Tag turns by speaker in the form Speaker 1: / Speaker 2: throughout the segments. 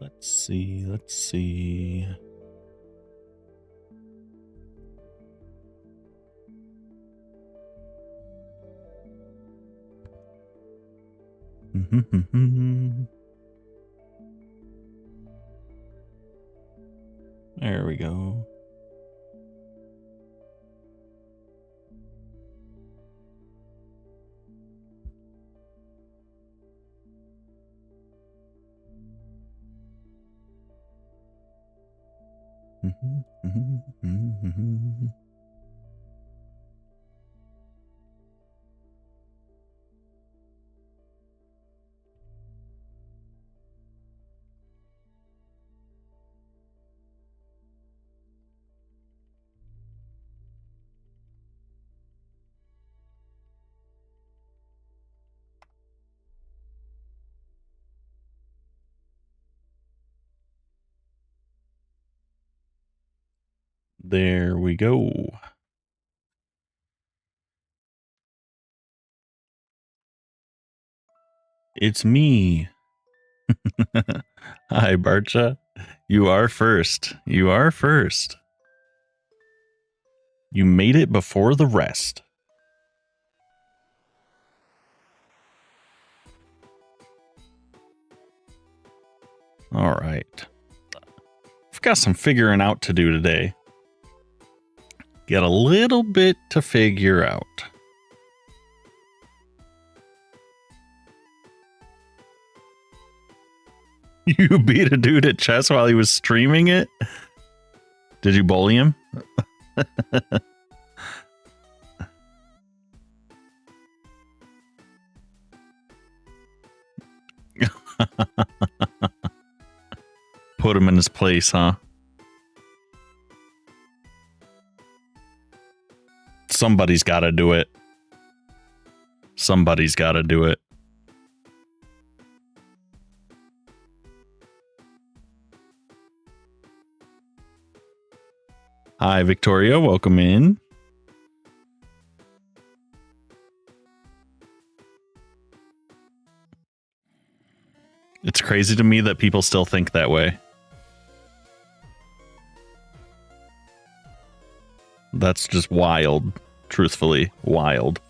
Speaker 1: Let's see. There we go. There we go. It's me. Hi, Barcha. You are first. You made it before the rest. All right. I've got some figuring out to do today. Got a little bit to figure out. You beat a dude at chess while he was streaming it? Did you bully him? Put him in his place, huh? Somebody's got to do it. Somebody's got to do it. Hi, Victoria. Welcome in. It's crazy to me that people still think that way. That's just wild. Truthfully, wild.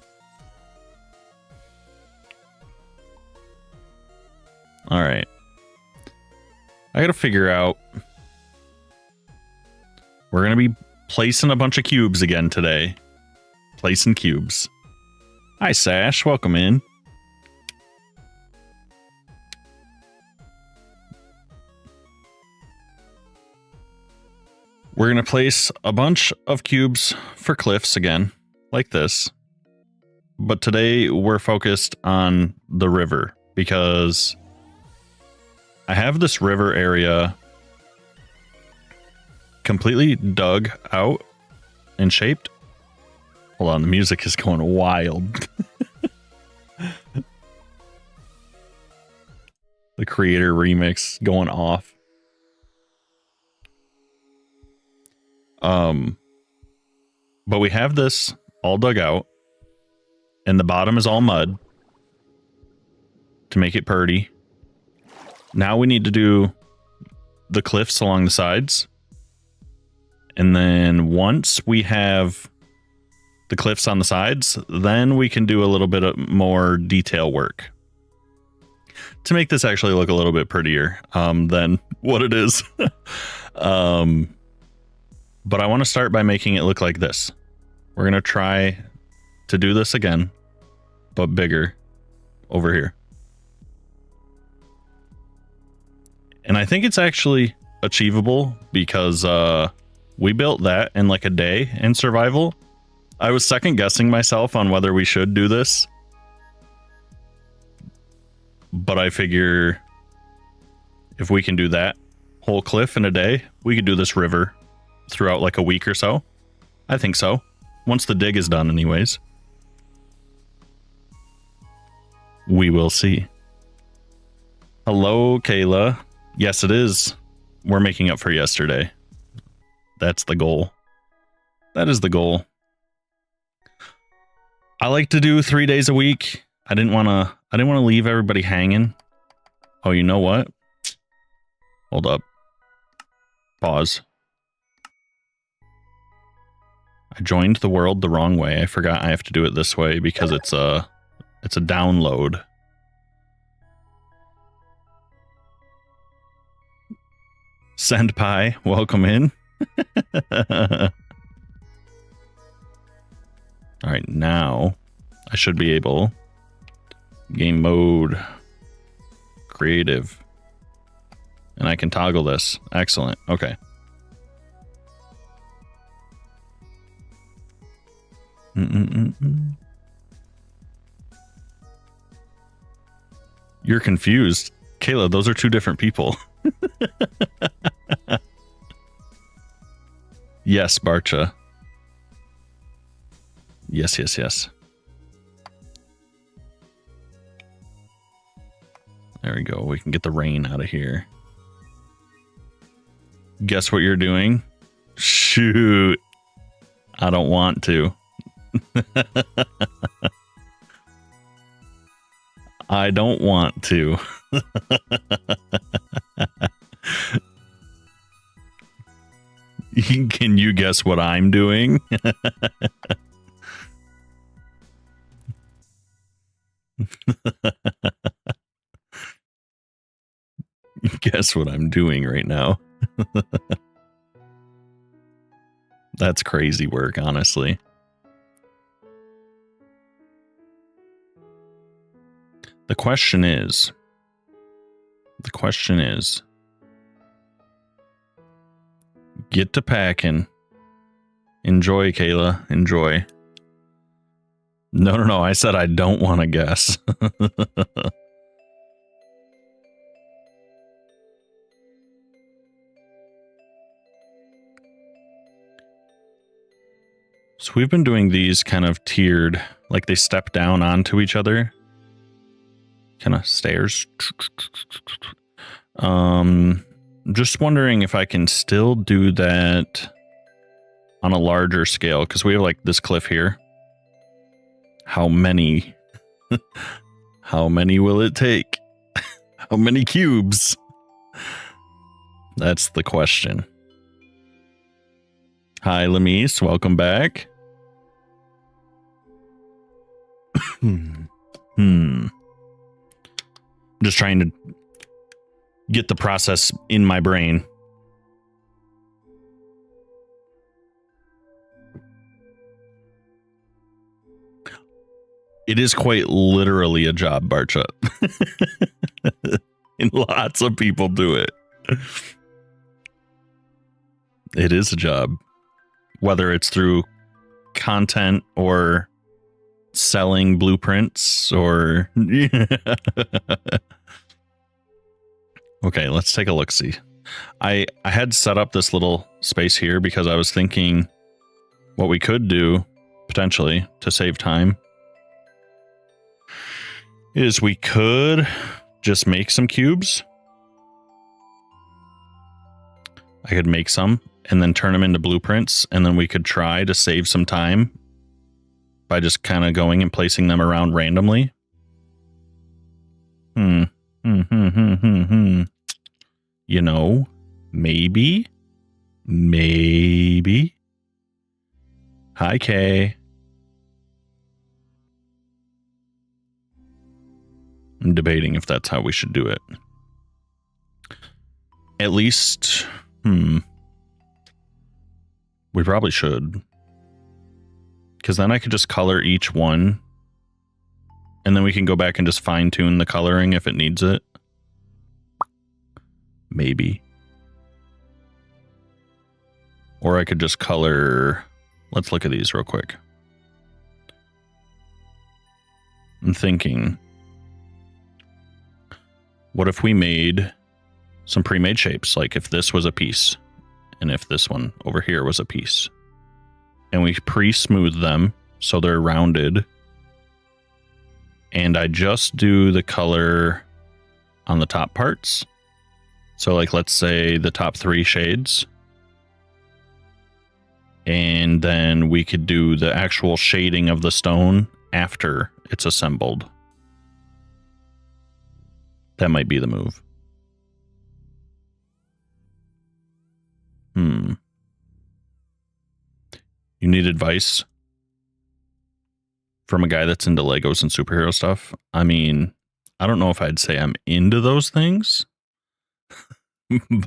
Speaker 1: All right. I got to figure out. We're going to be placing a bunch of cubes again today. Placing cubes. Hi, Sash. Welcome in. We're going to place a bunch of cubes for cliffs again, like this. But today we're focused on the river because I have this river area completely dug out and shaped. Hold on, the music is going wild. The creator remix going off. But we have this all dug out and the bottom is all mud to make it purty. Now we need to do the cliffs along the sides. And then once we have the cliffs on the sides, then we can do a little bit of more detail work to make this actually look a little bit prettier than what it is. But I want to start by making it look like this. We're going to try to do this again, but bigger over here. And I think it's actually achievable because we built that in like a day in survival. I was second guessing myself on whether we should do this. But I figure if we can do that whole cliff in a day, we could do this river throughout like a week or so. I think so. Once the dig is done anyways. We will see. Hello, Kayla. Yes, it is. We're making up for yesterday. That's the goal. That is the goal. I like to do 3 days a week. I didn't want to leave everybody hanging. Oh, you know what? Hold up. Pause. I joined the world the wrong way. I forgot I have to do it this way because it's a download. Senpai, welcome in. All right, now I should be able. Game mode. Creative. And I can toggle this. Excellent. Okay. You're confused. Kayla, those are two different people. Yes, Barcha. Yes, yes, yes. There we go. We can get the rain out of here. Guess what you're doing? Shoot. I don't want to. I don't want to. Can you guess what I'm doing? Guess what I'm doing right now. That's crazy work, honestly. The question is, get to packing. Enjoy, Kayla. Enjoy. No. I said I don't want to guess. So we've been doing these kind of tiered, like they step down onto each other. Kind of stairs. Just wondering if I can still do that on a larger scale, because we have like this cliff here. How many? How many will it take? How many cubes? That's the question. Hi, Lamise. Welcome back. Just trying to get the process in my brain. It is quite literally a job, Barcha. And lots of people do it. It is a job. Whether it's through content or selling blueprints or... Okay, let's take a look-see. I had set up this little space here because I was thinking what we could do, potentially, to save time, is we could just make some cubes. I could make some and then turn them into blueprints, and then we could try to save some time by just kind of going and placing them around randomly. You know, maybe. Hi, Kay. I'm debating if that's how we should do it. At least, we probably should. Because then I could just color each one. And then we can go back and just fine tune the coloring if it needs it. Maybe. Or I could just color... Let's look at these real quick. I'm thinking... What if we made some pre-made shapes? Like if this was a piece, and if this one over here was a piece. And we pre-smooth them so they're rounded. And I just do the color on the top parts. So like, let's say the top 3 shades. And then we could do the actual shading of the stone after it's assembled. That might be the move. You need advice from a guy that's into Legos and superhero stuff? I mean, I don't know if I'd say I'm into those things,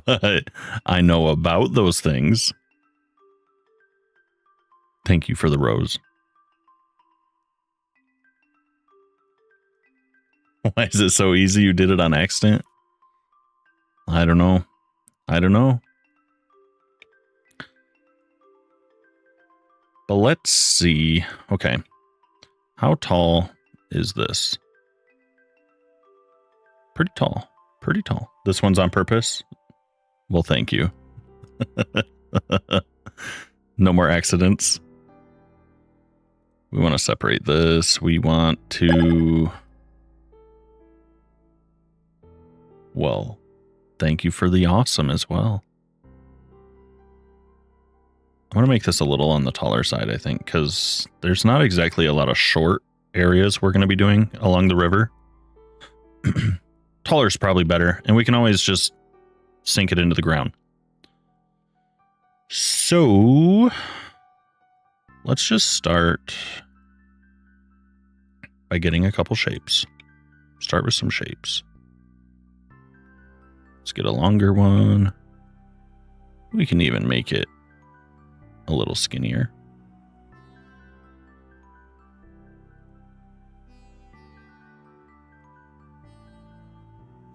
Speaker 1: but I know about those things. Thank you for the rose. Why is it so easy? You did it on accident? I don't know. I don't know. But let's see. Okay. How tall is this? Pretty tall. Pretty tall. This one's on purpose? Well, thank you. No more accidents. We want to separate this. We want to... Well, thank you for the awesome as well. I want to make this a little on the taller side, I think, because there's not exactly a lot of short areas we're going to be doing along the river. Taller is probably better, and we can always just sink it into the ground. So, let's just start by getting a couple shapes. Start with some shapes. Let's get a longer one. We can even make it a little skinnier.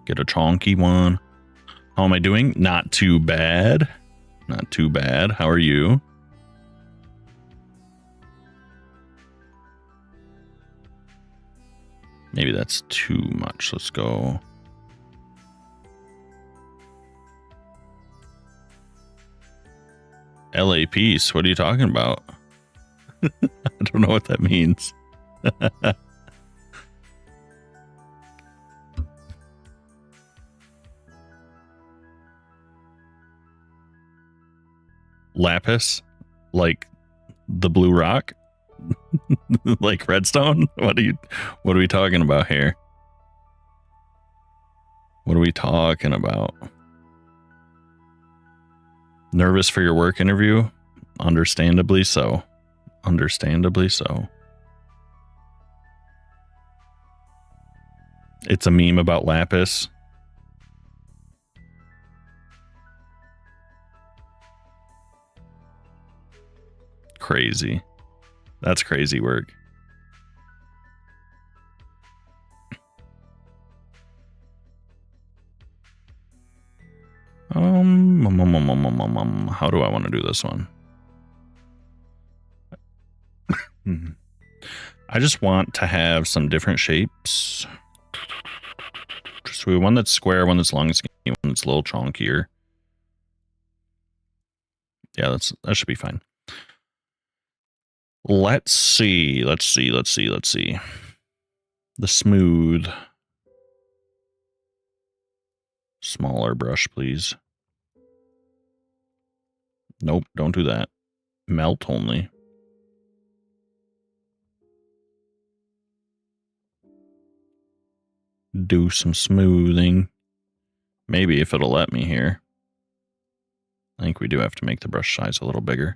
Speaker 1: Get a chonky one. How am I doing? Not too bad. Not too bad. How are you? Maybe that's too much. Let's go. LA Peace. What are you talking about? I don't know what that means. Lapis? Like the blue rock? Like redstone? What are we talking about here? What are we talking about? Nervous for your work interview? Understandably so. Understandably so. It's a meme about lapis. Crazy. That's crazy work. How do I want to do this one? I just want to have some different shapes. So we have one that's square, one that's long and skinny, one that's a little chonkier. Yeah, that should be fine. Let's see. The smooth. Smaller brush, please. Nope, don't do that. Melt only. Do some smoothing. Maybe if it'll let me here. I think we do have to make the brush size a little bigger.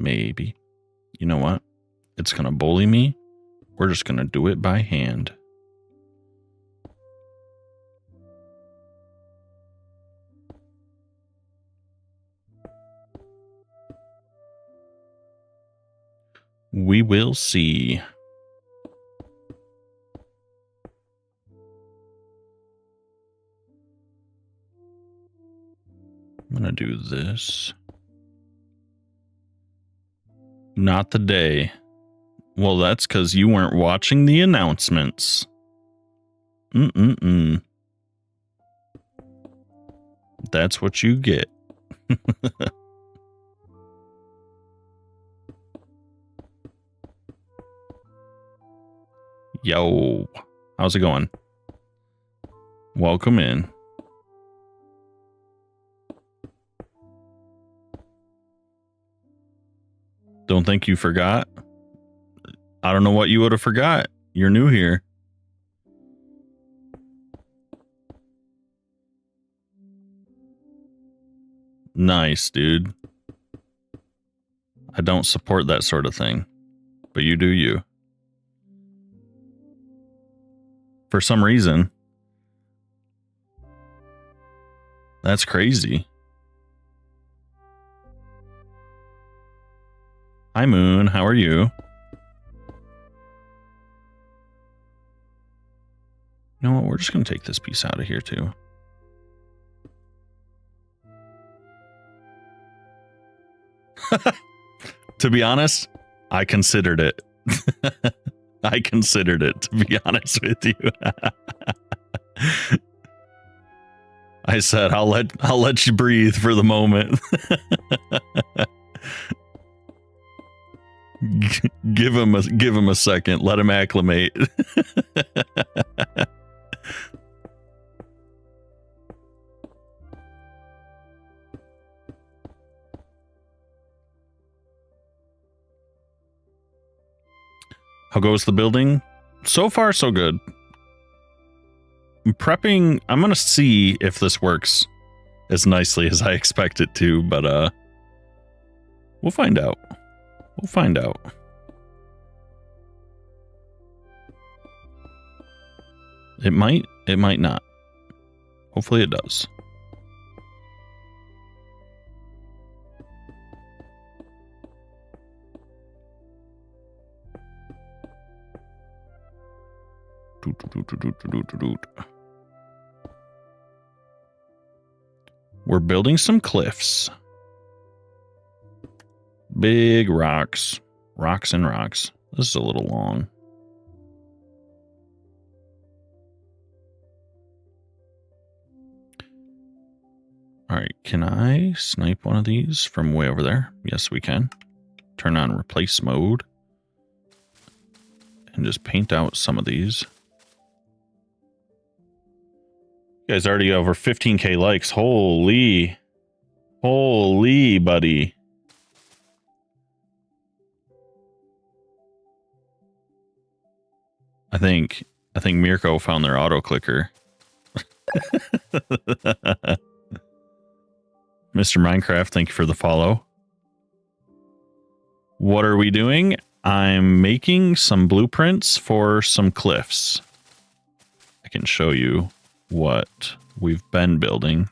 Speaker 1: Maybe. You know what? It's going to bully me. We're just going to do it by hand. We will see. I'm going to do this. Not the day. Well, that's because you weren't watching the announcements. That's what you get. Yo, how's it going? Welcome in. Don't think you forgot. I don't know what you would have forgot. You're new here. Nice, dude. I don't support that sort of thing, but you do you. For some reason. That's crazy. Hi, Moon. How are you? You know what? We're just going to take this piece out of here, too. To be honest, I considered it. I considered it, to be honest with you. I said, I'll let you breathe for the moment. Give him a second. Let him acclimate. How goes the building? So far, so good. I'm prepping. I'm going to see if this works as nicely as I expect it to, but we'll find out. We'll find out. It might not. Hopefully it does. We're building some cliffs. Big rocks. Rocks and rocks. This is a little long. Alright, can I snipe one of these from way over there? Yes, we can. Turn on replace mode. And just paint out some of these. You guys already over 15k likes. Holy, buddy. I think Mirko found their auto clicker. Mr. Minecraft, thank you for the follow. What are we doing? I'm making some blueprints for some cliffs. I can show you what we've been building.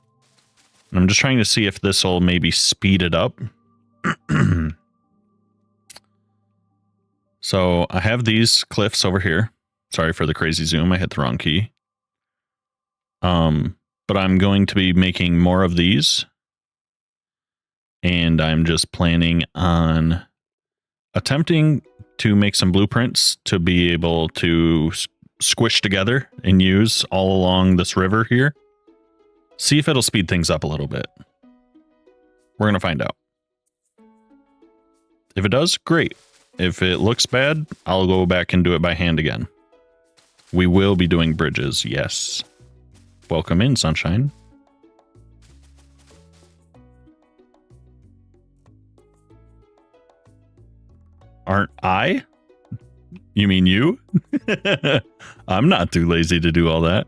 Speaker 1: And I'm just trying to see if this will maybe speed it up. So I have these cliffs over here. Sorry for the crazy zoom. I hit the wrong key. But I'm going to be making more of these. And I'm just planning on attempting to make some blueprints to be able to squish together and use all along this river here. See if it'll speed things up a little bit. We're going to find out. If it does, great. If it looks bad, I'll go back and do it by hand again. We will be doing bridges, yes. Welcome in, sunshine. Aren't I? You mean you? I'm not too lazy to do all that.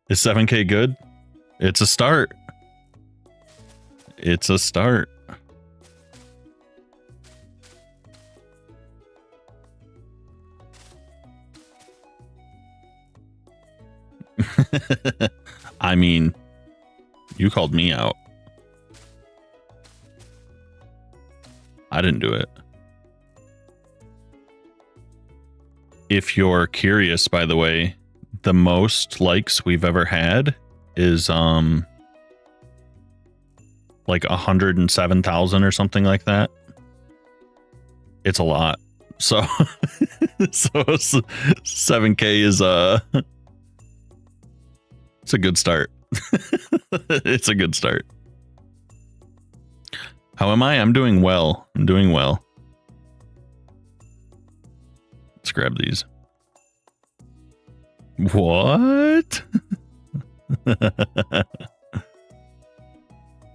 Speaker 1: Is 7K good? It's a start. It's a start. I mean, you called me out. I didn't do it. If you're curious, by the way, the most likes we've ever had is like 107,000 or something like that. It's a lot. So so 7K is it's a good start. It's a good start. How am I? I'm doing well. I'm doing well. Let's grab these. What?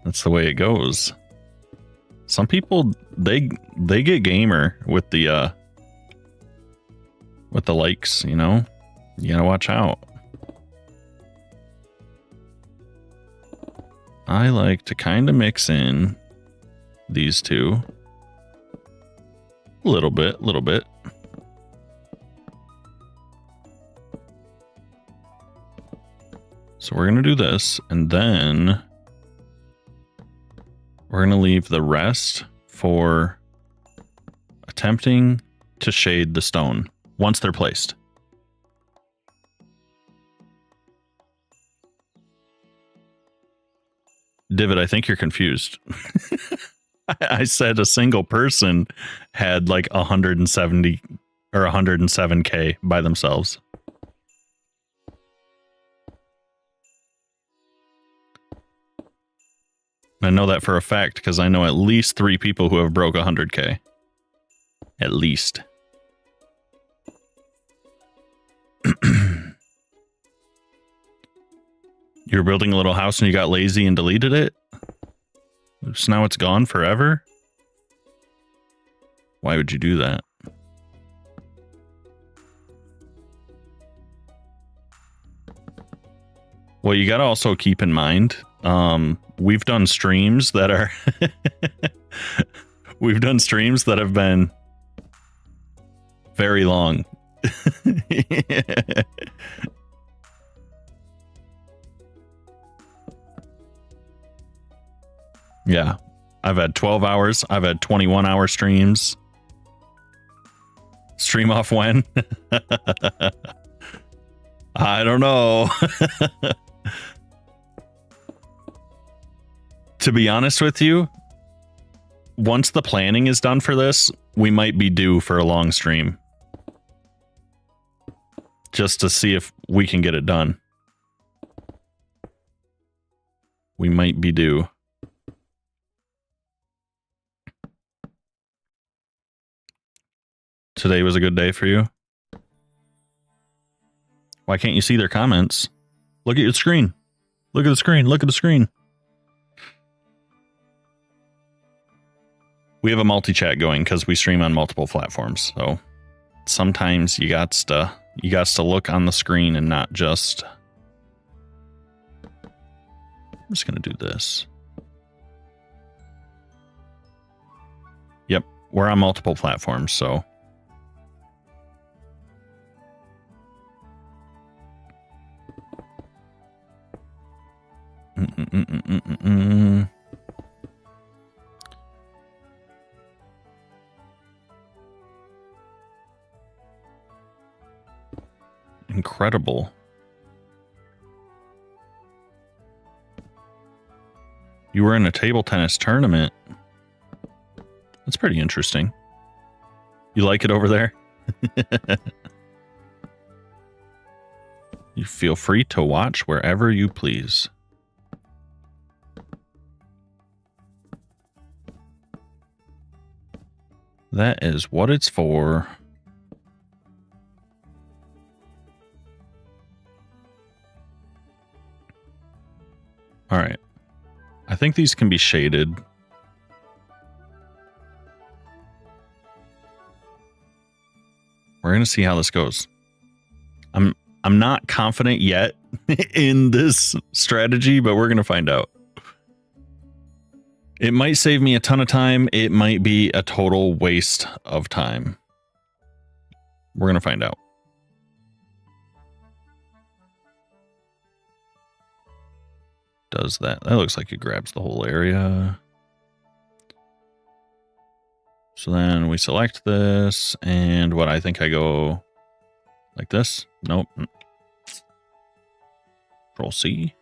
Speaker 1: That's the way it goes. Some people they get gamer with the likes, you know? You gotta watch out. I like to kind of mix in these two. A little bit. So we're going to do this, and then we're going to leave the rest for attempting to shade the stone once they're placed. Divot, I think you're confused. I said a single person had like 170 or 107K by themselves. I know that for a fact because I know at least 3 people who have broke 100K. At least. You're building a little house and you got lazy and deleted it? So now it's gone forever? Why would you do that? Well, you got to also keep in mind, we've done streams that are we've done streams that have been very long. Yeah. I've had 12 hours. I've had 21-hour streams. Stream off when? I don't know. To be honest with you, once the planning is done for this, we might be due for a long stream. Just to see if we can get it done. We might be due. Today was a good day for you? Why can't you see their comments? Look at your screen. Look at the screen. Look at the screen. We have a multi-chat going because we stream on multiple platforms. So sometimes you got to look on the screen and not just. I'm just going to do this. Yep. We're on multiple platforms. So. Incredible. You were in a table tennis tournament. That's pretty interesting. You like it over there? You feel free to watch wherever you please. That is what it's for. All right. I think these can be shaded. We're going to see how this goes. I'm not confident yet in this strategy, but we're going to find out. It might save me a ton of time. It might be a total waste of time. We're going to find out. Does that? That looks like it grabs the whole area. So then we select this, and what I think I go like this. Nope. Control C.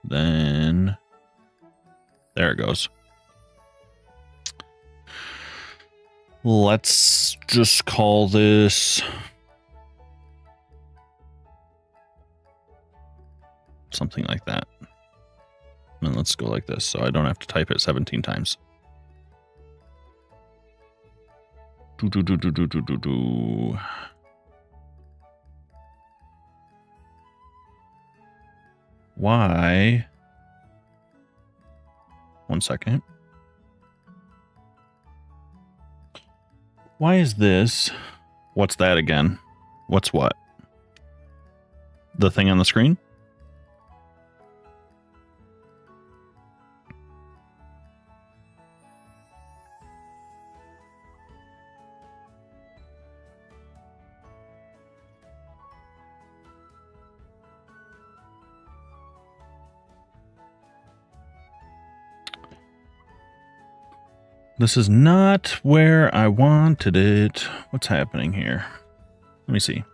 Speaker 1: Then there it goes. Let's just call this something like that. And let's go like this so I don't have to type it 17 times. why... One second. Why is this? What's that again? What's what? The thing on the screen? This is not where I wanted it. What's happening here? Let me see.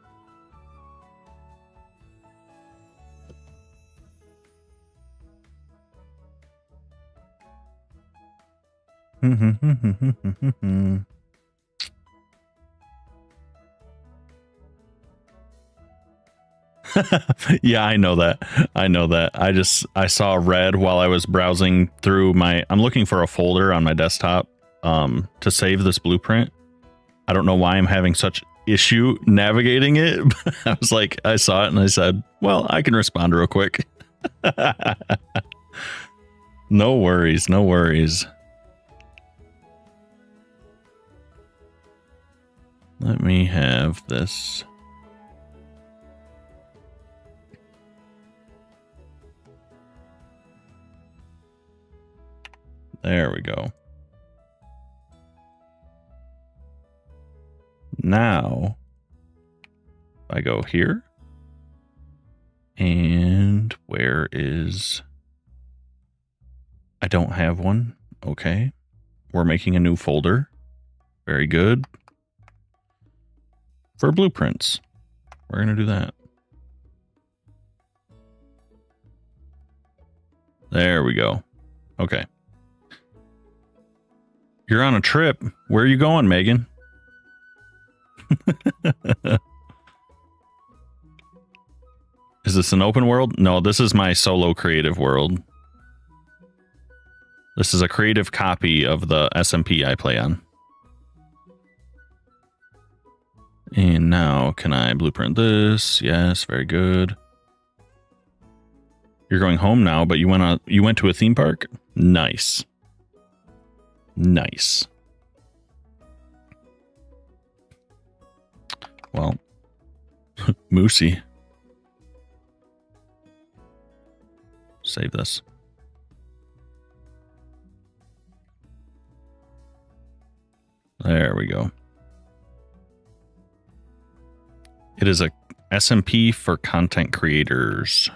Speaker 1: Yeah, I know that. I know that. I saw red while I was browsing through I'm looking for a folder on my desktop to save this blueprint. I don't know why I'm having such issue navigating it. I was like, I saw it and I said, well, I can respond real quick. No worries, no worries. Let me have this. There we go. Now, I go here. And where is... I don't have one. Okay. We're making a new folder. Very good. For blueprints. We're going to do that. There we go. Okay. You're on a trip. Where are you going, Megan? Is this an open world? No, this is my solo creative world. This is a creative copy of the SMP I play on. And now, can I blueprint this? Yes, very good. You're going home now, but you went to a theme park? Nice. Nice. Well, Moosey. Save this. There we go. It is a SMP for content creators.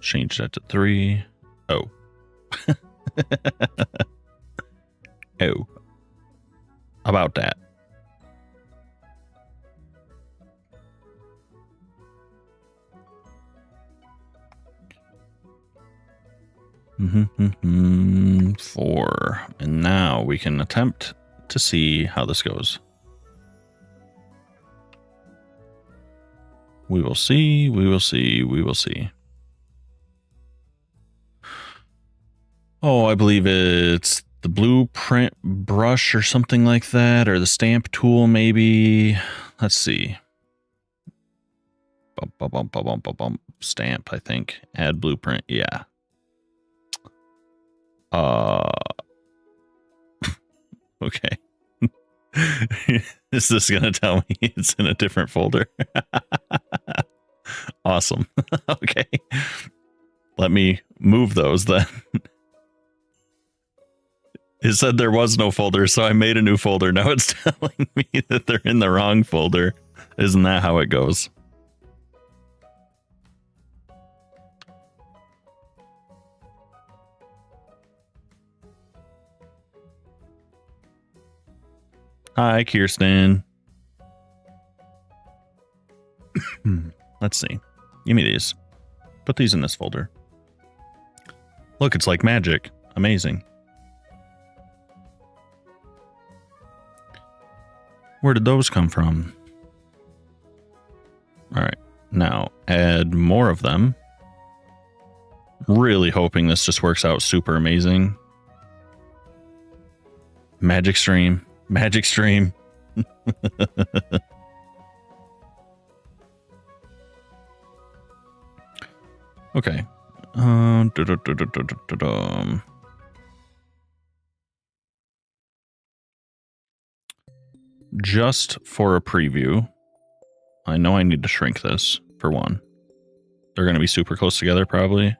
Speaker 1: Change that to 3. Oh. Oh. About that. Mm-hmm. 4. And now we can attempt to see how this goes. We will see, we will see, we will see. Oh, I believe it's the blueprint brush or something like that, or the stamp tool maybe. Let's see. Stamp, I think. Add blueprint, yeah. Okay. Is this gonna tell me it's in a different folder? Awesome. Okay. Let me move those then. It said there was no folder, so I made a new folder. Now it's telling me that they're in the wrong folder. Isn't that how it goes? Hi, Kirsten. Let's see. Give me these. Put these in this folder. Look, it's like magic. Amazing. Where did those come from? All right. Now, add more of them. Really hoping this just works out super amazing. Magic stream. Magic stream. Okay. Just for a preview, I know I need to shrink this for one. They're going to be super close together, probably.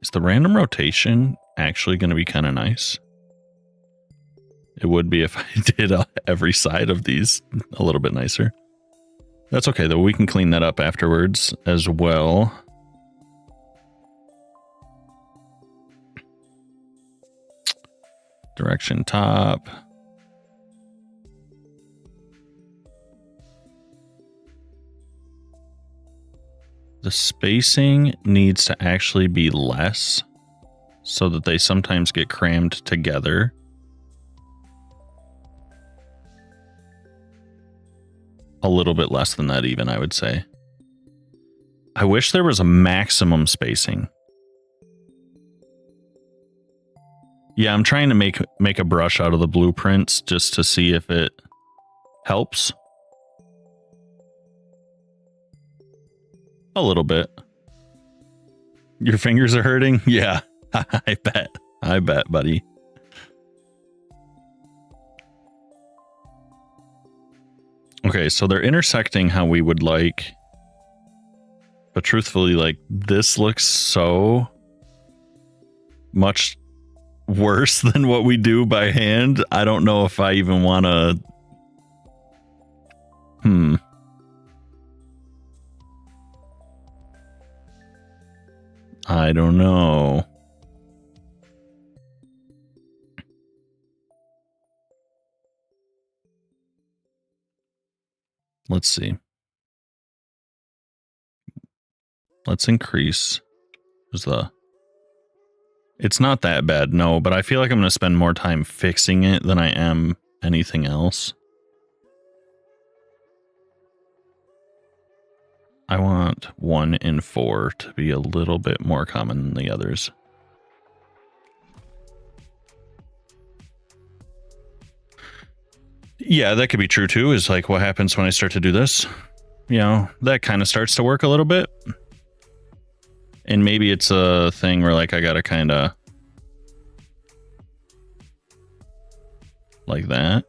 Speaker 1: Is the random rotation actually going to be kind of nice? It would be if I did every side of these a little bit nicer. That's okay, though. We can clean that up afterwards as well. Direction top. The spacing needs to actually be less so that they sometimes get crammed together. A little bit less than that even, I would say. I wish there was a maximum spacing. Yeah, I'm trying to make a brush out of the blueprints just to see if it helps. A little bit. Your fingers are hurting? Yeah, I bet. I bet, buddy. Okay, so they're intersecting how we would like. But truthfully, like, this looks so much worse than what we do by hand. I don't know if I even want to. I don't know. Let's see. Let's increase. It's not that bad, no, but I feel like I'm going to spend more time fixing it than I am anything else. I want 1 in 4 to be a little bit more common than the others. Yeah, that could be true too, is like what happens when I start to do this. You know, that kind of starts to work a little bit. And maybe it's a thing where like I gotta kind of like that.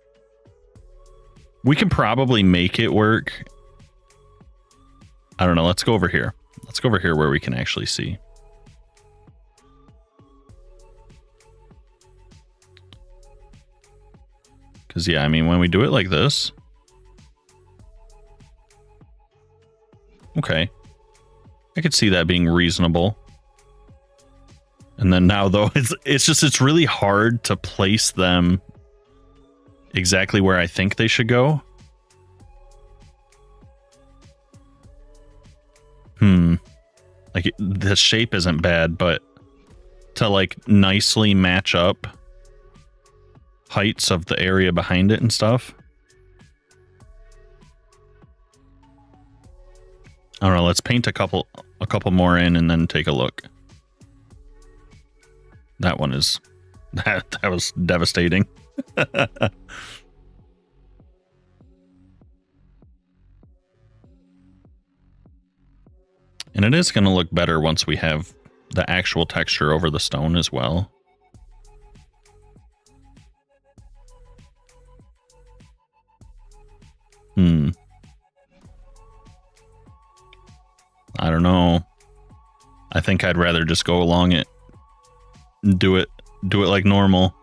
Speaker 1: We can probably make it work. I don't know. Let's go over here. Let's go over here where we can actually see. Because, yeah, I mean, when we do it like this. Okay. I could see that being reasonable. And then now, though, it's really hard to place them exactly where I think they should go. Like, the shape isn't bad, but to, like, nicely match up heights of the area behind it and stuff. I don't know, let's paint a couple more in and then take a look. That one is... That was devastating. And it is going to look better once we have the actual texture over the stone as well. I don't know. I think I'd rather just go along it and do it like normal.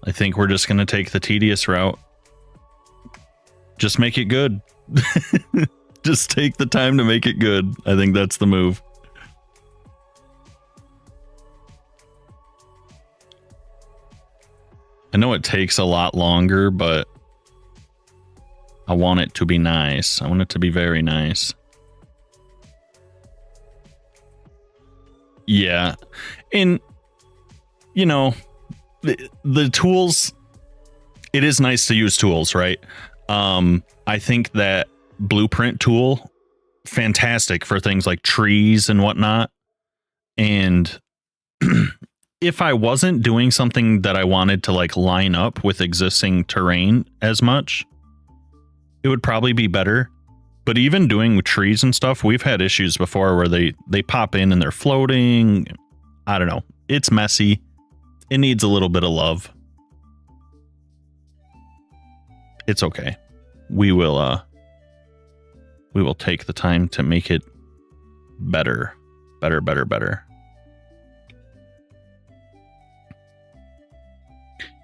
Speaker 1: I think we're just going to take the tedious route. Just make it good. Just take the time to make it good. I think that's the move. I know it takes a lot longer, but I want it to be nice. I want it to be very nice. Yeah. And, you know, the tools, it is nice to use tools, right? I think that blueprint tool, fantastic for things like trees and whatnot. And if I wasn't doing something that I wanted to like line up with existing terrain as much, it would probably be better. But even doing trees and stuff, we've had issues before where they pop in and they're floating. I don't know. It's messy. It needs a little bit of love. It's okay. We will take the time to make it better. Better.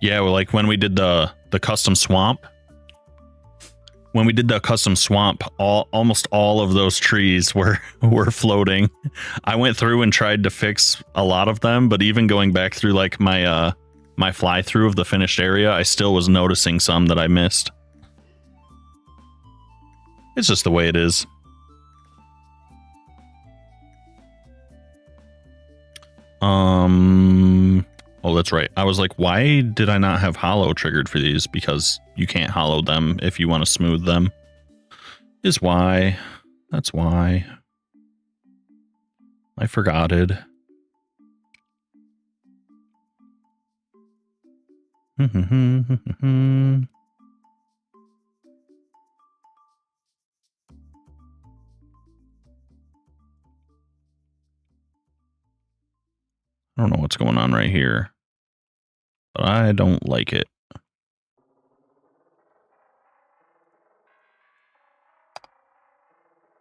Speaker 1: Yeah, well, like when we did the custom swamp. When we did the custom swamp, almost all of those trees were floating. I went through and tried to fix a lot of them, but even going back through like my my fly through of the finished area, I still was noticing some that I missed. It's just the way it is. Oh, that's right. I was like, why did I not have hollow triggered for these? Because you can't hollow them if you want to smooth them. Is why. That's why. I forgot it. I don't know what's going on right here, but I don't like it.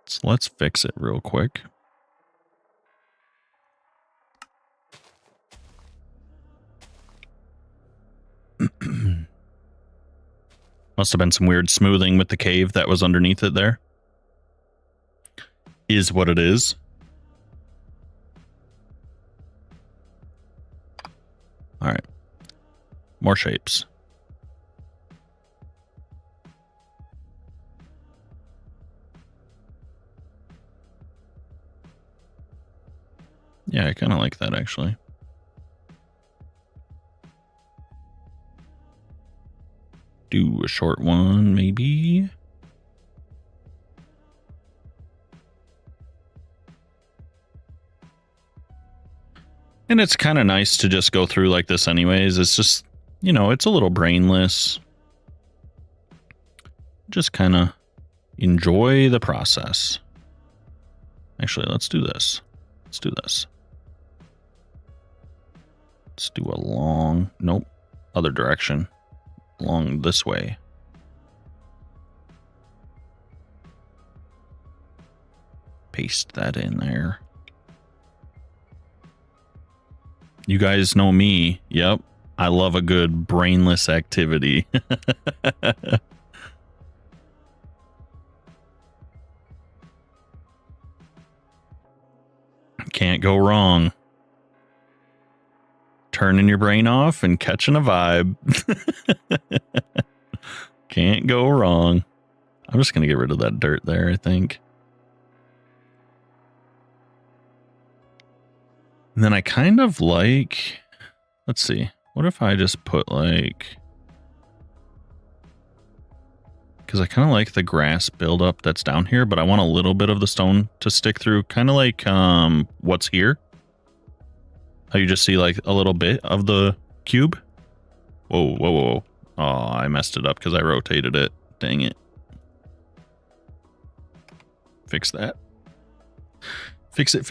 Speaker 1: So let's fix it real quick. Must have been some weird smoothing with the cave that was underneath it there. Is what it is. All right. More shapes. Yeah, I kind of like that actually. Do a short one, maybe. And it's kind of nice to just go through like this anyways. It's just, you know, it's a little brainless. Just kind of enjoy the process. Actually, let's do this. Let's do this. Let's do a long, nope, other direction. Along this way. Paste that in there. You guys know me. Yep. I love a good brainless activity. Can't go wrong. Turning your brain off and catching a vibe. Can't go wrong. I'm just going to get rid of that dirt there, I think. And then I kind of like, let's see. What if I just put like, because I kind of like the grass buildup that's down here, but I want a little bit of the stone to stick through, kind of like what's here. How you just see like a little bit of the cube. Whoa. Oh, I messed it up because I rotated it. Dang it. Fix that. Fix it.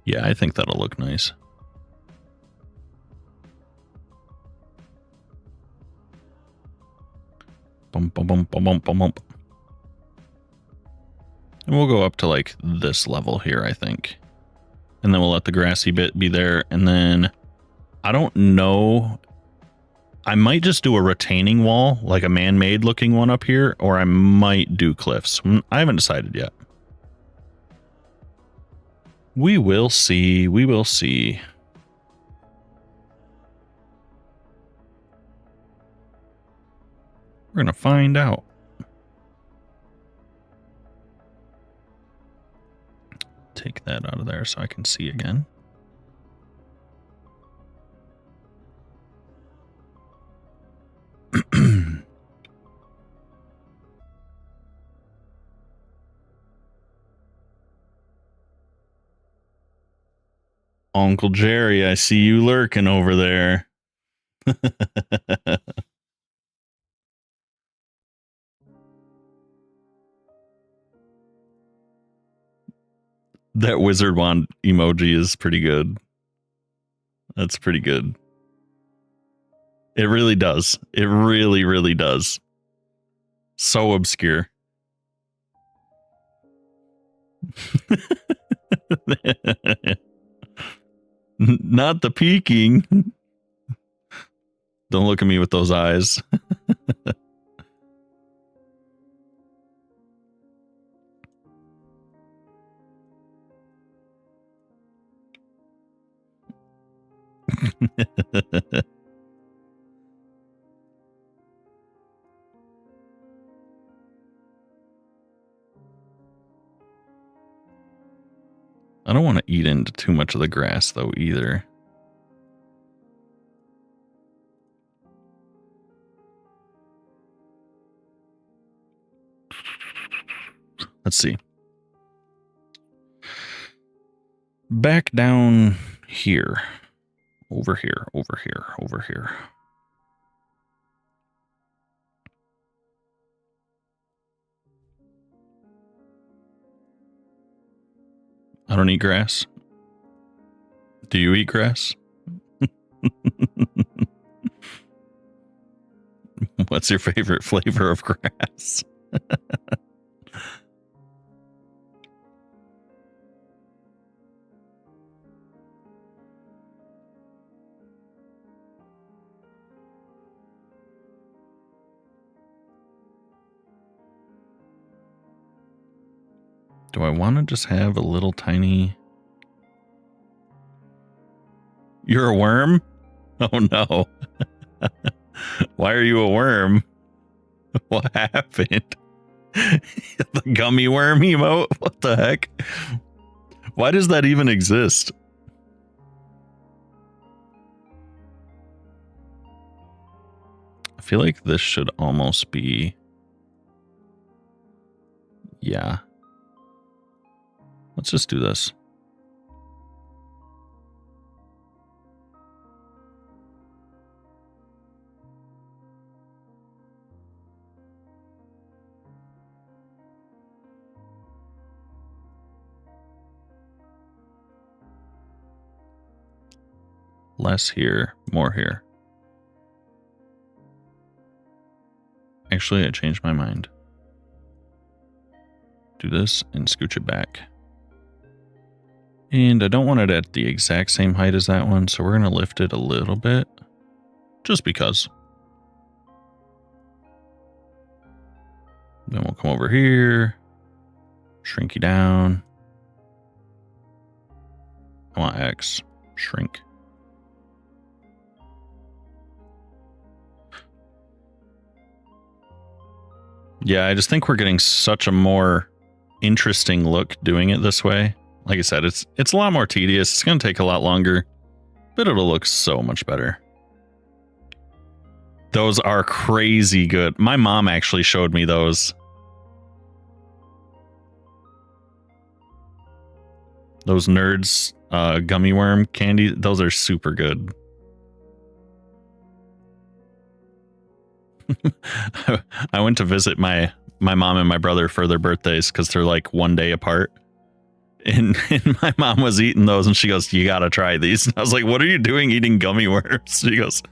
Speaker 1: Yeah, I think that'll look nice. Bump. And we'll go up to like this level here, I think. And then we'll let the grassy bit be there. And then I don't know. I might just do a retaining wall, like a man-made looking one up here, or I might do cliffs. I haven't decided yet. We will see. We will see. We're going to find out. Take that out of there so I can see again. Uncle Jerry, I see you lurking over there. That wizard wand emoji is pretty good. That's pretty good. It really does. It really, really does. So obscure. Not the peeking. Don't look at me with those eyes. I don't want to eat into too much of the grass, though, either. Let's see. Back down here. Over here, over here, over here. I don't eat grass. Do you eat grass? What's your favorite flavor of grass? Do I want to just have a little tiny... You're a worm? Oh no. Why are you a worm? What happened? The gummy worm emote? What the heck? Why does that even exist? I feel like this should almost be... Yeah. Let's just do this. Less here, more here. Actually, I changed my mind. Do this and scooch it back. And I don't want it at the exact same height as that one, so we're going to lift it a little bit. Just because. Then we'll come over here. Shrink you down. I want X. Shrink. Yeah, I just think we're getting such a more interesting look doing it this way. Like I said, it's a lot more tedious. It's going to take a lot longer, but it'll look so much better. Those are crazy good. My mom actually showed me those. Those Nerds gummy worm candy, those are super good. I went to visit my mom and my brother for their birthdays because they're like one day apart. And my mom was eating those and she goes, "You got to try these." And I was like, "What are you doing eating gummy worms?" She goes,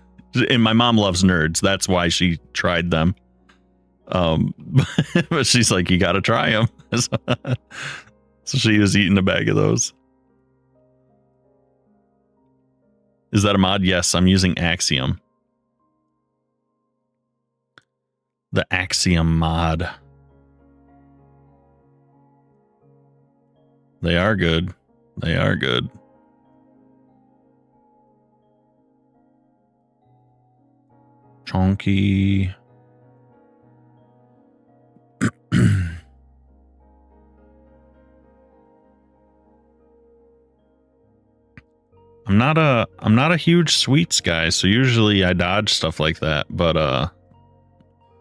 Speaker 1: and my mom loves Nerds. That's why she tried them. But she's like, "You got to try them." So she was eating a bag of those. Is that a mod? Yes, I'm using Axiom. The Axiom mod. They are good. They are good. Chonky. I'm not a huge sweets guy, so usually I dodge stuff like that, but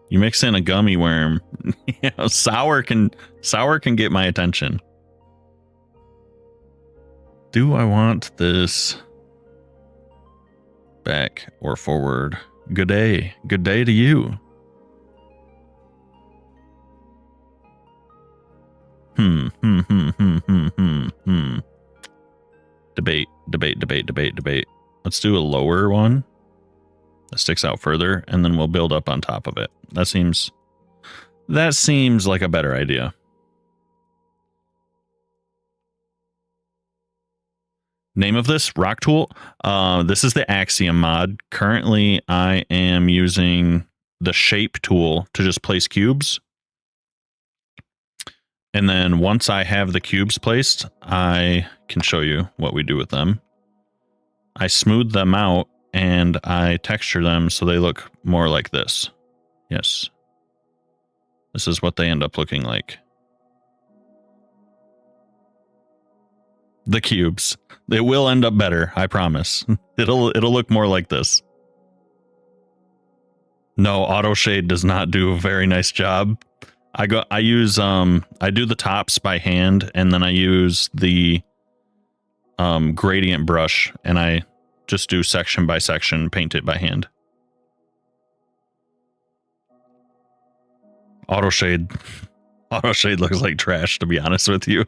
Speaker 1: you mix in a gummy worm, you know, sour can get my attention. Do I want this back or forward? Good day. Good day to you. Debate. Let's do a lower one that sticks out further, and then we'll build up on top of it. That seems like a better idea. Name of this rock tool. This is the Axiom mod. Currently, I am using the shape tool to just place cubes. And then once I have the cubes placed, I can show you what we do with them. I smooth them out and I texture them so they look more like this. Yes. This is what they end up looking like. The cubes. It will end up better, I promise. It'll look more like this. No, auto shade does not do a very nice job. I do the tops by hand, and then I use the gradient brush, and I just do section by section, paint it by hand. Auto shade looks like trash, to be honest with you.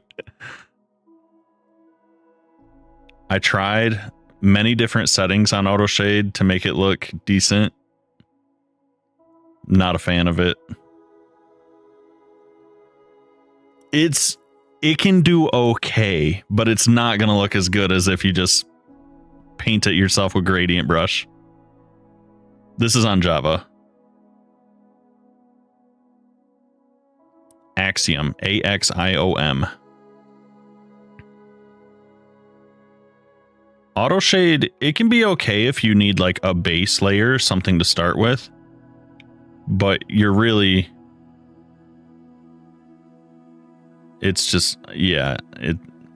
Speaker 1: I tried many different settings on auto shade to make it look decent. Not a fan of it. It can do okay, but it's not going to look as good as if you just paint it yourself with gradient brush. This is on Java. Axiom, A-X-I-O-M. Auto shade, it can be okay if you need like a base layer, something to start with, but you're really... It's just, yeah,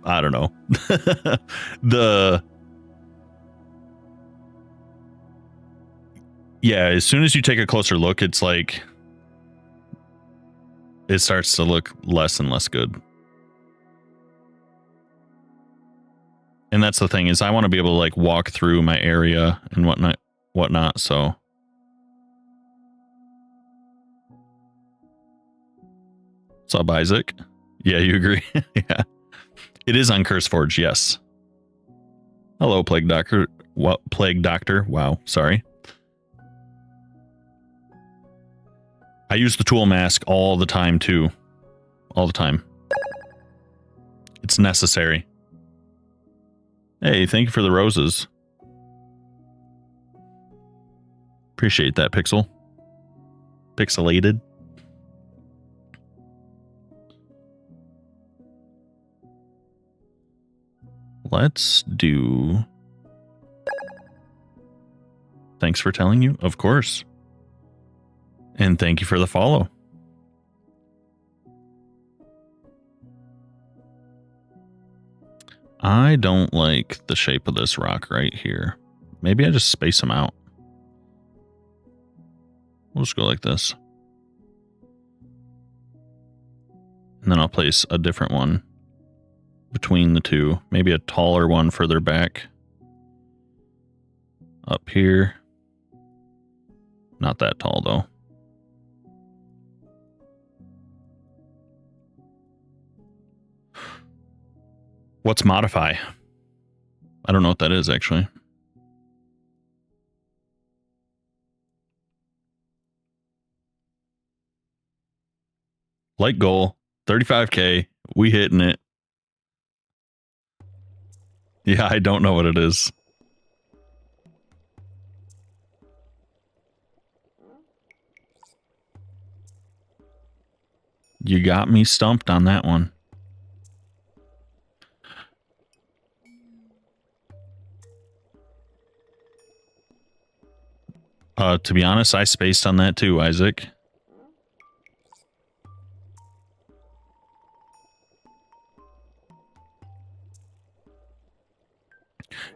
Speaker 1: I don't know. As soon as you take a closer look, it's like, it starts to look less and less good. And that's the thing, is I want to be able to like walk through my area and whatnot, so. What's up, Isaac? Yeah, you agree? Yeah. It is on CurseForge, yes. Hello, Plague Doctor. What, Plague Doctor? Wow, sorry. I use the tool mask all the time, too. All the time. It's necessary. Hey, thank you for the roses. Appreciate that, Pixel. Pixelated. Let's do... Thanks for telling you, of course. And thank you for the follow. I don't like the shape of this rock right here. Maybe I just space them out. We'll just go like this. And then I'll place a different one between the two. Maybe a taller one further back. Up here. Not that tall, though. What's modify? I don't know what that is, actually. Like goal, 35K. We hitting it. Yeah, I don't know what it is. You got me stumped on that one. To be honest, I spaced on that too, Isaac.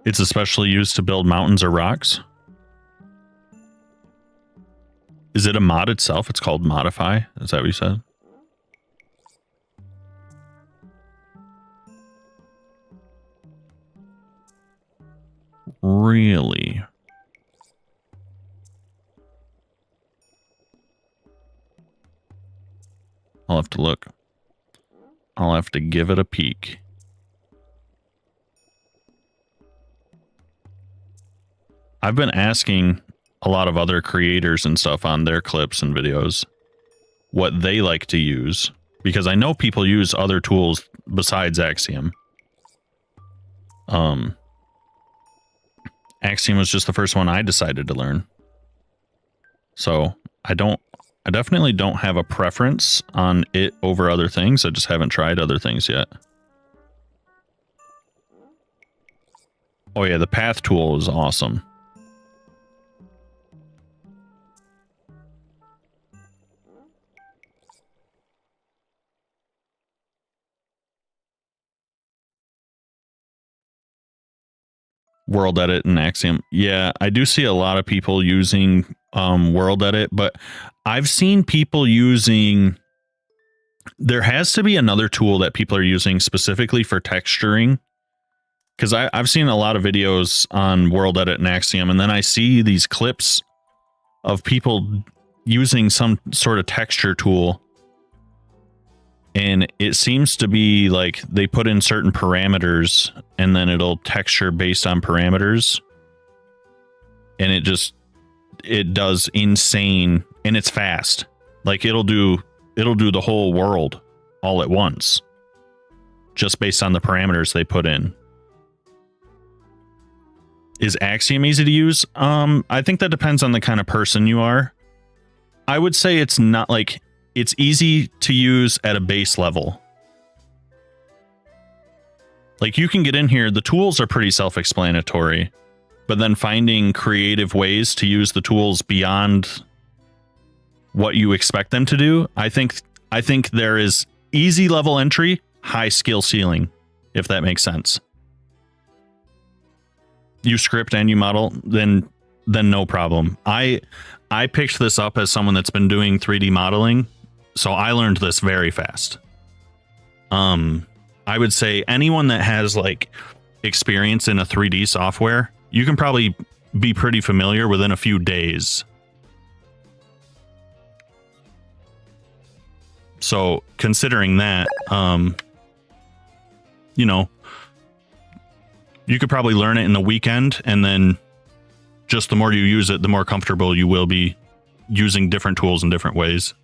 Speaker 1: It's especially used to build mountains or rocks. Is it a mod itself? It's called Modify. Is that what you said? Really? I'll have to look. I'll have to give it a peek. I've been asking a lot of other creators and stuff on their clips and videos what they like to use, because I know people use other tools besides Axiom. Axiom was just the first one I decided to learn. So I definitely don't have a preference on it over other things. I just haven't tried other things yet. Oh yeah, the path tool is awesome. World Edit and Axiom. Yeah, I do see a lot of people using World Edit, but I've seen people using... There has to be another tool that people are using specifically for texturing, because I've seen a lot of videos on World Edit and Axiom, and then I see these clips of people using some sort of texture tool, and it seems to be like they put in certain parameters and then it'll texture based on parameters, and it does insane, and it's fast. Like it'll do the whole world all at once just based on the parameters they put in. Is Axiom easy to use? I think that depends on the kind of person you are. I would say it's not like... It's easy to use at a base level. Like you can get in here, the tools are pretty self-explanatory, but then finding creative ways to use the tools beyond what you expect them to do, I think there is easy level entry, high skill ceiling, if that makes sense. You script and you model, then no problem. I picked this up as someone that's been doing 3D modeling, so I learned this very fast. I would say anyone that has like experience in a 3D software, you can probably be pretty familiar within a few days. So considering that, you know, you could probably learn it in the weekend, and then just the more you use it, the more comfortable you will be using different tools in different ways.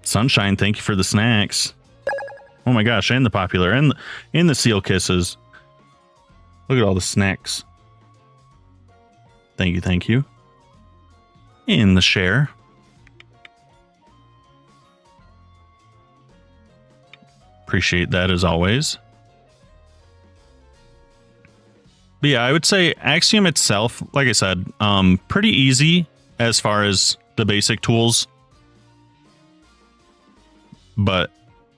Speaker 1: Sunshine, thank you for the snacks. Oh my gosh, and the popular, and the seal kisses. Look at all the snacks. Thank you, thank you. And the share. Appreciate that as always. But yeah, I would say Axiom itself, like I said, pretty easy as far as the basic tools. But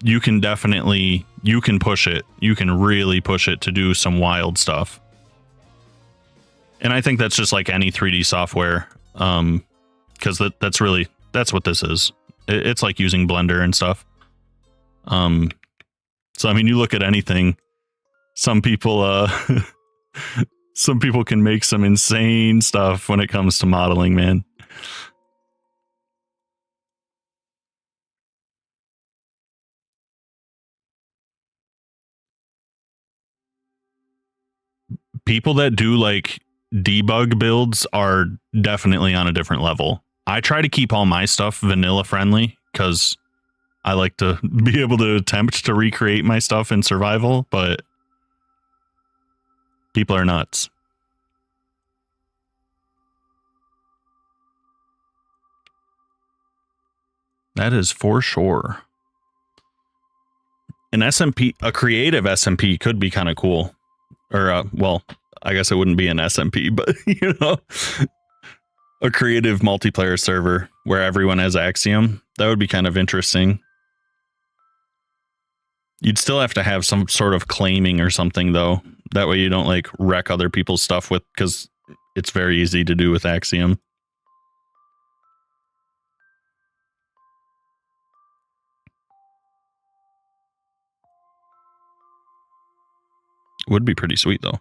Speaker 1: you can definitely, you can push it. You can really push it to do some wild stuff. And I think that's just like any 3D software. Because that's what this is. It's like using Blender and stuff. So I mean, you look at anything, some people can make some insane stuff when it comes to modeling, man. People that do like debug builds are definitely on a different level. I try to keep all my stuff vanilla friendly because I like to be able to attempt to recreate my stuff in survival, but people are nuts. That is for sure. An SMP, a creative SMP could be kind of cool. Or, well, I guess it wouldn't be an SMP, but, you know, a creative multiplayer server where everyone has Axiom. That would be kind of interesting. You'd still have to have some sort of claiming or something, though. That way you don't, like, wreck other people's stuff with, because it's very easy to do with Axiom. Would be pretty sweet, though.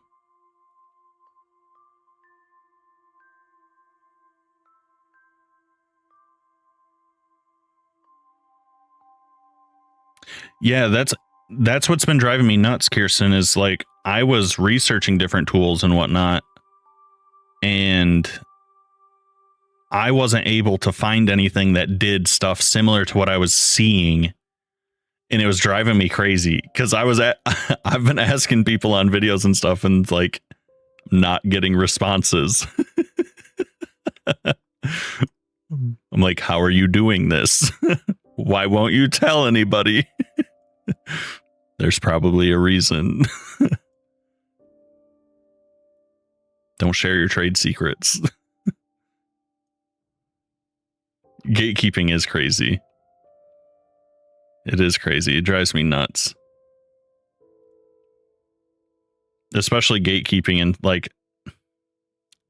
Speaker 1: Yeah, that's what's been driving me nuts, Kirsten, is like I was researching different tools and whatnot, and I wasn't able to find anything that did stuff similar to what I was seeing. And it was driving me crazy because I've been asking people on videos and stuff and like not getting responses. I'm like, how are you doing this? Why won't you tell anybody? There's probably a reason. Don't share your trade secrets. Gatekeeping is crazy. It is crazy. It drives me nuts. Especially gatekeeping and like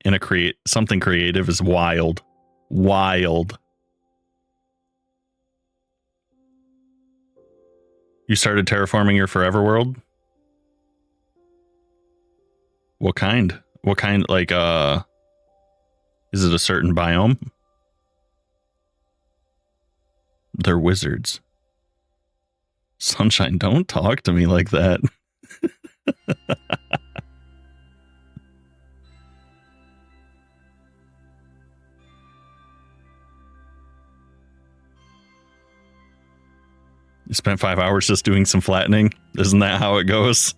Speaker 1: in a something creative is wild. Wild. You started terraforming your forever world? What kind? What kind, like, is it a certain biome? They're wizards. Sunshine, don't talk to me like that. You spent 5 hours just doing some flattening? Isn't that how it goes?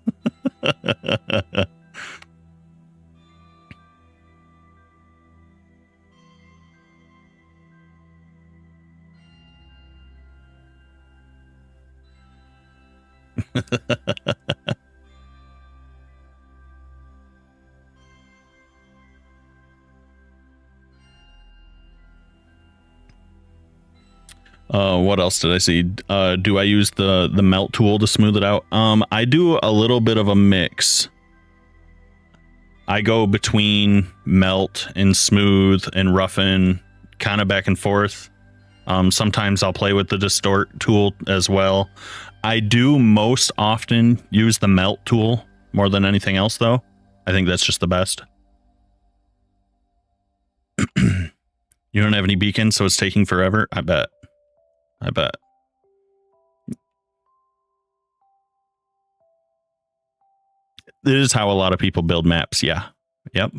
Speaker 1: What else did I see? Do I use the melt tool to smooth it out? I do a little bit of a mix. I go between melt and smooth and roughen, kind of back and forth. Sometimes I'll play with the distort tool as well. I do most often use the melt tool more than anything else, though. I think that's just the best. You don't have any beacons, so it's taking forever? I bet. It is how a lot of people build maps, yeah. Yep.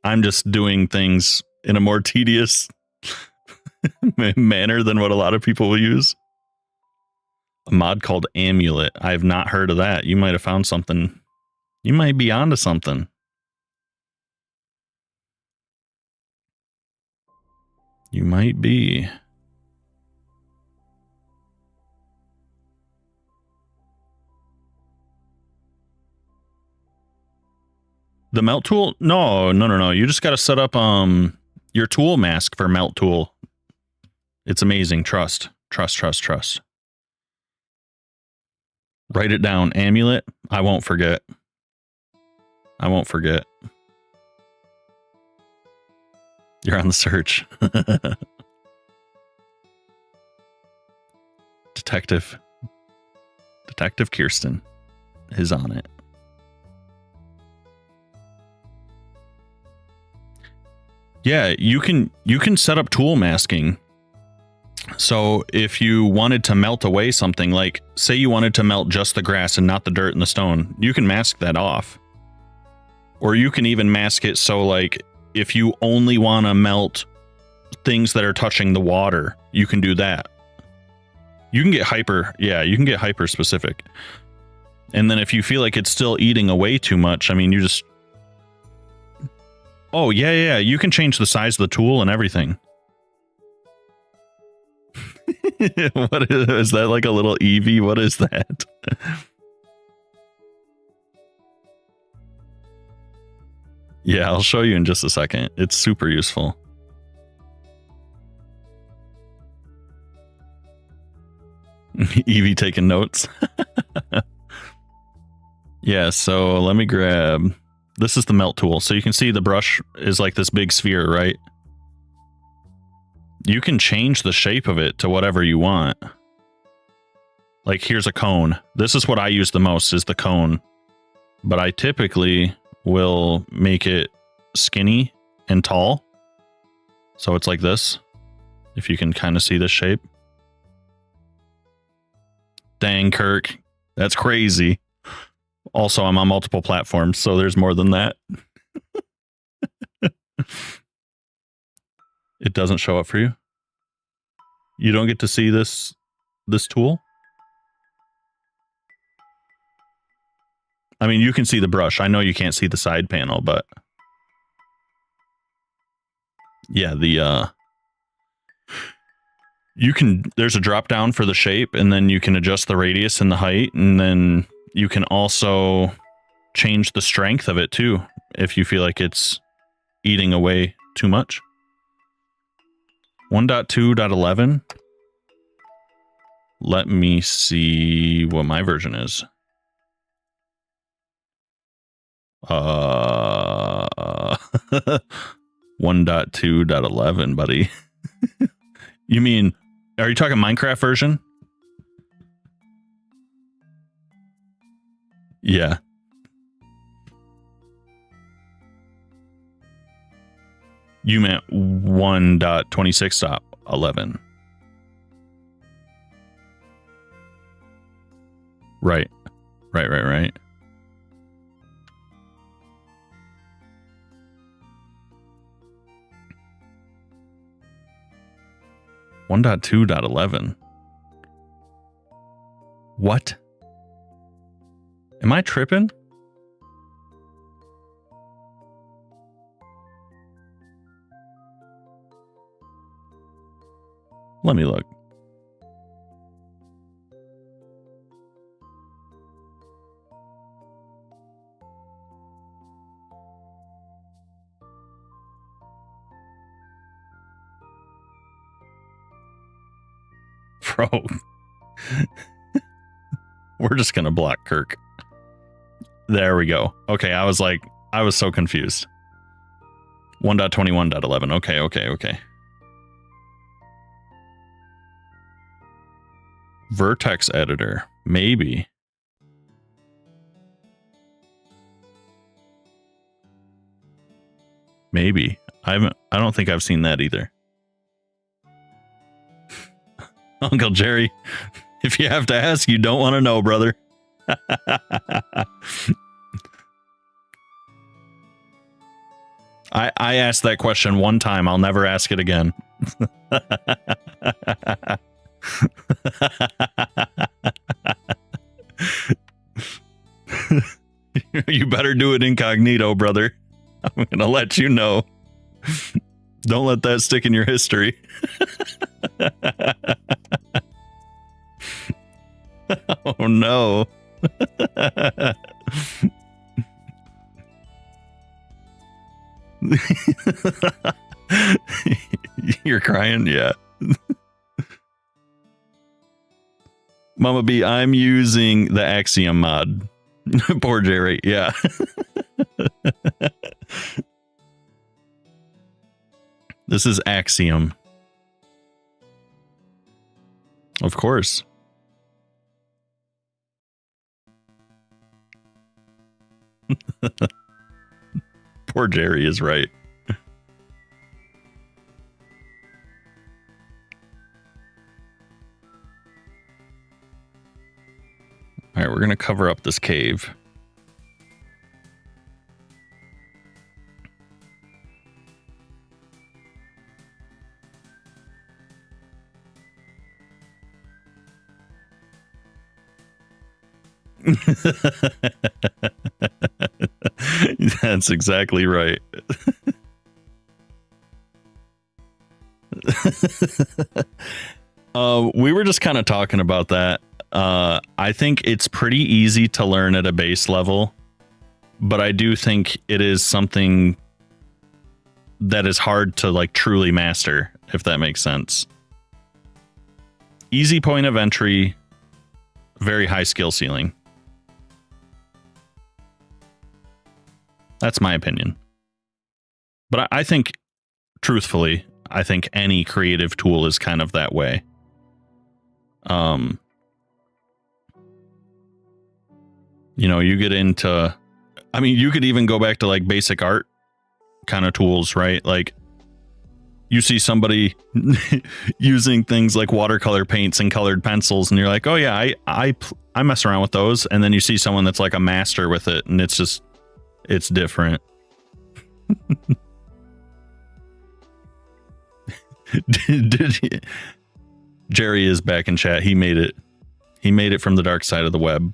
Speaker 1: I'm just doing things in a more tedious manner than what a lot of people will use. A mod called Amulet. I have not heard of that. You might have found something. You might be onto something. You might be. The melt tool? No. You just got to set up your tool mask for melt tool. It's amazing. Trust. Write it down. Amulet. I won't forget. You're on the search. Detective Kirsten is on it. Yeah, you can set up tool masking. So if you wanted to melt away something, like say you wanted to melt just the grass and not the dirt and the stone, you can mask that off. Or you can even mask it so like if you only want to melt things that are touching the water, you can do that. You can get hyper specific. And then if you feel like it's still eating away too much, I mean, you just... Oh, yeah, you can change the size of the tool and everything. What is that, like a little Eevee? What is that? Yeah, I'll show you in just a second. It's super useful. Eevee taking notes. Yeah, so let me grab... This is the melt tool. So you can see the brush is like this big sphere, right? You can change the shape of it to whatever you want. Like here's a cone. This is what I use the most, is the cone. But I typically will make it skinny and tall. So it's like this. If you can kind of see this shape. Dang, Kirk. That's crazy. Also, I'm on multiple platforms, so there's more than that. It doesn't show up for you? You don't get to see this tool? I mean, you can see the brush. I know you can't see the side panel, but yeah, there's a drop down for the shape, and then you can adjust the radius and the height, and then you can also change the strength of it too, if you feel like it's eating away too much. 1.2.11. Let me see what my version is. 1.2.11, buddy. You mean, are you talking Minecraft version? Yeah. You meant 1.26.11. Right. 1.2.11. What? Am I tripping? Let me look. Bro. We're just going to block Kirk. There we go. Okay, I was so confused. 1.21.11. Okay. Vertex editor. Maybe. I don't think I've seen that either. Uncle Jerry, if you have to ask, you don't want to know, brother. I asked that question one time. I'll never ask it again. You better do it incognito, brother. I'm going to let you know. Don't let that stick in your history. Oh, no. You're crying? Yeah. Mama B, I'm using the Axiom mod. Poor Jerry. Yeah. This is Axiom. Of course. Poor Jerry is right. All right, we're going to cover up this cave. That's exactly right. We were just kind of talking about that. I think it's pretty easy to learn at a base level, but I do think it is something that is hard to like truly master, if that makes sense. Easy point of entry, very high skill ceiling. That's my opinion. But I think, truthfully, I think any creative tool is kind of that way. You know, you get into, I mean, you could even go back to like basic art kind of tools, right? Like you see somebody using things like watercolor paints and colored pencils, and you're like, oh yeah, I mess around with those. And then you see someone that's like a master with it, and it's different. Jerry is back in chat. He made it. He made it from the dark side of the web.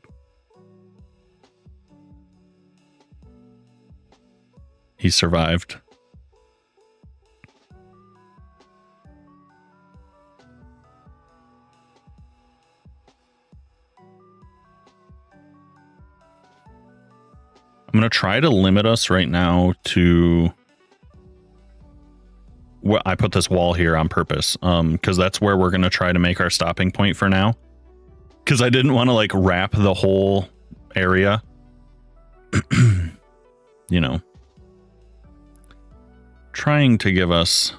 Speaker 1: He survived. I'm going to try to limit us right now to... Well, I put this wall here on purpose, because that's where we're going to try to make our stopping point for now. Because I didn't want to like wrap the whole area. You know. Trying to give us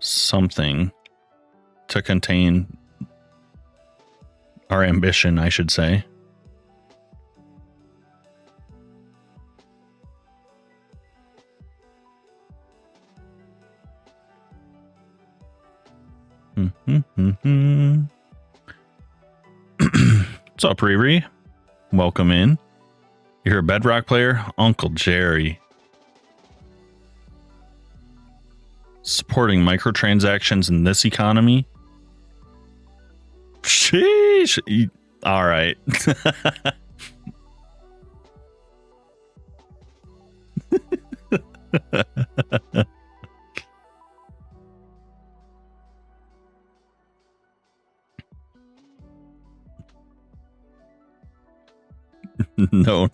Speaker 1: something to contain our ambition, I should say. What's up, Riri? Welcome in. You're a Bedrock player? Uncle Jerry. Supporting microtransactions in this economy? Sheesh. All right. No.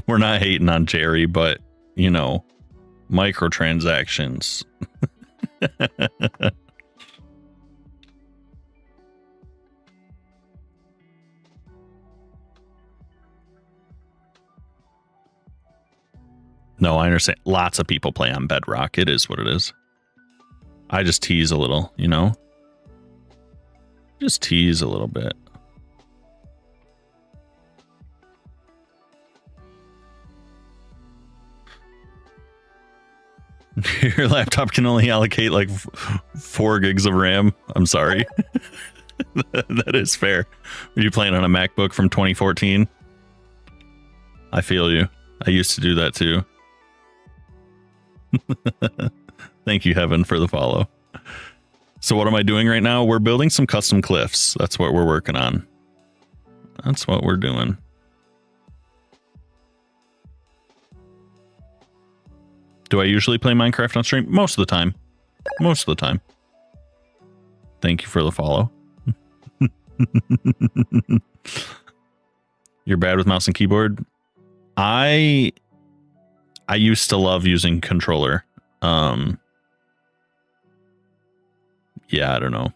Speaker 1: We're not hating on Jerry, but, you know, microtransactions. No, I understand. Lots of people play on Bedrock. It is what it is. I just tease a little, you know? Just tease a little bit. Your laptop can only allocate like 4 gigs of RAM. I'm sorry. That is fair. Are you playing on a MacBook from 2014? I feel you. I used to do that too. Thank you, Heaven, for the follow. So what am I doing right now? We're building some custom cliffs. That's what we're working on. That's what we're doing. Do I usually play Minecraft on stream? Most of the time. Most of the time. Thank you for the follow. You're bad with mouse and keyboard? I used to love using controller. Yeah, I don't know.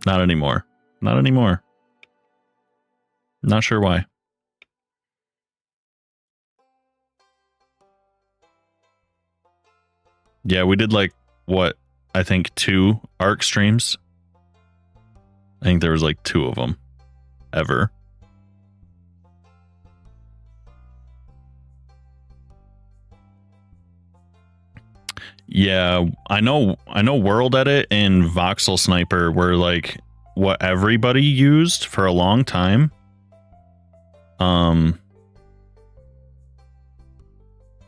Speaker 1: Not anymore. Not anymore. Not sure why. Yeah, we did like, what, I think 2 ARC streams. I think there was like 2 of them ever. Yeah, I know World Edit and Voxel Sniper were like what everybody used for a long time.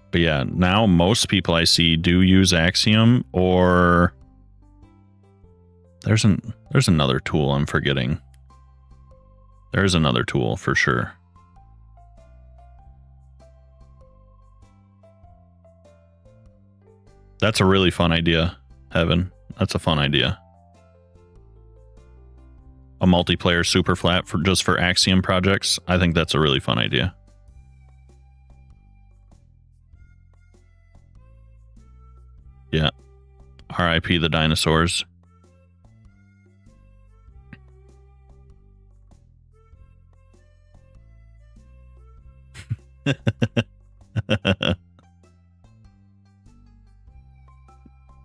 Speaker 1: But yeah, now most people I see do use Axiom, or there's another tool I'm forgetting. There's another tool for sure. That's a really fun idea, Heaven. That's a fun idea. A multiplayer super flat for just for Axiom projects. I think that's a really fun idea. Yeah. R.I.P. the dinosaurs.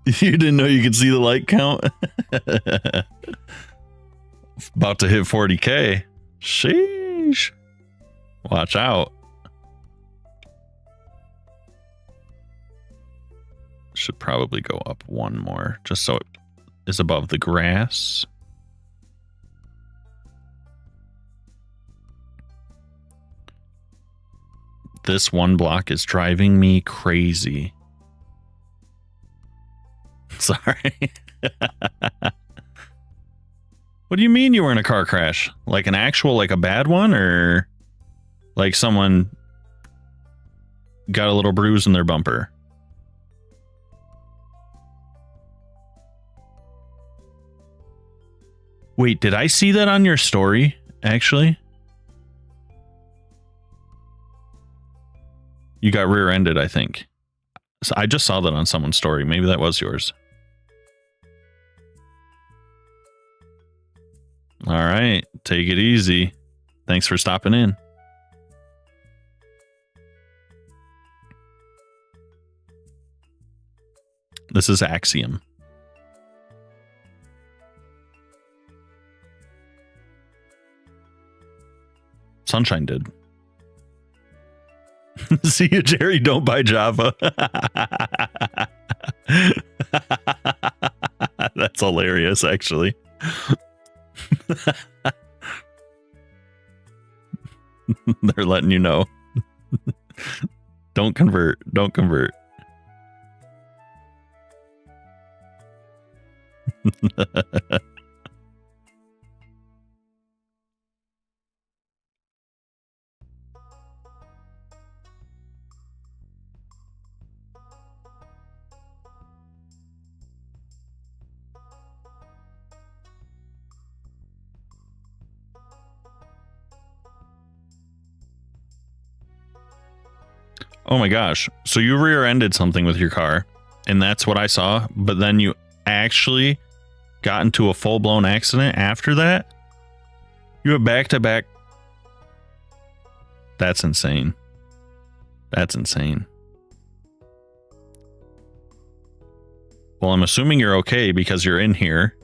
Speaker 1: You didn't know you could see the like count? About to hit 40K. Sheesh. Watch out. Should probably go up one more just so it is above the grass. This one block is driving me crazy. Sorry. What do you mean you were in a car crash? Like an actual, like a bad one, or like someone got a little bruise in their bumper? Wait, did I see that on your story, actually? You got rear-ended, I think. So I just saw that on someone's story. Maybe that was yours. All right, take it easy. Thanks for stopping in. This is Axiom. Sunshine did. See you, Jerry. Don't buy Java. That's hilarious, actually. They're letting you know. Don't convert. Don't convert. Oh my gosh. So you rear-ended something with your car, and that's what I saw, but then you actually got into a full-blown accident after that? You went back-to-back. That's insane. That's insane. Well, I'm assuming you're okay because you're in here.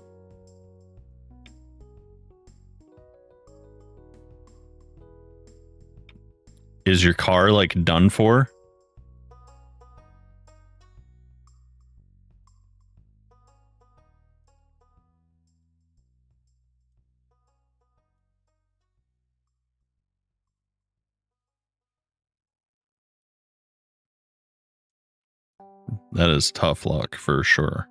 Speaker 1: Is your car, like, done for? That is tough luck for sure.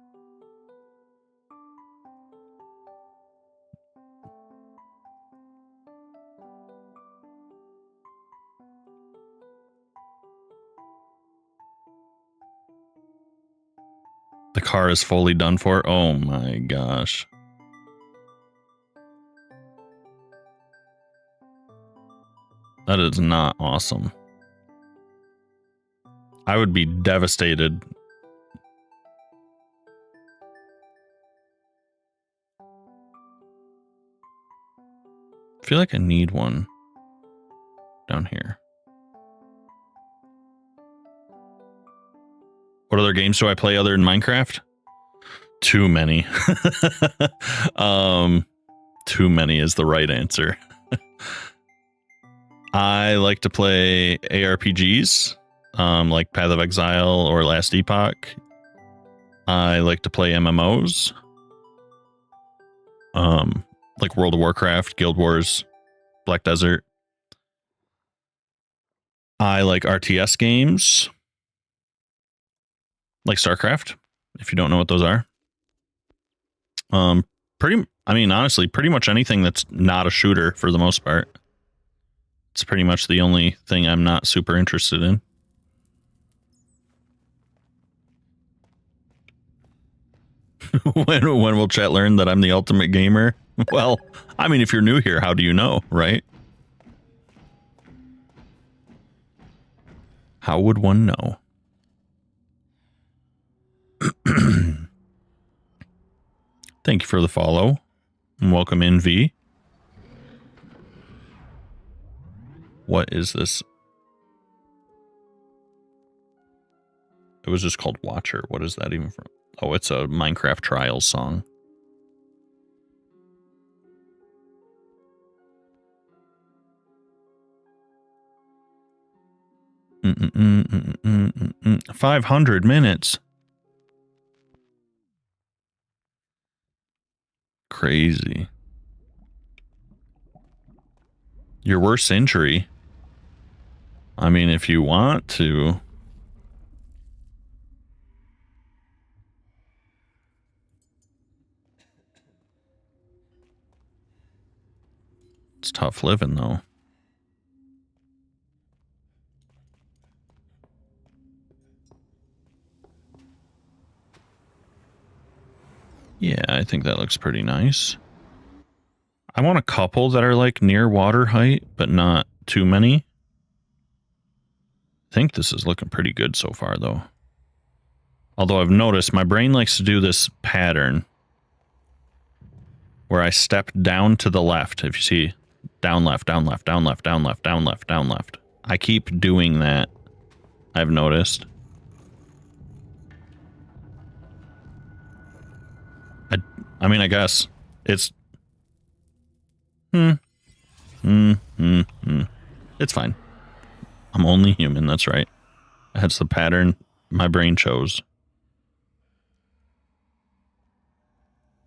Speaker 1: The car is fully done for. Oh my gosh. That is not awesome. I would be devastated. I feel like I need one down here. What other games do I play other than Minecraft? Too many. Too many is the right answer. I like to play ARPGs, like Path of Exile or Last Epoch. I like to play MMOs, like World of Warcraft, Guild Wars, Black Desert. I like RTS games, like StarCraft, if you don't know what those are. Honestly, pretty much anything that's not a shooter for the most part. It's pretty much the only thing I'm not super interested in. When will chat learn that I'm the ultimate gamer? Well, I mean, if you're new here, how do you know, right? How would one know? Thank you for the follow. And welcome in, V. What is this? It was just called Watcher. What is that even from? Oh, it's a Minecraft Trials song. Mm-mm-mm-mm-mm-mm. 500 minutes. Crazy. Your worst injury? I mean, if you want to. It's tough living, though. Yeah, I think that looks pretty nice. I want a couple that are like near water height, but not too many. I think this is looking pretty good so far, though. Although I've noticed my brain likes to do this pattern where I step down to the left. If you see, down left, down left, down left, down left, down left, down left. I keep doing that, I've noticed. I mean, I guess it's... It's fine. I'm only human, that's right. That's the pattern my brain chose.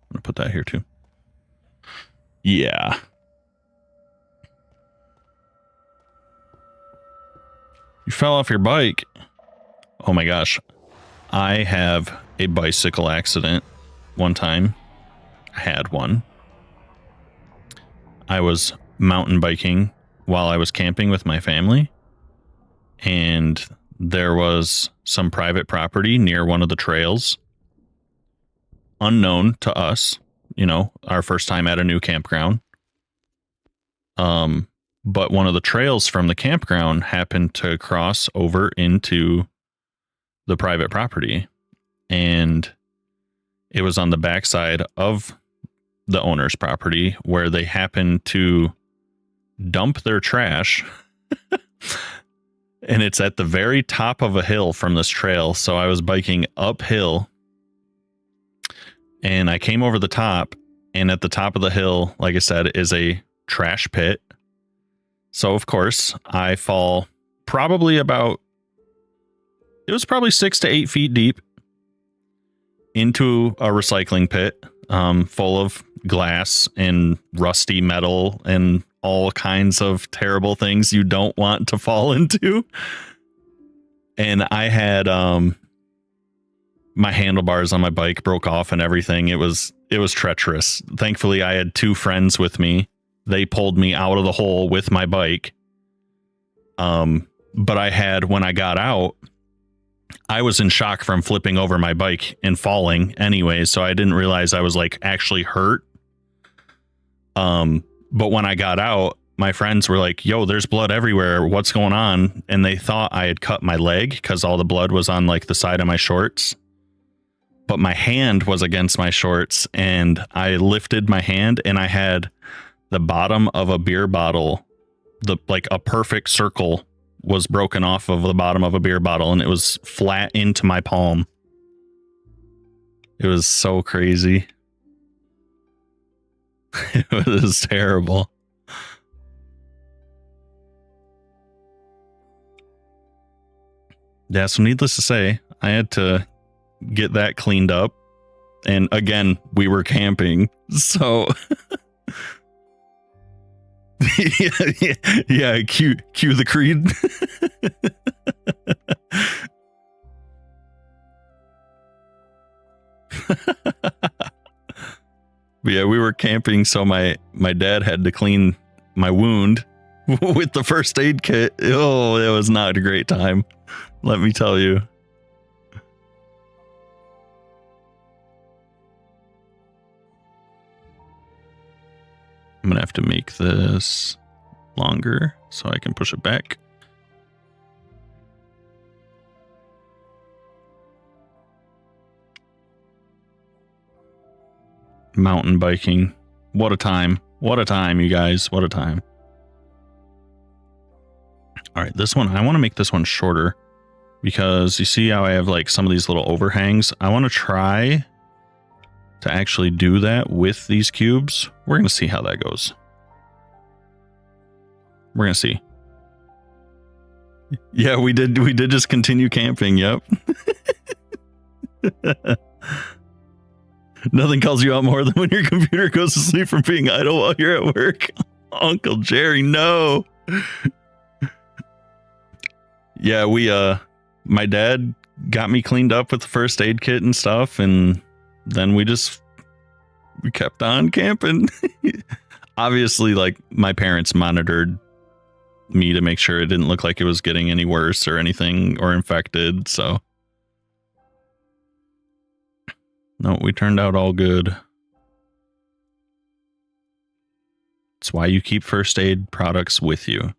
Speaker 1: I'm gonna put that here too. Yeah. You fell off your bike. Oh my gosh. I have a bicycle accident one time. I had one. I was mountain biking while I was camping with my family. And there was some private property near one of the trails. Unknown to us, you know, our first time at a new campground. But one of the trails from the campground happened to cross over into the private property. And it was on the backside of the owner's property where they happened to dump their trash. And it's at the very top of a hill from this trail. So I was biking uphill and I came over the top, and at the top of the hill, like I said, is a trash pit. So of course I fall probably about, it was probably 6 to 8 feet deep into a recycling pit, full of glass and rusty metal and all kinds of terrible things you don't want to fall into. And I had my handlebars on my bike broke off and everything. It was treacherous. Thankfully, I had 2 friends with me. They pulled me out of the hole with my bike. But I had, when I got out, I was in shock from flipping over my bike and falling anyway, so I didn't realize I was like actually hurt. But when I got out, my friends were like, yo, there's blood everywhere. What's going on? And they thought I had cut my leg because all the blood was on like the side of my shorts. But my hand was against my shorts, and I lifted my hand and I had the bottom of a beer bottle, like a perfect circle was broken off of the bottom of a beer bottle, and it was flat into my palm. It was so crazy. It was terrible. Yeah, so needless to say, I had to get that cleaned up. And again, we were camping, so yeah, cue the creed. Yeah, we were camping, so my dad had to clean my wound with the first aid kit. Oh, it was not a great time, let me tell you. I'm gonna have to make this longer so I can push it back. Mountain biking. What a time. What a time, you guys. What a time. All right, this one, I want to make this one shorter because you see how I have like some of these little overhangs. I want to try to actually do that with these cubes. We're going to see how that goes. We're going to see. Yeah, we did just continue camping. Yep. Nothing calls you out more than when your computer goes to sleep from being idle while you're at work. Uncle Jerry, no. Yeah, my dad got me cleaned up with the first aid kit and stuff, and then we kept on camping. Obviously, like, my parents monitored me to make sure it didn't look like it was getting any worse or anything or infected, so no, we turned out all good. That's why you keep first aid products with you.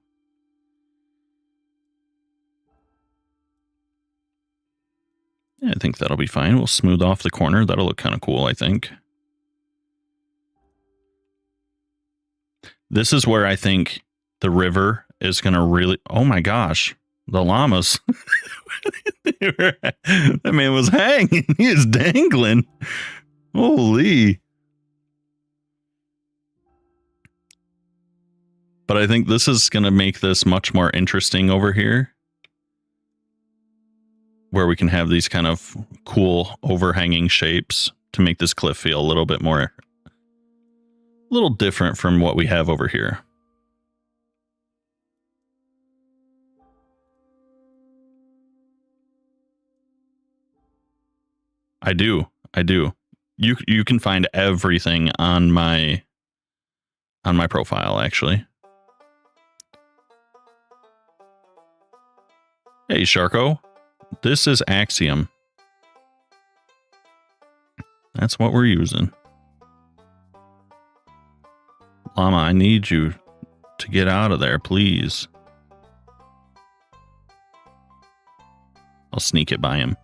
Speaker 1: Yeah, I think that'll be fine. We'll smooth off the corner. That'll look kind of cool, I think. This is where I think the river is going to really... Oh my gosh. The llamas. That man was hanging. He is dangling. Holy. But I think this is going to make this much more interesting over here, where we can have these kind of cool overhanging shapes to make this cliff feel a little bit more, a little different from what we have over here. I do. You can find everything on my profile, actually. Hey, Sharko. This is Axiom. That's what we're using. Llama, I need you to get out of there, please. I'll sneak it by him.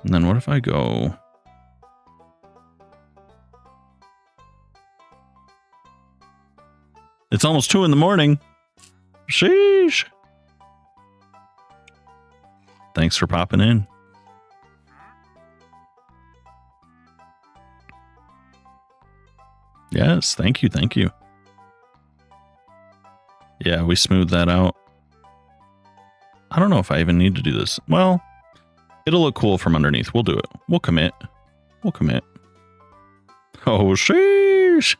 Speaker 1: And then what if I go... It's almost 2 in the morning. Sheesh. Thanks for popping in. Yes, thank you. Yeah, we smoothed that out. I don't know if I even need to do this. Well, it'll look cool from underneath. We'll do it. We'll commit. Oh, sheesh.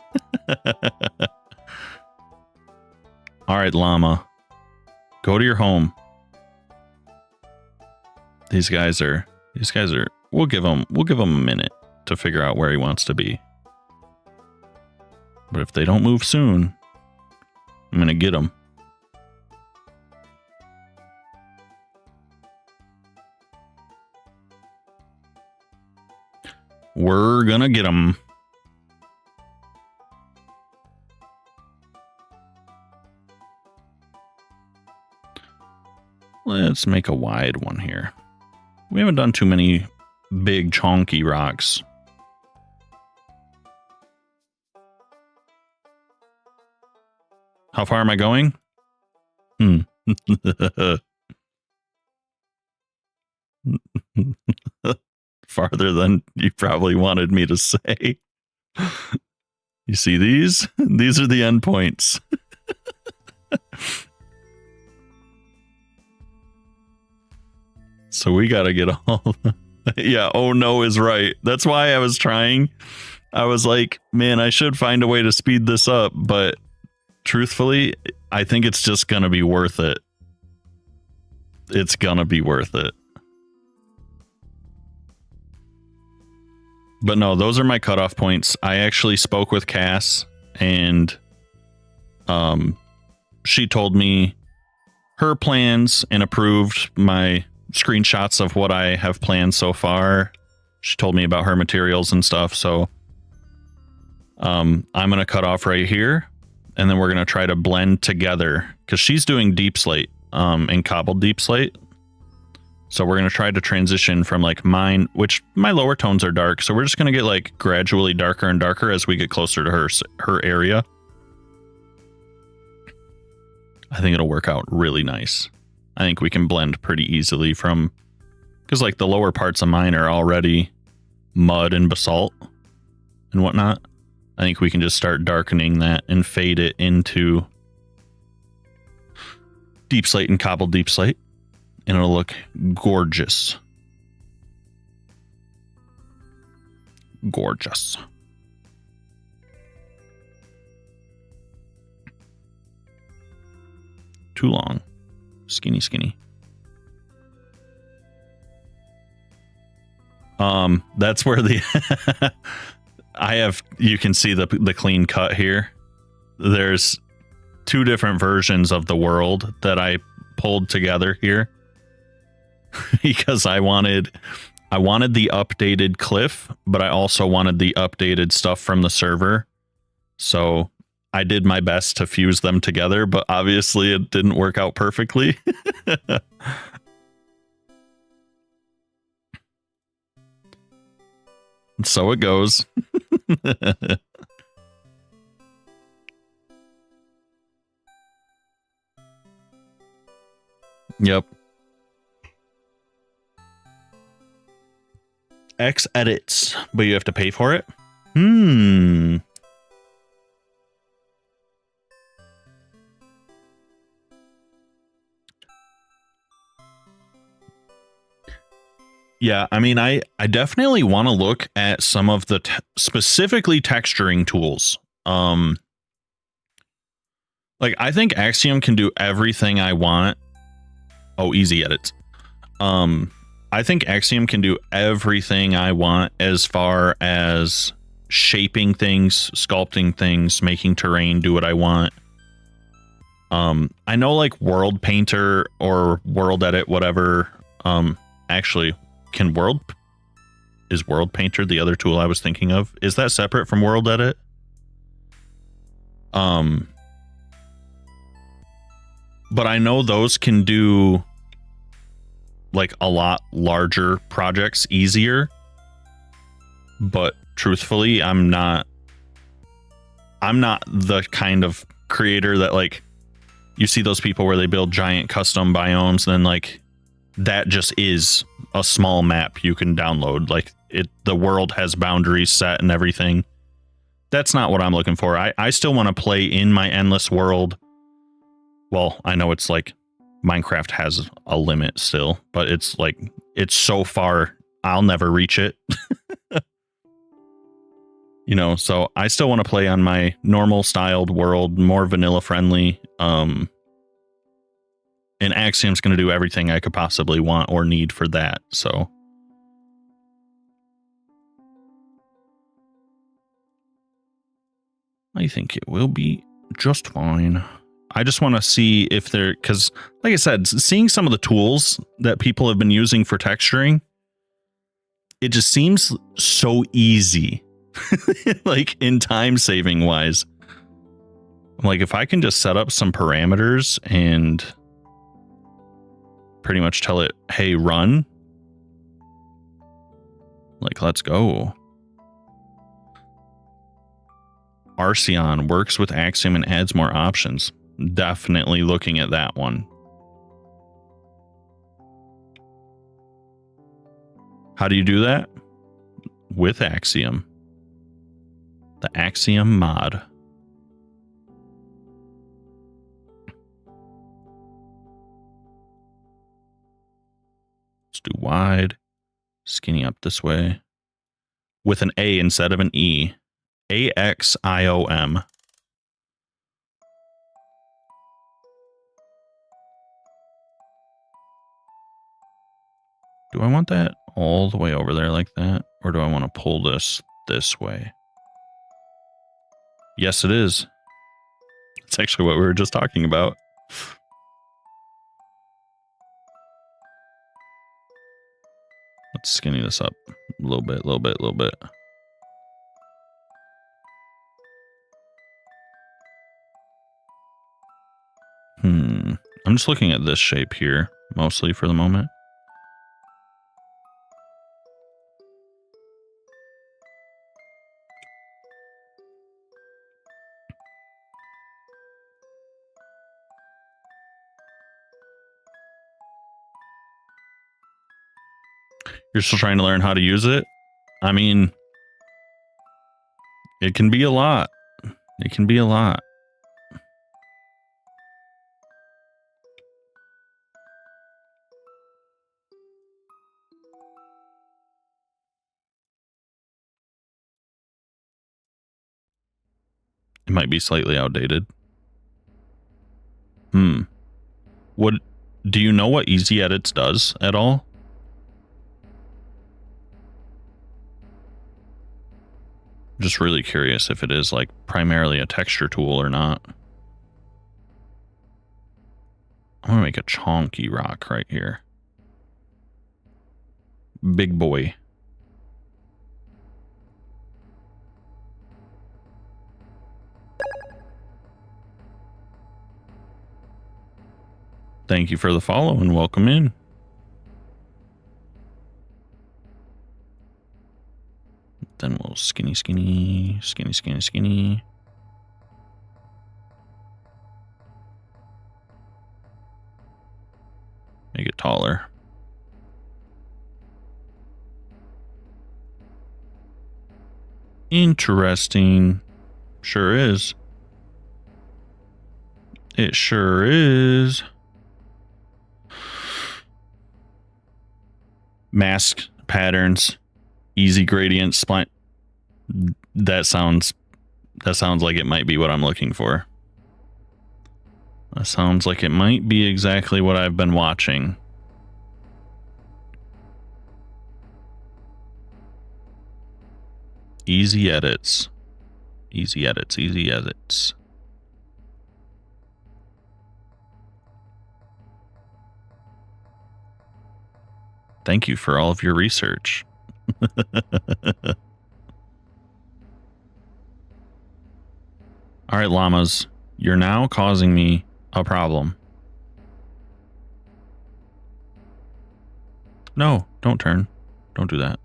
Speaker 1: All right, llama. Go to your home. These guys are, we'll give him a minute to figure out where he wants to be. But if they don't move soon, I'm going to get them. We're going to get them. Let's make a wide one here. We haven't done too many big chonky rocks. How far am I going? Farther than you probably wanted me to say. You see these? These are the endpoints. So we got to get all... Yeah, oh no is right. That's why I was trying. I was like, man, I should find a way to speed this up. But truthfully, I think it's just going to be worth it. It's going to be worth it. But no, those are my cutoff points. I actually spoke with Cass, and she told me her plans and approved my screenshots of what I have planned so far. She told me about her materials and stuff, so I'm going to cut off right here, and then we're going to try to blend together, because she's doing deep slate and cobbled deep slate. So we're going to try to transition from like mine, which my lower tones are dark, so we're just going to get like gradually darker and darker as we get closer to her area. I think it'll work out really nice. I think we can blend pretty easily from, because like the lower parts of mine are already mud and basalt and whatnot. I think we can just start darkening that and fade it into deep slate and cobbled deep slate, and it'll look gorgeous. Gorgeous. Too long. Skinny. That's where the you can see the clean cut here. There's two different versions of the world that I pulled together here because I wanted the updated cliff, but I also wanted the updated stuff from the server. So I did my best to fuse them together, but obviously it didn't work out perfectly. So it goes. Yep. X edits, but you have to pay for it? Yeah, I mean, I definitely want to look at some of the specifically texturing tools. Like I think Axiom can do everything I want. Oh, easy edits. I think Axiom can do everything I want as far as shaping things, sculpting things, making terrain, do what I want. I know like World Painter or World Edit, whatever. Actually, is World Painter the other tool I was thinking of? Is that separate from World Edit? But I know those can do like a lot larger projects easier. But truthfully, I'm not the kind of creator that like you see those people where they build giant custom biomes and then like that just is a small map you can download. Like the world has boundaries set and everything. That's not what I'm looking for. I still want to play in my endless world. Well, I know it's like Minecraft has a limit still, but it's like it's so far I'll never reach it. You know, so I still want to play on my normal styled world, more vanilla friendly. And Axiom's going to do everything I could possibly want or need for that. So I think it will be just fine. I just want to see if they're, because like I said, seeing some of the tools that people have been using for texturing, it just seems so easy. Like in time saving wise, I'm like, if I can just set up some parameters and pretty much tell it, hey, run, like, let's go. Arceon works with Axiom and adds more options. Definitely looking at that one. How do you do that? With Axiom. The Axiom mod. Let's do wide. Skinny up this way. With an A instead of an E. AXIOM. Do I want that all the way over there like that? Or do I want to pull this way? Yes, it is. It's actually what we were just talking about. Let's skinny this up a little bit. I'm just looking at this shape here, mostly for the moment. You're still trying to learn how to use it? I mean, it can be a lot. It can be a lot. It might be slightly outdated. What do you know what Easy Edits does at all? Just really curious if it is like primarily a texture tool or not. I'm gonna make a chonky rock right here. Big boy. Thank you for the follow and welcome in. Then we'll skinny. Make it taller. Interesting. Sure is. It sure is. Mask patterns, easy gradient spline. That sounds like it might be what I'm looking for. That sounds like it might be exactly what I've been watching. Easy edits. Easy edits. Easy edits. Thank you for all of your research. All right, llamas, you're now causing me a problem. No, don't turn. Don't do that.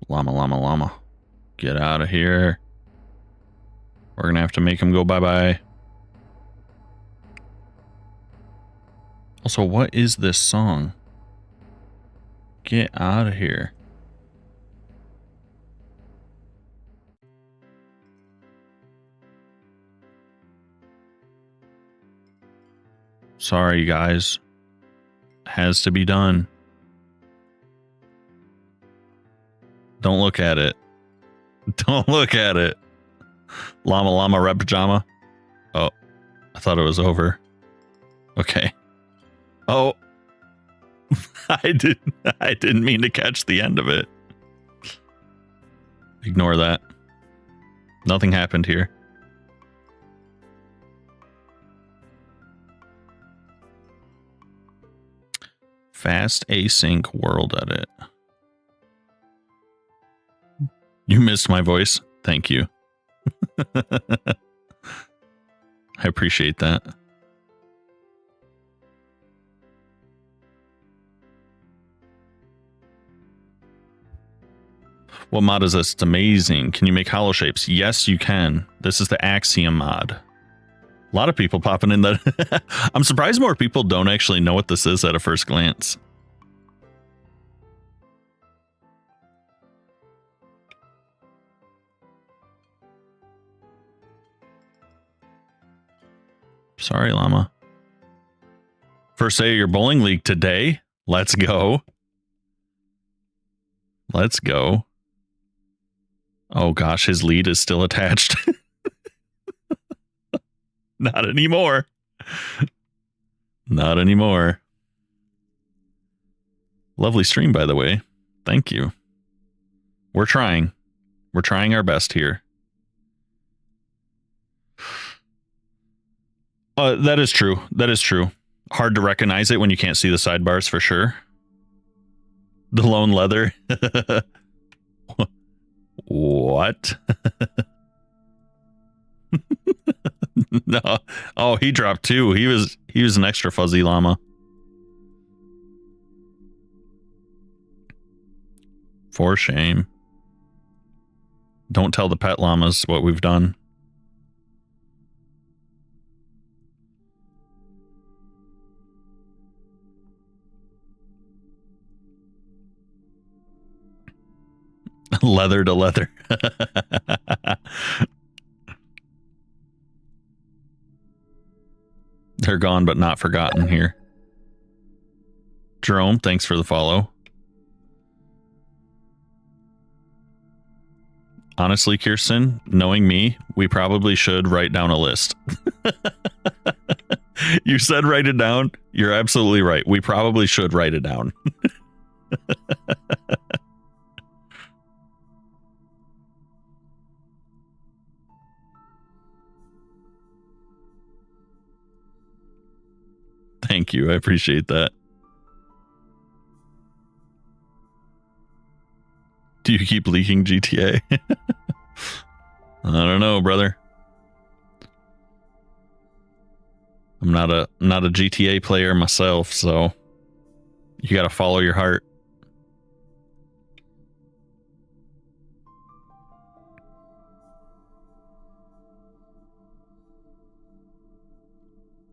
Speaker 1: Llama. Get out of here. We're going to have to make him go bye-bye. Also, what is this song? Get out of here. Sorry, guys. Has to be done. Don't look at it. Don't look at it. Llama red pajama. Oh, I thought it was over. Okay. Oh, I didn't mean to catch the end of it. Ignore that. Nothing happened here. Fast async world edit. You missed my voice. Thank you. I appreciate that. What mod is this? It's amazing. Can you make hollow shapes? Yes, you can. This is the Axiom mod. A lot of people popping in that. I'm surprised more people don't actually know what this is at a first glance. Sorry, llama. First day of your bowling league today. Let's go. Let's go. Oh gosh, his lead is still attached. Not anymore. Not anymore. Lovely stream, by the way. Thank you. We're trying. We're trying our best here. That is true. That is true. Hard to recognize it when you can't see the sidebars for sure. The lone leather. What? No. Oh, he dropped two. He was an extra fuzzy llama. For shame. Don't tell the pet llamas what we've done. Leather to leather. They're gone but not forgotten here. Jerome, thanks for the follow. Honestly, Kirsten, knowing me, we probably should write down a list. You said write it down. You're absolutely right. We probably should write it down. Thank you. I appreciate that. Do you keep leaking GTA? I don't know, brother. I'm not a GTA player myself, so you got to follow your heart.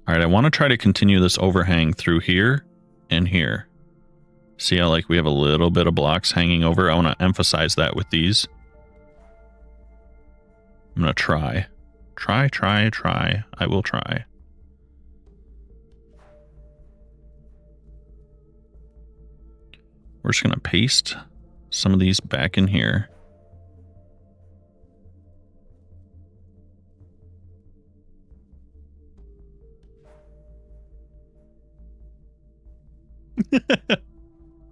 Speaker 1: All right, I want to try to continue this overhang through here and here. See how like we have a little bit of blocks hanging over? I want to emphasize that with these. I'm going to try. Try. I will try. We're just going to paste some of these back in here.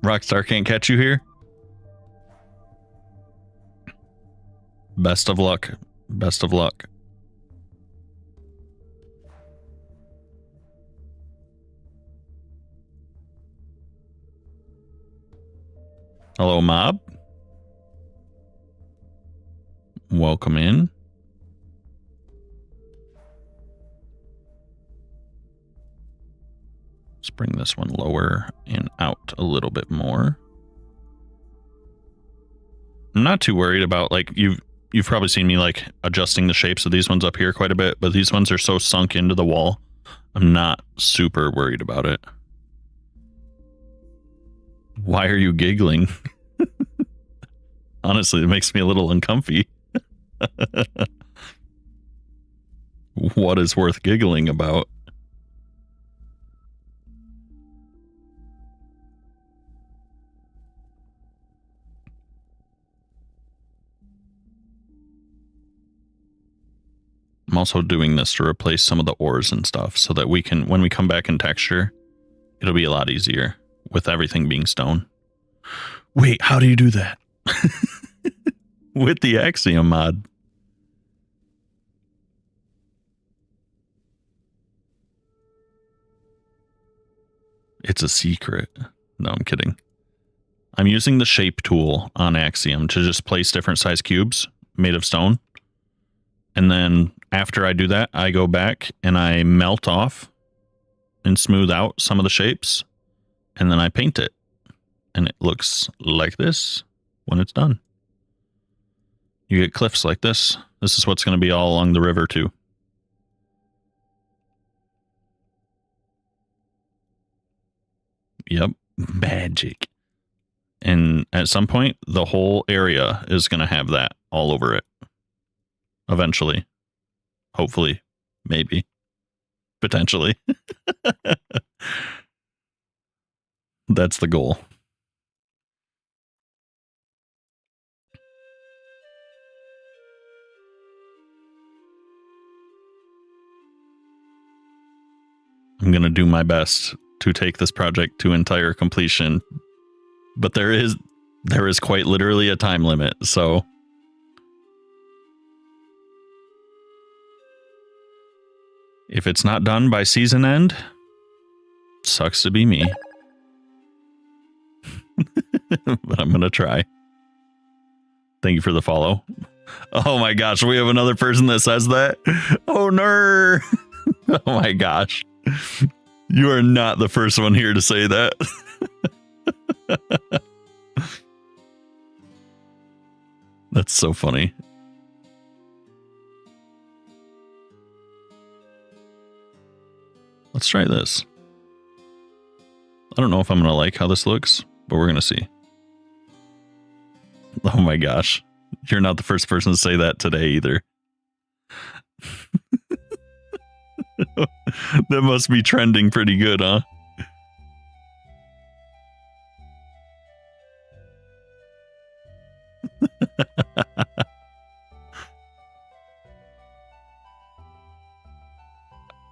Speaker 1: Rockstar can't catch you here. Best of luck. Best of luck. Hello, mob. Welcome in. Let's bring this one lower and out a little bit more. I'm not too worried about, like, you've probably seen me like adjusting the shapes of these ones up here quite a bit, but these ones are so sunk into the wall. I'm not super worried about it. Why are you giggling? Honestly, it makes me a little uncomfy. What is worth giggling about? I'm also doing this to replace some of the ores and stuff so that we can, when we come back in texture, it'll be a lot easier with everything being stone. Wait, how do you do that? With the Axiom mod. It's a secret. No, I'm kidding. I'm using the shape tool on Axiom to just place different size cubes made of stone. And then after I do that, I go back and I melt off and smooth out some of the shapes. And then I paint it. And it looks like this when it's done. You get cliffs like this. This is what's going to be all along the river too. Yep. Magic. And at some point, the whole area is going to have that all over it. Eventually. Hopefully. Maybe. Potentially. That's the goal. I'm going to do my best to take this project to entire completion. But there is quite literally a time limit, so if it's not done by season end, sucks to be me. But I'm going to try. Thank you for the follow. Oh my gosh, we have another person that says that. Oh no. Oh my gosh. You are not the first one here to say that. That's so funny. Let's try this. I don't know if I'm going to like how this looks, but we're going to see. Oh my gosh. You're not the first person to say that today either. That must be trending pretty good, huh?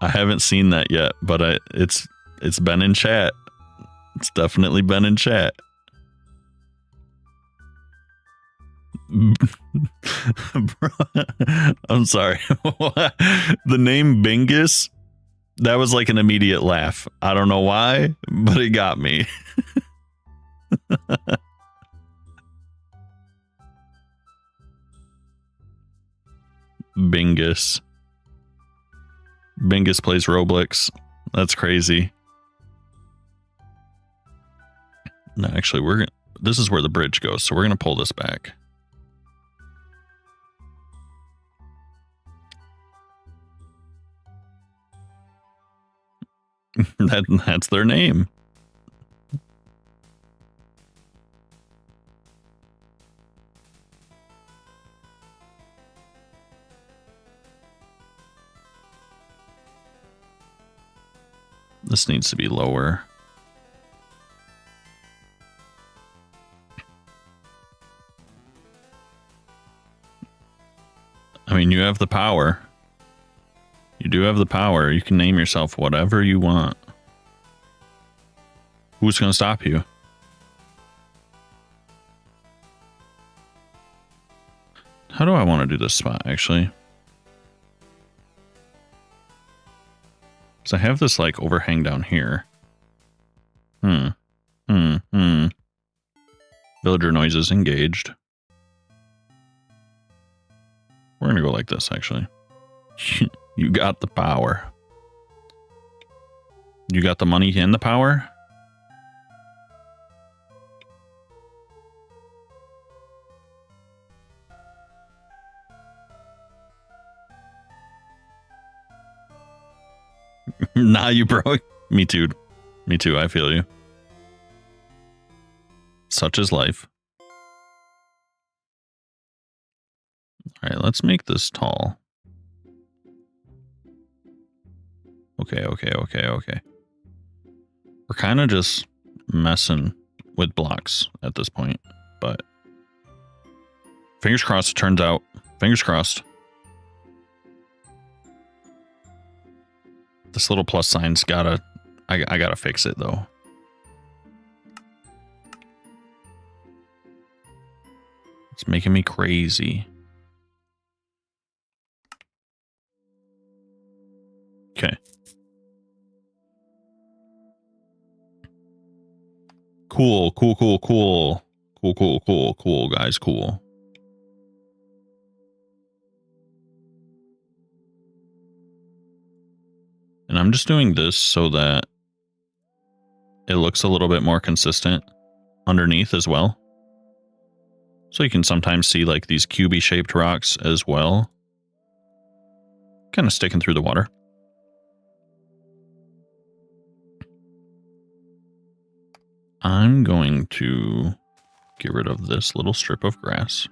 Speaker 1: I haven't seen that yet, but it's been in chat. It's definitely been in chat. I'm sorry. The name Bingus, that was like an immediate laugh. I don't know why, but it got me. Bingus. Bingus plays Roblox. That's crazy. No, actually, this is where the bridge goes, so we're gonna pull this back. That's their name. This needs to be lower. I mean, you have the power. You do have the power. You can name yourself whatever you want. Who's going to stop you? How do I want to do this spot, actually? Because I have this, like, overhang down here. Villager noises engaged. We're going to go like this, actually. You got the power. You got the money and the power? Nah, you broke. Me too. Me too. I feel you. Such is life. All right, let's make this tall. Okay. We're kind of just messing with blocks at this point, but fingers crossed it turns out. Fingers crossed. This little plus sign's I gotta fix it though. It's making me crazy. Okay. Cool, guys, cool. And I'm just doing this so that it looks a little bit more consistent underneath as well. So you can sometimes see like these cubey shaped rocks as well. Kind of sticking through the water. I'm going to get rid of this little strip of grass.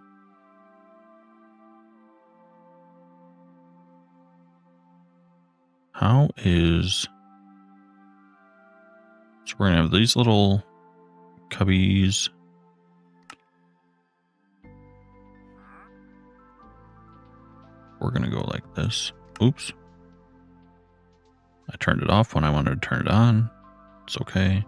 Speaker 1: So we're going to have these little cubbies. We're going to go like this. Oops. I turned it off when I wanted to turn it on. It's okay.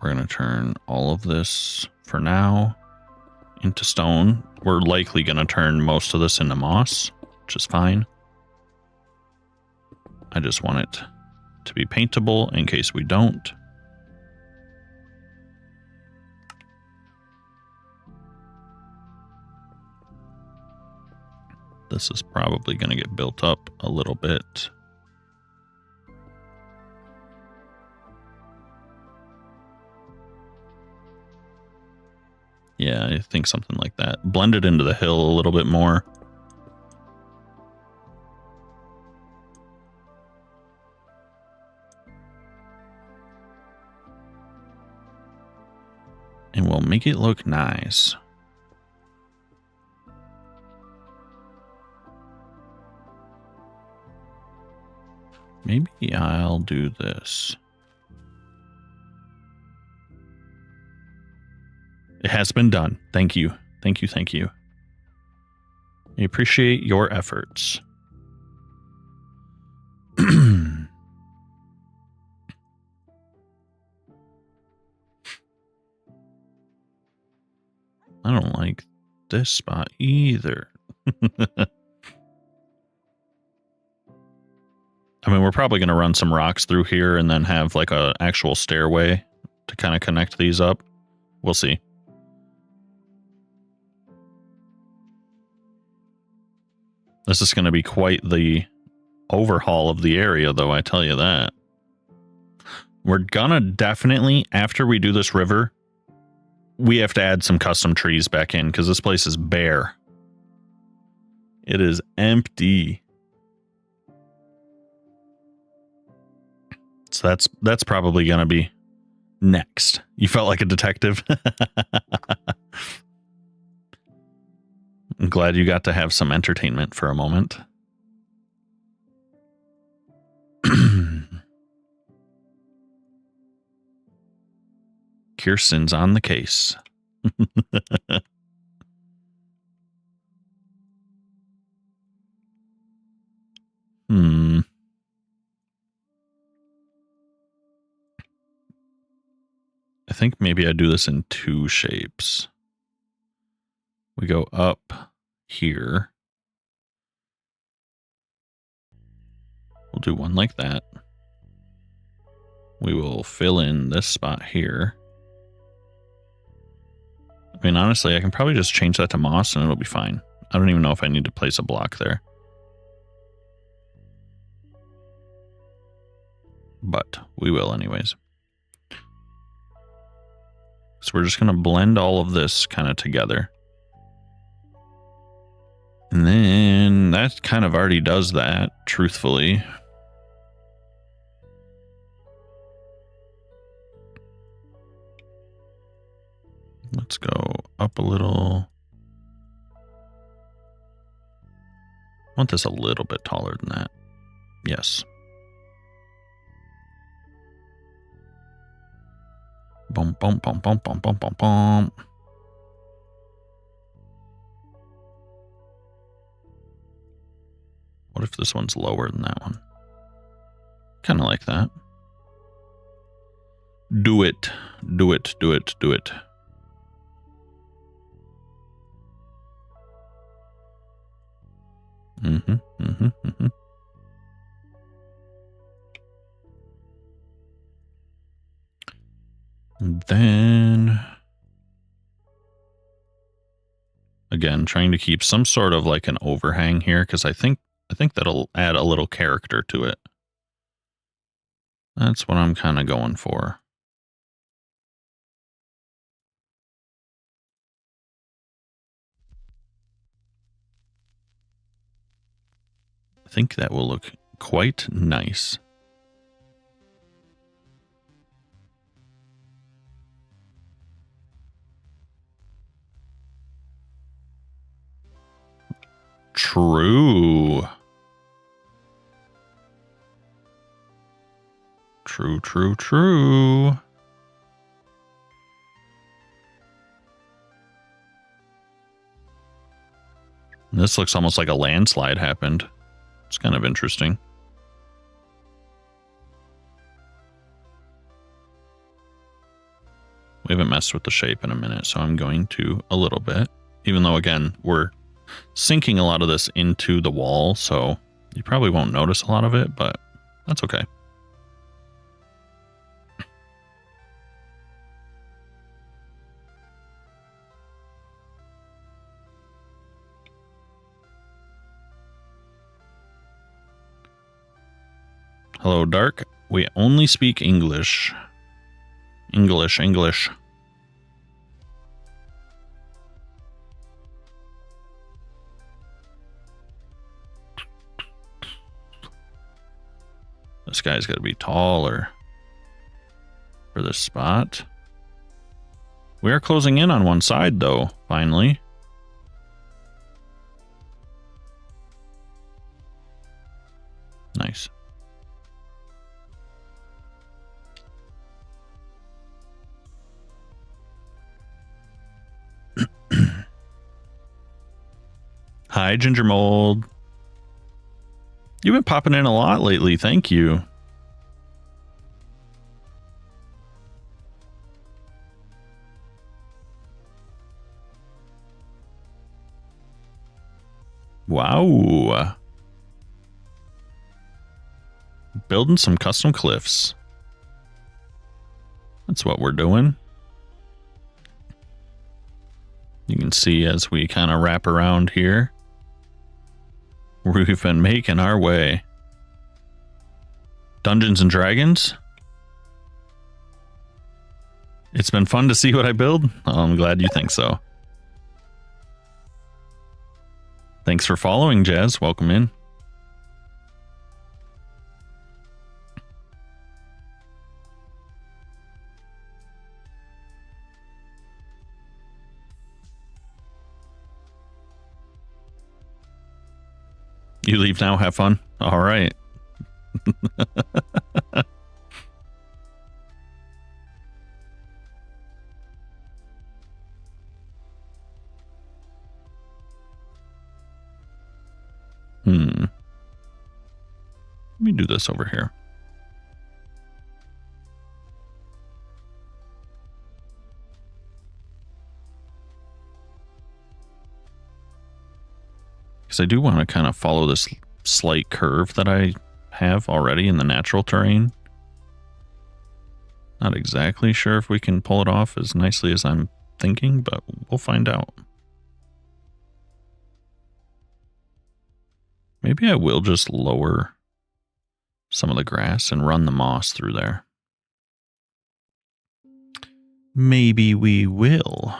Speaker 1: We're going to turn all of this for now into stone. We're likely going to turn most of this into moss, which is fine. I just want it to be paintable in case we don't. This is probably going to get built up a little bit. Yeah, I think something like that. Blend it into the hill a little bit more. And we'll make it look nice. Maybe I'll do this. It has been done. Thank you. Thank you. Thank you. I appreciate your efforts. I don't like this spot either. I mean, we're probably going to run some rocks through here and then have like a actual stairway to kind of connect these up. We'll see. This is going to be quite the overhaul of the area, though, I tell you that. We're going to definitely, after we do this river, we have to add some custom trees back in because this place is bare. It is empty. So that's probably going to be next. You felt like a detective? I'm glad you got to have some entertainment for a moment. Kirsten's on the case. I think maybe I do this in two shapes. We go up here. We'll do one like that. We will fill in this spot here. I mean, honestly, I can probably just change that to moss and it'll be fine. I don't even know if I need to place a block there. But we will anyways. So we're just going to blend all of this kind of together. And then that kind of already does that, truthfully. Let's go up a little. I want this a little bit taller than that. Yes. Bum, bum, bum, bum, bum, bum, bum, bum. What if this one's lower than that one? Kind of like that. Do it. Do it. Do it. Do it. And then again, trying to keep some sort of like an overhang here because I think that'll add a little character to it. That's what I'm kind of going for. I think that will look quite nice. True. True, true, true. This looks almost like a landslide happened. It's kind of interesting. We haven't messed with the shape in a minute, so I'm going to a little bit. Even though, again, we're sinking a lot of this into the wall, so you probably won't notice a lot of it, but that's okay. Hello, Dark. We only speak English. English. This guy's got to be taller for this spot. We are closing in on one side, though, finally. Nice. Hi, Ginger Mold. You've been popping in a lot lately. Thank you. Wow. Building some custom cliffs. That's what we're doing. You can see as we kind of wrap around here, we've been making our way. Dungeons and Dragons. It's been fun to see what I build. Oh, I'm glad you think so. Thanks for following, Jazz. Welcome in. You leave now, have fun. All right. Let me do this over here. Because I do want to kind of follow this slight curve that I have already in the natural terrain. Not exactly sure if we can pull it off as nicely as I'm thinking, but we'll find out. Maybe I will just lower some of the grass and run the moss through there. Maybe we will.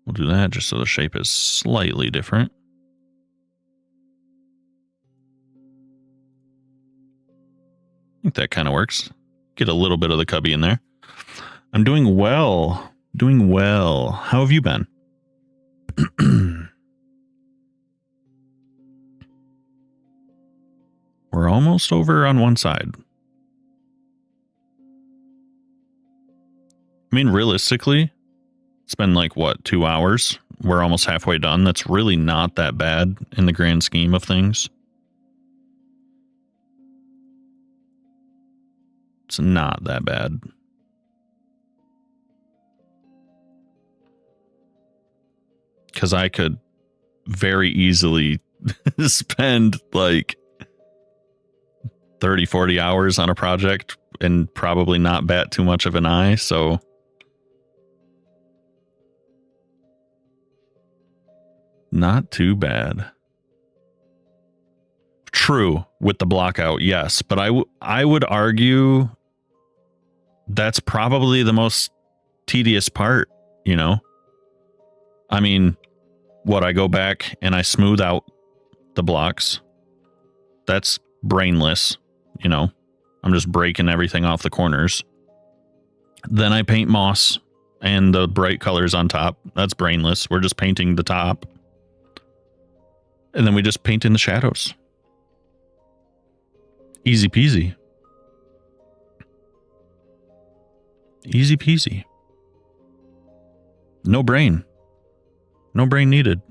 Speaker 1: We'll do that just so the shape is slightly different. I think that kind of works. Get a little bit of the cubby in there. I'm doing well. Doing well. How have you been? We're almost over on one side. I mean, realistically, it's been like, what, 2 hours? We're almost halfway done. That's really not that bad in the grand scheme of things. It's not that bad. Because I could very easily spend like 30, 40 hours on a project and probably not bat too much of an eye. So not too bad. True with the block out, yes. But I would argue that's probably the most tedious part, you know? I mean, what, I go back and I smooth out the blocks. That's brainless, you know? I'm just breaking everything off the corners. Then I paint moss and the bright colors on top. That's brainless. We're just painting the top. And then we just paint in the shadows. Easy peasy. Easy peasy. No brain. No brain needed.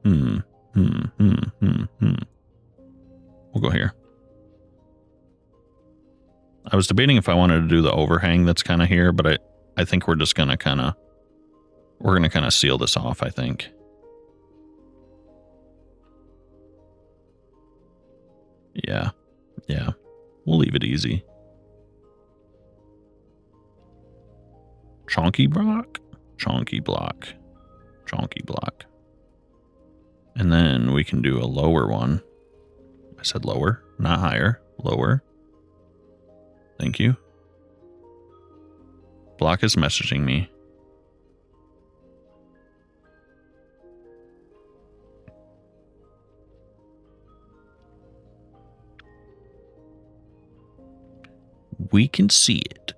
Speaker 1: We'll go here. I was debating if I wanted to do the overhang that's kind of here, but I think we're just gonna kind of seal this off, I think. Yeah. We'll leave it easy. Chonky block. And then we can do a lower one. I said lower, not higher. Lower. Thank you. Block is messaging me. We can see it.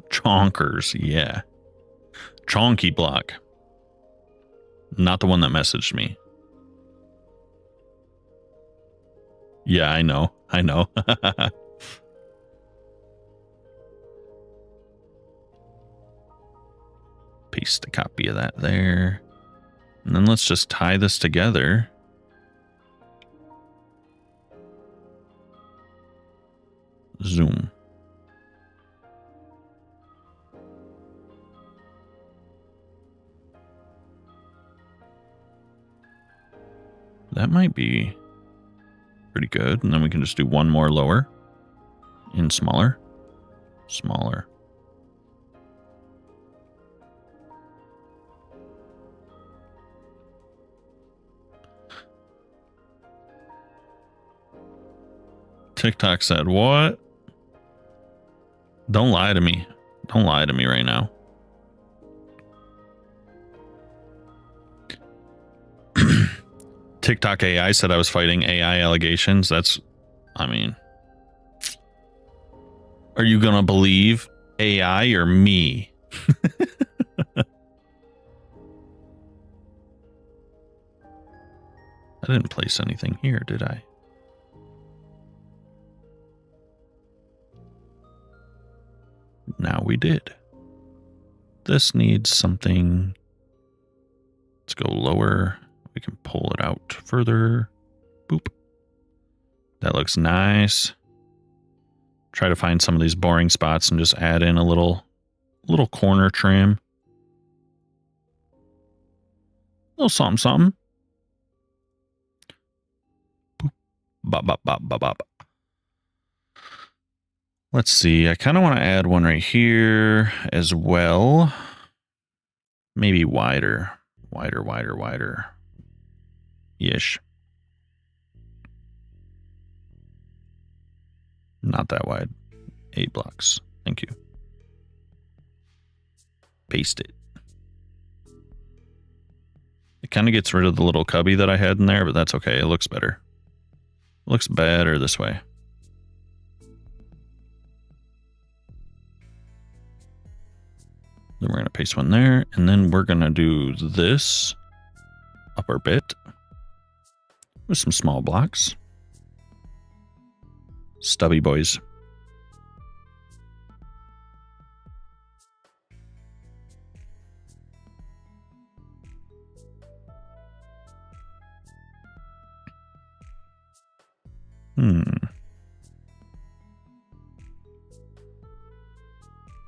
Speaker 1: Chonkers, yeah. Chonky block. Not the one that messaged me. Yeah, I know. I know. Paste a copy of that there. And then let's just tie this together. Zoom. That might be pretty good. And then we can just do one more lower and smaller. Smaller. TikTok said, what? Don't lie to me. Don't lie to me right now. TikTok AI said I was fighting AI allegations. That's, I mean, are you going to believe AI or me? I didn't place anything here, did I? Now we did. This needs something. Let's go lower. We can pull it out further. Boop. That looks nice. Try to find some of these boring spots and just add in a little corner trim. A little something, something. Boop. Bop, bop, bop, bop, bop. Let's see. I kind of want to add one right here as well. Maybe wider. Wider, wider, wider. Ish. Not that wide. 8 blocks. Thank you. Paste it. It kind of gets rid of the little cubby that I had in there, but that's okay. It looks better. It looks better this way. Then we're going to paste one there, and then we're going to do this upper bit with some small blocks. Stubby boys.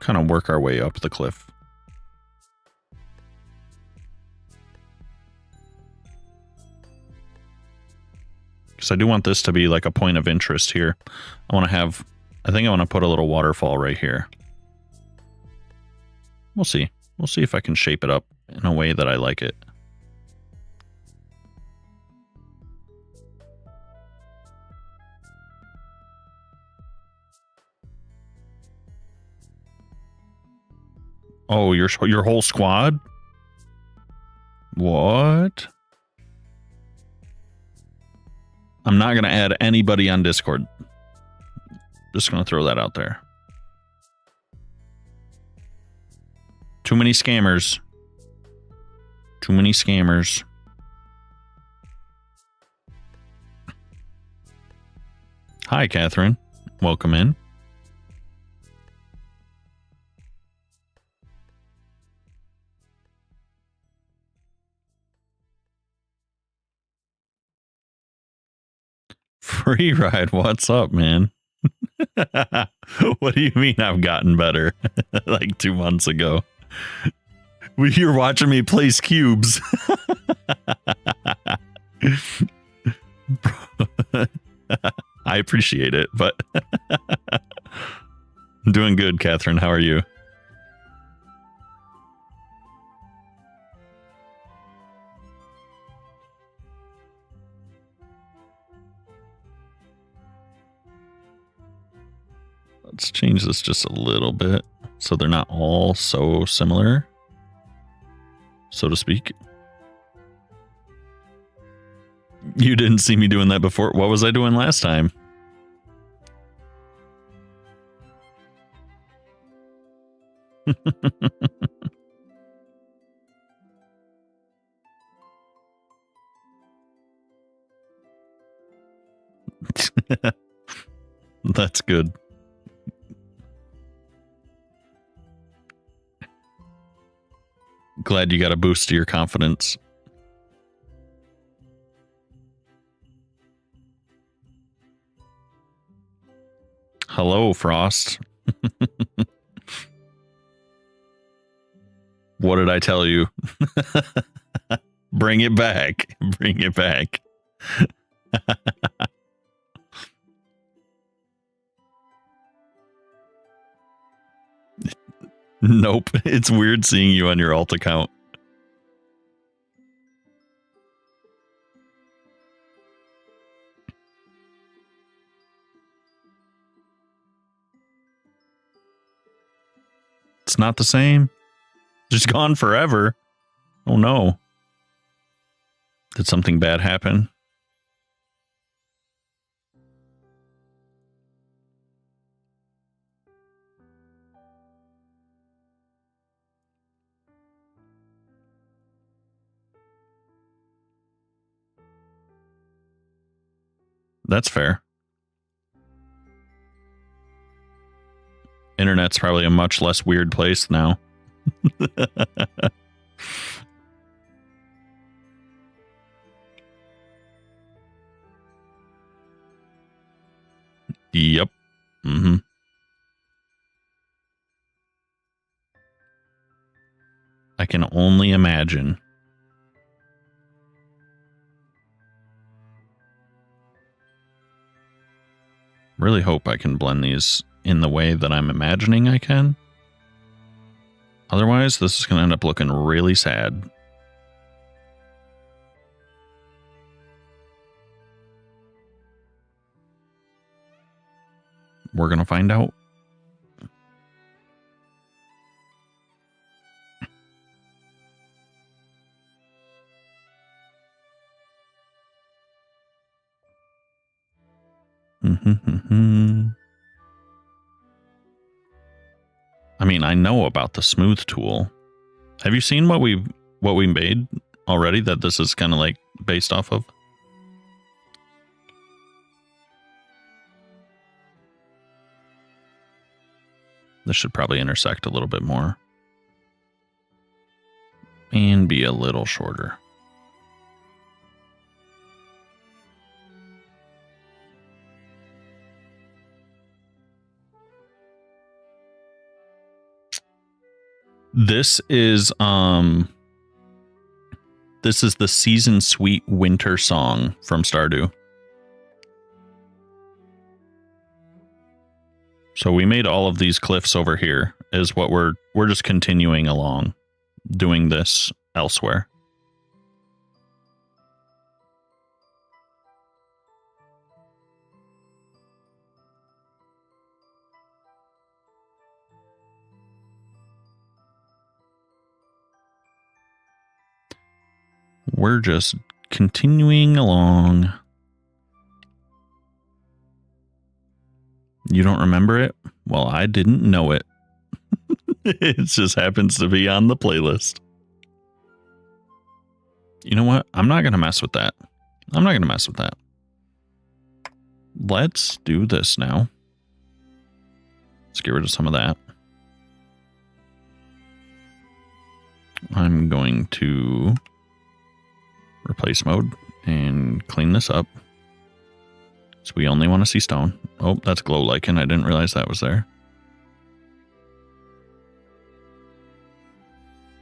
Speaker 1: Kind of work our way up the cliff. Because I do want this to be like a point of interest here. I think I want to put a little waterfall right here. We'll see. We'll see if I can shape it up in a way that I like it. Oh, your whole squad? What? I'm not going to add anybody on Discord. Just going to throw that out there. Too many scammers. Too many scammers. Hi, Catherine. Welcome in. Free ride, what's up, man? What do you mean I've gotten better? Like 2 months ago. You're watching me place cubes. I appreciate it, but I'm doing good, Catherine. How are you? Let's change this just a little bit so they're not all so similar, so to speak. You didn't see me doing that before. What was I doing last time? That's good. Glad you got a boost to your confidence. Hello, Frost. What did I tell you? Bring it back. Bring it back. Nope. It's weird seeing you on your alt account. It's not the same. Just gone forever. Oh no. Did something bad happen? That's fair. Internet's probably a much less weird place now. Yep. Mm-hmm. I can only imagine. Really hope I can blend these in the way that I'm imagining I can. Otherwise, this is going to end up looking really sad. We're going to find out. I mean, I know about the smooth tool. Have you seen what we made already that this is kind of like based off of? This should probably intersect a little bit more and be a little shorter. This is the Season Sweet Winter Song from Stardew. So we made all of these cliffs over here is what we're just continuing along doing this elsewhere. We're just continuing along. You don't remember it? Well, I didn't know it. It just happens to be on the playlist. You know what? I'm not going to mess with that. Let's do this now. Let's get rid of some of that. I'm going to replace mode and clean this up. So we only want to see stone. Oh, that's glow lichen. I didn't realize that was there.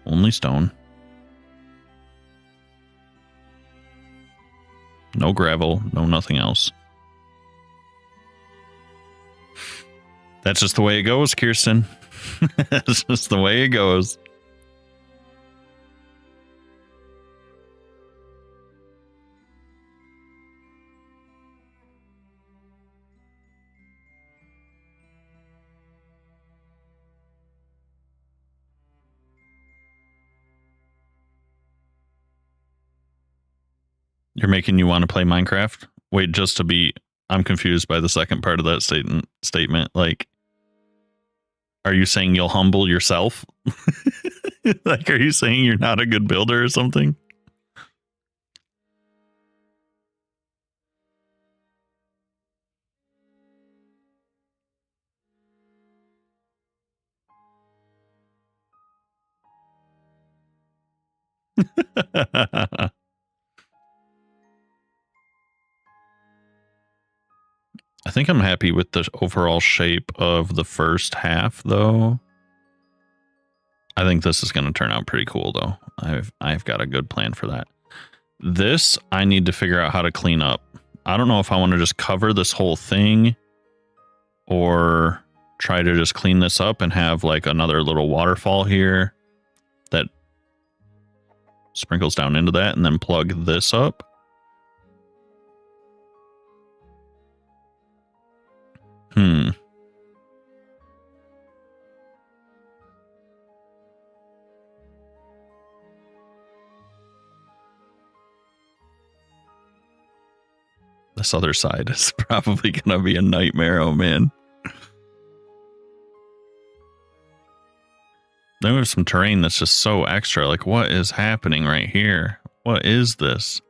Speaker 1: Only stone. No gravel, no nothing else. That's just the way it goes, Kirsten. That's just the way it goes. You're making you want to play Minecraft? Wait, just to be... I'm confused by the second part of that statement. Like, Are you saying you'll humble yourself? Like, are you saying you're not a good builder or something? I think I'm happy with the overall shape of the first half, though. I think this is going to turn out pretty cool, though. I've got a good plan for that. This, I need to figure out how to clean up. I don't know if I want to just cover this whole thing or try to just clean this up and have like another little waterfall here that sprinkles down into that and then plug this up. This other side is probably going to be a nightmare. Oh, man. There was some terrain that's just so extra. Like, what is happening right here? What is this?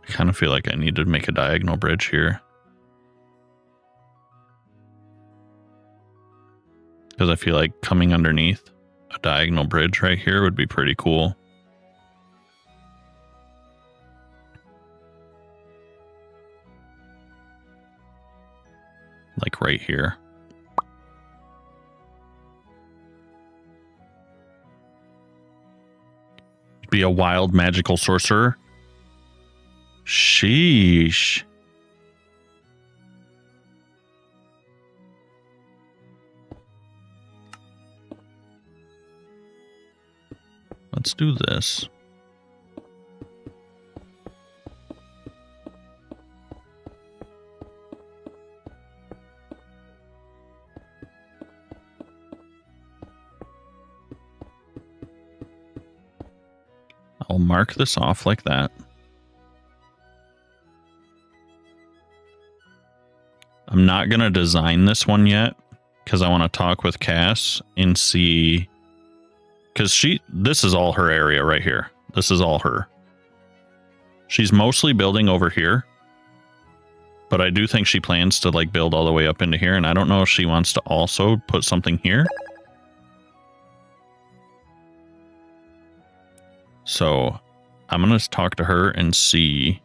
Speaker 1: I kind of feel like I need to make a diagonal bridge here. Because I feel like coming underneath a diagonal bridge right here would be pretty cool. Like right here. Be a wild magical sorcerer. Sheesh. Let's do this. I'll mark this off like that. I'm not going to design this one yet because I want to talk with Cass and see, because this is all her area right here. This is all her. She's mostly building over here, but I do think she plans to like build all the way up into here. And I don't know if she wants to also put something here. So I'm going to talk to her and see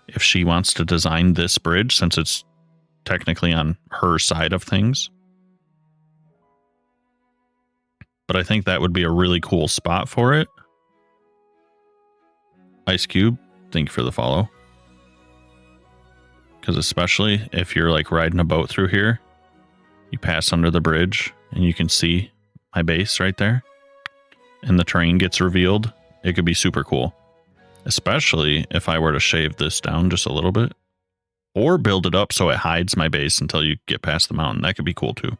Speaker 1: if she wants to design this bridge since it's technically on her side of things. But I think that would be a really cool spot for it. Ice Cube, thank you for the follow. Because especially if you're like riding a boat through here, you pass under the bridge and you can see my base right there. And the terrain gets revealed. It could be super cool. Especially if I were to shave this down just a little bit. Or build it up so it hides my base until you get past the mountain. That could be cool too.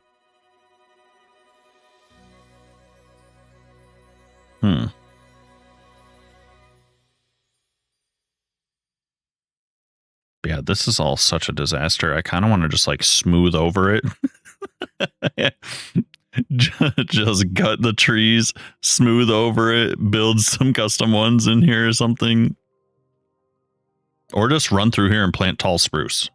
Speaker 1: Yeah, this is all such a disaster. I kind of want to just like smooth over it. Just gut the trees, smooth over it, build some custom ones in here or something. Or just run through here and plant tall spruce.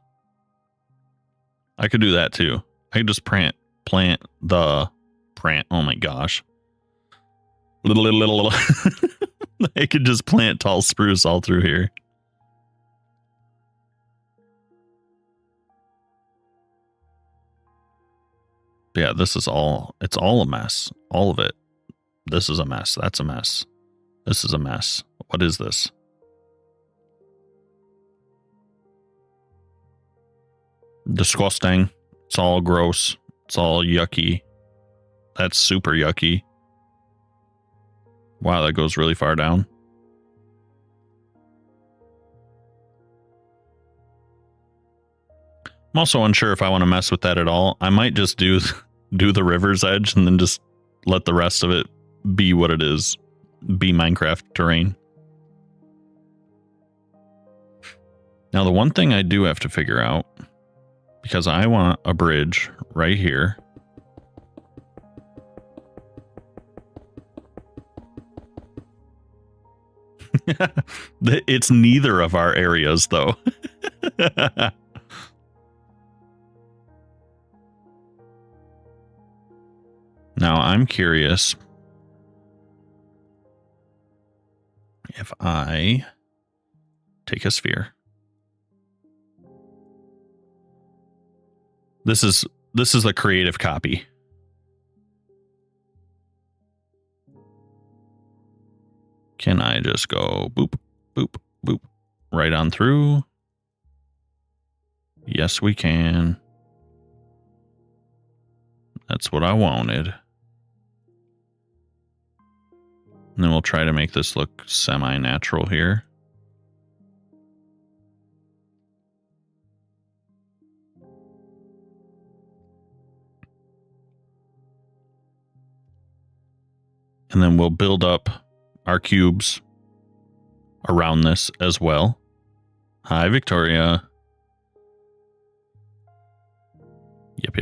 Speaker 1: I could do that too. I could just plant oh my gosh. Little. I could just plant tall spruce all through here. But yeah, it's all a mess. All of it. This is a mess. That's a mess. This is a mess. What is this? Disgusting. It's all gross. It's all yucky. That's super yucky. Wow, that goes really far down. I'm also unsure if I want to mess with that at all. I might just do the river's edge and then just let the rest of it be what it is. Be Minecraft terrain. Now, the one thing I do have to figure out, because I want a bridge right here. It's neither of our areas, though. Now, I'm curious if I take a sphere. This is the creative copy. Can I just go boop, boop, boop, right on through? Yes, we can. That's what I wanted. And then we'll try to make this look semi-natural here. And then we'll build up our cubes around this as well. Hi, Victoria. Yep.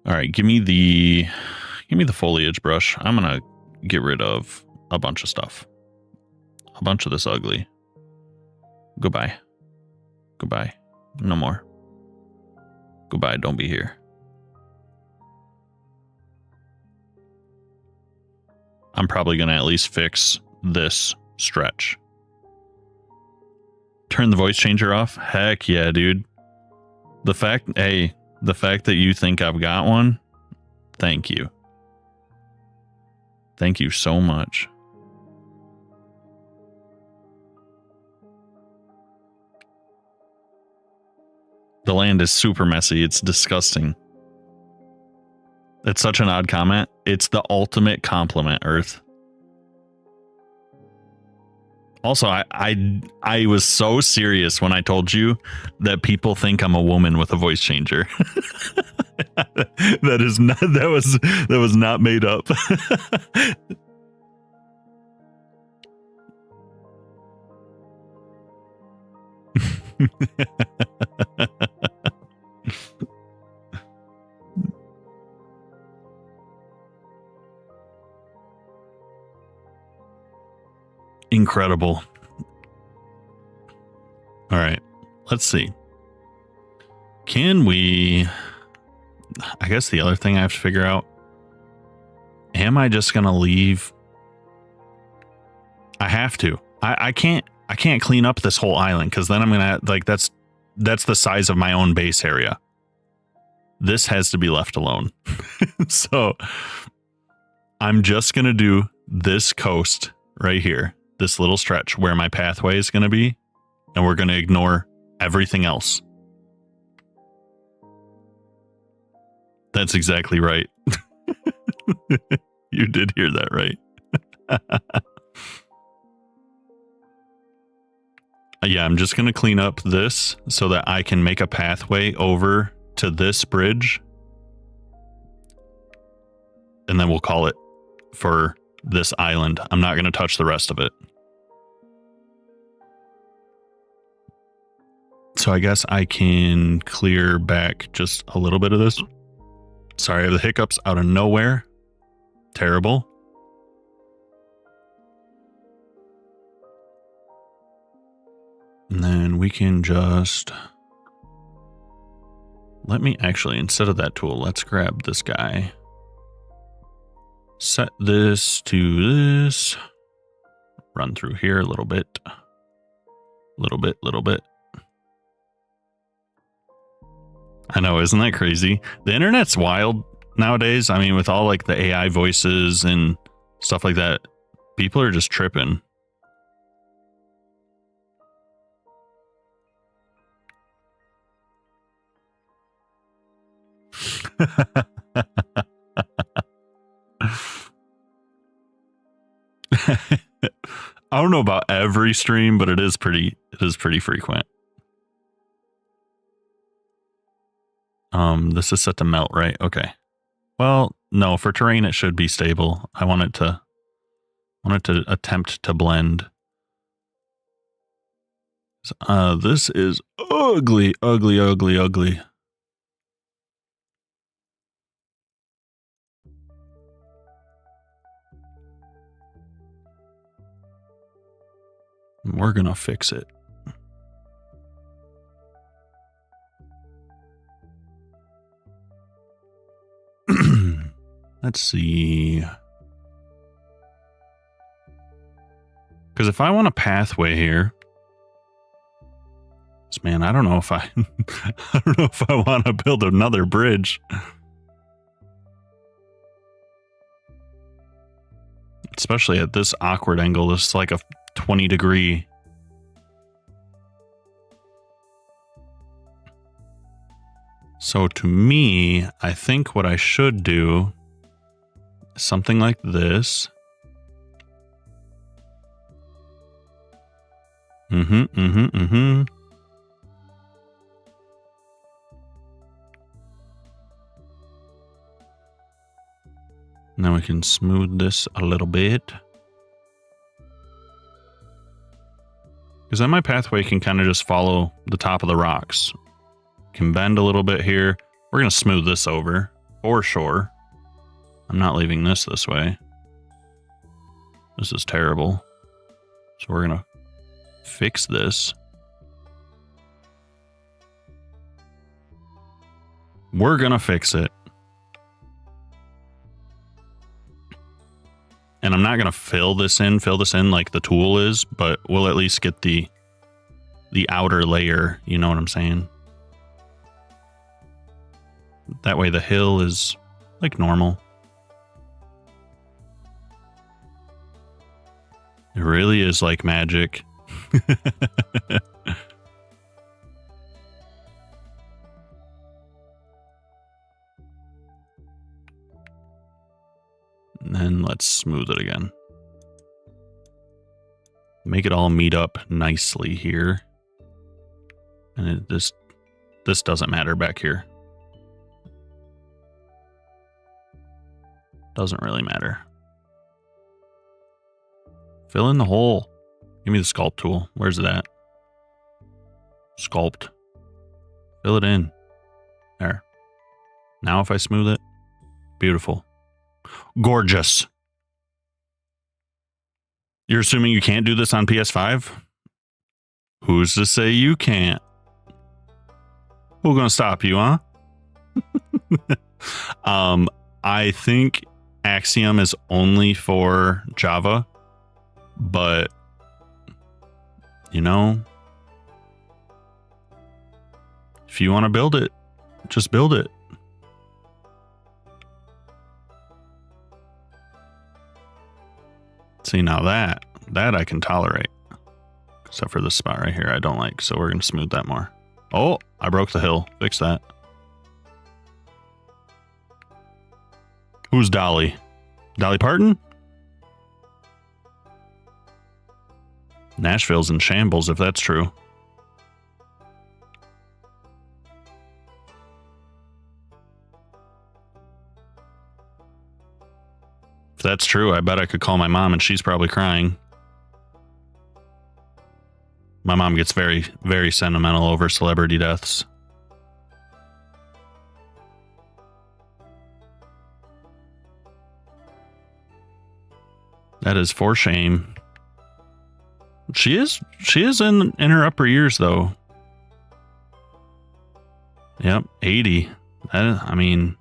Speaker 1: All right, give me the foliage brush. I'm gonna get rid of a bunch of stuff. A bunch of this ugly. Goodbye. Goodbye. No more. Goodbye, don't be here. I'm probably gonna at least fix this stretch. Turn the voice changer off? Heck yeah, dude. The fact that you think I've got one, thank you. Thank you so much. The land is super messy. It's disgusting. It's such an odd comment. It's the ultimate compliment, Earth. Also, I was so serious when I told you that people think I'm a woman with a voice changer. that was not made up. Incredible. All right, let's see. Can we... I guess the other thing I have to figure out, am I just going to leave? I have to. I can't clean up this whole island because then I'm going to, like, that's the size of my own base area. This has to be left alone. So I'm just going to do this coast right here. This little stretch where my pathway is going to be, and we're going to ignore everything else. That's exactly right. You did hear that right. Yeah, I'm just going to clean up this so that I can make a pathway over to this bridge. And then we'll call it for this island. I'm not going to touch the rest of it. So I guess I can clear back just a little bit of this. Sorry, I have the hiccups out of nowhere. Terrible. And then we can just... Let me actually, instead of that tool, let's grab this guy. Set this to this. Run through here a little bit. Little bit. I know, isn't that crazy? The internet's wild nowadays. I mean, with all like the AI voices and stuff like that, people are just tripping. I don't know about every stream, but it is pretty frequent. This is set to melt, right? Okay. Well, no, for terrain it should be stable. I want it to attempt to blend. This is ugly, ugly, ugly, ugly. We're gonna fix it. Let's see. Because if I want a pathway here, man, I don't know if I want to build another bridge. Especially at this awkward angle. This is like a 20-degree. So to me, I think what I should do is something like this. Now we can smooth this a little bit. Because then my pathway can kind of just follow the top of the rocks. Can bend a little bit here. We're going to smooth this over, for sure. I'm not leaving this way. This is terrible. So we're going to fix this. We're going to fix it. And I'm not going to fill this in like the tool is, but we'll at least get the outer layer, you know what I'm saying? That way the hill is like normal. It really is like magic. And then let's smooth it again. Make it all meet up nicely here. And this doesn't matter back here. Doesn't really matter. Fill in the hole. Give me the sculpt tool. Where's it at? Sculpt. Fill it in. There. Now if I smooth it, beautiful. Gorgeous. You're assuming you can't do this on PS5? Who's to say you can't? Who's gonna stop you, huh? I think Axiom is only for Java, but you know, if you want to build it, just build it. See, now that I can tolerate. Except for this spot right here I don't like, so we're going to smooth that more. Oh, I broke the hill. Fix that. Who's Dolly? Dolly Parton? Nashville's in shambles if that's true. If that's true, I bet I could call my mom and she's probably crying. My mom gets very, very sentimental over celebrity deaths. That is for shame. She is in her upper years though. Yep, 80. I mean,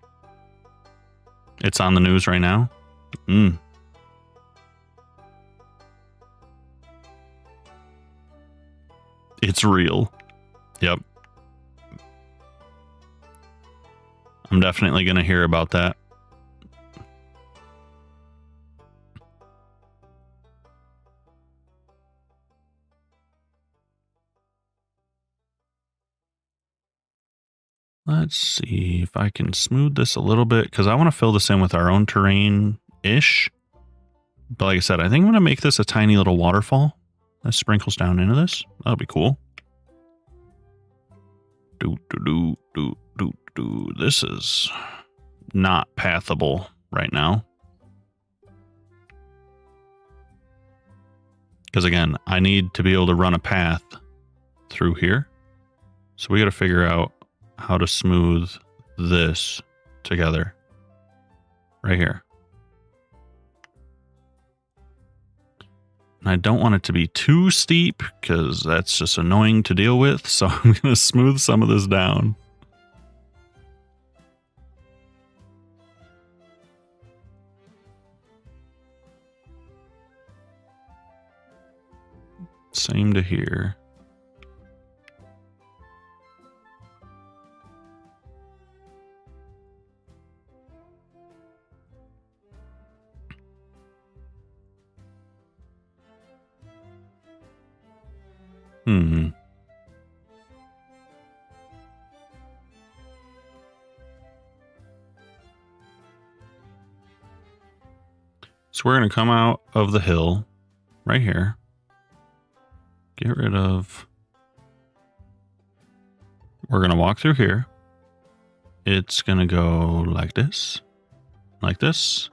Speaker 1: it's on the news right now. It's real. Yep. I'm definitely going to hear about that. Let's see if I can smooth this a little bit, because I want to fill this in with our own terrain-ish. But like I said, I think I'm going to make this a tiny little waterfall that sprinkles down into this. That'll be cool. This is not pathable right now. Because again, I need to be able to run a path through here. So we got to figure out how to smooth this together. Right here. And I don't want it to be too steep because that's just annoying to deal with. So I'm going to smooth some of this down. Same to here. So we're going to come out of the hill right here. Get rid of... We're going to walk through here. It's going to go like this. Like this.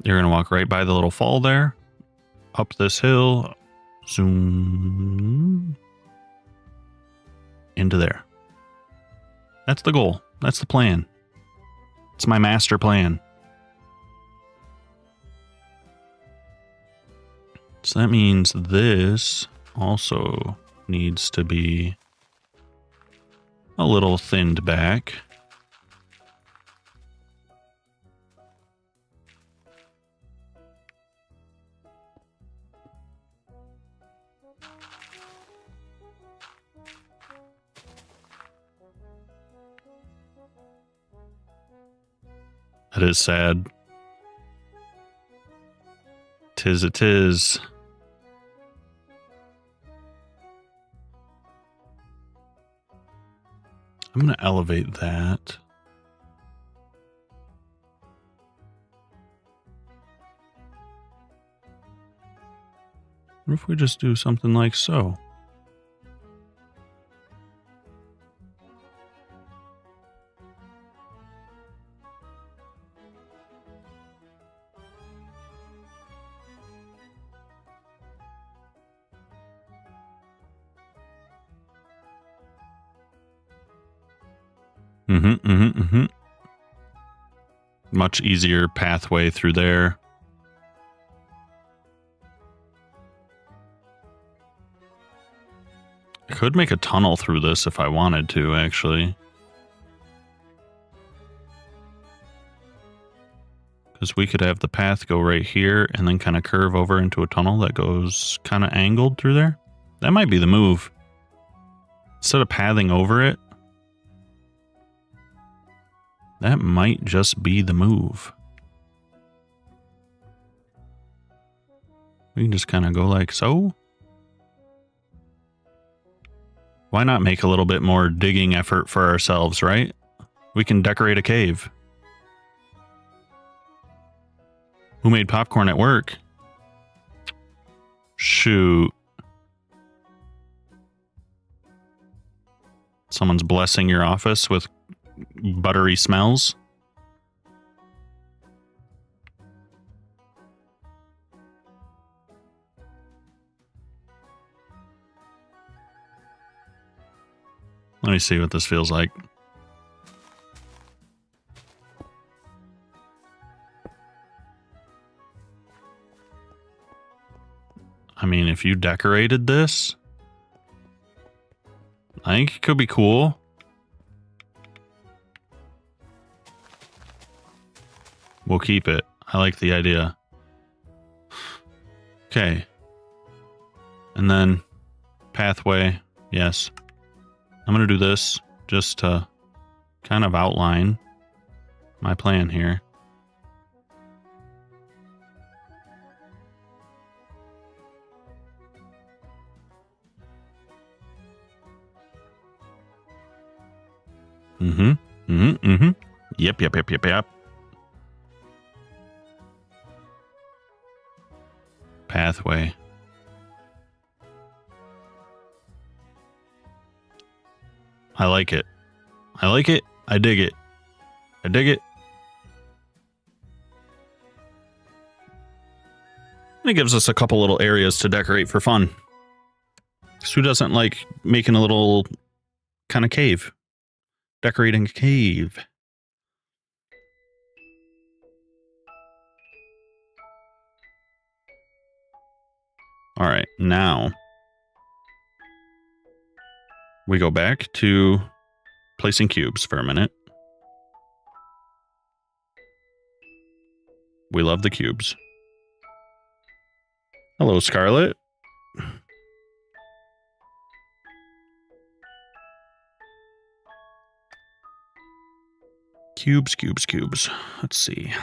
Speaker 1: You're going to walk right by the little fall there. Up this hill. Zoom. Into there. That's the goal. That's the plan. It's my master plan. So that means this also needs to be a little thinned back. That is sad. 'Tis it is. I'm going to elevate that. What if we just do something like so? Much easier pathway through there. I could make a tunnel through this if I wanted to, actually. Because we could have the path go right here and then kind of curve over into a tunnel that goes kind of angled through there. That might be the move. Instead of pathing over it, that might just be the move. We can just kind of go like so. Why not make a little bit more digging effort for ourselves, right? We can decorate a cave. Who made popcorn at work? Shoot. Someone's blessing your office with buttery smells. Let me see what this feels like. I mean, if you decorated this, I think it could be cool. We'll keep it. I like the idea. Okay. And then pathway. Yes. I'm going to do this just to kind of outline my plan here. Yep. Pathway. I like it. I like it. I dig it. I dig it. And it gives us a couple little areas to decorate for fun. So who doesn't like making a little kind of cave? Decorating a cave. All right, now we go back to placing cubes for a minute. We love the cubes. Hello, Scarlet. Cubes, cubes, cubes. Let's see.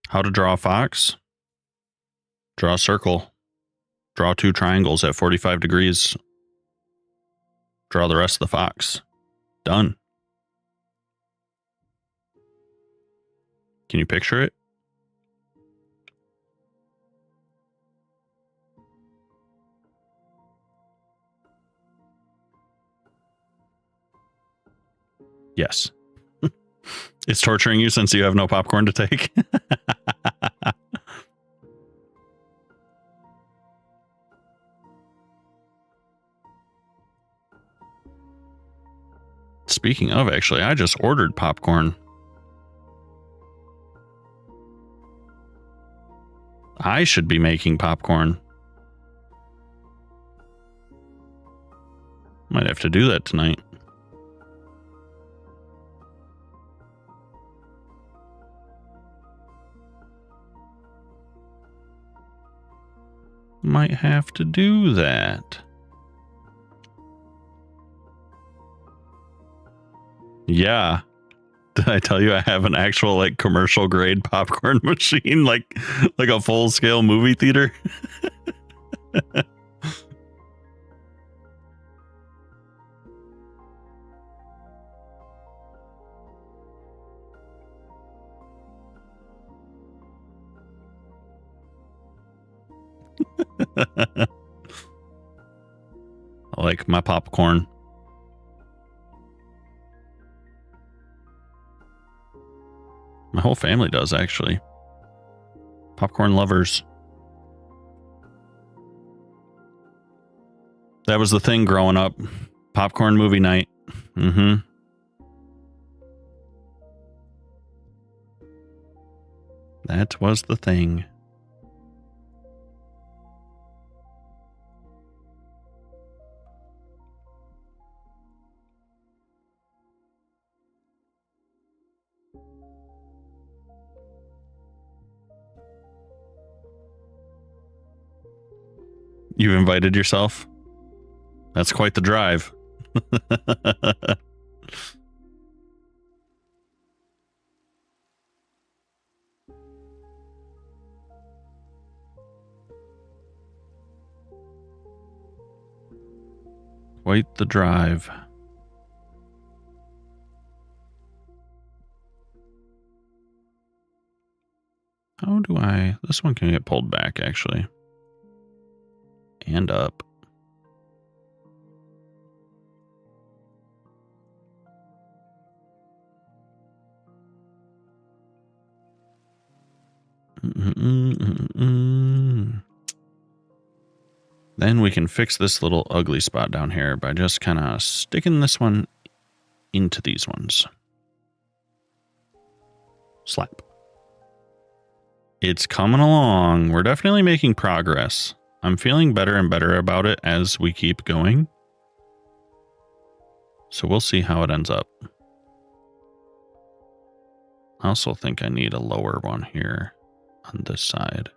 Speaker 1: How to draw a fox? Draw a circle. Draw 2 triangles at 45 degrees. Draw the rest of the fox. Done. Can you picture it? Yes. It's torturing you since you have no popcorn to take. Speaking of, actually, I just ordered popcorn. I should be making popcorn. Might have to do that tonight. Might have to do that. Yeah. Did I tell you I have an actual like commercial grade popcorn machine, like a full scale movie theater? I like my popcorn. My whole family does, actually. Popcorn lovers. That was the thing growing up. Popcorn movie night. Mm-hmm. That was the thing. You've invited yourself? That's quite the drive. Quite the drive. How do I... This one can get pulled back, actually. And up. Then we can fix this little ugly spot down here by just kind of sticking this one into these ones. Slap. It's coming along. We're definitely making progress. I'm feeling better and better about it as we keep going. So we'll see how it ends up. I also think I need a lower one here on this side.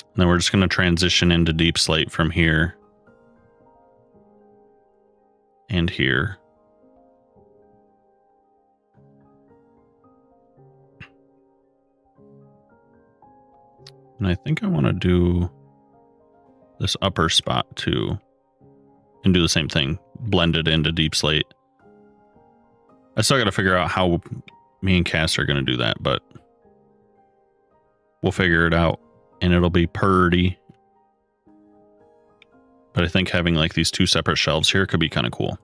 Speaker 1: And then we're just going to transition into deep slate from here. And here. And I think I want to do this upper spot too. and do the same thing. Blend it into deep slate. I still got to figure out how me and Cass are going to do that, but we'll figure it out and it'll be purty. But I think having like these 2 separate shelves here could be kind of cool.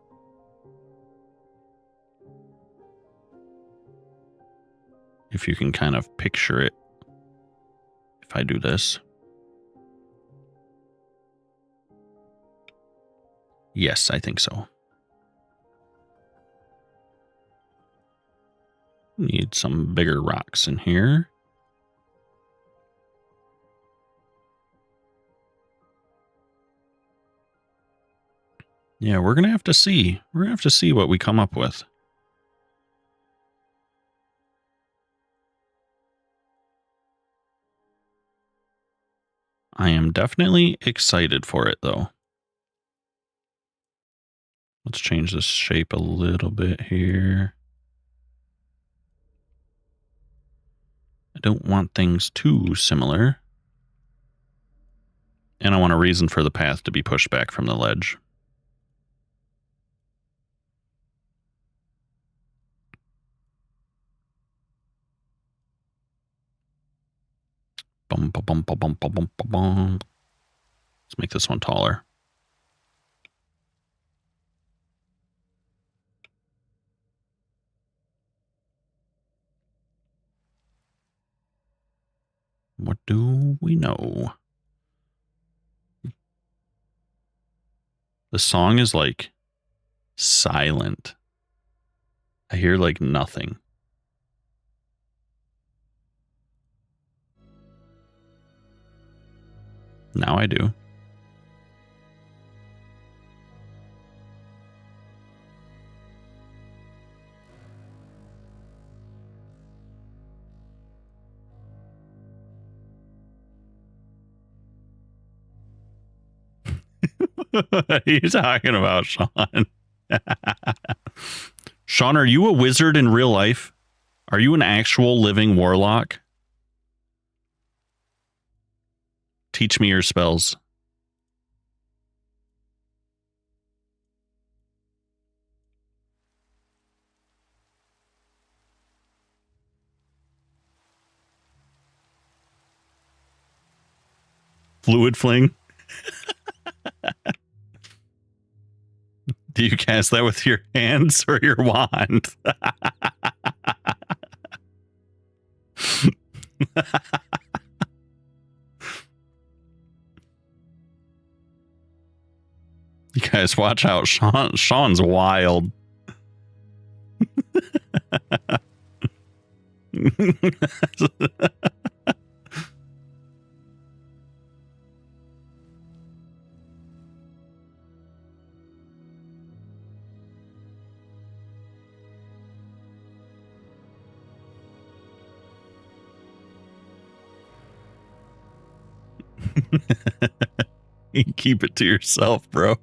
Speaker 1: If you can kind of picture it. If I do this. Yes, I think so. Need some bigger rocks in here. Yeah, we're going to have to see. We're going to have to see what we come up with. I am definitely excited for it, though. Let's change this shape a little bit here. I don't want things too similar. And I want a reason for the path to be pushed back from the ledge. Bum, bum, bum, bum, bum, bum, bum, bum. Let's make this one taller. What do we know? The song is like silent. I hear like nothing. Now I do. What are you talking about, Sean? Sean, are you a wizard in real life? Are you an actual living warlock? Teach me your spells. Fluid fling? Do you cast that with your hands or your wand? You guys watch out. Sean's wild. You keep it to yourself, bro.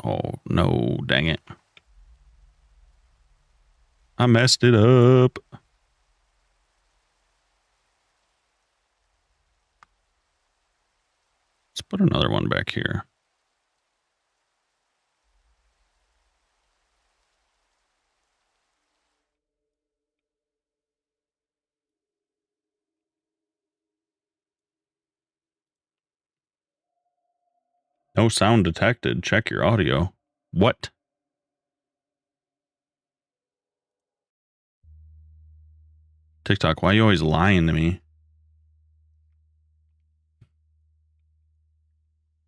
Speaker 1: Oh, no, dang it. I messed it up. Let's put another one back here. No sound detected. Check your audio. What? TikTok, why are you always lying to me?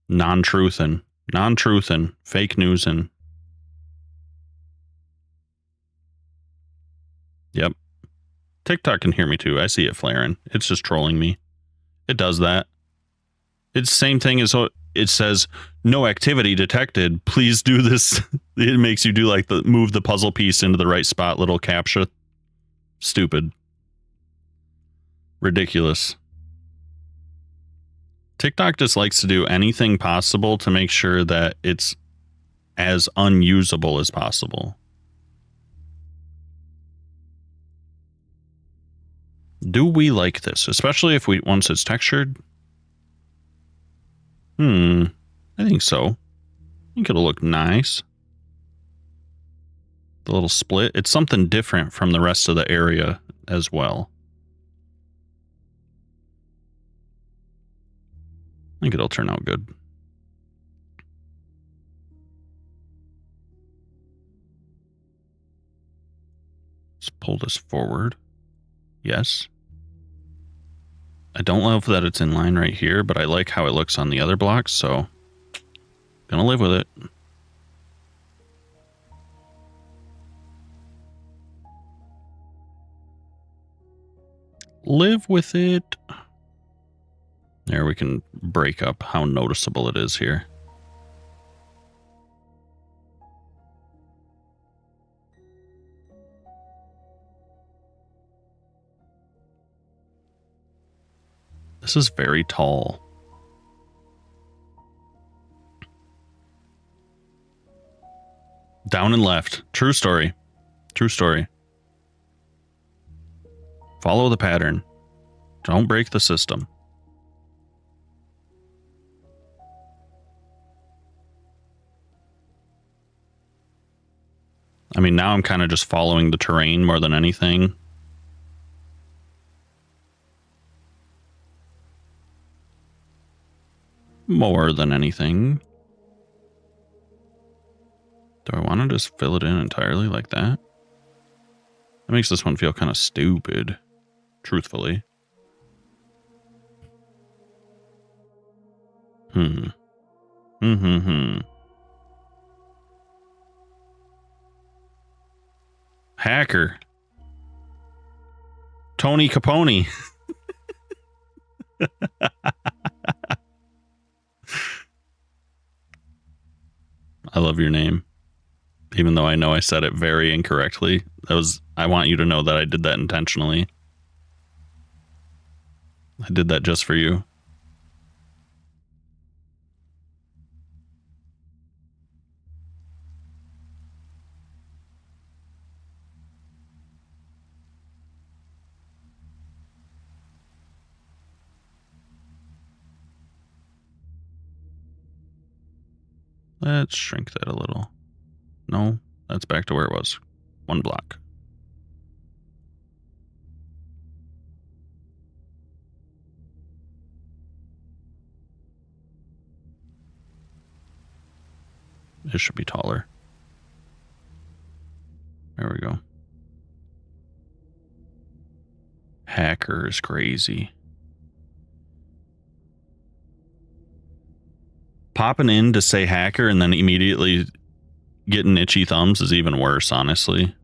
Speaker 1: Non-truthin'. Non-truthin'. Fake newsin'. Yep. TikTok can hear me too. I see it flaring. It's just trolling me. It does that. It's the same thing as it says, no activity detected. Please do this. It makes you do like the move the puzzle piece into the right spot, little captcha. Stupid. Ridiculous. TikTok just likes to do anything possible to make sure that it's as unusable as possible. Do we like this? Especially if once it's textured? I think so. I think it'll look nice. The little split. It's something different from the rest of the area as well. I think it'll turn out good. Let's pull this forward. Yes. I don't love that it's in line right here, but I like how it looks on the other blocks, so gonna live with it. Live with it. There, we can break up how noticeable it is here. This is very tall. Down and left. True story. True story. Follow the pattern. Don't break the system. I mean, now I'm kind of just following the terrain more than anything. More than anything. Do I want to just fill it in entirely like that? That makes this one feel kind of stupid, truthfully. Hacker. Tony Capone. I love your name. Even though I know I said it very incorrectly. I want you to know that I did that intentionally. I did that just for you. Let's shrink that a little. No, that's back to where it was. One block. It should be taller. There we go. Hacker is crazy. Popping in to say hacker and then immediately getting itchy thumbs is even worse, honestly.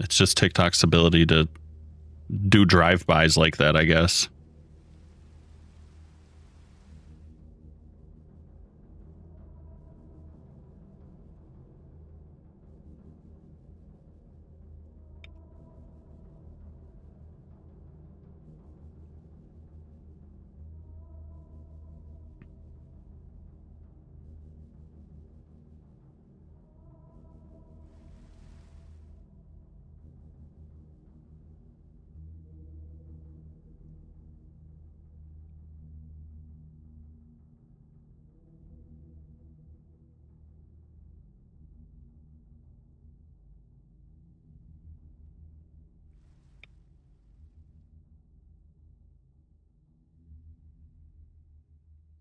Speaker 1: It's just TikTok's ability to do drive-bys like that, I guess.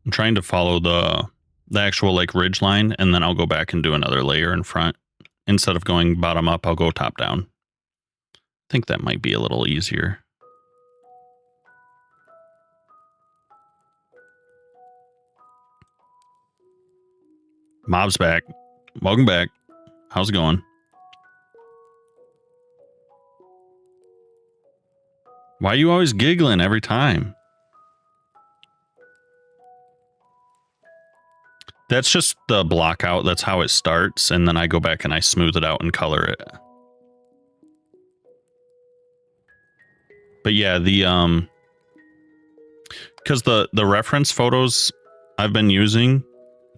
Speaker 1: I'm trying to follow the actual like ridge line, and then I'll go back and do another layer in front. Instead of going bottom up, I'll go top down. I think that might be a little easier. Mob's back. Welcome back. How's it going? Why are you always giggling every time? That's just the block out. That's how it starts. And then I go back and I smooth it out and color it. But yeah, the because the reference photos I've been using,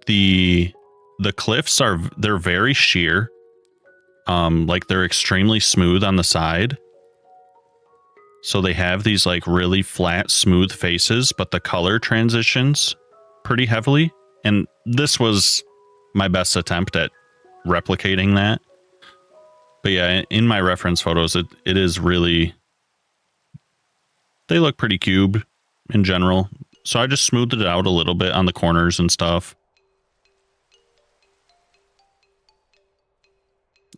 Speaker 1: the cliffs they're very sheer. Like they're extremely smooth on the side. So they have these like really flat, smooth faces, but the color transitions pretty heavily. And this was my best attempt at replicating that. But yeah, in my reference photos, it is really, they look pretty cube in general. So I just smoothed it out a little bit on the corners and stuff.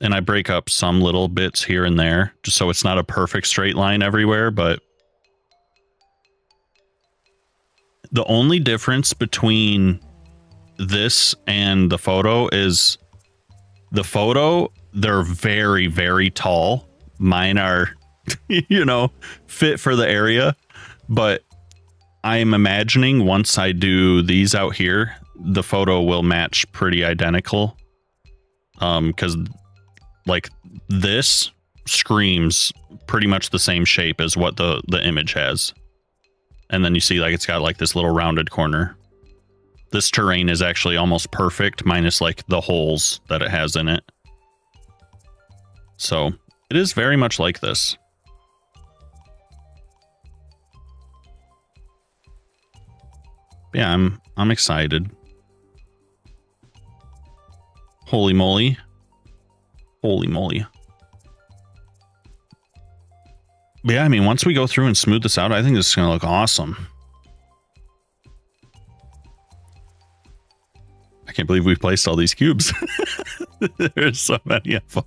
Speaker 1: And I break up some little bits here and there, just so it's not a perfect straight line everywhere, but the only difference between this and the photo is the photo, they're very, very tall. Mine are, you know, fit for the area, but I'm imagining once I do these out here, the photo will match pretty identical. Because like this screams pretty much the same shape as what the image has. And then you see like it's got like this little rounded corner. This terrain is actually almost perfect minus like the holes that it has in it. So it is very much like this. Yeah, I'm excited. Holy moly. Holy moly. But yeah, I mean, once we go through and smooth this out, I think this is going to look awesome. I can't believe we've placed all these cubes. There's so many of them.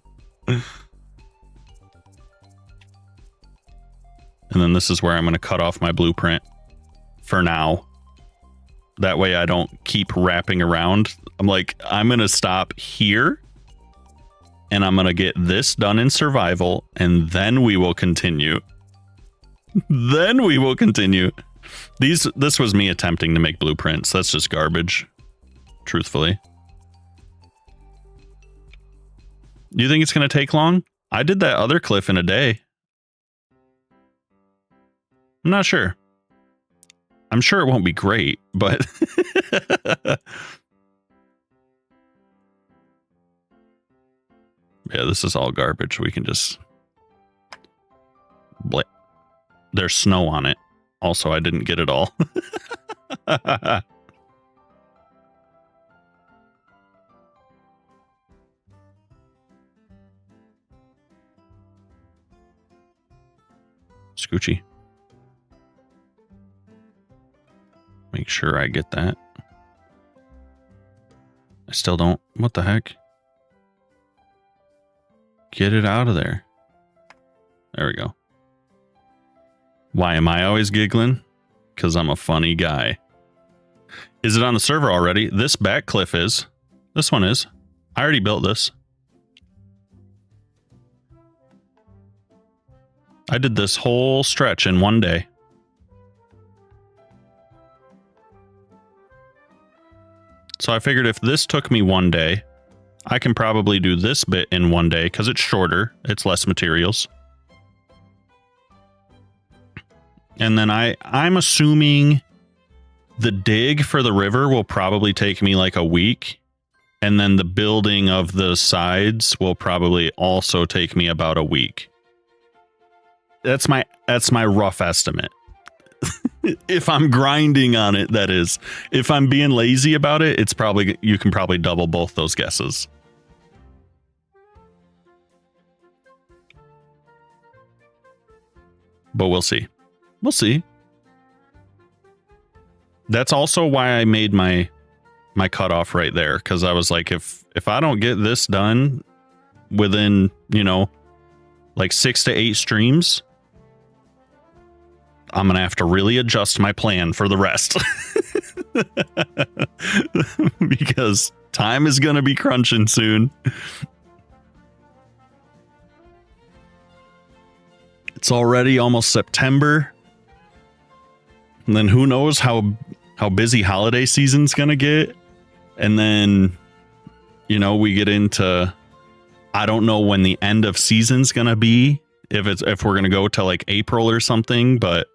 Speaker 1: And then this is where I'm going to cut off my blueprint for now. That way I don't keep wrapping around. I'm like, I'm going to stop here. And I'm going to get this done in survival. And then we will continue. Then we will continue. This was me attempting to make blueprints. That's just garbage. Truthfully. Do you think it's going to take long? I did that other cliff in a day. I'm not sure. I'm sure it won't be great, but yeah, this is all garbage. We can just there's snow on it. Also, I didn't get it all. Scoochie. Make sure I get that. I still don't. What the heck? Get it out of there. There we go. Why am I always giggling? Because I'm a funny guy. Is it on the server already? This back cliff is. This one is. I already built this. I did this whole stretch in one day. So I figured if this took me one day, I can probably do this bit in one day because it's shorter. It's less materials. And then I'm assuming the dig for the river will probably take me like a week. And then the building of the sides will probably also take me about a week. That's my rough estimate. If I'm grinding on it, that is. If I'm being lazy about it, it's probably, you can probably double both those guesses. But we'll see. We'll see. That's also why I made my cutoff right there, because I was like, if I don't get this done within, you know, like 6 to 8 streams, I'm going to have to really adjust my plan for the rest. Because time is going to be crunching soon. It's already almost September. And then who knows how busy holiday season's going to get. And then, you know, we get into, I don't know when the end of season's going to be, if we're going to go to like April or something, but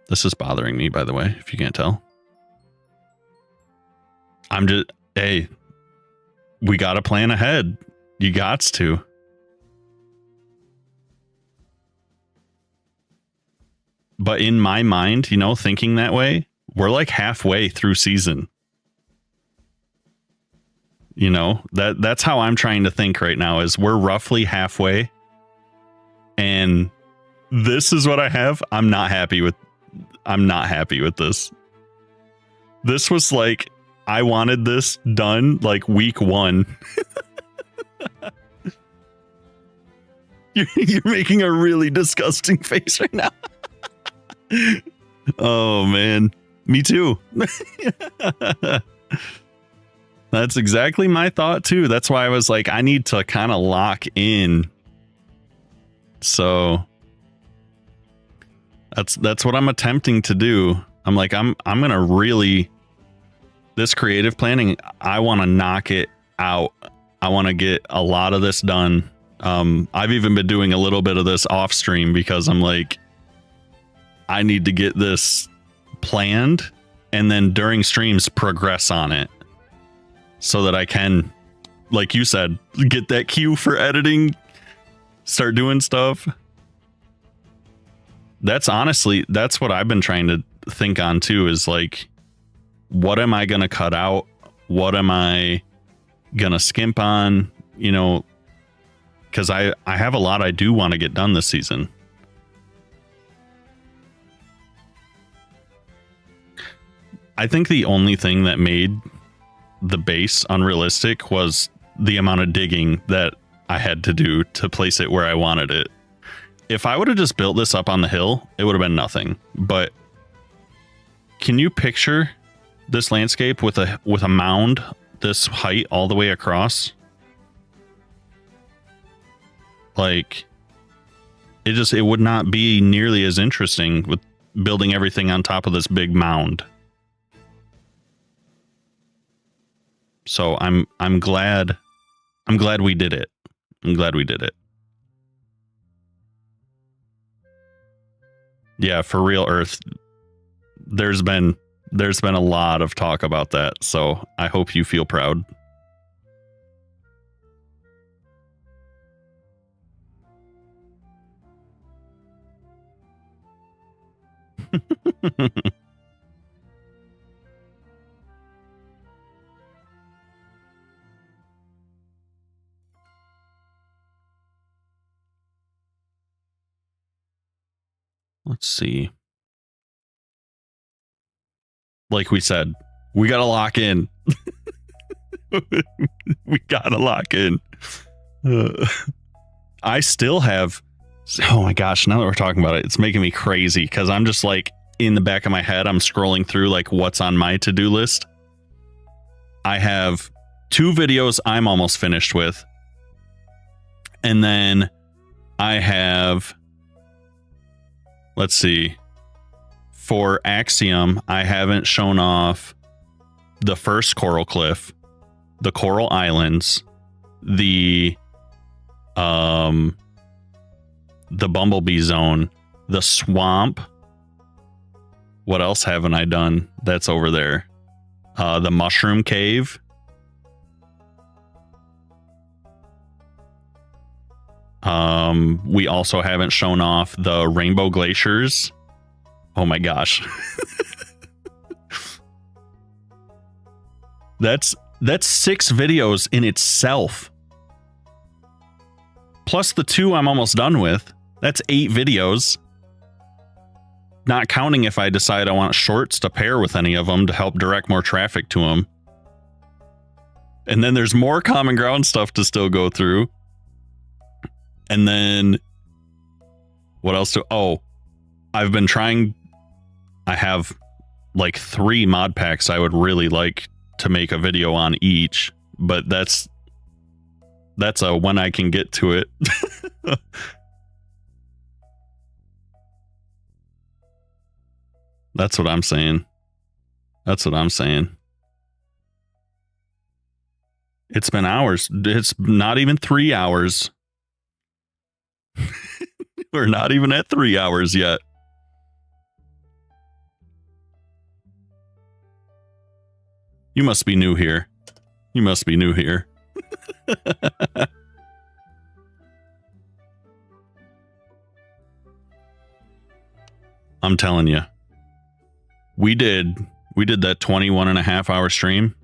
Speaker 1: this is bothering me, by the way, if you can't tell. Hey, we got to plan ahead. You gots to. But in my mind, you know, thinking that way, we're like halfway through season. You know, that's how I'm trying to think right now, is we're roughly halfway. And this is what I have. I'm not happy with this. This was like, I wanted this done like week 1. You're making a really disgusting face right now. Oh man, me too. That's exactly my thought too. That's why I was like, I need to kind of lock in. So that's what I'm attempting to do. I'm like, I'm gonna really, this creative planning, I want to knock it out. I want to get a lot of this done. I've even been doing a little bit of this off stream because I'm like, I need to get this planned and then during streams progress on it so that I can, like you said, get that cue for editing, start doing stuff. That's honestly, that's what I've been trying to think on too, is like, what am I going to cut out? What am I going to skimp on? You know, because I have a lot I do want to get done this season. I think the only thing that made the base unrealistic was the amount of digging that I had to do to place it where I wanted it. If I would have just built this up on the hill, it would have been nothing. But can you picture this landscape with a mound this height all the way across? Like, it would not be nearly as interesting with building everything on top of this big mound. So I'm glad we did it. I'm glad we did it. Yeah, for real, Earth. There's been a lot of talk about that, so I hope you feel proud. Let's see. Like we said, we got to lock in. We got to lock in. I still have, oh my gosh, now that we're talking about it, it's making me crazy because I'm just like, in the back of my head, I'm scrolling through like what's on my to-do list. I have 2 videos I'm almost finished with. And then I have, let's see, for Axiom, I haven't shown off the first Coral Cliff, the Coral Islands, the Bumblebee Zone, the Swamp. What else haven't I done that's over there? The Mushroom Cave. We also haven't shown off the Rainbow Glaciers. Oh my gosh. That's 6 videos in itself. Plus the 2 I'm almost done with. That's 8 videos. Not counting if I decide I want shorts to pair with any of them to help direct more traffic to them. And then there's more common ground stuff to still go through. And then what else I've been trying, I have like 3 mod packs I would really like to make a video on each, but that's a when I can get to it. That's what I'm saying. It's been hours. It's not even 3 hours. We're not even at 3 hours yet. You must be new here. You must be new here. I'm telling you. We did that 21 and a half hour stream.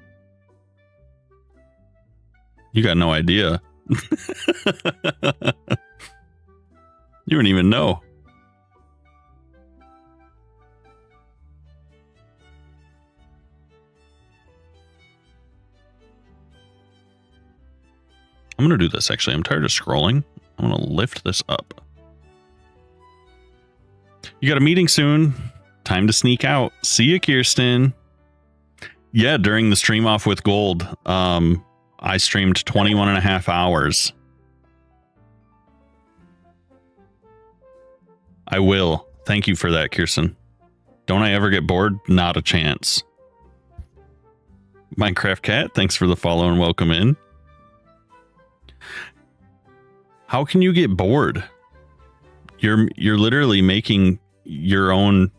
Speaker 1: You got no idea. You don't even know. I'm going to do this, actually. I'm tired of scrolling. I'm going to lift this up. You got a meeting soon. Time to sneak out. See you, Kirsten. Yeah, during the stream off with gold, I streamed 21 and a half hours. I will. Thank you for that, Kirsten. Don't I ever get bored? Not a chance. Minecraft Cat, thanks for the follow and welcome in. How can you get bored? You're literally making your own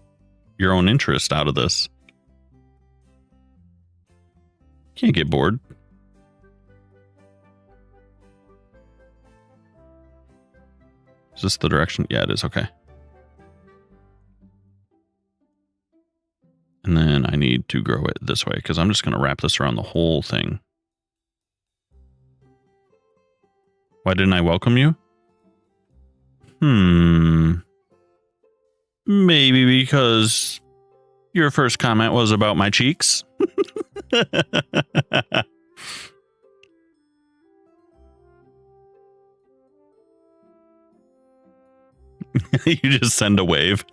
Speaker 1: interest out of this. Can't get bored. Is this the direction? Yeah, it is. Okay. And then I need to grow it this way because I'm just going to wrap this around the whole thing. Why didn't I welcome you? Maybe because your first comment was about my cheeks. You just send a wave.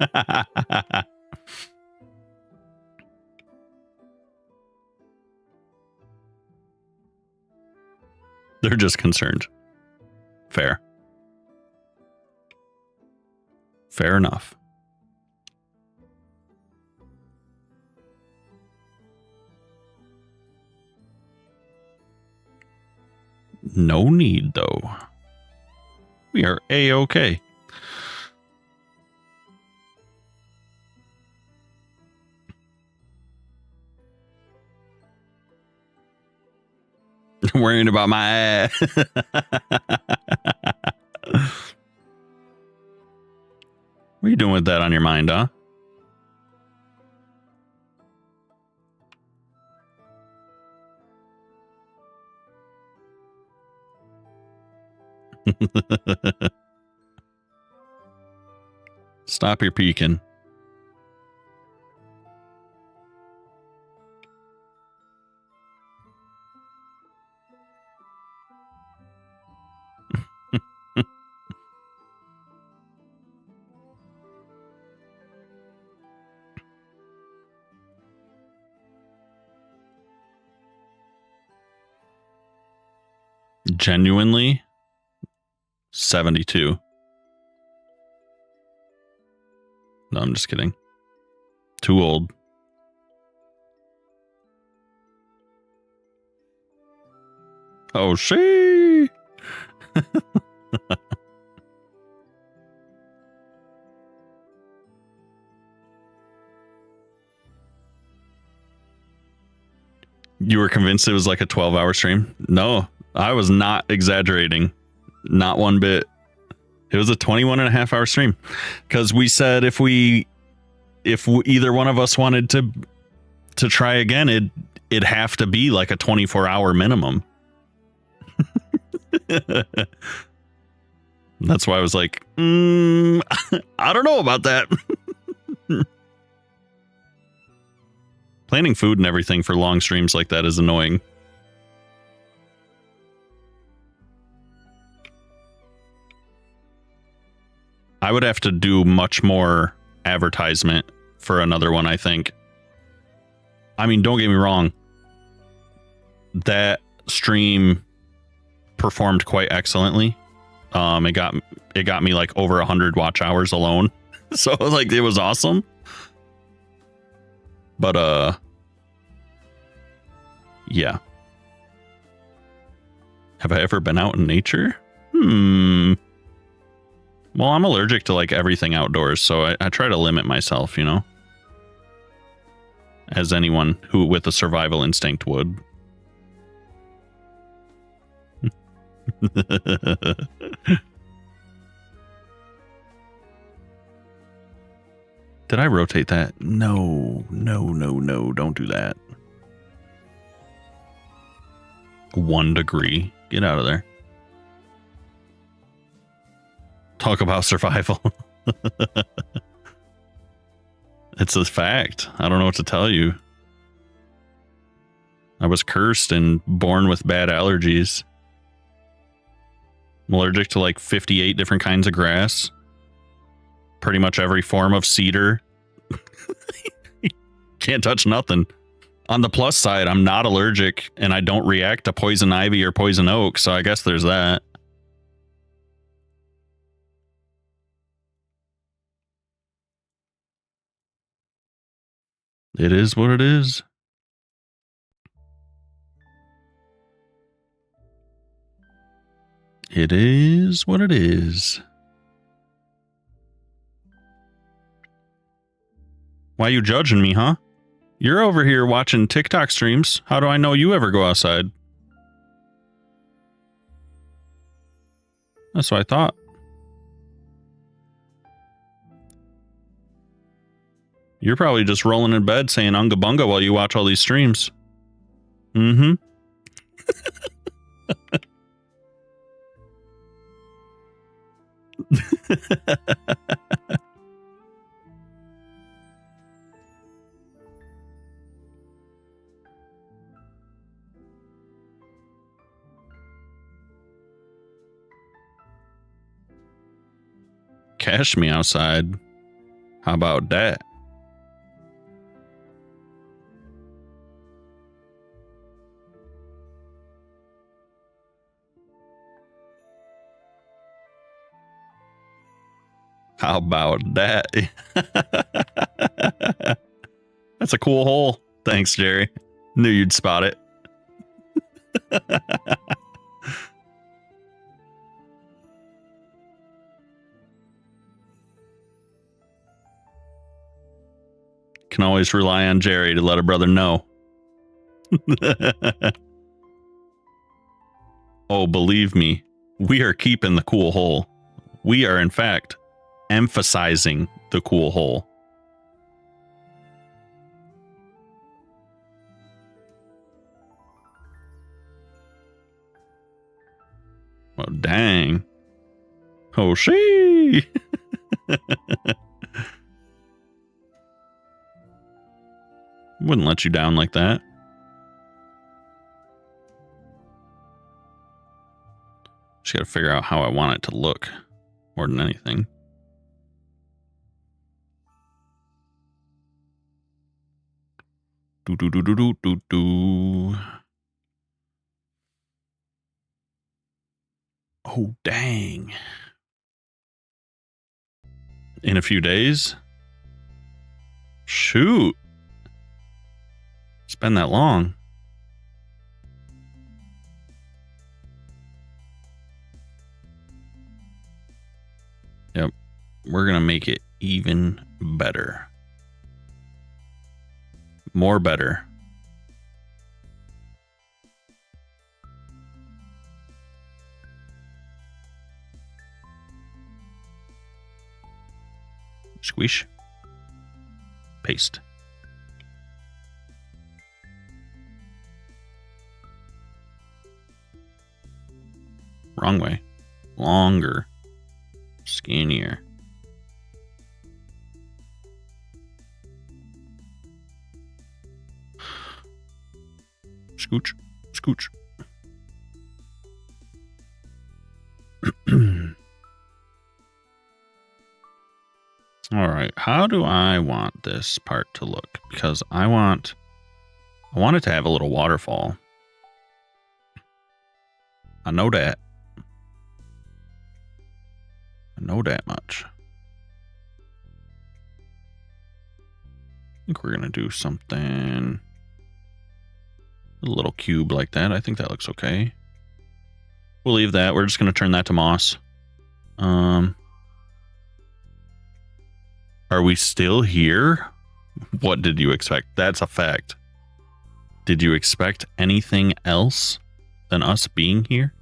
Speaker 1: They're just concerned. Fair. Fair enough. No need, though. We are A-okay. Worrying about my ass. What are you doing with that on your mind, huh? Stop your peeking. Genuinely 72. No, I'm just kidding. Too old. Oh, she. You were convinced it was like a 12-hour stream? No, I was not exaggerating. Not one bit. It was a 21 and a half hour stream. Because we said if either one of us wanted to try again, it'd have to be like a 24-hour minimum. That's why I was like, I don't know about that. Planning food and everything for long streams like that is annoying. I would have to do much more advertisement for another one, I think. I mean, don't get me wrong. That stream performed quite excellently. It got me like over 100 watch hours alone. So like it was awesome. But yeah. Have I ever been out in nature? Well, I'm allergic to like everything outdoors, so I try to limit myself, you know, as anyone who with a survival instinct would. Did I rotate that? No, don't do that. 1 degree. Get out of there. Talk about survival. It's a fact. I don't know what to tell you. I was cursed and born with bad allergies. I'm allergic to like 58 different kinds of grass. Pretty much every form of cedar. Can't touch nothing. On the plus side, I'm not allergic and I don't react to poison ivy or poison oak, so I guess there's that. It is what it is. It is what it is. Why you judging me, huh? You're over here watching TikTok streams. How do I know you ever go outside? That's what I thought. You're probably just rolling in bed saying unga bunga while you watch all these streams. Mm-hmm. Cash me outside. How about that? How about that? That's a cool hole. Thanks, Jerry. Knew you'd spot it. Can always rely on Jerry to let a brother know. Oh, believe me, we are keeping the cool hole. We are, in fact, emphasizing the cool hole. Oh, dang. Oh, she. Wouldn't let you down like that. Just got to figure out how I want it to look more than anything. Do. Oh, dang. In a few days? Shoot. It's been that long. Yep. We're going to make it even better. More better. Squish. Paste. Wrong way. Longer. Skinnier. Scooch. Scooch. All right. How do I want this part to look? Because I want it to have a little waterfall. I know that. I know that much. I think we're going to do something. A little cube like that. I think that looks okay. We'll leave that. We're just going to turn that to moss. Are we still here? What did you expect? That's a fact. Did you expect anything else than us being here?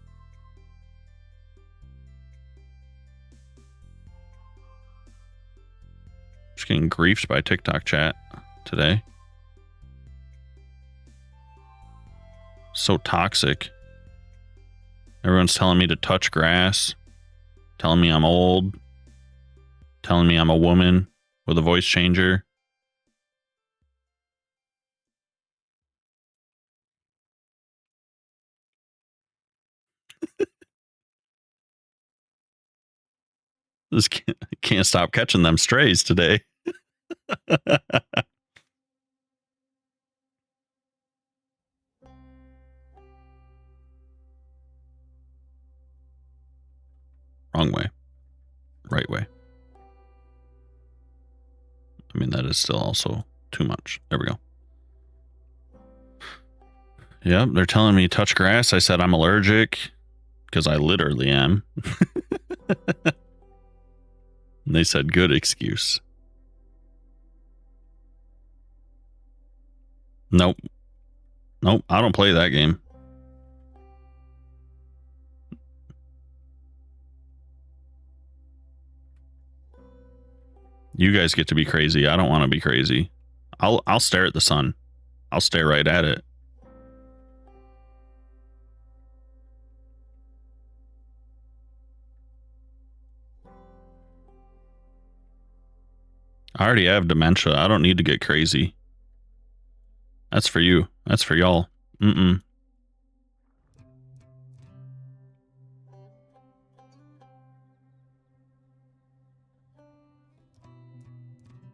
Speaker 1: Just getting griefed by TikTok chat today. So toxic. Everyone's telling me to touch grass, telling me I'm old, telling me I'm a woman with a voice changer. Just can't stop catching them strays today. Wrong way. Right way. I mean, that is still also too much. There we go. Yep, they're telling me touch grass. I said I'm allergic because I literally am. And they said good excuse. Nope. Nope, I don't play that game. You guys get to be crazy. I don't want to be crazy. I'll stare at the sun. I'll stare right at it. I already have dementia. I don't need to get crazy. That's for you. That's for y'all. Mm-mm.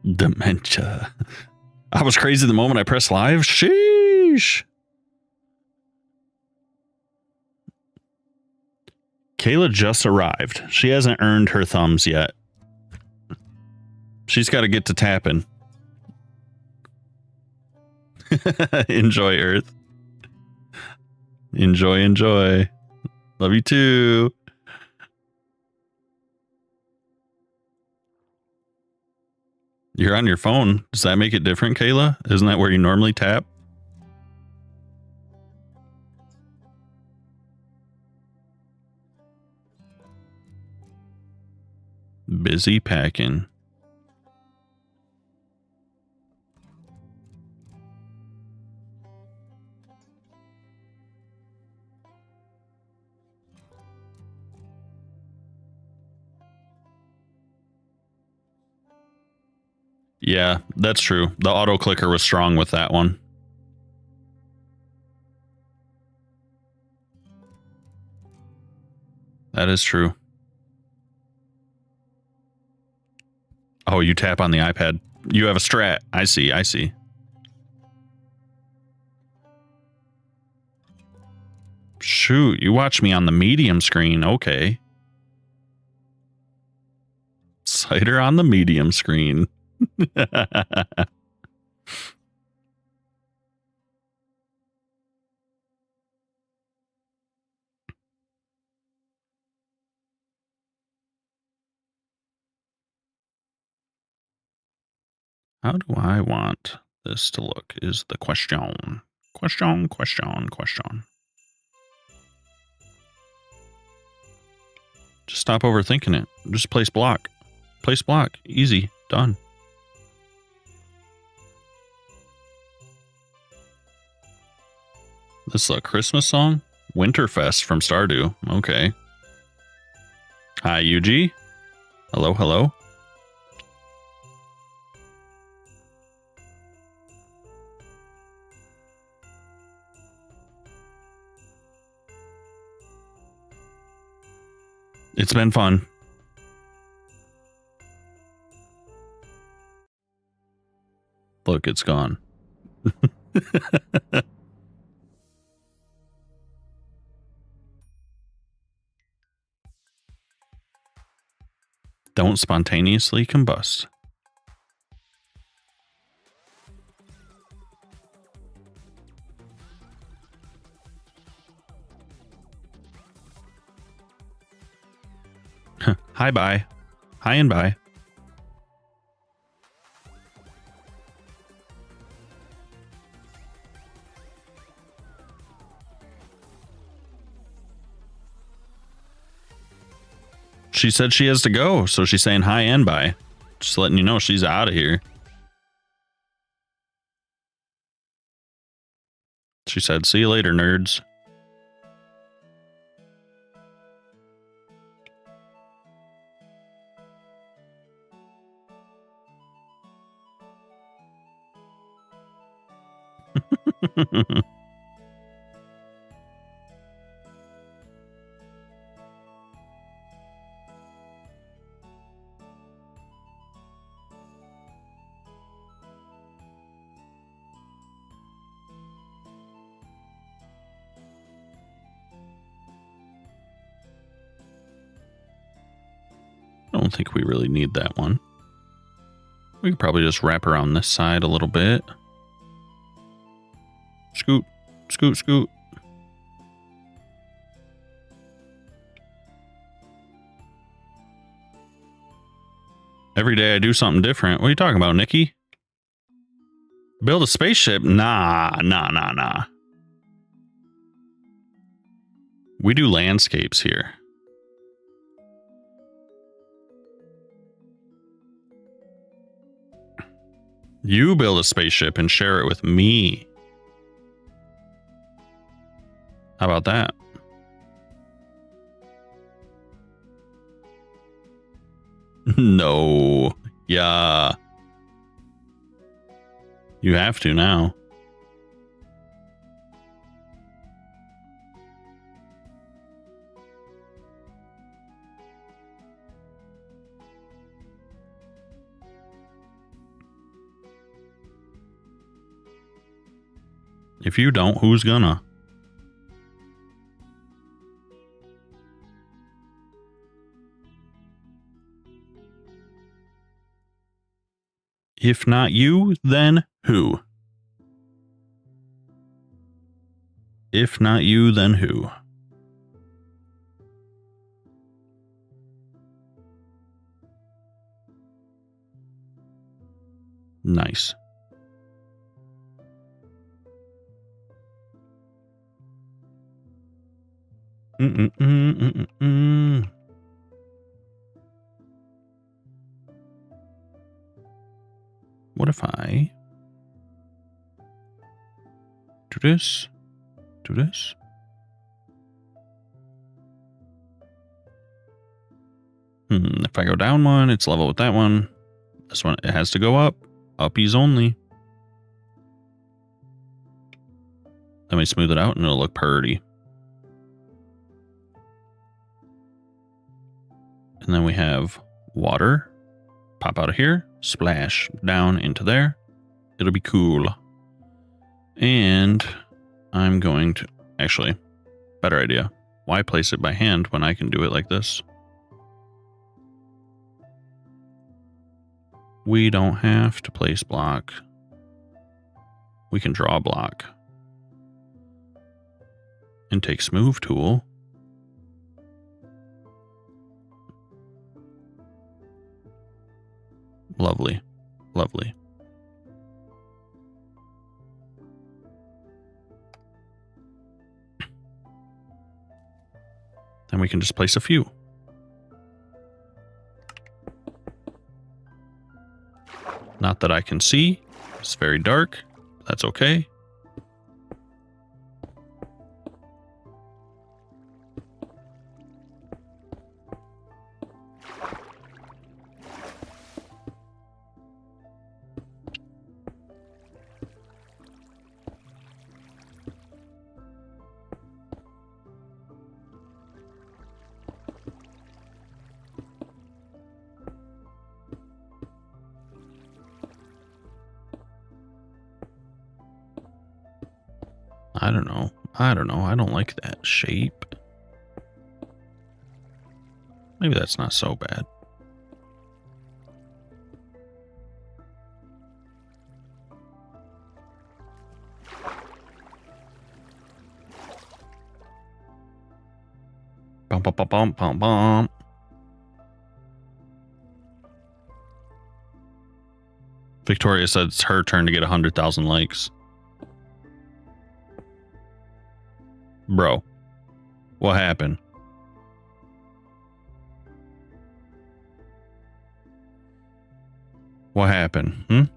Speaker 1: Dementia. I was crazy the moment I pressed live. Sheesh. Kayla just arrived. She hasn't earned her thumbs yet. She's got to get to tapping. Enjoy, Earth. Enjoy, enjoy. Love you too. You're on your phone. Does that make it different, Kayla? Isn't that where you normally tap? Busy packing. Yeah, that's true. The auto clicker was strong with that one. That is true. Oh, you tap on the iPad. You have a strat. I see. I see. Shoot, you watch me on the medium screen. Okay. Cider on the medium screen. How do I want this to look is the question. Question. Just stop overthinking it. Just place block. Place block. Easy. Done. This is a Christmas song? Winterfest from Stardew. Okay. Hi, UG. Hello, hello. It's been fun. Look, it's gone. Don't spontaneously combust. Hi, bye. Hi and bye. She said she has to go, so she's saying hi and bye. Just letting you know she's out of here. She said, see you later, nerds. I don't think we really need that one. We could probably just wrap around this side a little bit. Scoot, scoot, scoot. Every day I do something different. What are you talking about, Nikki? Build a spaceship? Nah. We do landscapes here. You build a spaceship and share it with me. How about that? No. Yeah. You have to now. If you don't, who's gonna? If not you, then who? If not you, then who? Nice. What if I do this? Do this? If I go down one, it's level with that one. This one, it has to go up. Uppies only. Let me smooth it out and it'll look pretty. And then we have water. Pop out of here. Splash down into there. It'll be cool. And I'm going to... Actually, better idea. Why place it by hand when I can do it like this? We don't have to place block. We can draw block. And take smooth tool. Lovely. Lovely. Then we can just place a few. Not that I can see. It's very dark. That's okay. I don't know. I don't like that shape. Maybe that's not so bad. Bum, bum, bum, bum, bum, bum. Victoria said it's her turn to get 100,000 likes. Bro, what happened? What happened?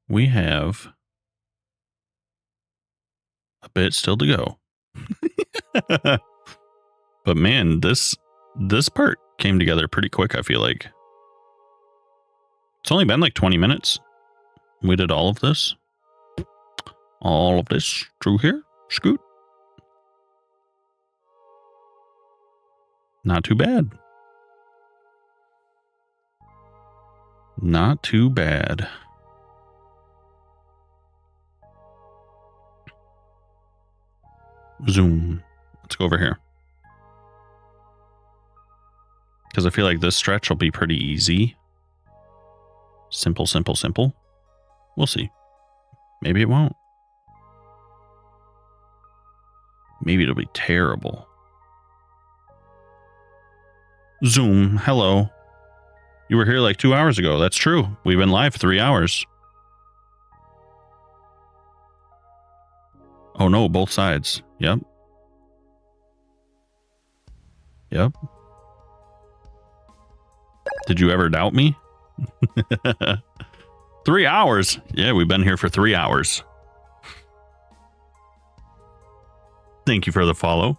Speaker 1: We have a bit still to go. But man, this part came together pretty quick, I feel like. It's only been like 20 minutes. We did all of this. All of this through here. Scoot. Not too bad. Not too bad. Zoom. Let's go over here. Because I feel like this stretch will be pretty easy. Simple, simple, simple. We'll see. Maybe it won't. Maybe it'll be terrible. Zoom. Hello. You were here like 2 hours ago. That's true. We've been live 3 hours. Oh no, both sides. Yep. Yep. Did you ever doubt me? 3 hours. Yeah, we've been here for 3 hours. Thank you for the follow.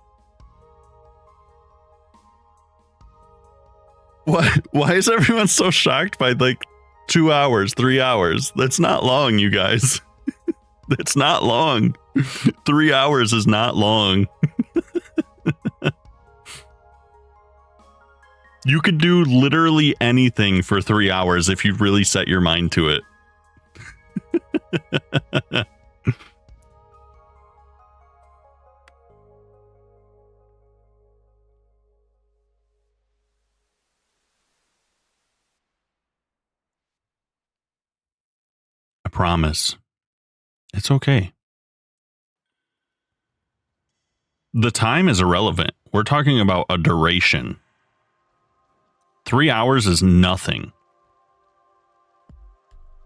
Speaker 1: Why is everyone so shocked by like 2 hours, 3 hours? That's not long, you guys. That's not long. 3 hours is not long. You could do literally anything for 3 hours if you really set your mind to it. I promise. It's okay. The time is irrelevant. We're talking about a duration. 3 hours is nothing.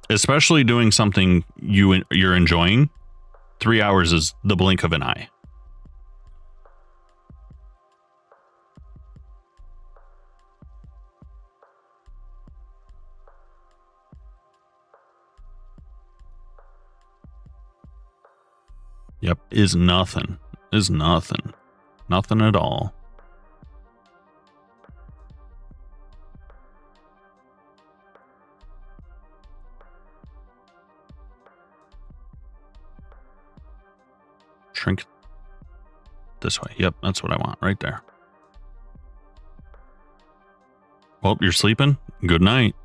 Speaker 1: Especially doing something you're enjoying. 3 hours is the blink of an eye. Yep, is nothing. Is nothing. Nothing at all. Shrink this way. Yep, that's what I want right there. Well, you're sleeping? Good night.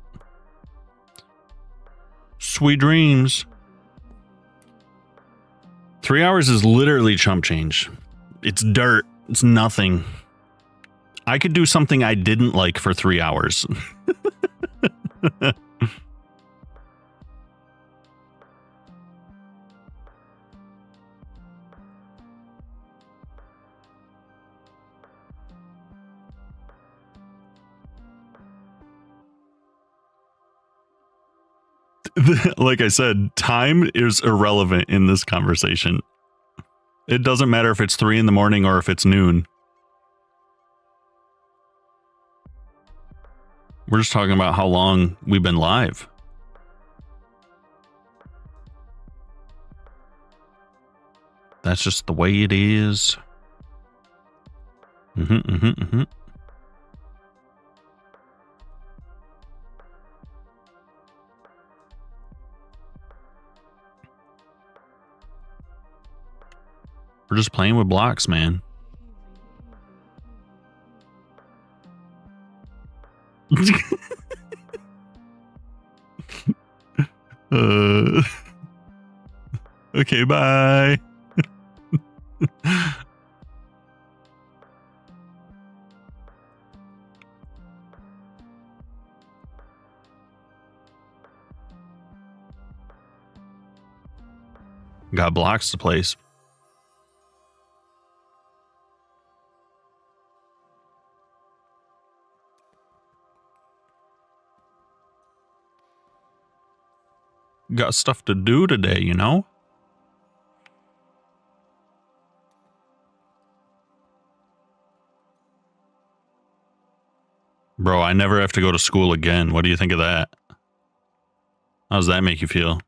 Speaker 1: Sweet dreams. 3 hours is literally chump change. It's dirt. It's nothing. I could do something I didn't like for 3 hours. Like I said, time is irrelevant in this conversation. It doesn't matter if it's 3 a.m. or if it's noon. We're just talking about how long we've been live. That's just the way it is. We're just playing with blocks, man. Okay, bye. Got blocks to place. Got stuff to do today, you know? Bro, I never have to go to school again. What do you think of that? How does that make you feel?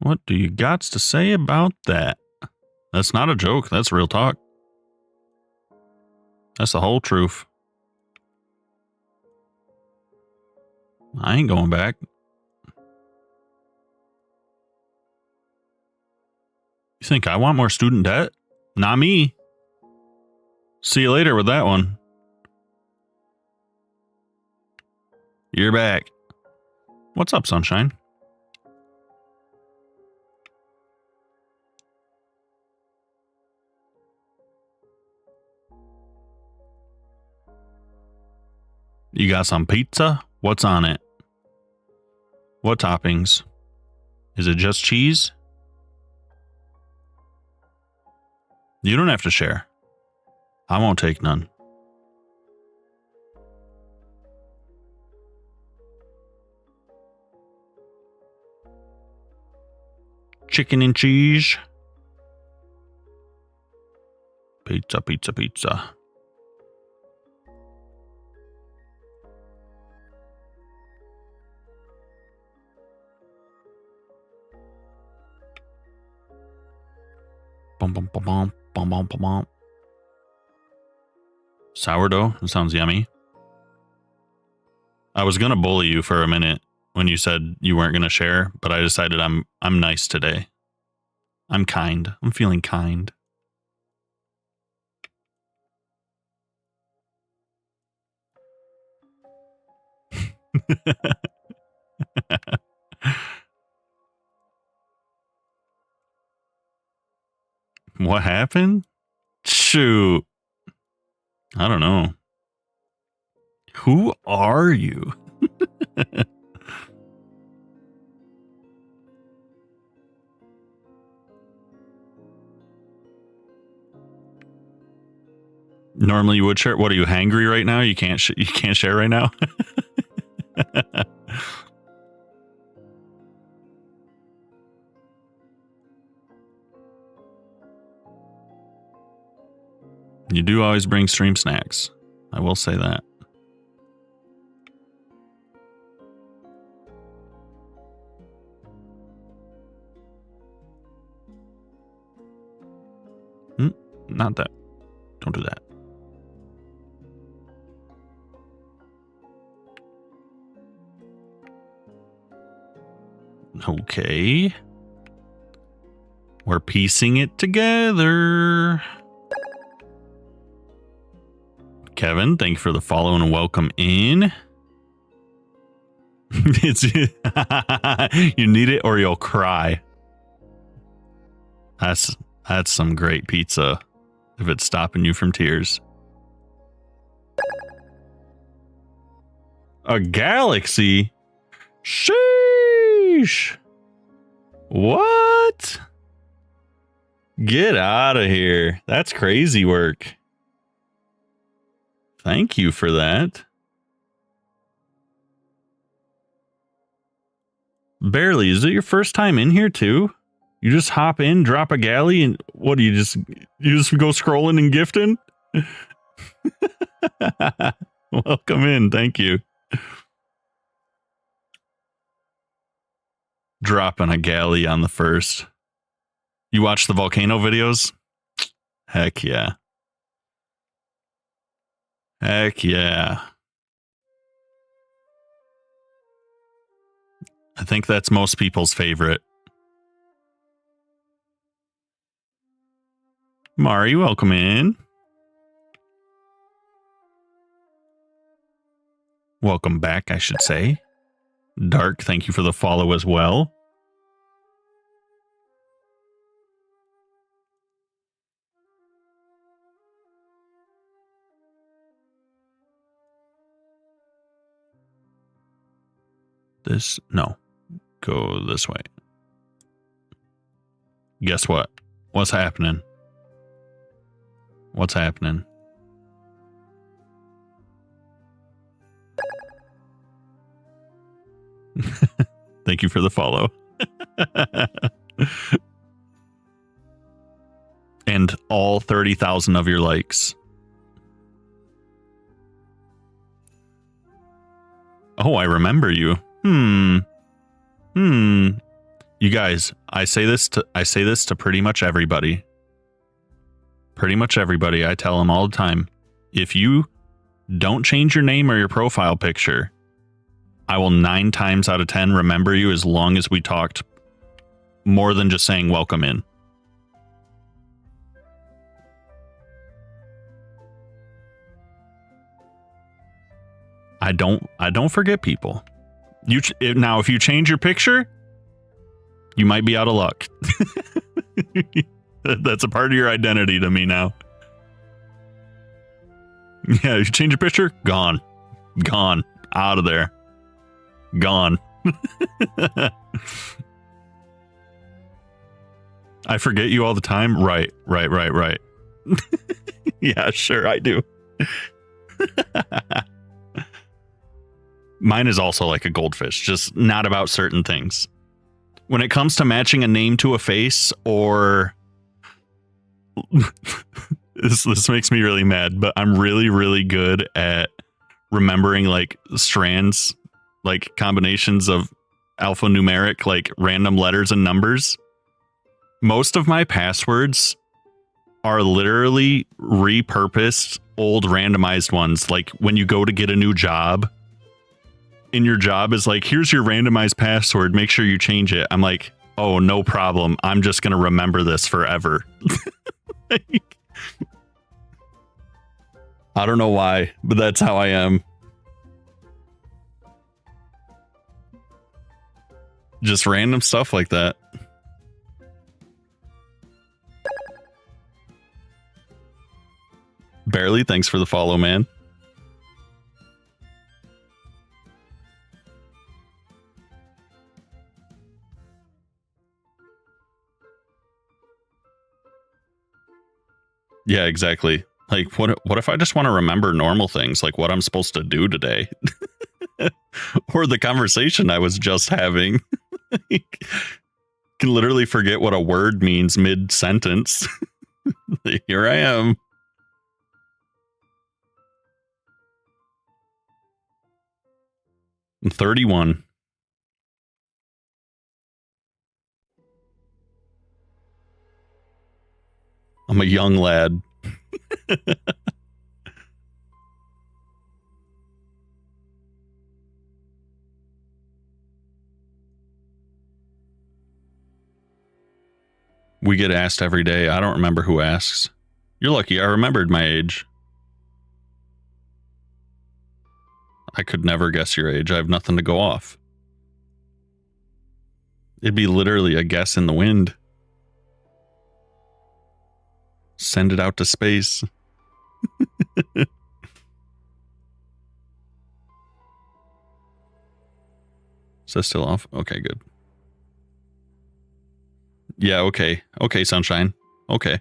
Speaker 1: What do you got to say about that? That's not a joke. That's real talk. That's the whole truth. I ain't going back. You think I want more student debt? Not me. See you later with that one. You're back. What's up, sunshine? You got some pizza? What's on it? What toppings? Is it just cheese? You don't have to share. I won't take none. Chicken and cheese. Pizza, pizza, pizza. Bum, bum, bum, bum, bum, bum, bum, bum. Sourdough? That sounds yummy. I was gonna bully you for a minute when you said you weren't gonna share, but I decided I'm nice today. I'm kind. I'm feeling kind. What happened? Shoot. I don't know. Who are you? Normally you would share. What are you, hangry right now? You can't you can't share right now? You do always bring stream snacks. I will say that. Not that. Don't do that. Okay. We're piecing it together. Kevin, thank you for the follow and welcome in. It's you need it or you'll cry. That's some great pizza if it's stopping you from tears. A galaxy? Sheesh. What? Get out of here. That's crazy work. Thank you for that. Barely. Is it your first time in here too? You just hop in, drop a galley, and what do you just go scrolling and gifting? Welcome in. Thank you. Dropping a galley on the first. You watch the volcano videos? Heck yeah. Heck yeah. I think that's most people's favorite. Mari, welcome in. Welcome back, I should say. Dark, thank you for the follow as well. This, no, go this way. Guess what? What's happening? What's happening? Thank you for the follow. And all 30,000 of your likes. Oh, I remember you. You guys, I say this to pretty much everybody. Pretty much everybody. I tell them all the time. If you don't change your name or your profile picture, I will 9 times out of 10 remember you as long as we talked more than just saying welcome in. I don't forget people. Now, if you change your picture, you might be out of luck. That's a part of your identity to me now. Yeah, if you change your picture, gone, out of there, gone. I forget you all the time. Right. Yeah, sure, I do. Mine is also like a goldfish, just not about certain things. When it comes to matching a name to a face, or this makes me really mad, but I'm really, really good at remembering like strands, like combinations of alphanumeric, like random letters and numbers. Most of my passwords are literally repurposed old randomized ones. Like when you go to get a new job, and your job is like, here's your randomized password, make sure you change it. I'm like, oh, no problem. I'm just going to remember this forever. I don't know why, but that's how I am. Just random stuff like that. Barely, thanks for the follow, man. Yeah, exactly. Like, what if I just want to remember normal things, like what I'm supposed to do today? Or the conversation I was just having. Can literally forget what a word means mid-sentence. Here I am. I'm 31. I'm a young lad. We get asked every day. I don't remember who asks. You're lucky I remembered my age. I could never guess your age. I have nothing to go off. It'd be literally a guess in the wind. Send it out to space. Is that still off? Okay, good. Yeah, okay. Okay, sunshine. Okay.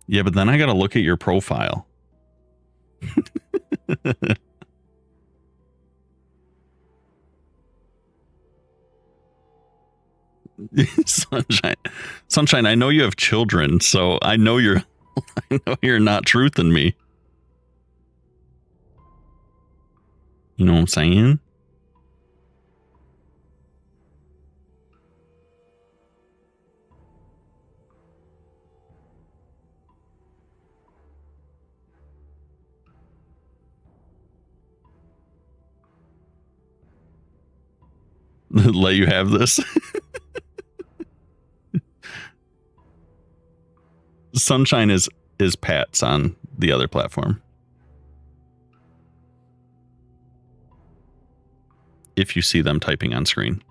Speaker 1: Yeah, but then I gotta look at your profile. Sunshine, I know you have children, so I know you're not truthing me. You know what I'm saying? Let you have this. Sunshine is Pat's on the other platform. If you see them typing on screen.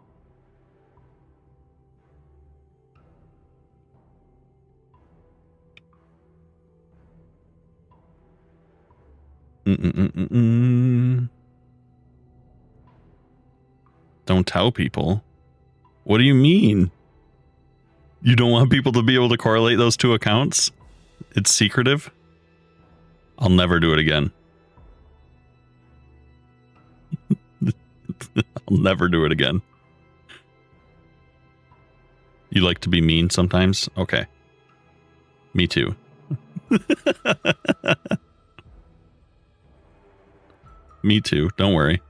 Speaker 1: Don't tell people. What do you mean? You don't want people to be able to correlate those two accounts? It's secretive? I'll never do it again. I'll never do it again. You like to be mean sometimes? Okay. Me too. Me too. Don't worry.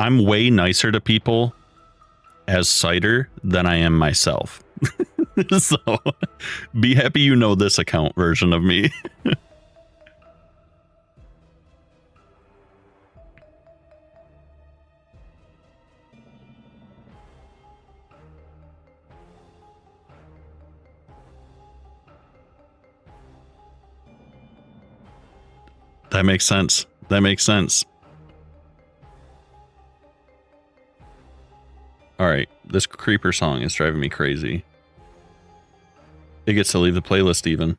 Speaker 1: I'm way nicer to people as Cider than I am myself. So be happy you know this account version of me. That makes sense. That makes sense. All right, this creeper song is driving me crazy. It gets to leave the playlist even.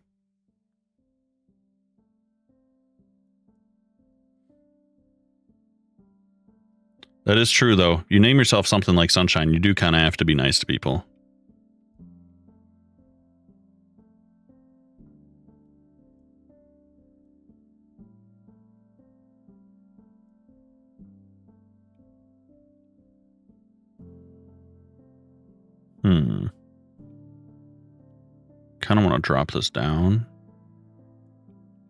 Speaker 1: That is true, though. You name yourself something like Sunshine, you do kind of have to be nice to people. Kind of want to drop this down.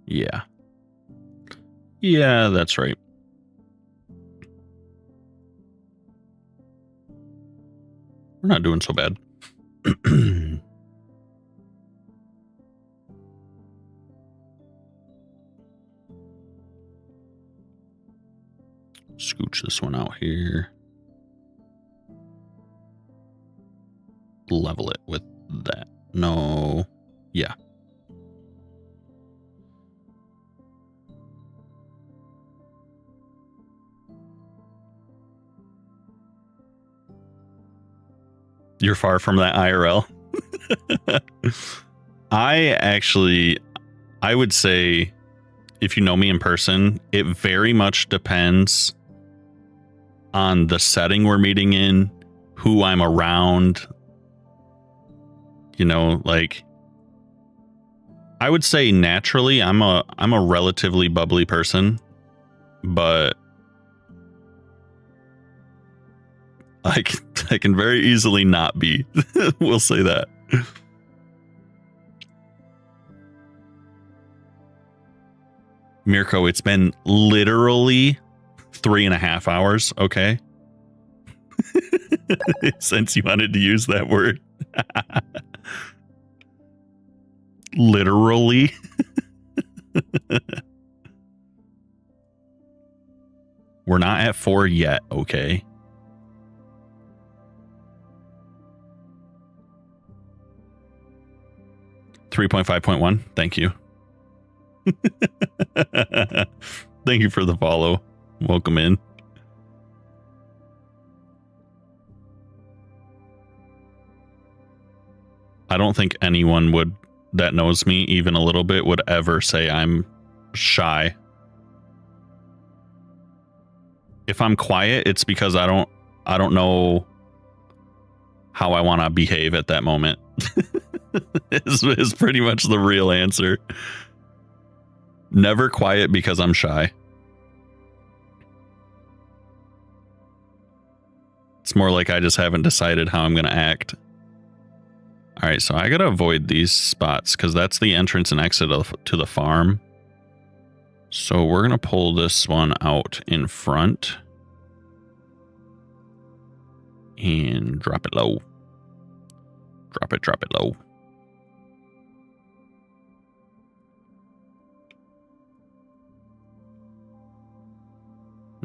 Speaker 1: Yeah. Yeah, that's right. We're not doing so bad. Scooch this one out here. Level it with that. No. Yeah. You're far from that IRL. I would say, if you know me in person, it very much depends on the setting we're meeting in, who I'm around. You know, like, I would say naturally I'm a relatively bubbly person, but I can very easily not be. We'll say that. Mirko, it's been literally 3.5 hours, okay? Since you wanted to use that word. Literally. We're not at 4 yet, okay? .5.1. Thank you. Thank you for the follow. Welcome in. I don't think anyone that knows me even a little bit would ever say I'm shy. If I'm quiet, it's because I don't know how I want to behave at that moment. is pretty much the real answer. Never quiet because I'm shy. It's more like I just haven't decided how I'm going to act. All right, so I got to avoid these spots because that's the entrance and exit to the farm. So we're going to pull this one out in front and drop it low. Drop it low.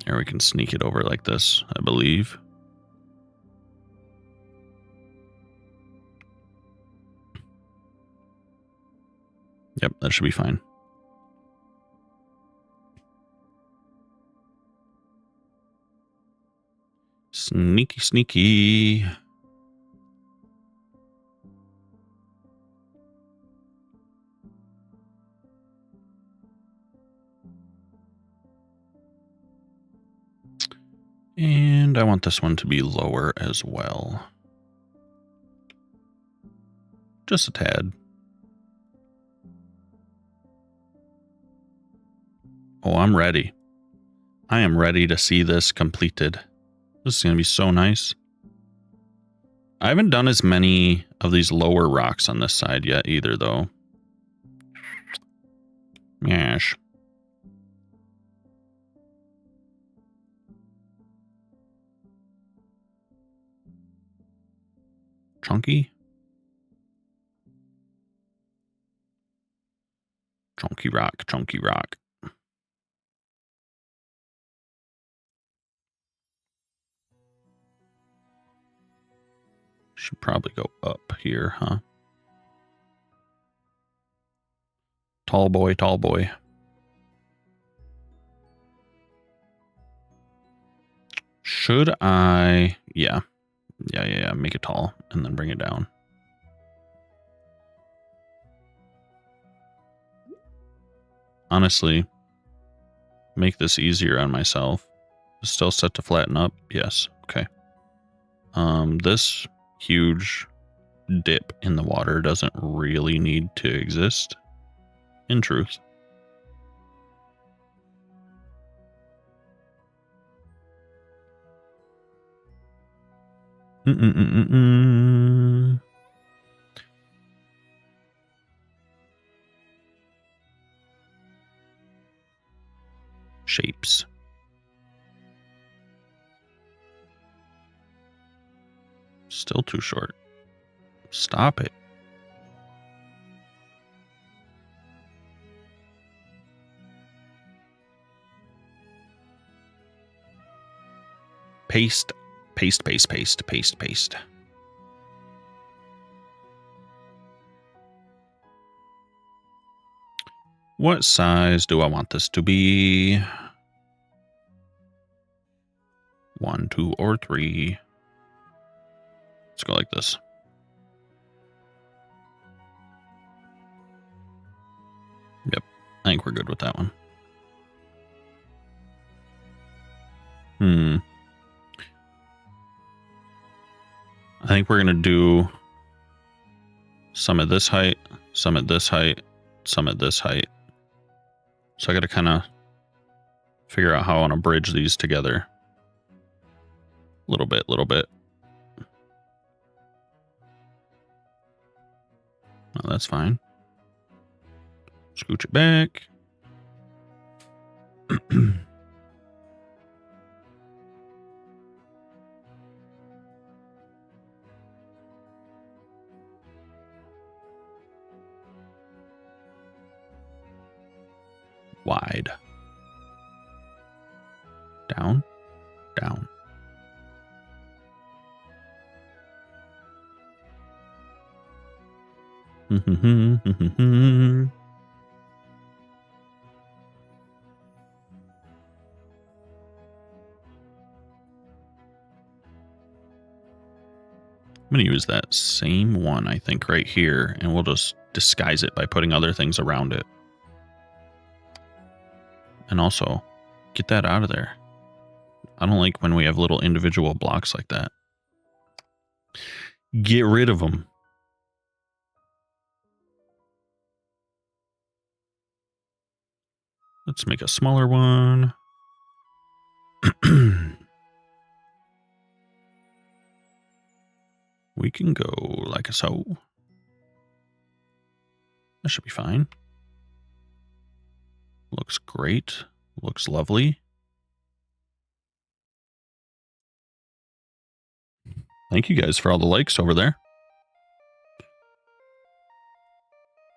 Speaker 1: Or we can sneak it over like this, I believe. Yep, that should be fine. Sneaky, sneaky. And I want this one to be lower as well. Just a tad. Oh, I'm ready. I am ready to see this completed. This is going to be so nice. I haven't done as many of these lower rocks on this side yet either, though. Yes. Chunky? Chunky rock, chunky rock. Should probably go up here, huh? Tall boy, tall boy. Should I? Yeah. Yeah. Make it tall and then bring it down. Honestly, make this easier on myself. Still set to flatten up. Yes. Okay. This huge dip in the water doesn't really need to exist, in truth. Shapes. Still too short. Stop it. Paste, paste, paste, paste, paste, paste. What size do I want this to be? 1, 2, or 3. Let's go like this. Yep, I think we're good with that one. I think we're going to do some at this height, some at this height, some at this height. So I got to kind of figure out how I want to bridge these together. Little bit. Oh, that's fine. Scooch it back. Wide. Down. Down. I'm going to use that same one, I think, right here, and we'll just disguise it by putting other things around it. And also, get that out of there. I don't like when we have little individual blocks like that. Get rid of them. Let's make a smaller one. We can go like so. That should be fine. Looks great. Looks lovely. Thank you guys for all the likes over there.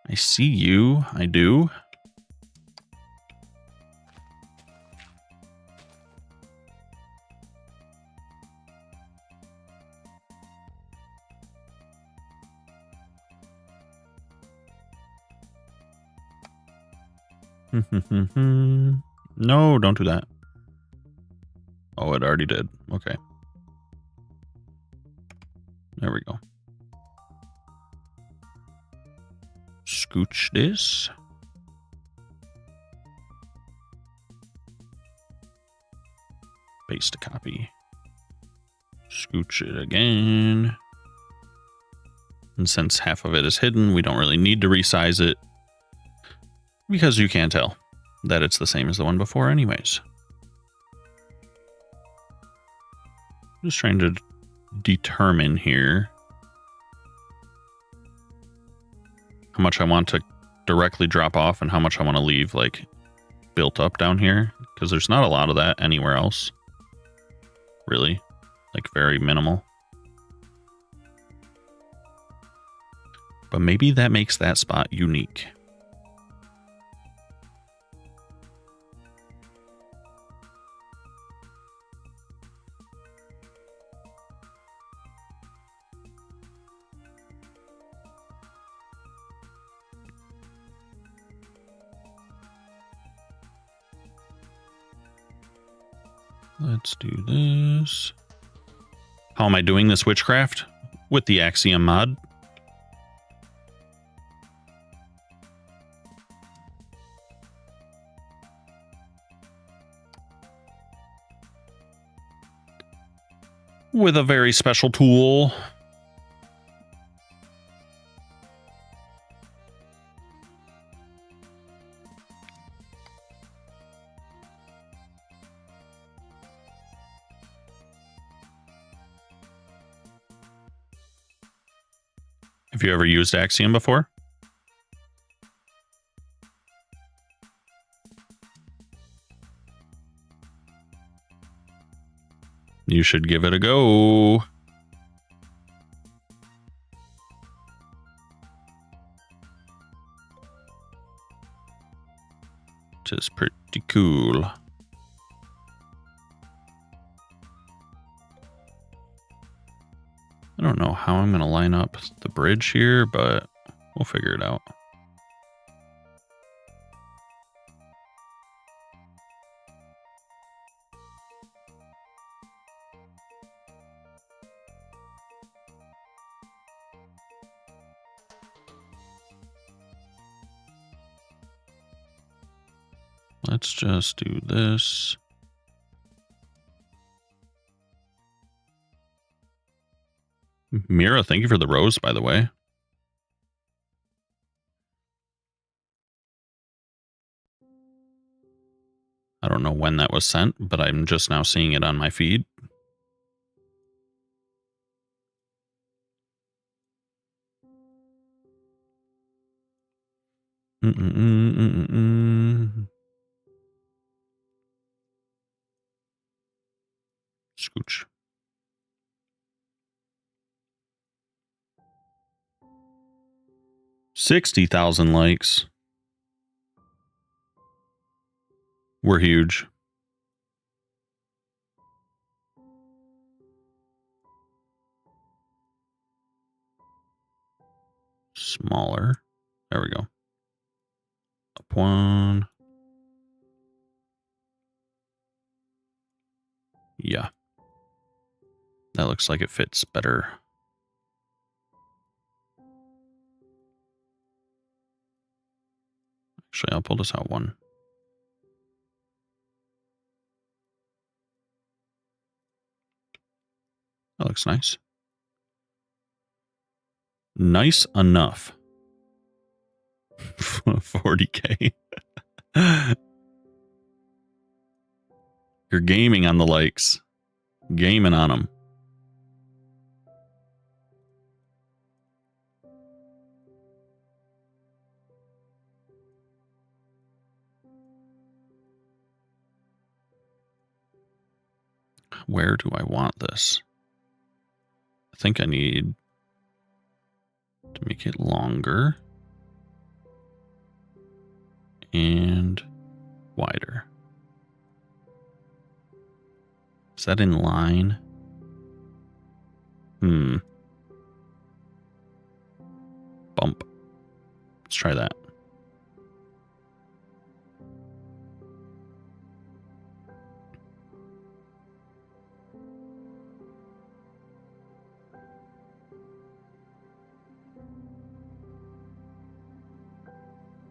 Speaker 1: I see you. I do. No, don't do that. Oh, it already did. Okay. There we go. Scooch this. Paste a copy. Scooch it again. And since half of it is hidden, we don't really need to resize it because you can't tell that it's the same as the one before anyways. Just trying to determine here how much I want to directly drop off and how much I want to leave like built up down here, because there's not a lot of that anywhere else. Really, like very minimal. But maybe that makes that spot unique. Let's do this. How am I doing this witchcraft? With the Axiom mod. With a very special tool. Have you ever used Axiom before? You should give it a go. It is pretty cool. I don't know how I'm going to line up the bridge here, but we'll figure it out. Let's just do this. Mira, thank you for the rose, by the way. I don't know when that was sent, but I'm just now seeing it on my feed. Scooch. $60,000 likes. We're huge. Smaller. There we go. Up one. Yeah. That looks like it fits better. Actually, I'll pull this out one. That looks nice. Nice enough. 40K. You're gaming on the likes. Gaming on them. Where do I want this? I think I need to make it longer and wider. Is that in line? Bump. Let's try that.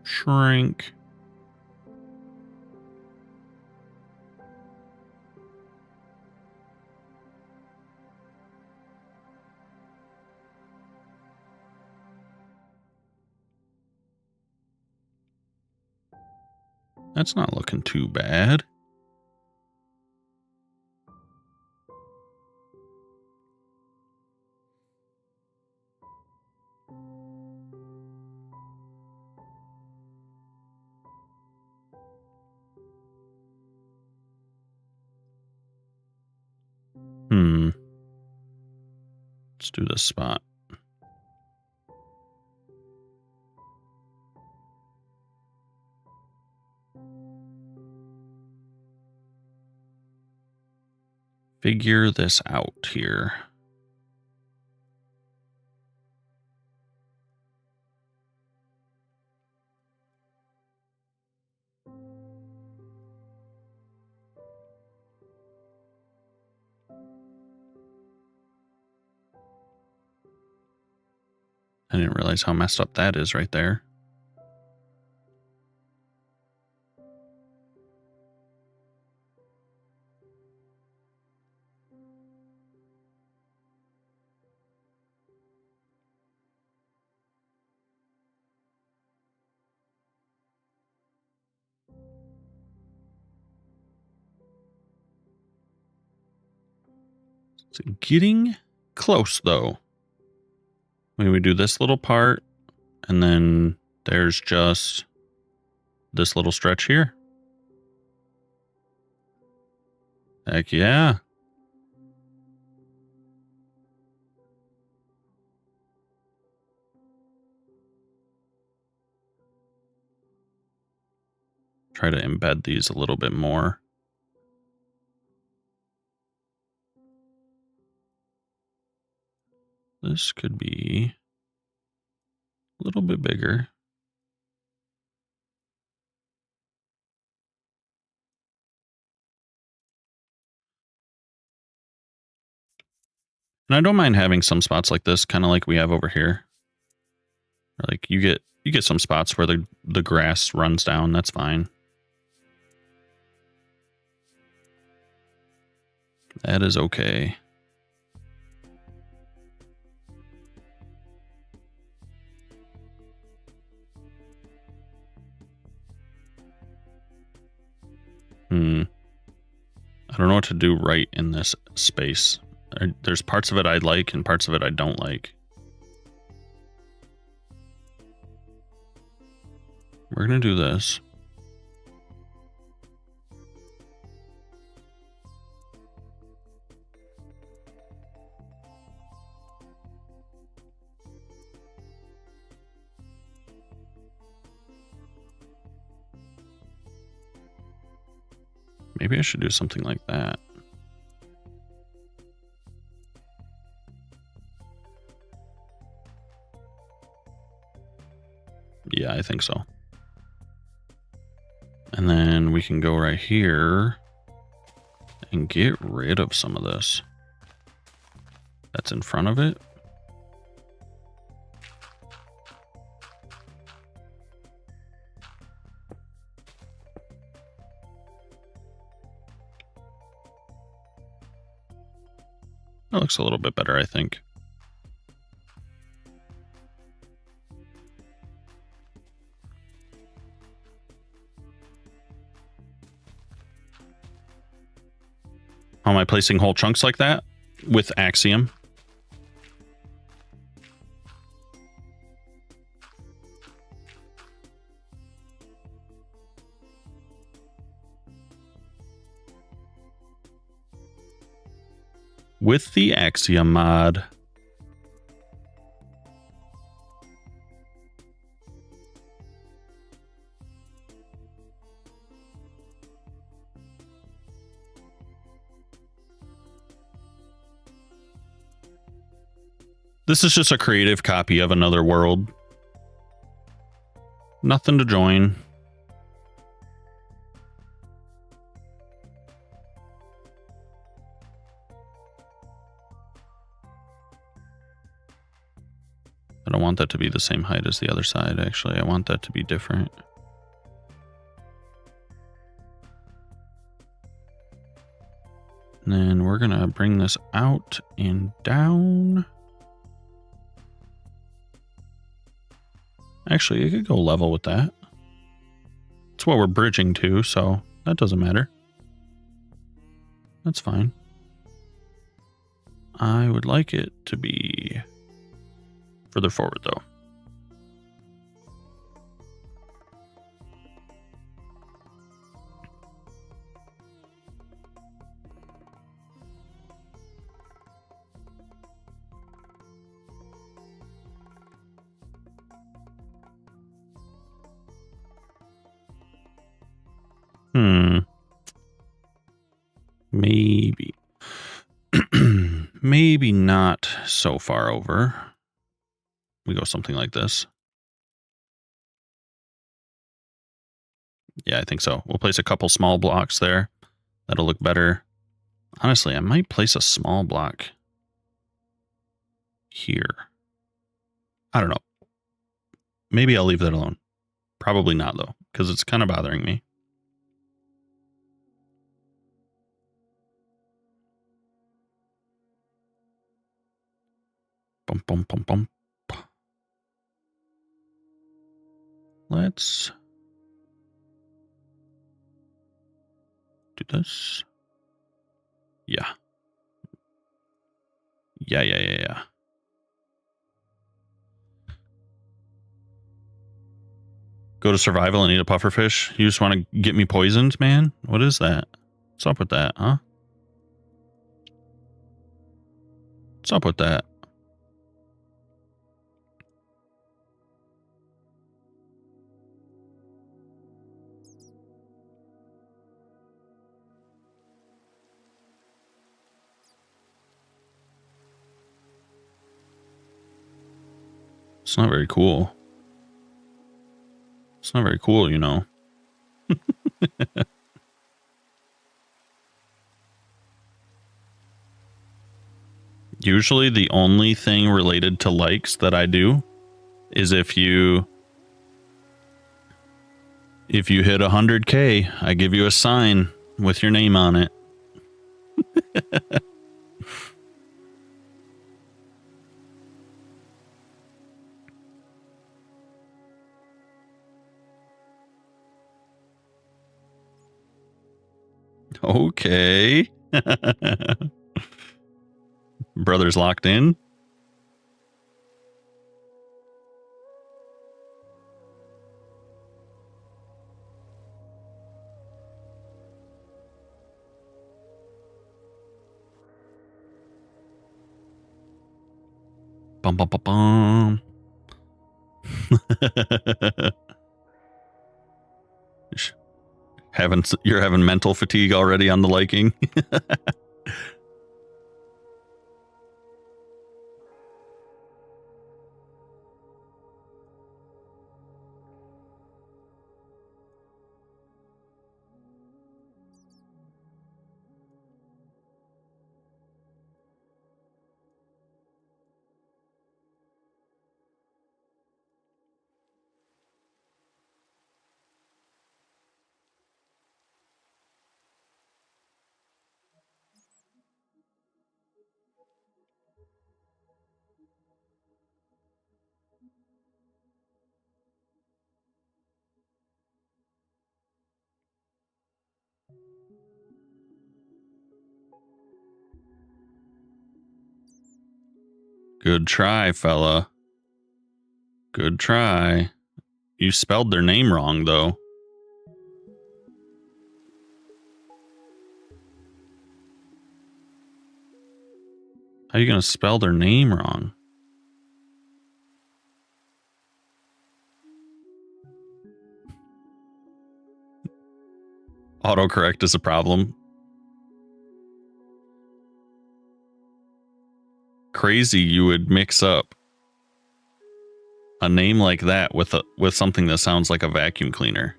Speaker 1: Shrink. That's not looking too bad. Let's do this spot. Figure this out here. I didn't realize how messed up that is right there. It's getting close though. When we do this little part, and then there's just this little stretch here. Heck yeah. Try to embed these a little bit more. This could be a little bit bigger. And I don't mind having some spots like this, kind of like we have over here. Like you get some spots where the grass runs down, that's fine. That is okay. I don't know what to do right in this space. There's parts of it I like and parts of it I don't like. We're going to do this. Maybe I should do something like that. Yeah, I think so. And then we can go right here and get rid of some of this that's in front of it. That looks a little bit better, I think. How am I placing whole chunks like that? With Axiom. With the Axiom mod. This is just a creative copy of another world. Nothing to join. I don't want that to be the same height as the other side, actually. I want that to be different. And then we're going to bring this out and down. Actually, it could go level with that. It's what we're bridging to, so that doesn't matter. That's fine. I would like it to be further forward, though. Maybe. Maybe not so far over. We go something like this. Yeah, I think so. We'll place a couple small blocks there. That'll look better. Honestly, I might place a small block here. I don't know. Maybe I'll leave that alone. Probably not, though, because it's kind of bothering me. Bum, bum, bum, bum. Let's do this. Yeah. Yeah. Go to survival and eat a pufferfish. You just want to get me poisoned, man? What is that? What's up with that, huh? What's up with that? It's not very cool. It's not very cool, you know. Usually the only thing related to likes that I do is if you hit 100K, I give you a sign with your name on it. Okay. Brothers locked in. Bum, bum, bum, bum. You're having mental fatigue already on the liking. Good try, fella. Good try. You spelled their name wrong, though. How are you going to spell their name wrong? Autocorrect is a problem. Crazy you would mix up a name like that with something that sounds like a vacuum cleaner.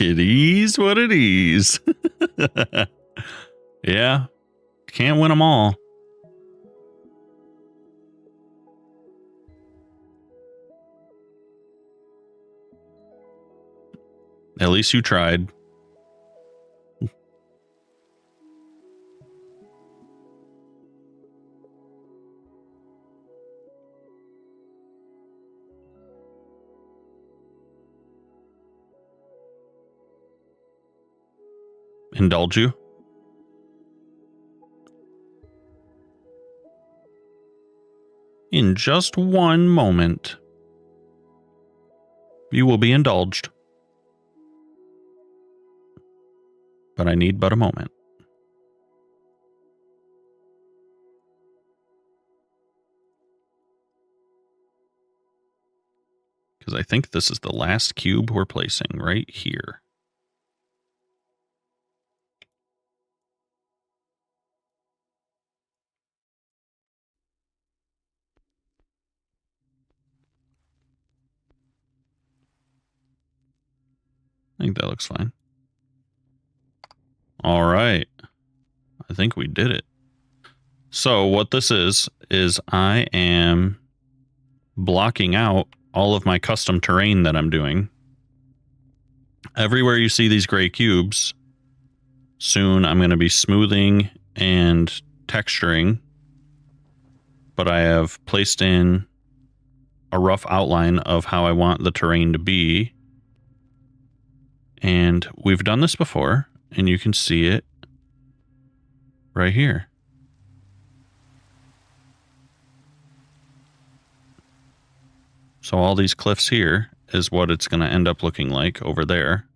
Speaker 1: It is what it is. Yeah. Can't win them all. At least you tried. Indulge you. In just one moment, you will be indulged. But I need but a moment. Because I think this is the last cube we're placing right here. I think that looks fine. All right. I think we did it. So what this is I am blocking out all of my custom terrain that I'm doing. Everywhere you see these gray cubes, soon I'm going to be smoothing and texturing, but I have placed in a rough outline of how I want the terrain to be. And we've done this before, and you can see it right here. So all these cliffs here is what it's going to end up looking like over there.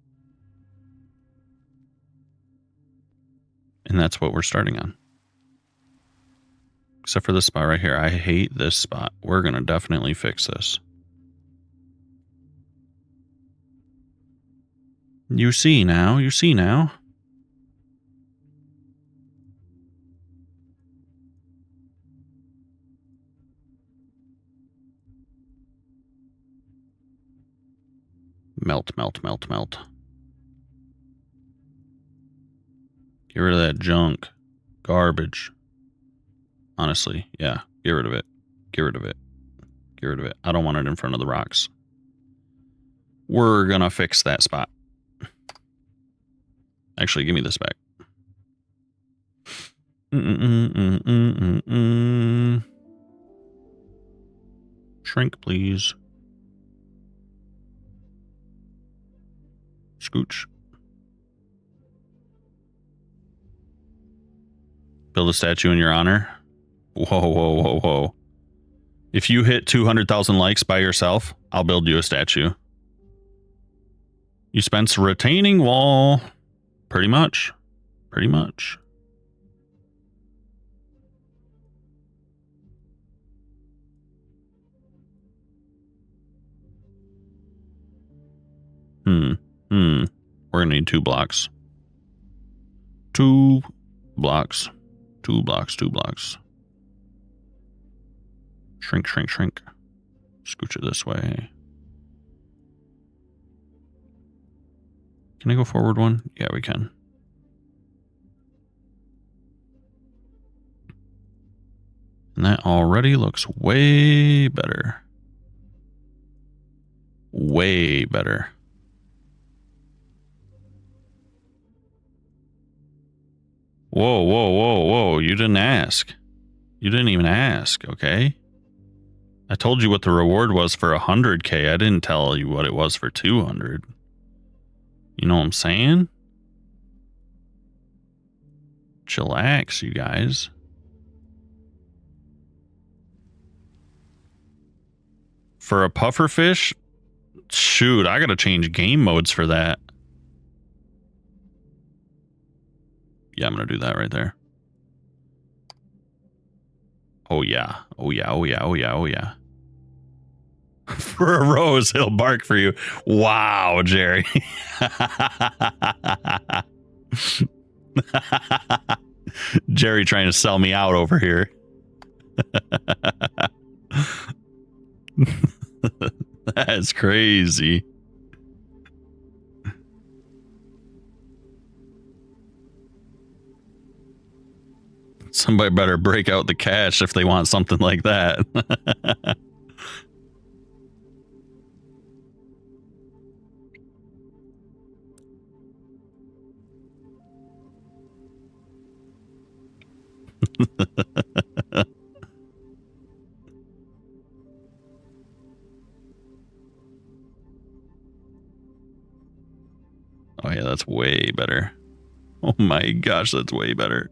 Speaker 1: And that's what we're starting on. Except for this spot right here. I hate this spot. We're going to definitely fix this. You see now. You see now. Melt, melt, melt, melt. Get rid of that junk. Garbage. Honestly, yeah. Get rid of it. Get rid of it. Get rid of it. I don't want it in front of the rocks. We're going to fix that spot. Actually, give me this back. Shrink, please. Scooch. Build a statue in your honor. Whoa, whoa, whoa, whoa. If you hit 200,000 likes by yourself, I'll build you a statue. You spent retaining wall. Pretty much. Pretty much. We're going to need 2 blocks. 2 blocks. 2 blocks, 2 blocks. Shrink, shrink, shrink. Scooch it this way. Can I go forward one? Yeah, we can. And that already looks way better. Way better. Whoa, whoa, whoa, whoa. You didn't ask. You didn't even ask, okay? I told you what the reward was for 100K. I didn't tell you what it was for 200. You know what I'm saying? Chillax, you guys. For a pufferfish? Shoot, I gotta change game modes for that. Yeah, I'm gonna do that right there. Oh yeah. Oh yeah, oh yeah, oh yeah, oh yeah. For a rose, he'll bark for you. Wow, Jerry. Jerry trying to sell me out over here. That's crazy. Somebody better break out the cash if they want something like that. Oh yeah, that's way better. Oh my gosh, that's way better.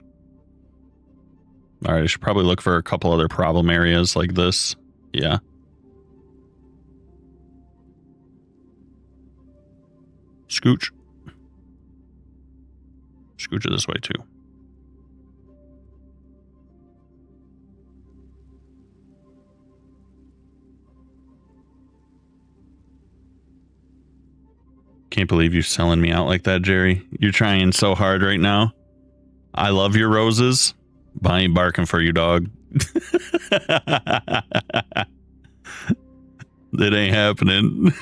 Speaker 1: All right, I should probably look for a couple other problem areas like this. Yeah. Scooch. Scooch it this way too. Can't believe you're selling me out like that, Jerry. You're trying so hard right now. I love your roses, but I ain't barking for you, dog. It ain't happening.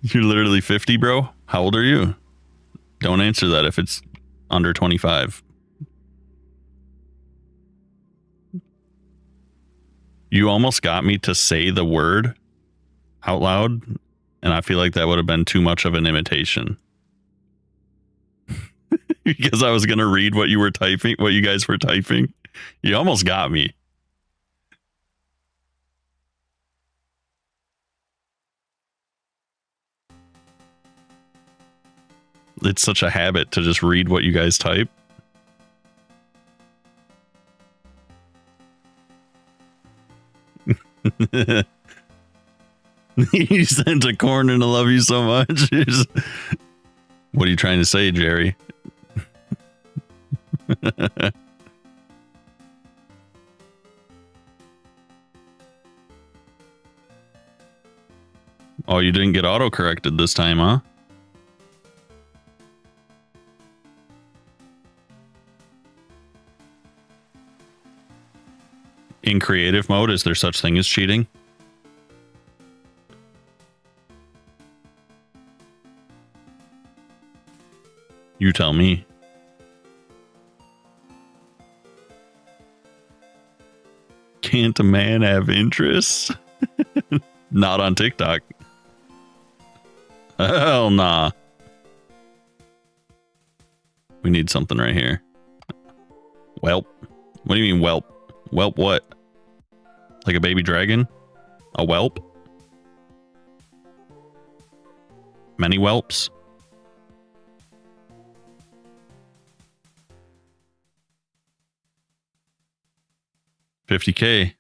Speaker 1: You're literally 50, bro. How old are you? Don't answer that if it's under 25. You almost got me to say the word out loud, and I feel like that would have been too much of an imitation. Because I was going to read what you were typing, what you guys were typing. You almost got me. It's such a habit to just read what you guys type. You sent a corn and I love you so much. What are you trying to say, Jerry? Oh, you didn't get auto-corrected this time, huh? In creative mode, is there such thing as cheating? You tell me. Can't a man have interests? Not on TikTok. Hell nah. We need something right here. Whelp. What do you mean whelp? Whelp what? Like a baby dragon? A whelp? Many whelps? $50K.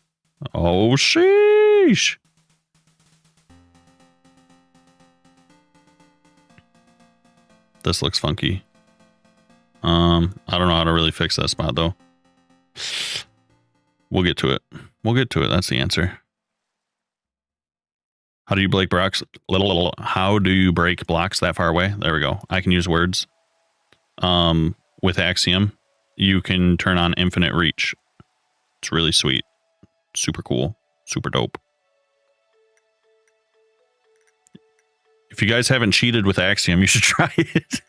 Speaker 1: Oh, sheesh. This looks funky. I don't know how to really fix that spot though. We'll get to it. We'll get to it. That's the answer. How do you break blocks? How do you break blocks that far away? There we go. I can use words. With Axiom, you can turn on infinite reach. It's really sweet. Super cool. Super dope. If you guys haven't cheated with Axiom, you should try it.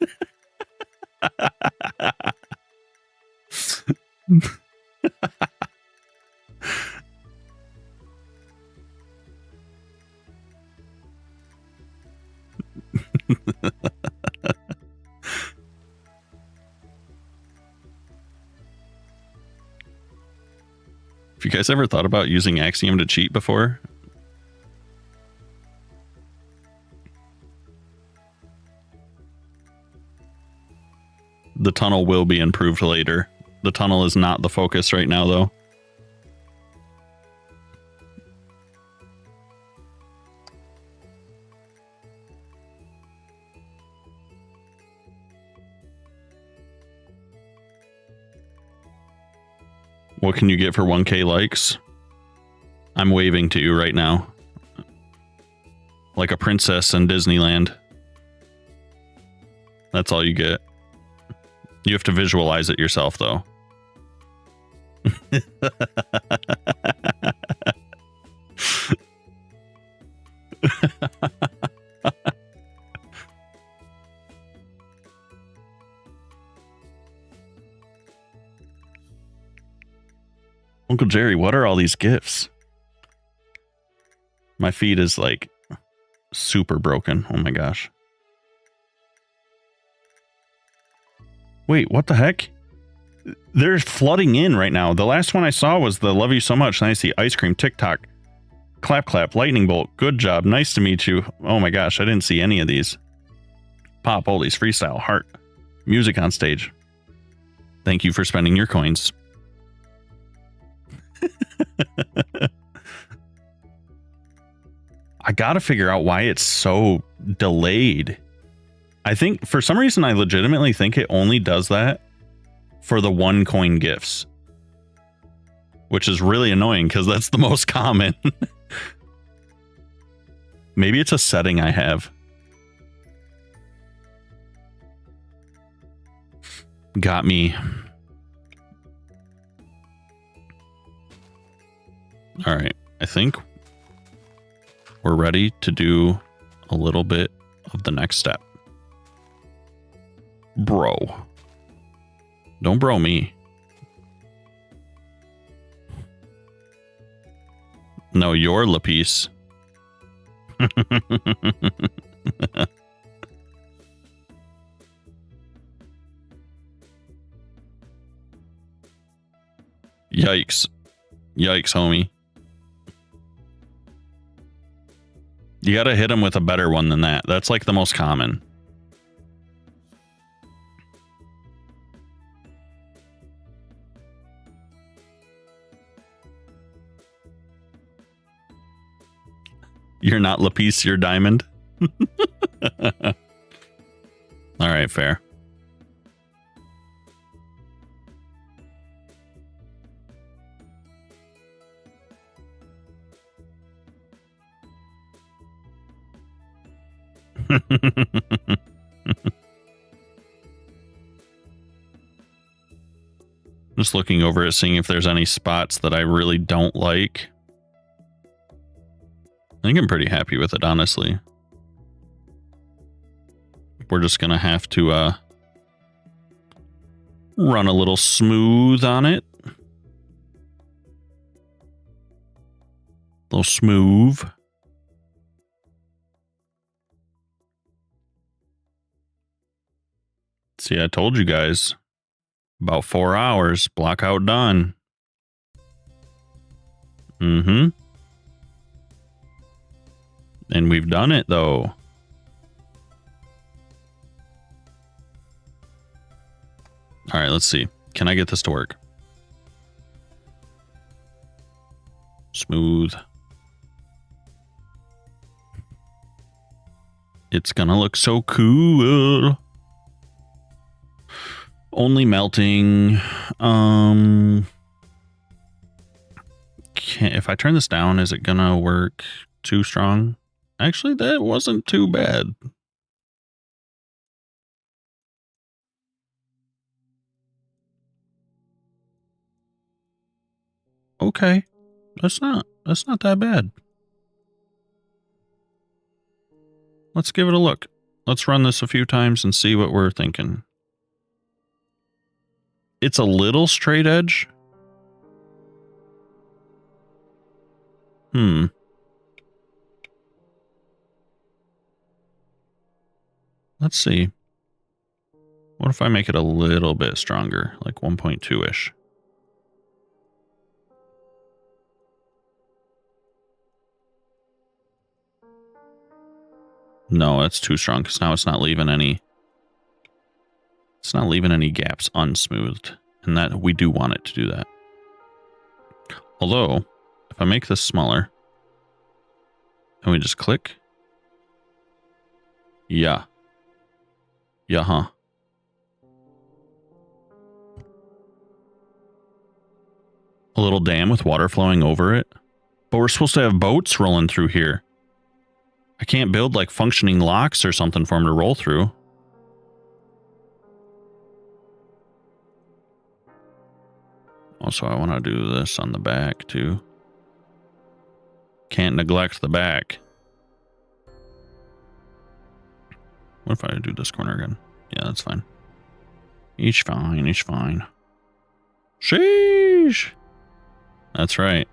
Speaker 1: Have you guys ever thought about using Axiom to cheat before? The tunnel will be improved later. The tunnel is not the focus right now, though. What can you get for 1K likes? I'm waving to you right now. Like a princess in Disneyland. That's all you get. You have to visualize it yourself, though. Uncle Jerry, what are all these gifts? My feed is like super broken. Oh my gosh. Wait, what the heck? They're flooding in right now. The last one I saw was the love you so much. And I see ice cream, TikTok, clap, clap, lightning bolt. Good job. Nice to meet you. Oh my gosh. I didn't see any of these. Pop, oldies, freestyle, heart, music on stage. Thank you for spending your coins. I gotta figure out why it's so delayed. I think for some reason I legitimately think it only does that for the 1 coin gifts, which is really annoying because that's the most common. Maybe it's a setting I have. Got me. All right, I think we're ready to do a little bit of the next step. Bro. Don't bro me. No, you're Lapice. Yikes. Yikes, homie. You gotta hit him with a better one than that. That's like the most common. You're not Lapice, you're Diamond. All right, fair. Just looking over it, seeing if there's any spots that I really don't like. I think I'm pretty happy with it, honestly. We're just gonna have to run a little smooth on it. A little smooth. See, I told you guys. About 4 hours. Block out done. Mm-hmm. And we've done it, though. All right, let's see. Can I get this to work? Smooth. It's gonna look so cool. Only melting. If I turn this down, is it gonna work too strong? Actually, that wasn't too bad. Okay. That's not that bad. Let's give it a look. Let's run this a few times and see what we're thinking. It's a little straight edge. Let's see. What if I make it a little bit stronger, like 1.2-ish? No, that's too strong because now it's not leaving any. It's not leaving any gaps unsmoothed, and that we do want it to do that. Although, if I make this smaller, and we just click, yeah, huh? A little dam with water flowing over it, but we're supposed to have boats rolling through here. I can't build like functioning locks or something for them to roll through. Also, I want to do this on the back too. Can't neglect the back. What if I do this corner again? Yeah, that's fine. Each fine, each fine. Sheesh. That's right.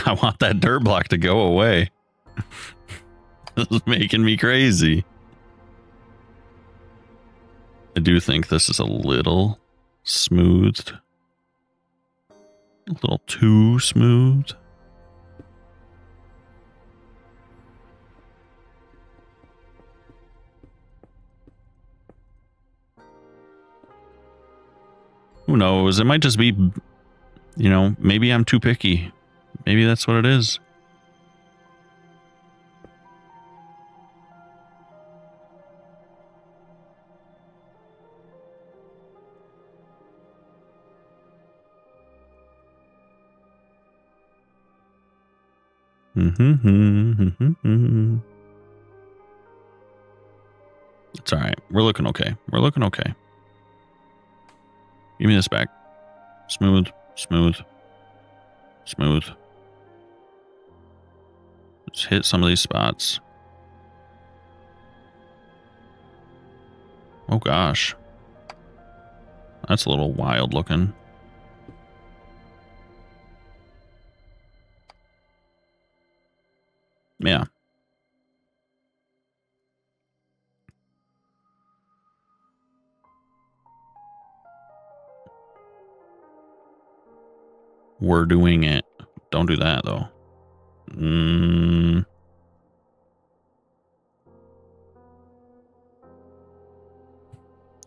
Speaker 1: I want that dirt block to go away. This is making me crazy. I do think this is a little smoothed. A little too smooth. Who knows? It might just be, you know, maybe I'm too picky. Maybe that's what it is. It's all right. We're looking okay. We're looking okay. Give me this back. Smooth, smooth, smooth. Let's hit some of these spots. Oh gosh. That's a little wild looking. Yeah. We're doing it. Don't do that though.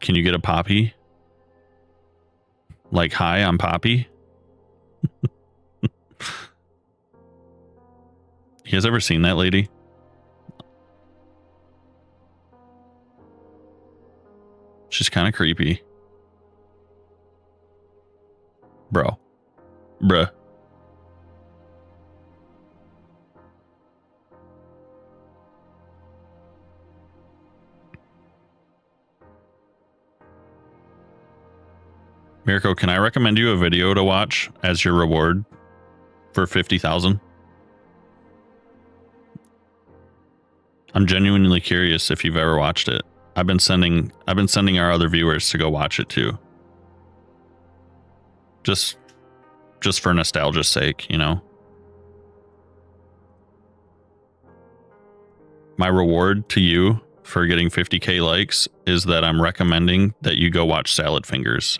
Speaker 1: Can you get a poppy? Like, hi, I'm Poppy. You guys ever seen that lady? She's kind of creepy. Bro. Bruh. Mirko, can I recommend you a video to watch as your reward for 50,000? I'm genuinely curious if you've ever watched it. I've been sending our other viewers to go watch it too. Just for nostalgia's sake, you know. My reward to you for getting 50k likes is that I'm recommending that you go watch Salad Fingers.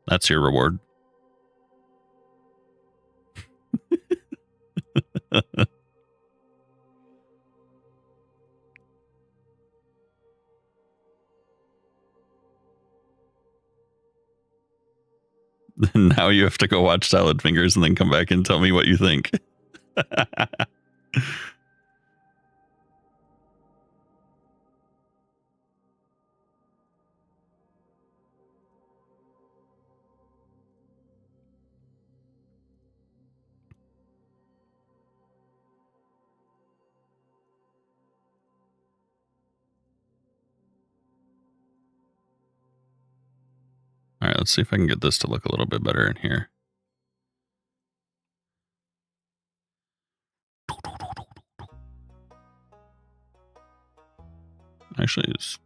Speaker 1: That's your reward. Now you have to go watch Salad Fingers and then come back and tell me what you think. All right, let's see if I can get this to look a little bit better in here. Actually, it's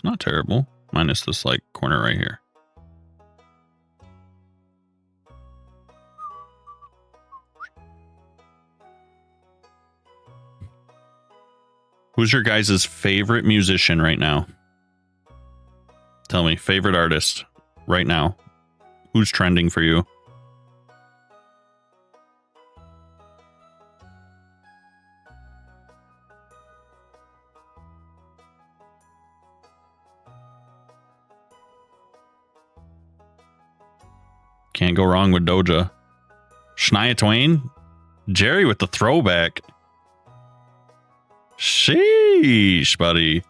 Speaker 1: not terrible, minus this like corner right here. Who's your guys' favorite musician right now? Tell me, favorite artist right now. Who's trending for you? Can't go wrong with Doja. Shania Twain? Jerry with the throwback. Sheesh, buddy.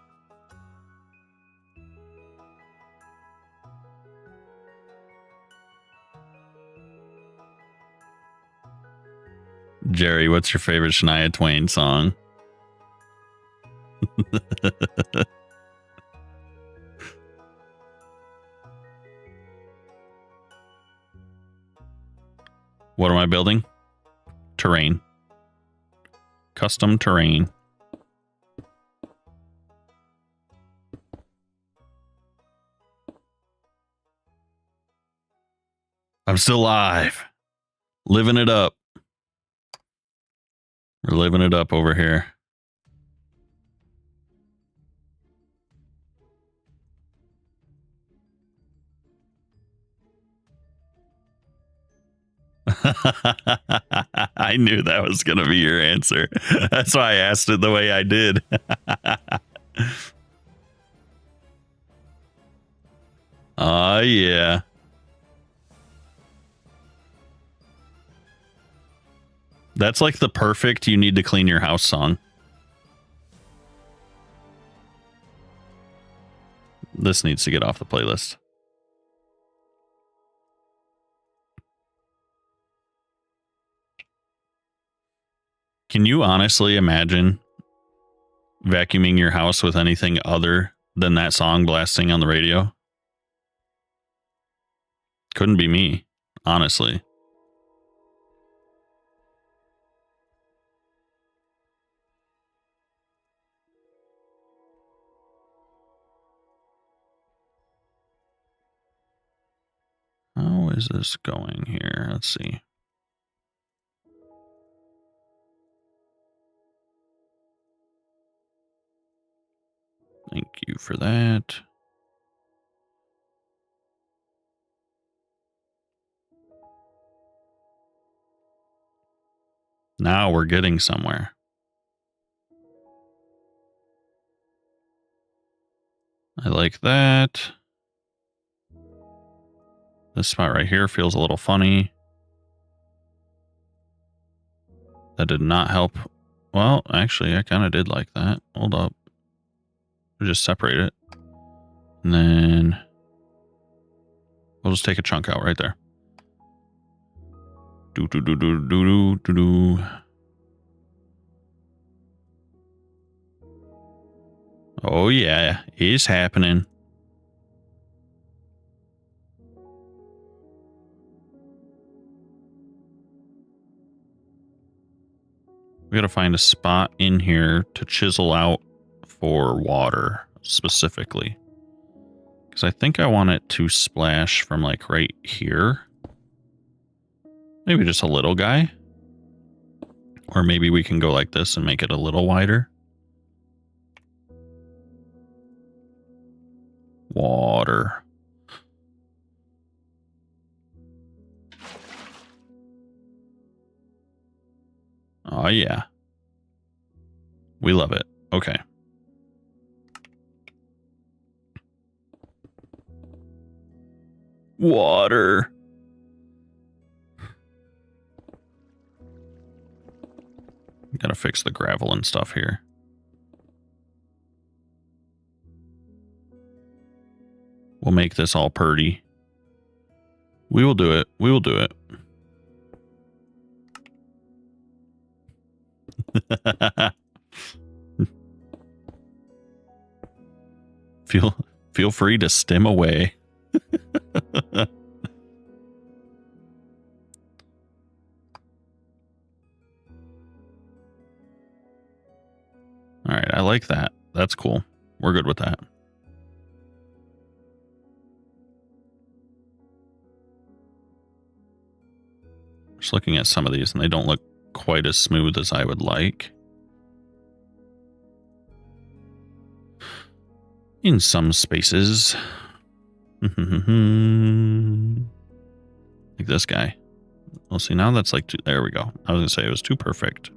Speaker 1: Jerry, what's your favorite Shania Twain song? What am I building? terrain. Custom terrain. I'm still alive. Living it up. We're living it up over here. I knew that was going to be your answer. That's why I asked it the way I did. Oh, yeah. That's like the perfect you need to clean your house song. This needs to get off the playlist. Can you honestly imagine vacuuming your house with anything other than that song blasting on the radio? Couldn't be me, honestly. How is this going here? Let's see. Thank you for that. Now we're getting somewhere. I like that. This spot right here feels a little funny. That did not help. Well, actually, I kind of did like that. Hold up. We'll just separate it. And then we'll just take a chunk out right there. Do. Oh, yeah. It's happening. We got to find a spot in here to chisel out for water specifically. Because I think I want it to splash from like right here. Maybe just a little guy. Or maybe we can go like this and make it a little wider. Water. Oh, yeah. We love it. Okay. Water. Gotta fix the gravel and stuff here. We'll make this all purdy. We will do it. We will do it. Feel free to stim away. All right, I like that. That's cool. We're good with that. Just looking at some of these, and they don't look quite as smooth as I would like. In some spaces. Like this guy. Well, see, now that's like too, there we go. I was gonna say it was too perfect.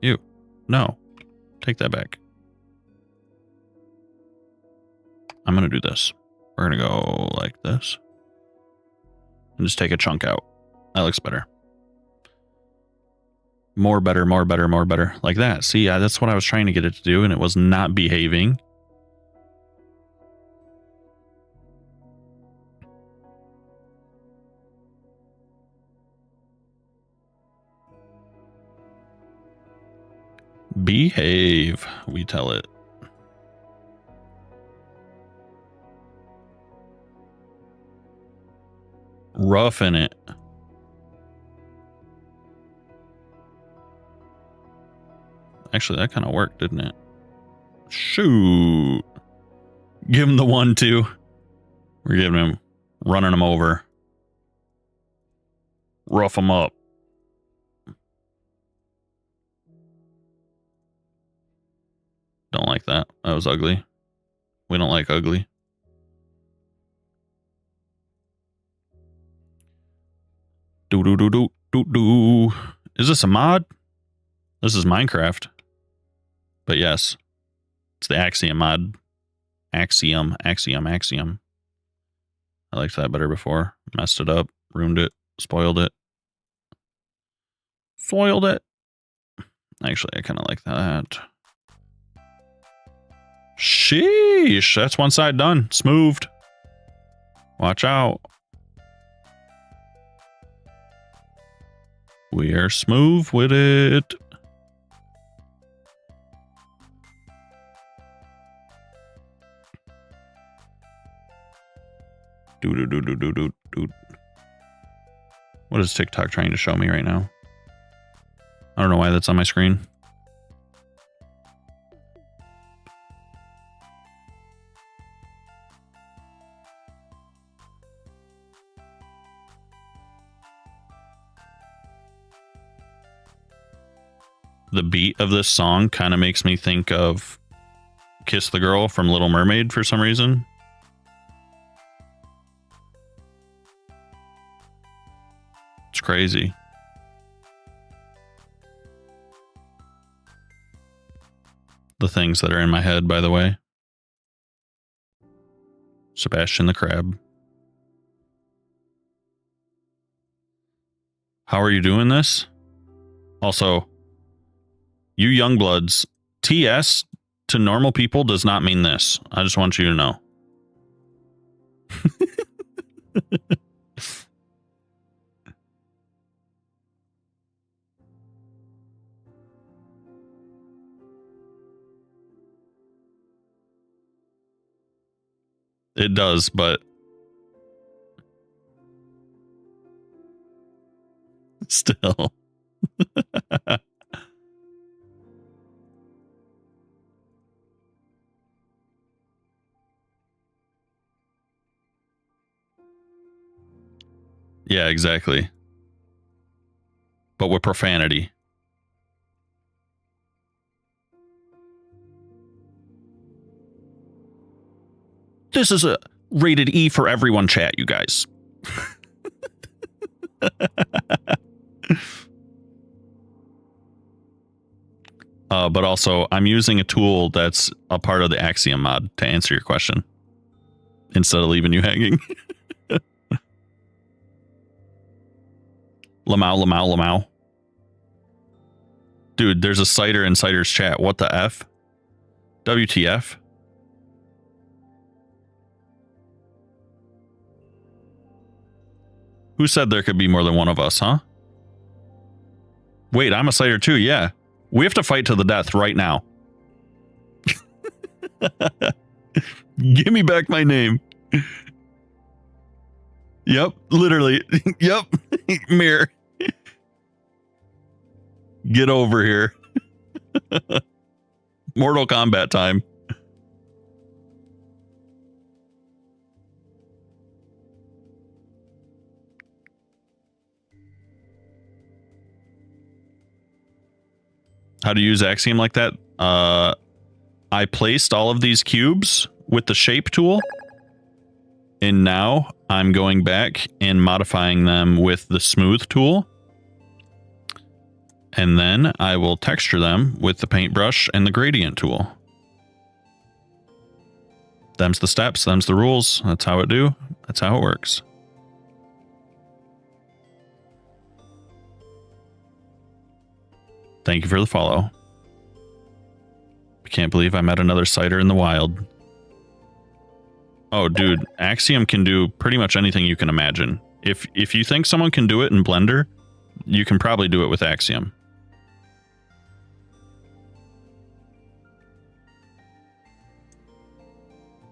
Speaker 1: Ew. No. Take that back. I'm gonna do this. We're gonna go like this. And just take a chunk out. That looks better. More better, more better, more better. Like that. See, that's what I was trying to get it to do, and it was not behaving. Behave, we tell it. Roughing it. Actually, that kind of worked, didn't it? Shoot. Give him the 1-2. We're giving him, running him over. Rough him up. Don't like that. That was ugly. We don't like ugly. Do. Is this a mod? This is Minecraft. But yes, it's the Axiom mod. Axiom. I liked that better before. Messed it up, ruined it, spoiled it. Actually, I kind of like that. Sheesh, that's one side done. Smoothed. Watch out. We are smooth with it. Do. What is TikTok trying to show me right now? I don't know why that's on my screen. The beat of this song kind of makes me think of Kiss the Girl from Little Mermaid for some reason. It's crazy. The things that are in my head, by the way. Sebastian the Crab. How are you doing this? Also, you young bloods, TS to normal people does not mean this. I just want you to know. It does, but still. Yeah, exactly. But with profanity. This is a rated E for everyone chat, you guys. But also, I'm using a tool that's a part of the Axiom mod to answer your question instead of leaving you hanging. Lamau. Dude, there's a cider in Cider's chat. What the F? WTF? Who said there could be more than one of us, huh? Wait, I'm a Cider too, yeah. We have to fight to the death right now. Give me back my name. Yep, literally. Yep. Mirror. Get over here. Mortal Kombat time. How to use Axiom like that? I placed all of these cubes with the shape tool. And now I'm going back and modifying them with the smooth tool. And then I will texture them with the paintbrush and the gradient tool. Them's the steps, them's the rules. That's how that's how it works. Thank you for the follow. I can't believe I met another Cider in the wild. Oh, dude, Axiom can do pretty much anything you can imagine. If you think someone can do it in Blender, you can probably do it with Axiom.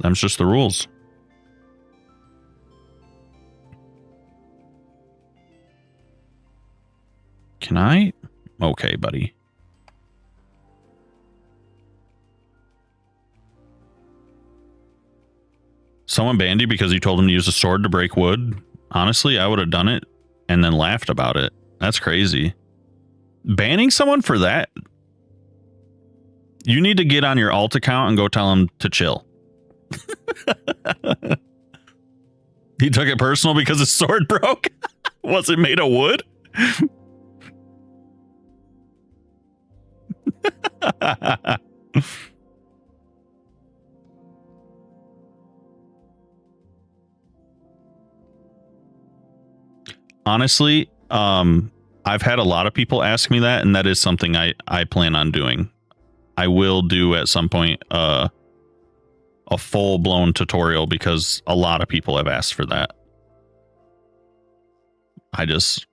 Speaker 1: Them's just the rules. Can I? Okay, buddy. Someone banned you because you told him to use a sword to break wood. Honestly, I would have done it and then laughed about it. That's crazy. Banning someone for that? You need to get on your alt account and go tell him to chill. He took it personal because his sword broke? Was it made of wood? Honestly, I've had a lot of people ask me that, and that is something I plan on doing. I will do at some point a full-blown tutorial because a lot of people have asked for that. I just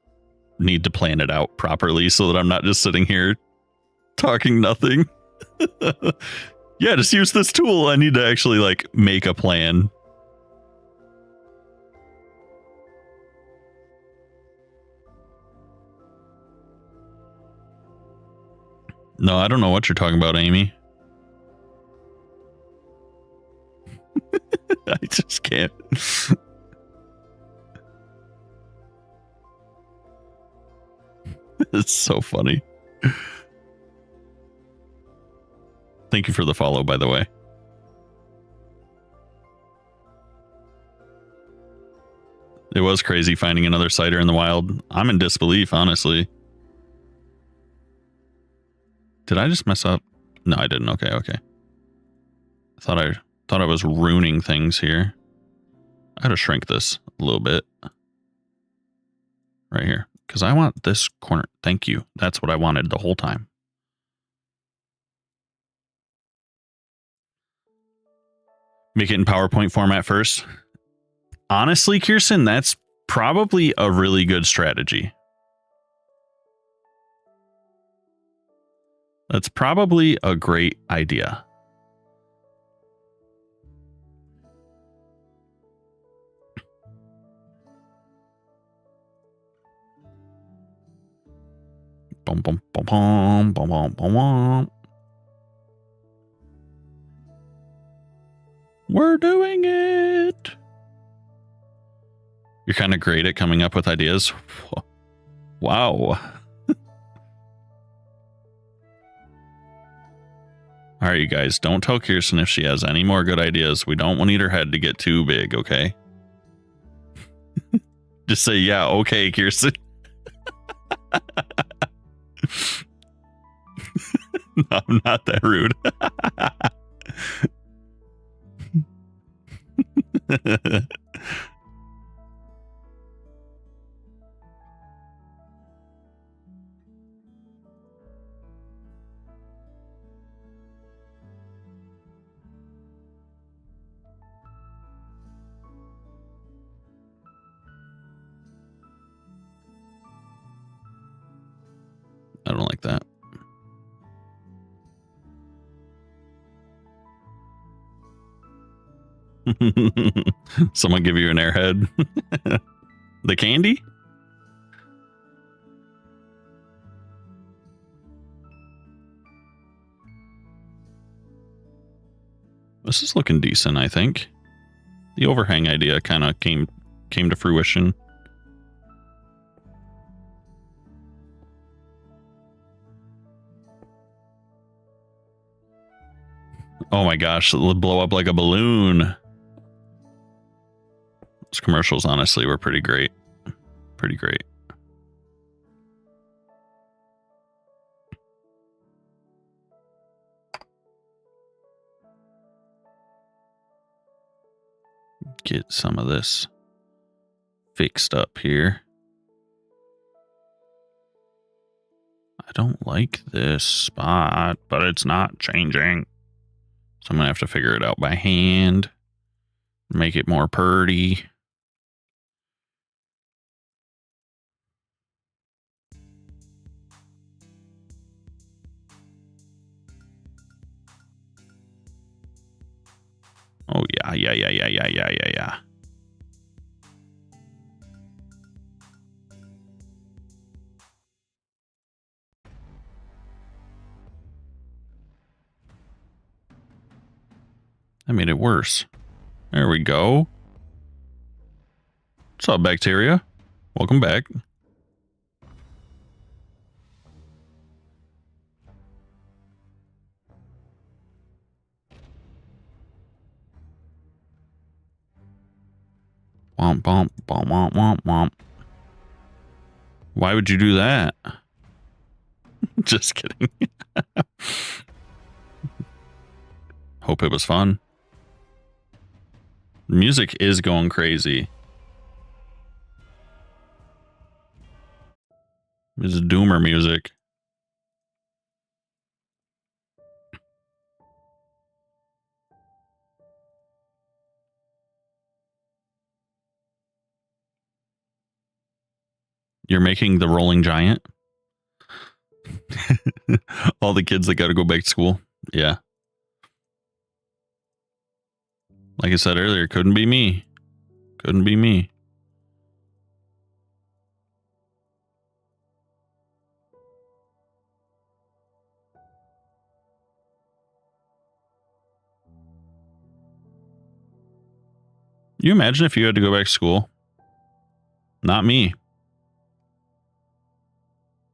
Speaker 1: need to plan it out properly so that I'm not just sitting here talking nothing. Yeah, just use this tool. I need to actually like make a plan. No, I don't know what you're talking about, Amy. I just can't. It's so funny. Thank you for the follow, by the way. It was crazy finding another cider in the wild. I'm in disbelief, honestly. Did I just mess up? No, I didn't. Okay. I thought I was ruining things here. I gotta shrink this a little bit. Right here. Because I want this corner. Thank you. That's what I wanted the whole time. Make it in PowerPoint format first. Honestly, Kirsten, that's probably a really good strategy. That's probably a great idea. Boom, boom, boom, boom, boom, boom, boom, boom. We're doing it. You're kind of great at coming up with ideas. Wow. All right, you guys, don't tell Kirsten if she has any more good ideas. We don't want her head to get too big, okay? Just say, yeah, okay, Kirsten. No, I'm not that rude. I don't like that. Someone give you an airhead. The candy? This is looking decent, I think. The overhang idea kind of came to fruition. Oh my gosh, it'll blow up like a balloon. Those commercials, honestly, were pretty great. Pretty great. Get some of this fixed up here. I don't like this spot, but it's not changing. So I'm going to have to figure it out by hand. Make it more purty. Oh, yeah. That made it worse. There we go. What's up, bacteria? Welcome back. Womp, womp, womp, womp, womp, womp. Why would you do that? Just kidding. Hope it was fun. Music is going crazy. This is doomer music. You're making the rolling giant? All the kids that got to go back to school? Yeah. Like I said earlier, couldn't be me. Couldn't be me. You imagine if you had to go back to school? Not me.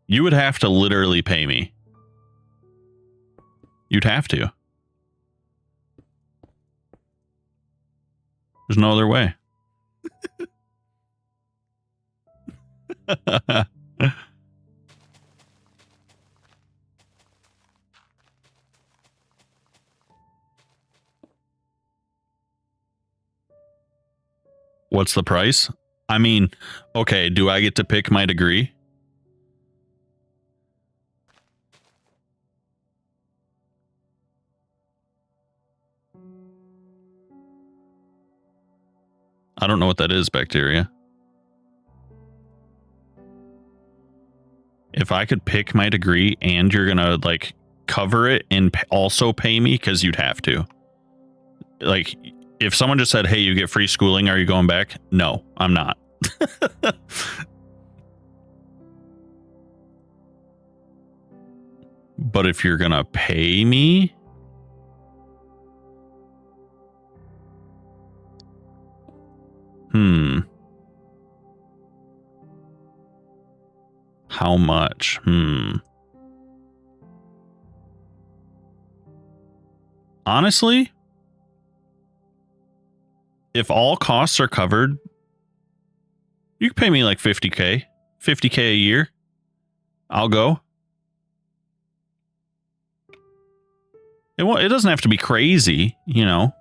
Speaker 1: You would have to literally pay me. You'd have to. There's no other way. What's the price? I mean, okay, do I get to pick my degree? I don't know what that is, bacteria. If I could pick my degree and you're gonna like cover it and also pay me, because you'd have to. Like, if someone just said, hey, you get free schooling, are you going back? No, I'm not. But if you're gonna pay me, how much? Honestly, if all costs are covered, you can pay me like 50K a year. I'll go. It doesn't have to be crazy, you know.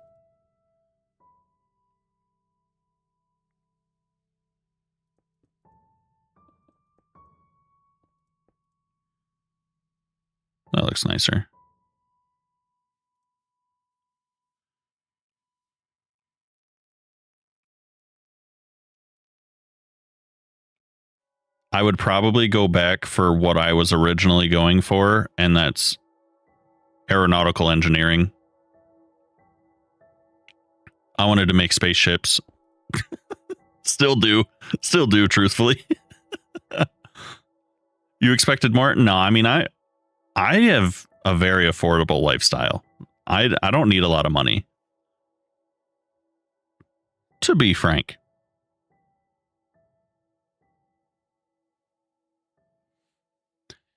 Speaker 1: That looks nicer. I would probably go back for what I was originally going for, and that's aeronautical engineering. I wanted to make spaceships. Still do, truthfully. You expected more? No, I mean, I have a very affordable lifestyle. I don't need a lot of money, to be frank.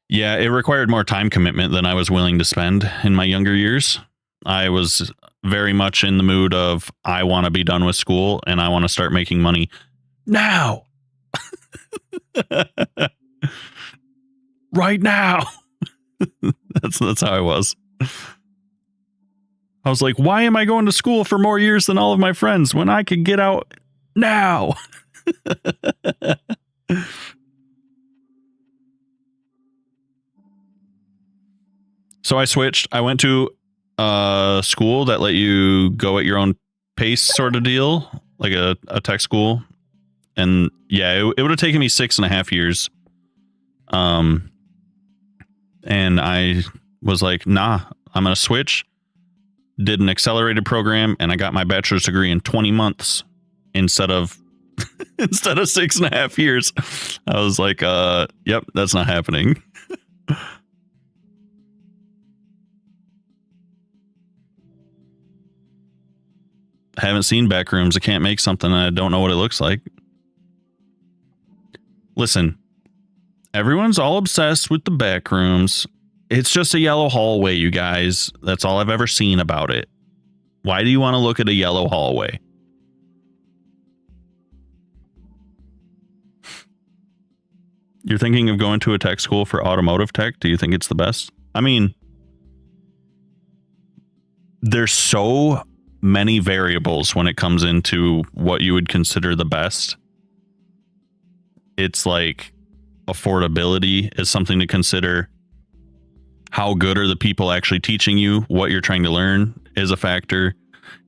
Speaker 1: Yeah, it required more time commitment than I was willing to spend in my younger years. I was very much in the mood of, I want to be done with school and I want to start making money now. Right now. That's how I was. I was like, why am I going to school for more years than all of my friends when I could get out now? So I switched. I went to a school that let you go at your own pace sort of deal, like a tech school. And yeah, it would have taken me 6.5 years. And I was like, nah, I'm going to switch. Did an accelerated program and I got my bachelor's degree in 20 months instead of 6.5 years. I was like, yep, that's not happening. haven't seen back rooms. I can't make something and I don't know what it looks like. Listen, everyone's all obsessed with the back rooms. It's just a yellow hallway, you guys. That's all I've ever seen about it. Why do you want to look at a yellow hallway? You're thinking of going to a tech school for automotive tech? Do you think it's the best? I mean, there's so many variables when it comes into what you would consider the best. It's like affordability is something to consider. How good are the people actually teaching you what you're trying to learn is a factor.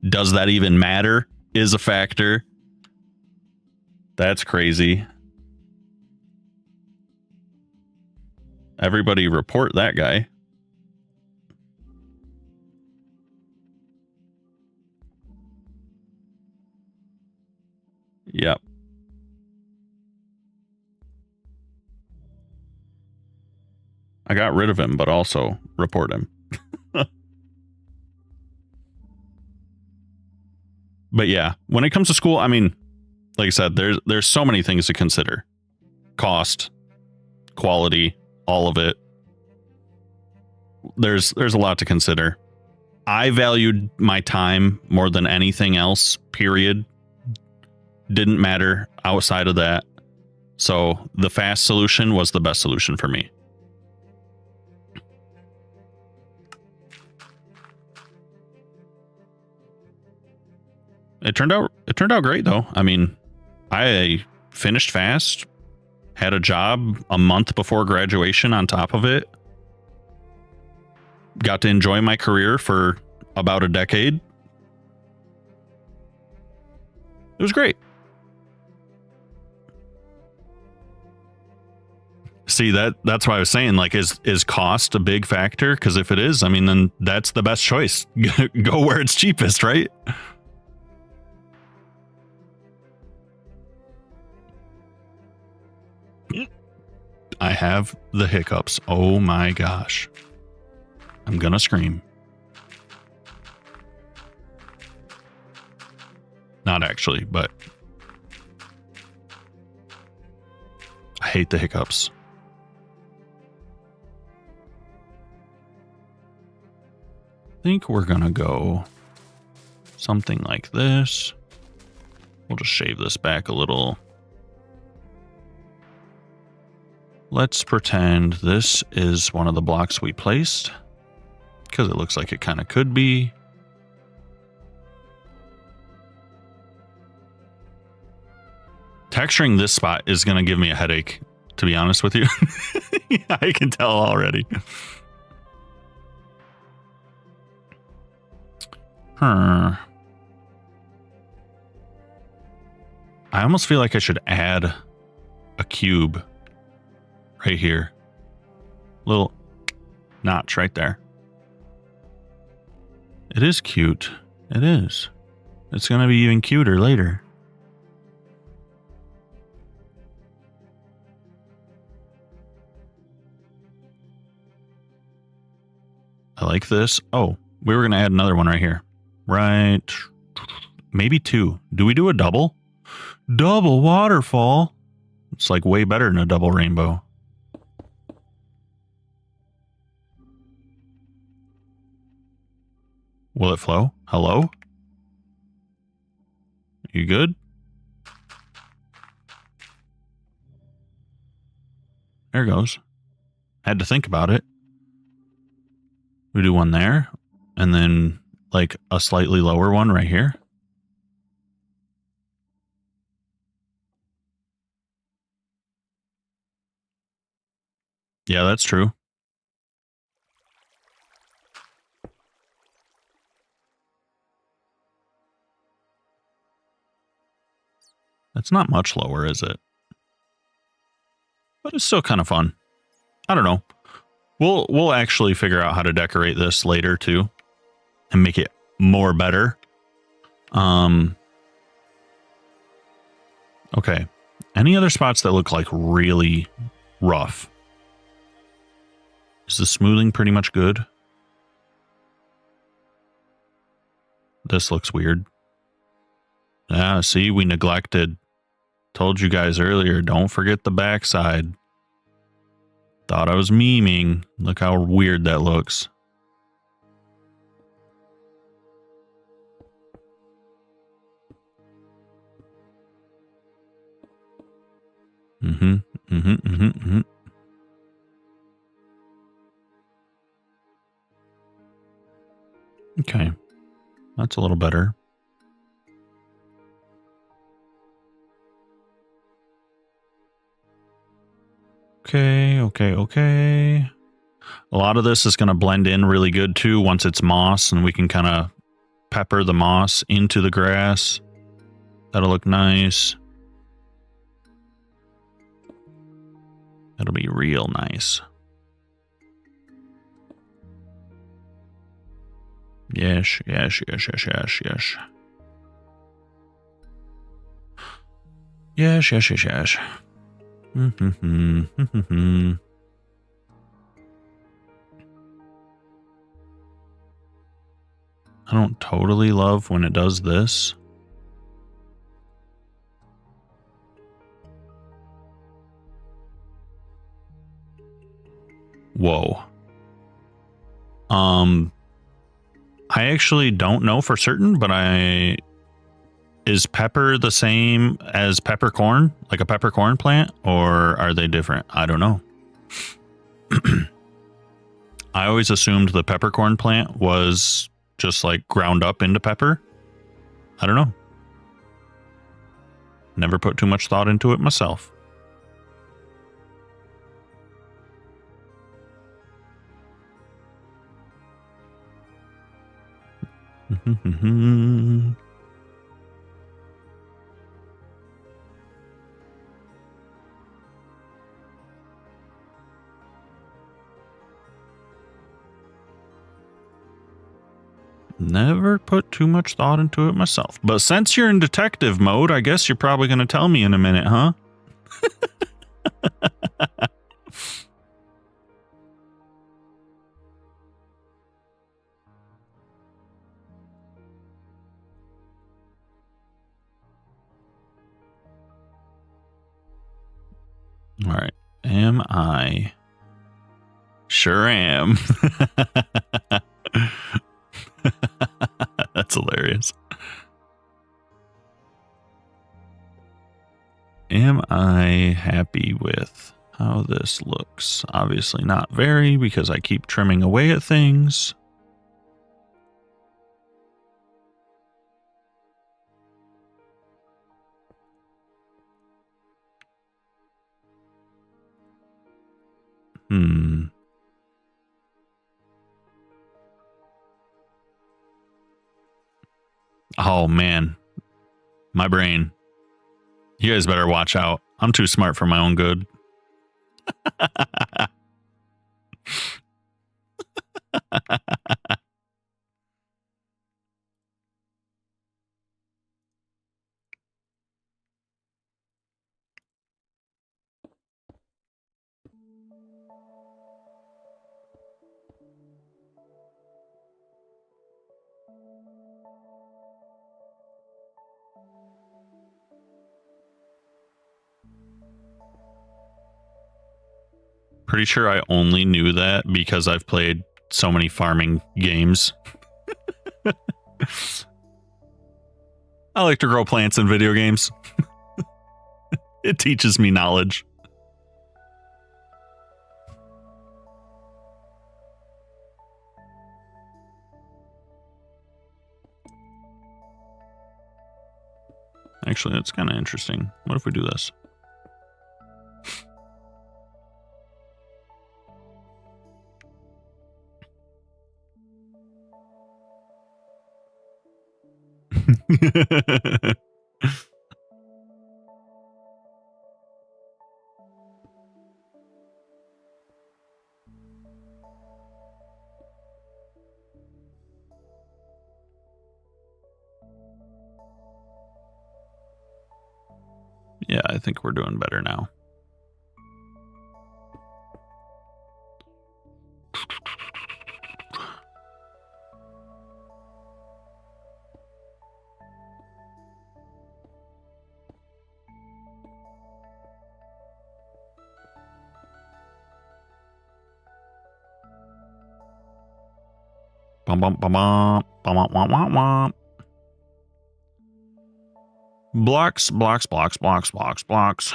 Speaker 1: Does that even matter is a factor. That's crazy. Everybody report that guy. Yep. I got rid of him, but also report him. But yeah, when it comes to school, I mean, like I said, there's so many things to consider. Cost, quality, all of it. There's a lot to consider. I valued my time more than anything else, period. Didn't matter outside of that. So the fast solution was the best solution for me. It turned out great though. I mean, I finished fast, had a job a month before graduation on top of it. Got to enjoy my career for about a decade. It was great. See, that's why I was saying, like, is cost a big factor? Because if it is, I mean, then that's the best choice. Go where it's cheapest, right? I have the hiccups. Oh my gosh. I'm gonna scream. Not actually, but I hate the hiccups. I think we're gonna go something like this. We'll just shave this back a little. Let's pretend this is one of the blocks we placed, because it looks like it kind of could be. Texturing this spot is going to give me a headache, to be honest with you. I can tell already. I almost feel like I should add a cube right here. Little notch right there. It is cute. It is. It's going to be even cuter later. I like this. Oh, we were going to add another one right here. Right. Maybe two. Do we do a double? Double waterfall. It's like way better than a double rainbow. Will it flow? Hello? You good? There it goes. Had to think about it. We do one there, and then like a slightly lower one right here. Yeah, that's true. That's not much lower, is it? But it's still kind of fun. I don't know. We'll actually figure out how to decorate this later too, and make it more better. Okay. Any other spots that look like really rough? Is the smoothing pretty much good? This looks weird. Yeah, see, we neglected. Told you guys earlier, don't forget the backside. Thought I was memeing. Look how weird that looks. Okay. That's a little better. Okay. A lot of this is going to blend in really good too once it's moss, and we can kind of pepper the moss into the grass. That'll look nice. That'll be real nice. Yes. Yes. I don't totally love when it does this. Whoa. I actually don't know for certain, but is pepper the same as peppercorn, like a peppercorn plant, or are they different? I don't know. I always assumed the peppercorn plant was just like ground up into pepper. I don't know. Never put too much thought into it myself. Never put too much thought into it myself. But since you're in detective mode, I guess you're probably going to tell me in a minute, huh? All right. Am I? Sure am. That's hilarious. Am I happy with how this looks? Obviously not very, because I keep trimming away at things. Oh man, my brain. You guys better watch out. I'm too smart for my own good. Pretty sure I only knew that because I've played so many farming games. I like to grow plants in video games. It teaches me knowledge. Actually, that's kind of interesting. What if we do this? Yeah, I think we're doing better now. Bum, bum, bum, bum, bum, bum, bum, bum, bum. Blocks, blocks, blocks, blocks, blocks, blocks.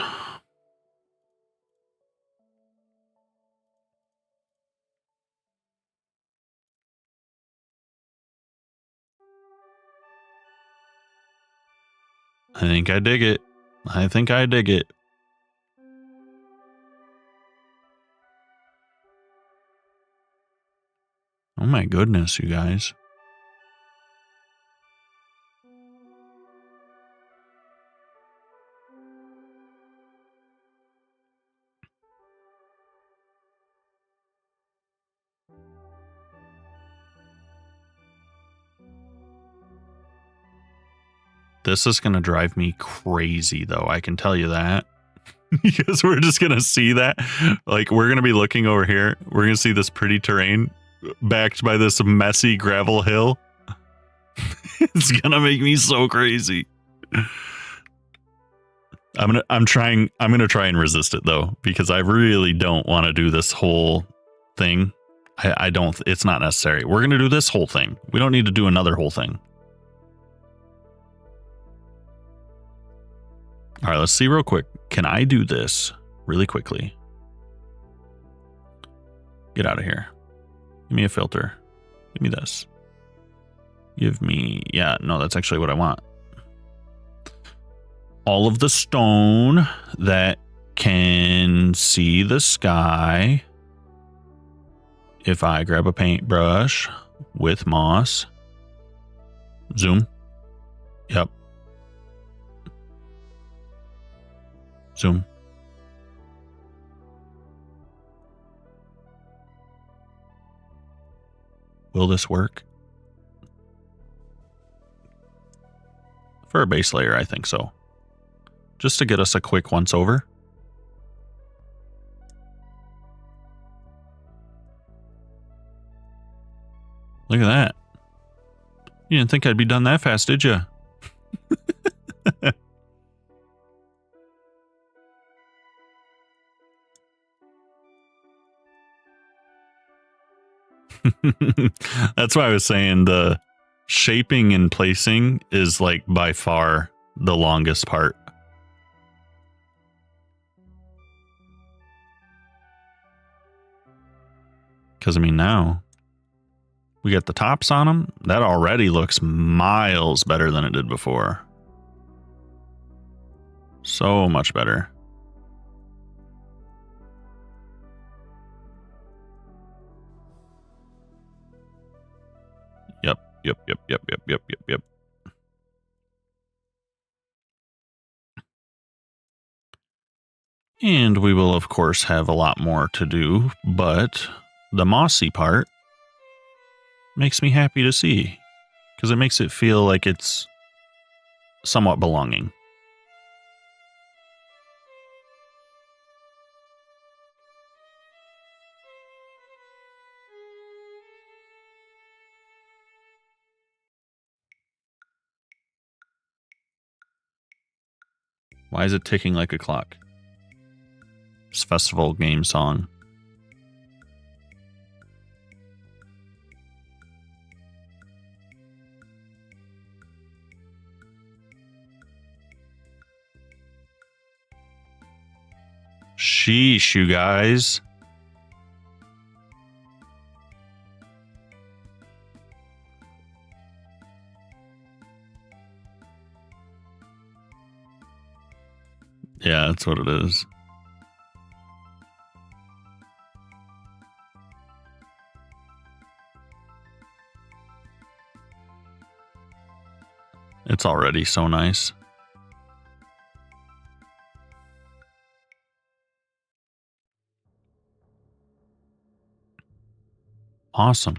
Speaker 1: I think I dig it. I think I dig it. Oh my goodness, you guys. This is going to drive me crazy, though. I can tell you that. Because we're just going to see that. Like, we're going to be looking over here. We're going to see this pretty terrain backed by this messy gravel hill. It's going to make me so crazy. I'm going to try and resist it, though, because I really don't want to do this whole thing. I don't, it's not necessary. We're going to do this whole thing. We don't need to do another whole thing. All right, let's see real quick. Can I do this really quickly? Get out of here. Give me a filter. Give me this. Give me... Yeah, no, that's actually what I want. All of the stone that can see the sky. If I grab a paintbrush with moss. Zoom. Yep. Zoom. Will this work? For a base layer, I think so. Just to get us a quick once over. Look at that. You didn't think I'd be done that fast, did you? That's why I was saying the shaping and placing is like by far the longest part. Because I mean, now we got the tops on them. That already looks miles better than it did before. So much better. Yep. And we will, of course, have a lot more to do, but the mossy part makes me happy to see because it makes it feel like it's somewhat belonging. Why is it ticking like a clock? It's festival game song. Sheesh, you guys. Yeah, that's what it is. It's already so nice. Awesome.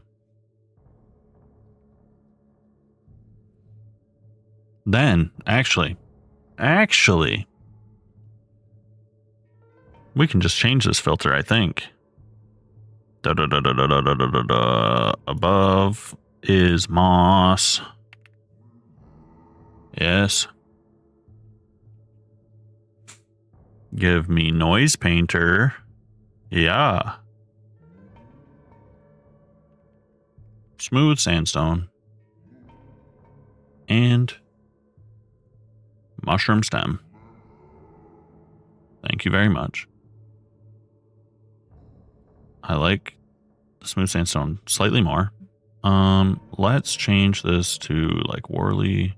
Speaker 1: Then, actually, we can just change this filter, I think. Above is moss. Yes. Give me noise painter. Yeah. smooth sandstone, and mushroom stem. Thank you very much. I like the smooth sandstone slightly more. Let's change this to like Worley.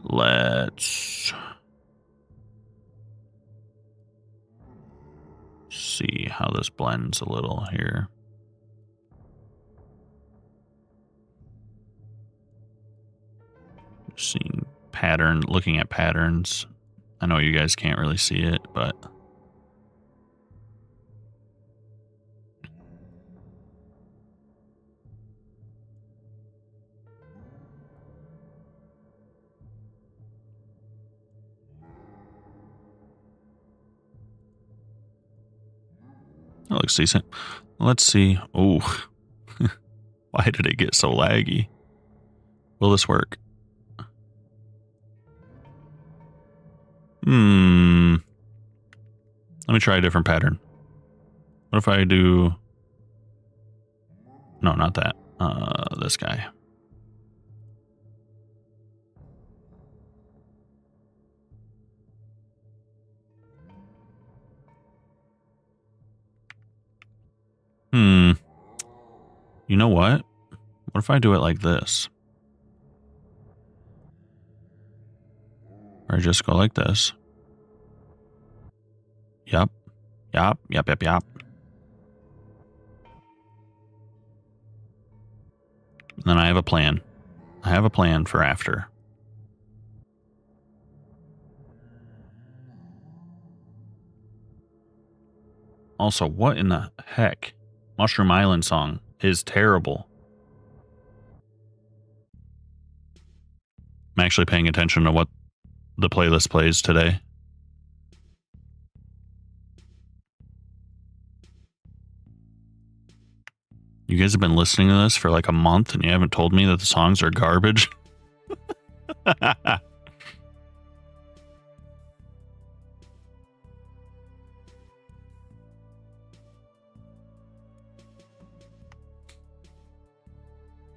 Speaker 1: Let's see how this blends a little here. Seeing pattern, looking at patterns. I know you guys can't really see it, but that looks decent. Let's see. Oh, why did it get so laggy? Will this work? Let me try a different pattern. What if I do... No, not that. This guy. You know what? What if I do it like this? Or I just go like this. Yup. Yup. Yup. Yup. Yup. And then I have a plan. I have a plan for after. Also, what in the heck? Mushroom Island song is terrible. I'm actually paying attention to what the playlist plays today. You guys have been listening to this for like a month and you haven't told me that the songs are garbage.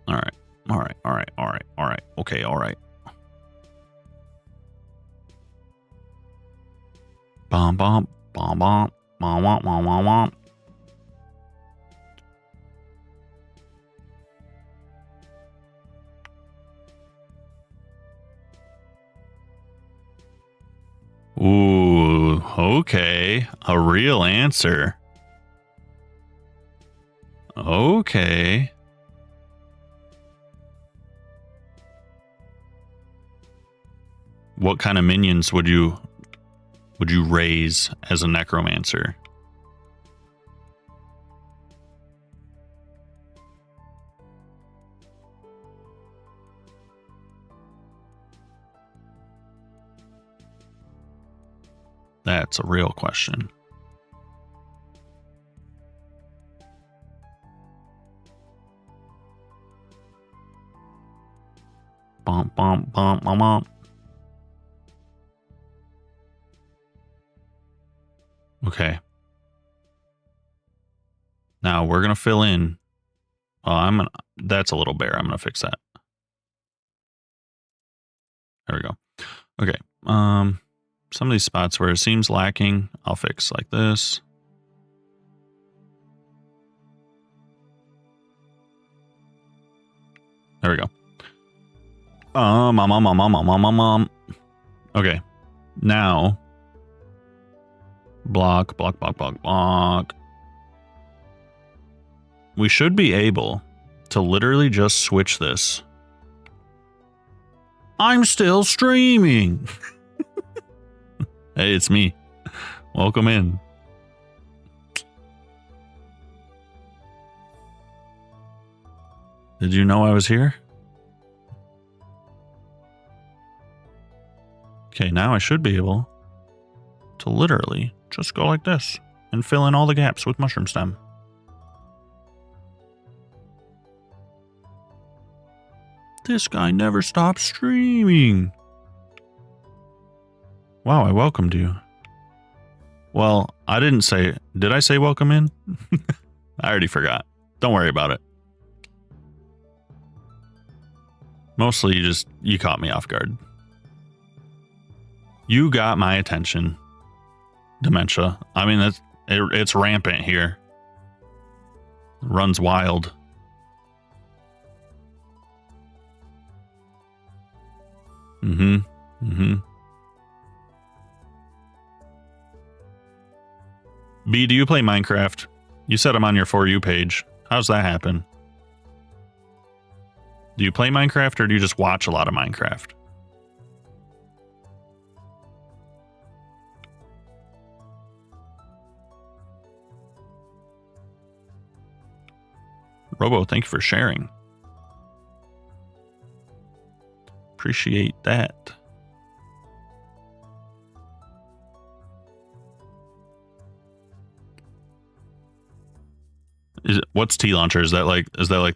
Speaker 1: All right. Okay, all right. Bom, bom, bom, bom, bom, bom, bom, bom, bom. Ooh, okay. A real answer. Okay. What kind of minions would you raise as a necromancer? That's a real question. Bump, bump, bump, bump, bump. Okay. Now we're going to fill in. That's a little bare. I'm going to fix that. There we go. Okay. Some of these spots where it seems lacking, I'll fix like this. There we go. Okay. Now, block. We should be able to literally just switch this. I'm still streaming. Hey, it's me. Welcome in. Did you know I was here? Okay, now I should be able to literally just go like this and fill in all the gaps with mushroom stem. This guy never stops streaming. Wow, I welcomed you. Well, I didn't say... Did I say welcome in? I already forgot. Don't worry about it. Mostly you caught me off guard. You got my attention. Dementia. I mean, it's rampant here. It runs wild. B, do you play Minecraft? You said I'm on your For You page. How's that happen? Do you play Minecraft or do you just watch a lot of Minecraft? Robo, thank you for sharing. Appreciate that. What's T-Launcher? Is that like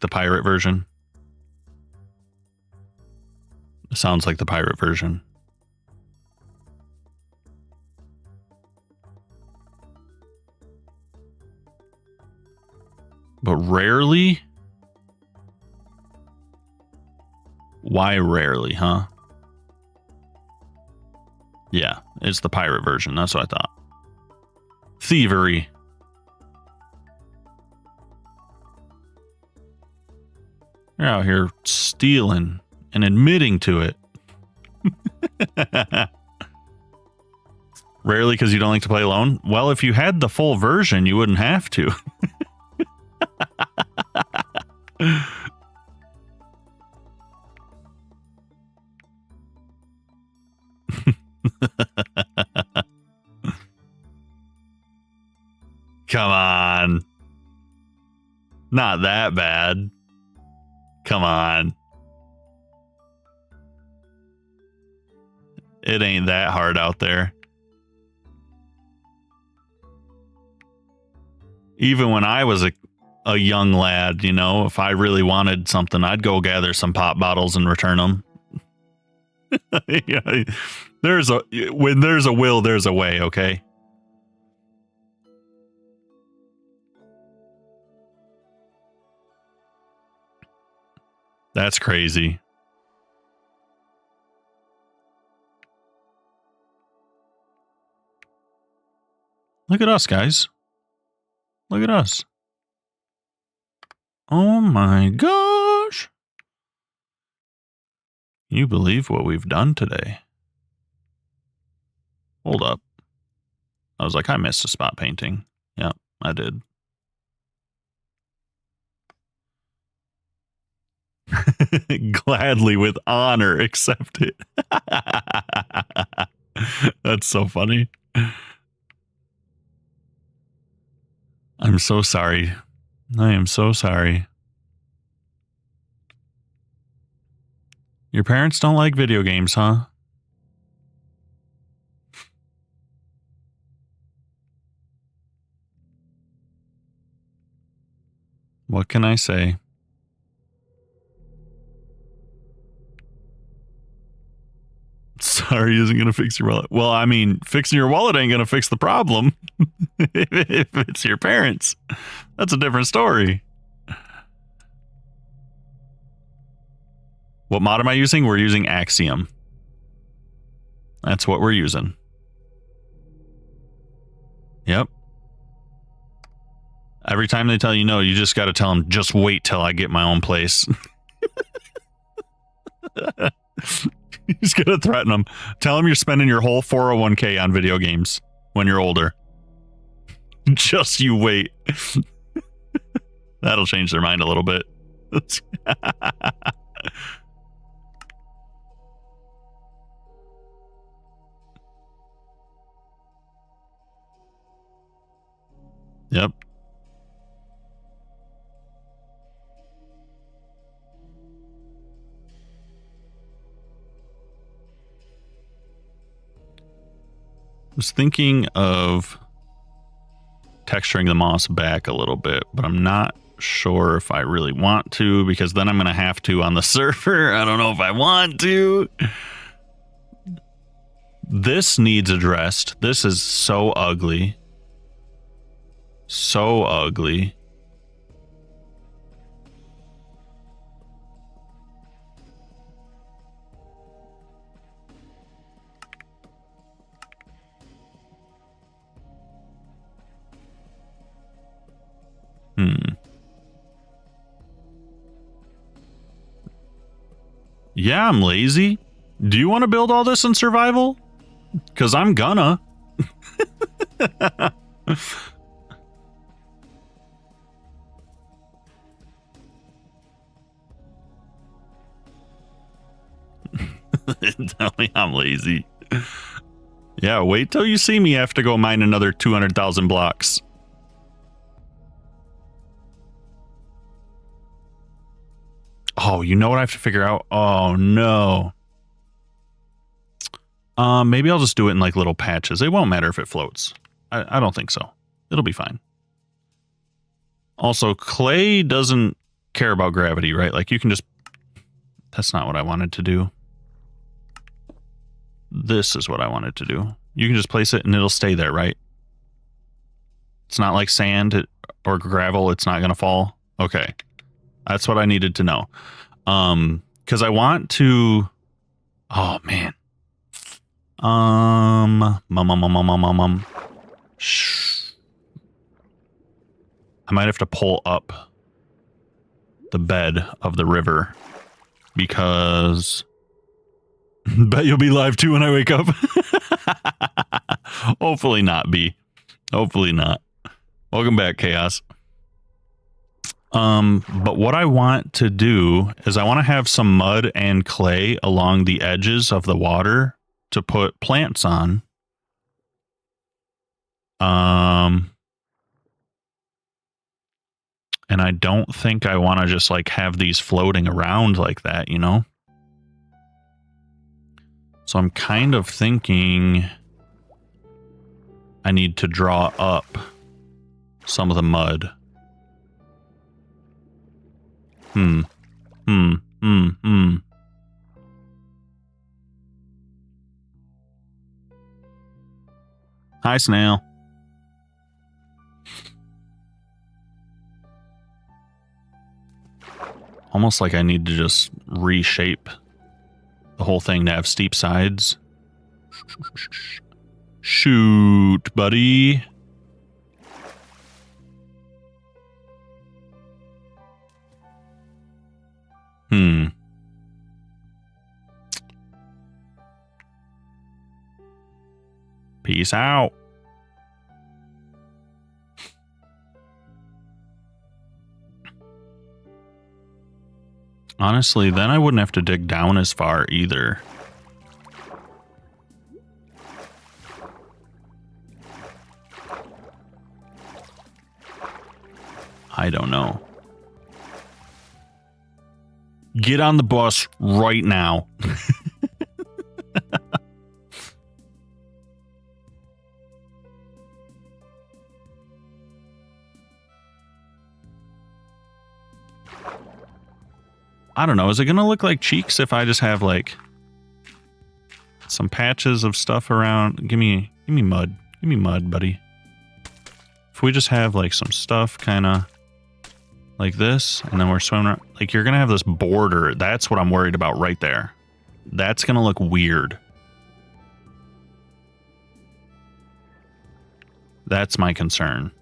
Speaker 1: the pirate version? It sounds like the pirate version. But rarely? Why rarely, huh? Yeah, it's the pirate version. That's what I thought. Thievery. You're out here stealing and admitting to it. Rarely because you don't like to play alone? Well, if you had the full version, you wouldn't have to. Come on. Not that bad. Come on. It ain't that hard out there. Even when I was a young lad, you know, if I really wanted something, I'd go gather some pop bottles and return them. Yeah, when there's a will, there's a way, okay? That's crazy. Look at us, guys. Look at us. Oh my gosh. Can you believe what we've done today? Hold up. I was like, I missed a spot painting. Yep, I did. Gladly, with honor, accept it. That's so funny. I'm so sorry. I am so sorry. Your parents don't like video games, huh? What can I say? Sorry isn't going to fix your wallet. Well, I mean, fixing your wallet ain't going to fix the problem. If it's your parents, that's a different story. What mod am I using? We're using Axiom. That's what we're using. Yep. Every time they tell you no, you just got to tell them, just wait till I get my own place. You just got to threaten them. Tell them you're spending your whole 401k on video games when you're older. Just you wait. That'll change their mind a little bit. Yep. I was thinking of texturing the moss back a little bit, but I'm not sure if I really want to, because then I'm going to have to on the server. I don't know if I want to. This needs addressed. This is so ugly. So ugly. Yeah, I'm lazy. Do you want to build all this in survival? Because I'm gonna. Tell me I'm lazy. Yeah, wait till you see me have to go mine another 200,000 blocks. Oh, you know what I have to figure out? Oh, no. Maybe I'll just do it in like little patches. It won't matter if it floats. I don't think so. It'll be fine. Also, clay doesn't care about gravity, right? Like you can just... That's not what I wanted to do. This is what I wanted to do. You can just place it and it'll stay there, right? It's not like sand or gravel. It's not going to fall. Okay. That's what I needed to know. Because I want to... Oh, man. I might have to pull up the bed of the river because bet you'll be live too when I wake up. Hopefully not, B. Hopefully not. Welcome back, Chaos. But what I want to do is I want to have some mud and clay along the edges of the water to put plants on. And I don't think I want to just like have these floating around like that, you know? So I'm kind of thinking I need to draw up some of the mud. Hi, snail. Almost like I need to just reshape the whole thing to have steep sides. Shoot, buddy. Peace out. Honestly, then I wouldn't have to dig down as far either. I don't know. Get on the bus right now. I don't know. Is it going to look like cheeks if I just have like some patches of stuff around? Give me mud. Give me mud, buddy. If we just have like some stuff kind of like this, and then we're swimming around, like you're going to have this border. That's what I'm worried about right there. That's going to look weird. That's my concern.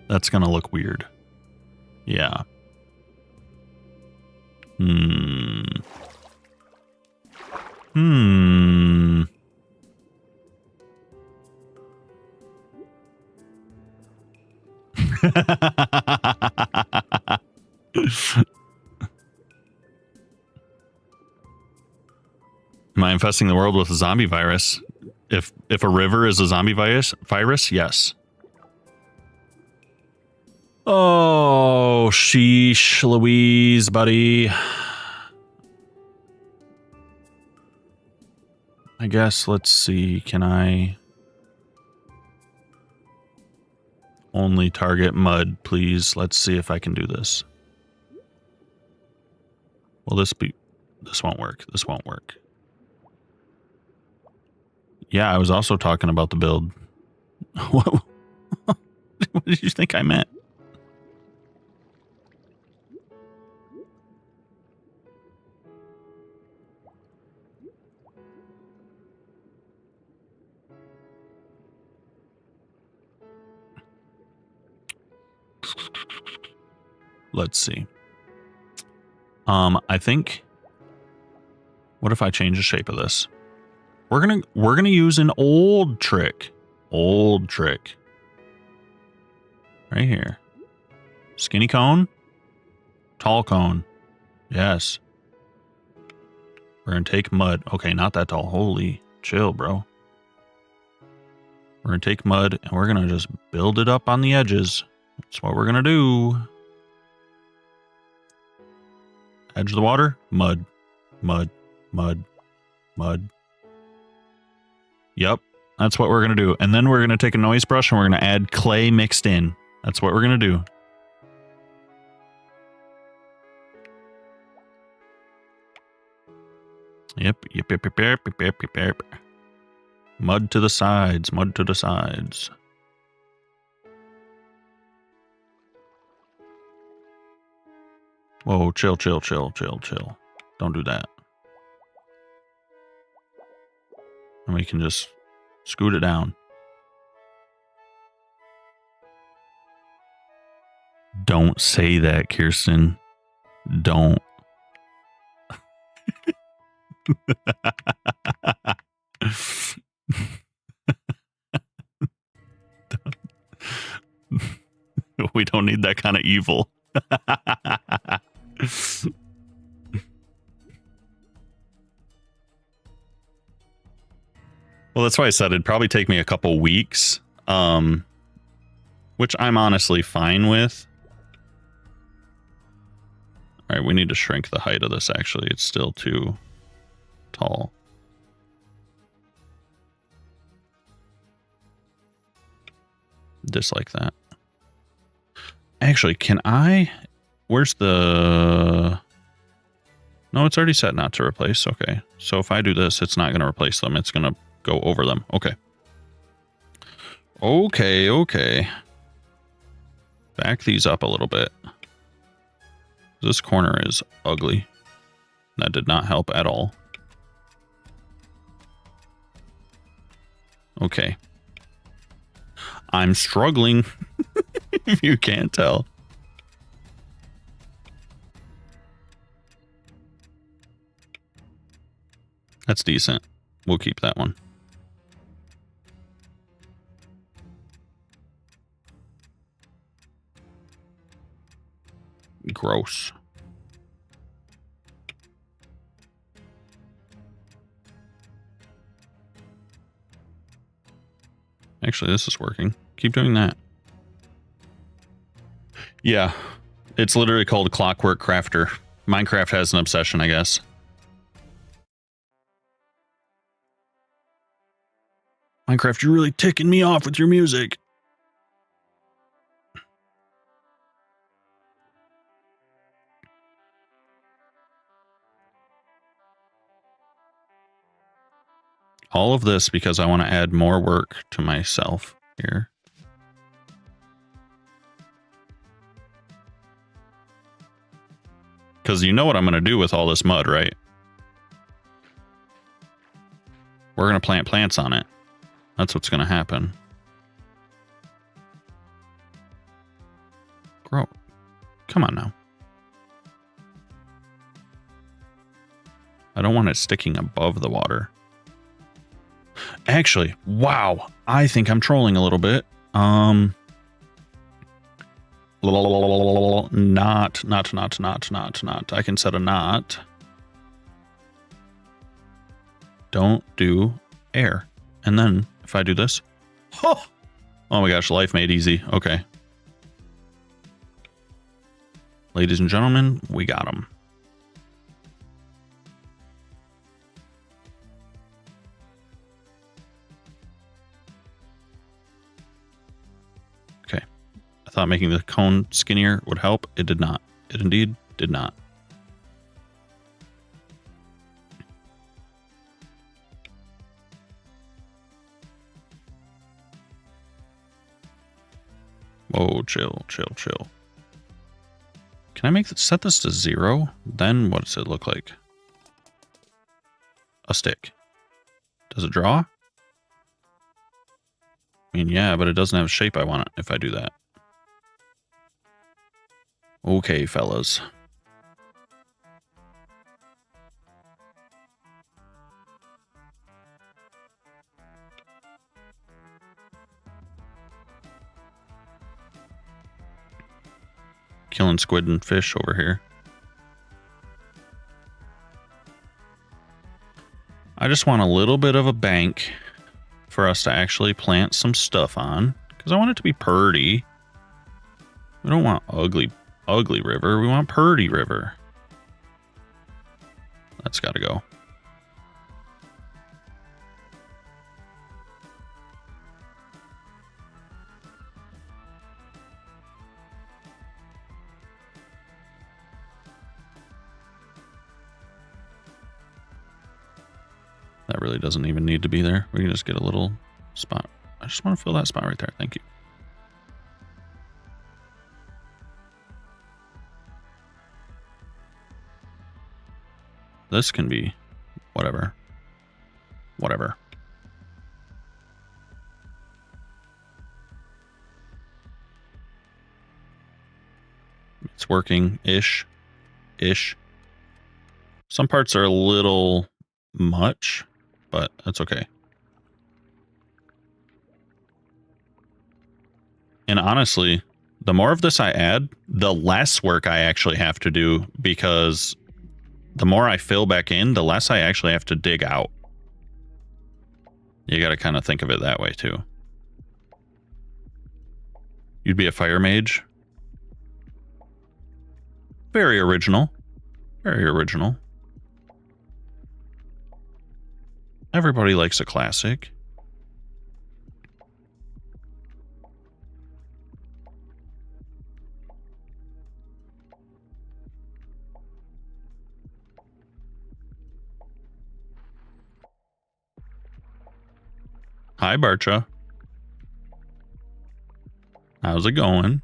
Speaker 1: That's going to look weird. Yeah. Am I infesting the world with a zombie virus? If a river is a zombie virus, yes. Oh, sheesh, Louise, buddy. I guess, let's see, can I only target mud, please? Let's see if I can do this. Will this be... This won't work. This won't work. Yeah, I was also talking about the build. What did you think I meant? Let's see. I think, what if I change the shape of this? We're gonna use an old trick. Old trick. Right here. Skinny cone. Tall cone. Yes. We're gonna take mud. Okay, not that tall. Holy chill, bro. We're gonna take mud and we're gonna just build it up on the edges. That's what we're gonna do. Edge of the water. Mud. Mud. Mud. Mud. Yep. That's what we're gonna do. And then we're gonna take a noise brush and we're gonna add clay mixed in. That's what we're gonna do. Yep. Mud to the sides. Mud to the sides. Whoa, chill. Don't do that. And we can just scoot it down. Don't say that, Kirsten. Don't. We don't need that kind of evil. Well, that's why I said it'd probably take me a couple weeks, which I'm honestly fine with. All right, we need to shrink the height of this, actually. It's still too tall. Dislike that. Actually, can I... Where's the... No, it's already set not to replace. Okay. So if I do this, it's not going to replace them. It's going to go over them. Okay. Okay. Back these up a little bit. This corner is ugly. That did not help at all. Okay. I'm struggling, if you can't tell. That's decent. We'll keep that one. Gross. Actually, this is working. Keep doing that. Yeah, it's literally called Clockwork Crafter. Minecraft has an obsession, I guess. Minecraft, you're really ticking me off with your music. All of this because I want to add more work to myself here. Because you know what I'm going to do with all this mud, right? We're going to plant plants on it. That's what's going to happen. Grow. Come on now. I don't want it sticking above the water. Actually, wow. I think I'm trolling a little bit. Not. I can set a knot. Don't do air. And then if I do this. Oh my gosh, life made easy. Okay. Ladies and gentlemen, we got him. Okay. I thought making the cone skinnier would help. It did not. It indeed did not. Whoa, chill. Can I set this to 0? Then what does it look like? A stick. Does it draw? I mean, yeah, but it doesn't have a shape I want it if I do that. Okay, fellas. Killing squid and fish over here. I just want a little bit of a bank for us to actually plant some stuff on, because I want it to be purty. We don't want ugly river. We want purty river. That's got to go. That really doesn't even need to be there. We can just get a little spot. I just want to fill that spot right there. Thank you. This can be whatever. Whatever. It's working-ish. Ish. Some parts are a little much, but that's okay. And honestly, the more of this I add, the less work I actually have to do, because the more I fill back in, the less I actually have to dig out. You got to kind of think of it that way too. You'd be a fire mage. Very original. Very original. Everybody likes a classic. Hi, Barcha. How's it going?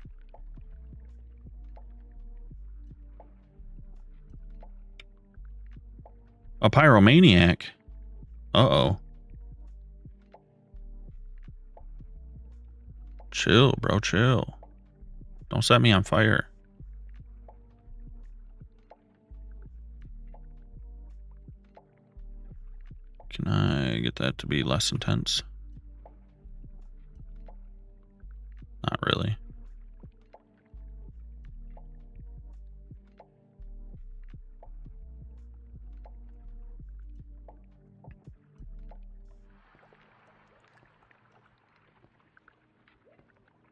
Speaker 1: A pyromaniac? Uh-oh. Chill, bro, chill. Don't set me on fire. Can I get that to be less intense? Not really.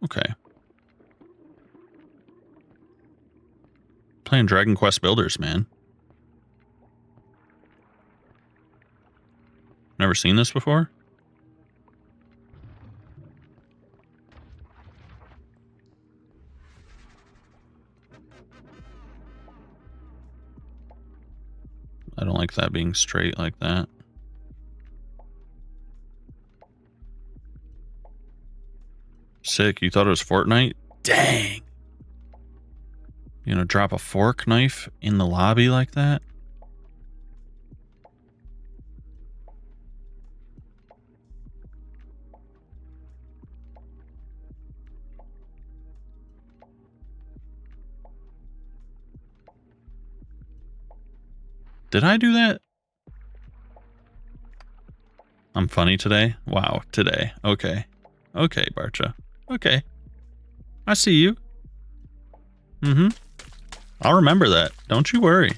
Speaker 1: Okay. Playing Dragon Quest Builders, man. Never seen this before? I don't like that being straight like that. Sick. You thought it was Fortnite? Dang. You gonna drop a fork knife in the lobby like that? Did I do that? I'm funny today? Wow, today. Okay. Okay, Barcha. Okay. I see you. Mm-hmm. I'll remember that. Don't you worry.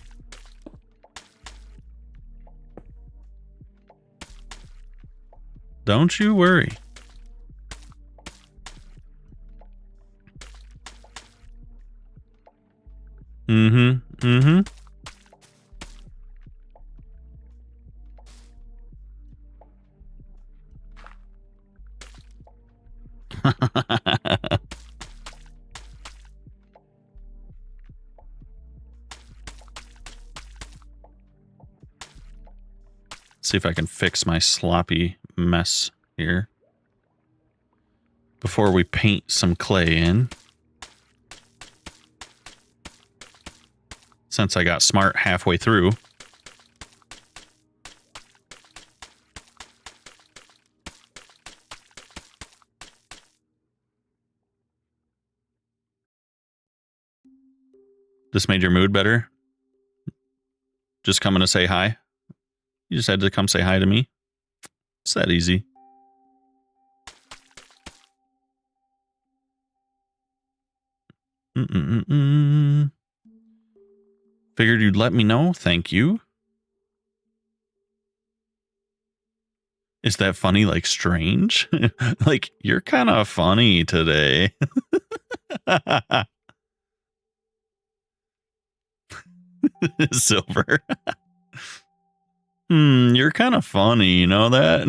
Speaker 1: Don't you worry. Mm-hmm. Mm-hmm. See if I can fix my sloppy mess here before we paint some clay in. Since I got smart halfway through. This made your mood better? Just coming to say hi? You just had to come say hi to me? It's that easy. Figured you'd let me know. Thank you. Is that funny, like strange? Like, you're kind of funny today. Silver. You're kind of funny, you know that?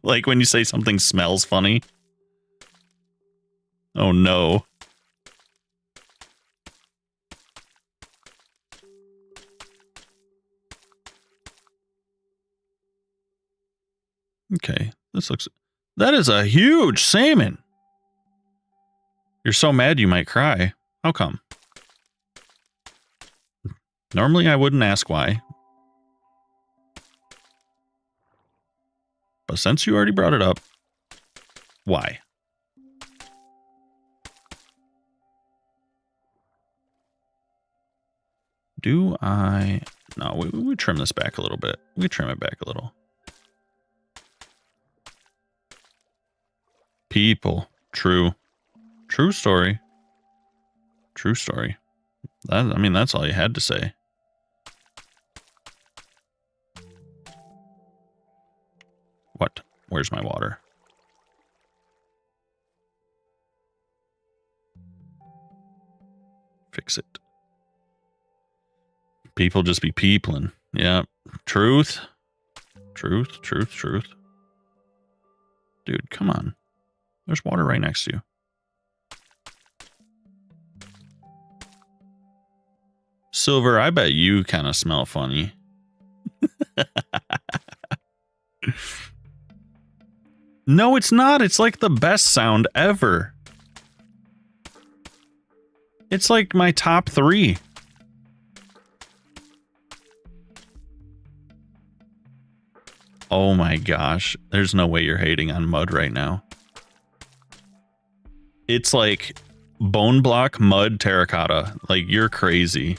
Speaker 1: Like when you say something smells funny. Oh no. Okay, this looks... That is a huge salmon! You're so mad you might cry. How come? Normally I wouldn't ask why. But since you already brought it up, why? Do I... No, we trim this back a little bit. We trim it back a little. People. True. True story. True story. I mean, that's all you had to say. What? Where's my water? Fix it. People just be peopling. Yeah. Truth. Truth, truth, truth. Dude, come on. There's water right next to you. Silver, I bet you kind of smell funny. No, it's not. It's like the best sound ever. It's like my top 3. Oh my gosh. There's no way you're hating on mud right now. It's like bone block, mud, terracotta. Like, you're crazy.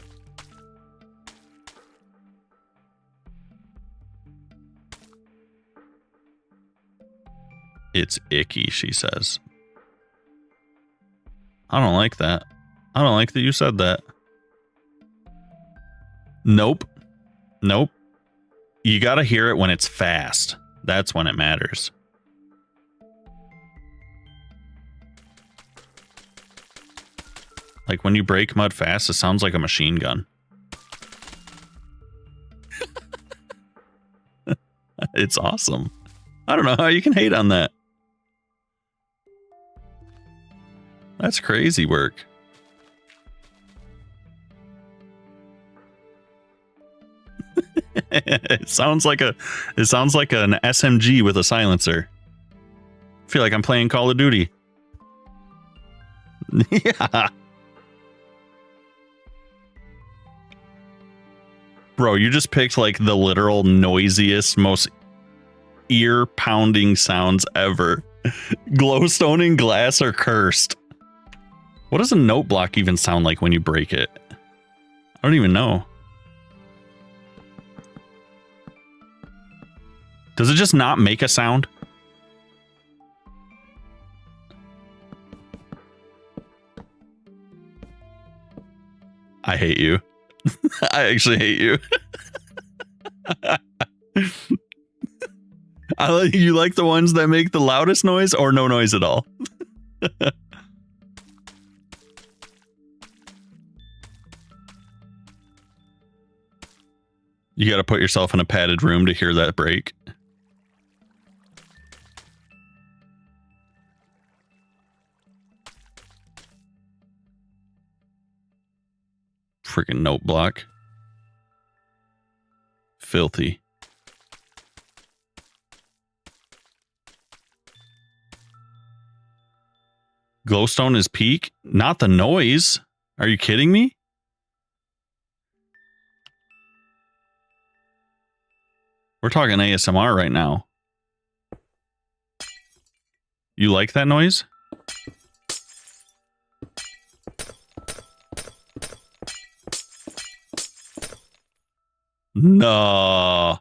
Speaker 1: It's icky, she says. I don't like that. I don't like that you said that. Nope. Nope. You gotta hear it when it's fast. That's when it matters. Like when you break mud fast, it sounds like a machine gun. It's awesome. I don't know how you can hate on that. That's crazy work. It sounds like an SMG with a silencer. I feel like I'm playing Call of Duty. Yeah. Bro, you just picked like the literal noisiest, most ear-pounding sounds ever. Glowstone and glass are cursed. What does a note block even sound like when you break it? I don't even know. Does it just not make a sound? I hate you. I actually hate you. You like the ones that make the loudest noise or no noise at all? You got to put yourself in a padded room to hear that break. Freaking note block. Filthy. Glowstone is peak? Not the noise. Are you kidding me? We're talking ASMR right now. You like that noise? No.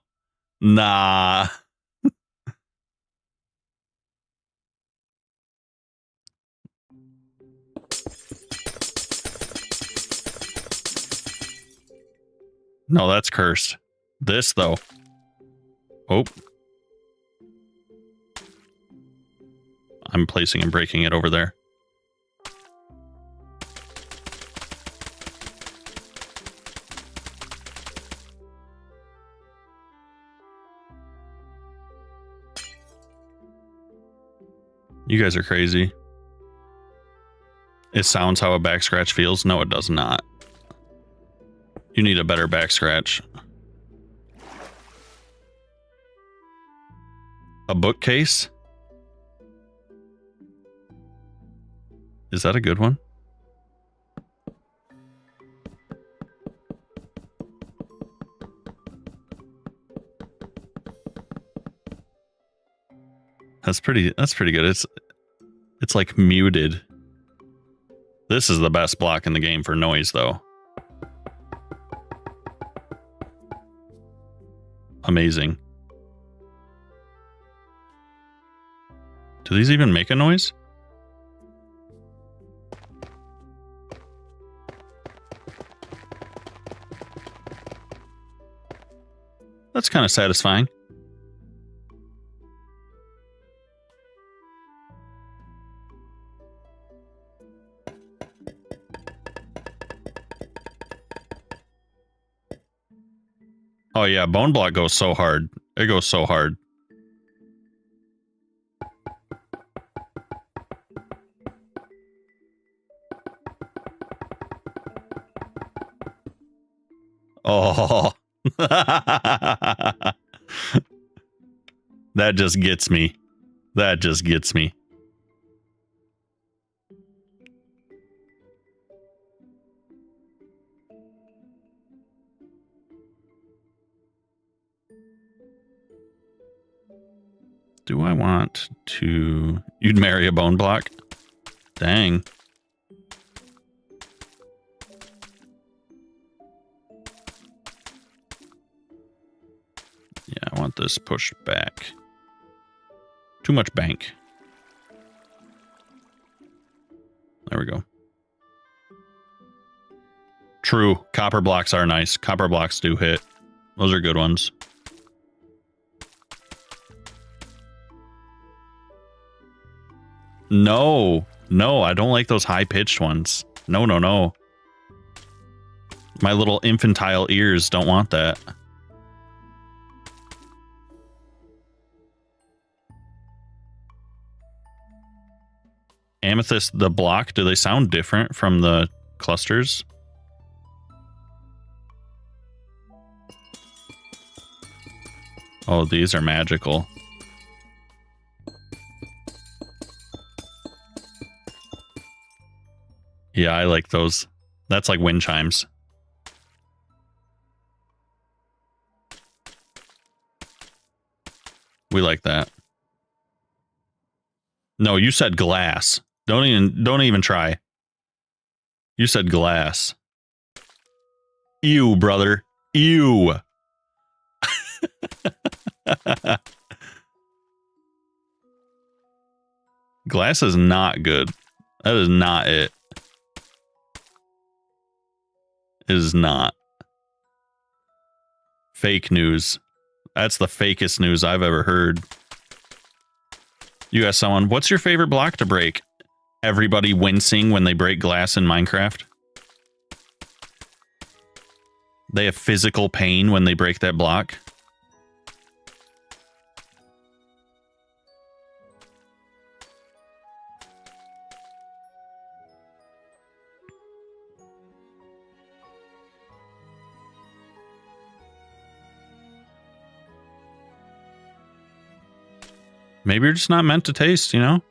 Speaker 1: Nah. No, that's cursed. This, though. Oh. I'm placing and breaking it over there. You guys are crazy. It sounds how a back scratch feels. No, it does not. You need a better back scratch. A bookcase? Is that a good one? That's pretty good. It's like muted. This is the best block in the game for noise, though. Amazing. Do these even make a noise? That's kind of satisfying. Oh yeah, bone block goes so hard. It goes so hard. Oh. That just gets me. That just gets me. Do I want to... You'd marry a bone block? Dang. Yeah, I want this pushed back. Too much bank. There we go. True. Copper blocks are nice. Copper blocks do hit. Those are good ones. No. No, I don't like those high-pitched ones. No, no, no. My little infantile ears don't want that. Amethyst, the block, do they sound different from the clusters? Oh, these are magical. Yeah, I like those. That's like wind chimes. We like that. No, you said glass. Don't even try. You said glass. Ew, brother. Ew. Glass is not good. That is not it. It is not. Fake news. That's the fakest news I've ever heard. You ask someone, what's your favorite block to break? Everybody wincing when they break glass in Minecraft. They have physical pain when they break that block. Maybe you're just not meant to taste, you know?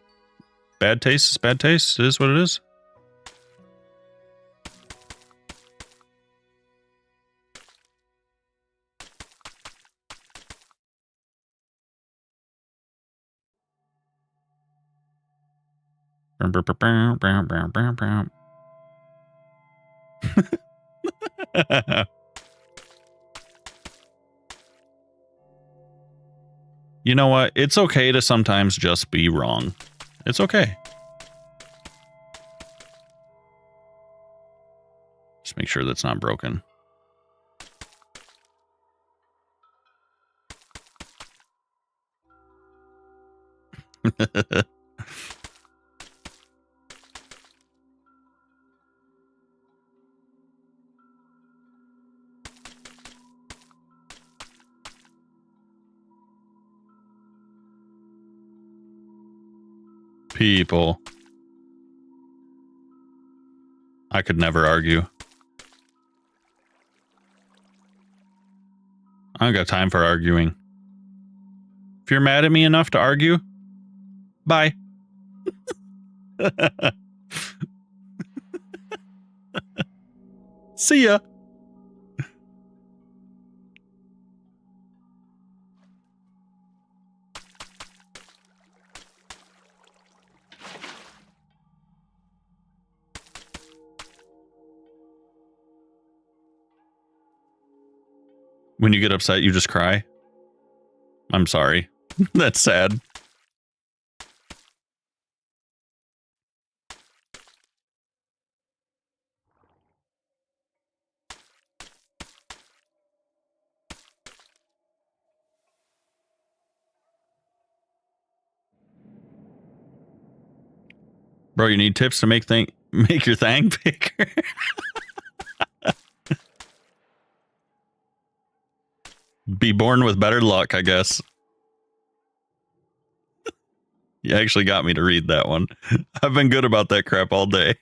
Speaker 1: Bad taste is bad taste. It is what it is. You know what? It's okay to sometimes just be wrong. It's okay. Just make sure that's not broken. People. I could never argue. I don't got time for arguing. If you're mad at me enough to argue, bye. See ya. When you get upset, you just cry. I'm sorry. That's sad. Bro, you need tips to make your thing bigger. Be born with better luck, I guess. You actually got me to read that one. I've been good about that crap all day.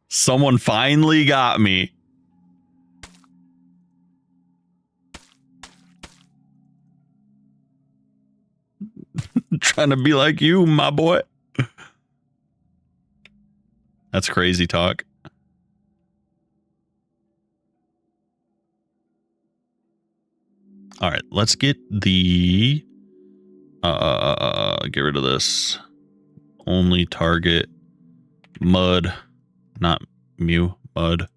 Speaker 1: Someone finally got me. Trying to be like you, my boy. That's crazy talk. All right, let's get the get rid of this. Only target mud, not Mew, mud.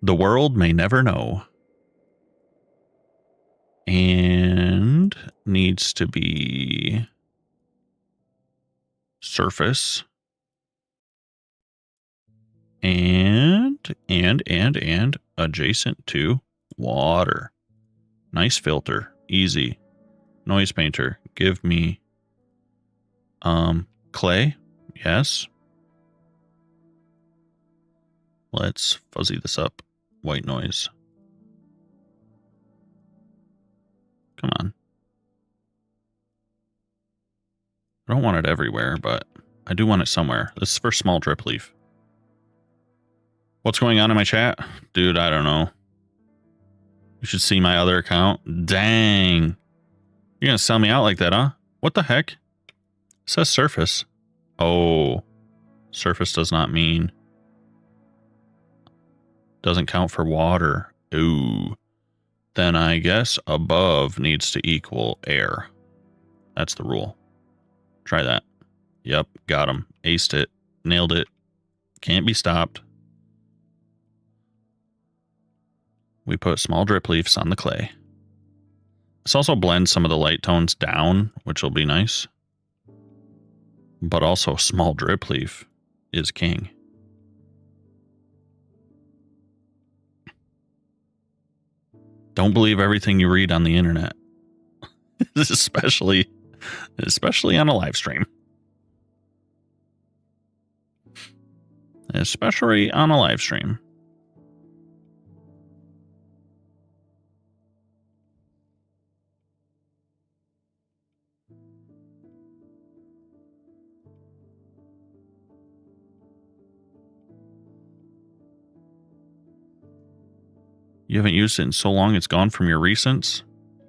Speaker 1: The world may never know. And needs to be surface. And adjacent to water. Nice filter. Easy. Noise painter. Give me clay. Yes. Let's fuzzy this up. White noise. Come on. I don't want it everywhere, but I do want it somewhere. This is for small drip leaf. What's going on in my chat? Dude, I don't know. You should see my other account. Dang. You're gonna sell me out like that, huh? What the heck? It says surface. Oh. Surface does not mean. Doesn't count for water. Ooh. Then I guess above needs to equal air. That's the rule. Try that. Yep, got him. Aced it. Nailed it. Can't be stopped. We put small drip leaves on the clay. This also blends some of the light tones down, which will be nice. But also small drip leaf is king. Don't believe everything you read on the internet. especially on a live stream. Especially on a live stream. You haven't used it in so long it's gone from your recents?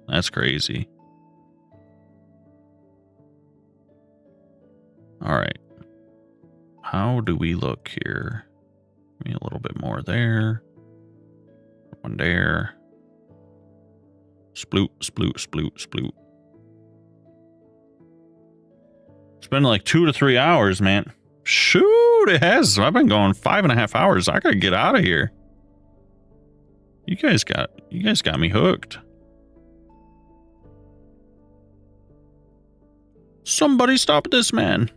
Speaker 1: That's crazy. All right. How do we look here? Maybe a little bit more there. One there. Sploot, sploot, sploot, sploot. It's been like 2 to 3 hours, man. Shoot, it has. I've been going 5.5 hours. I gotta get out of here. You guys got me hooked. Somebody stop this man.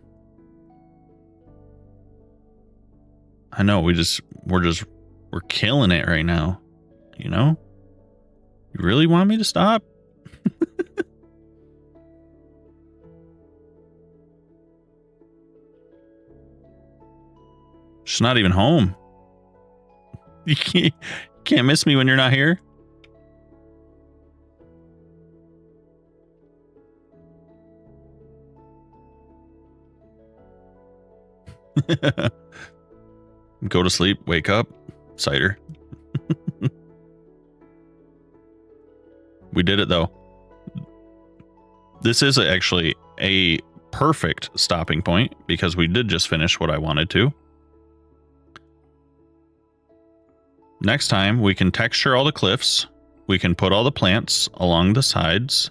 Speaker 1: I know we're killing it right now. You know? You really want me to stop? She's not even home. You can't miss me when you're not here. Go to sleep, wake up, cider. We did it though. This is actually a perfect stopping point because we did just finish what I wanted to. Next time we can texture all the cliffs. We can put all the plants along the sides.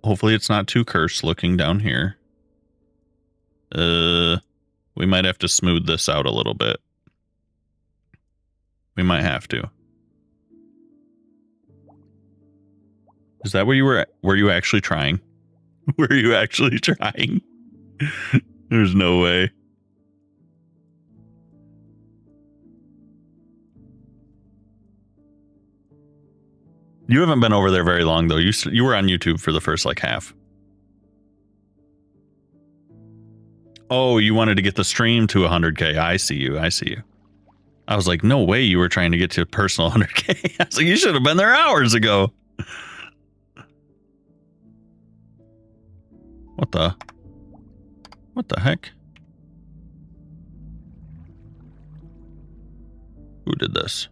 Speaker 1: Hopefully it's not too cursed looking down here. We might have to smooth this out a little bit. We might have to. Is that where you were you actually trying? Were you actually trying? There's no way. You haven't been over there very long though. You were on YouTube for the first like half. Oh, you wanted to get the stream to 100K. I see you. I was like, no way you were trying to get to personal 100K. I was like, you should have been there hours ago. What the heck? Who did this?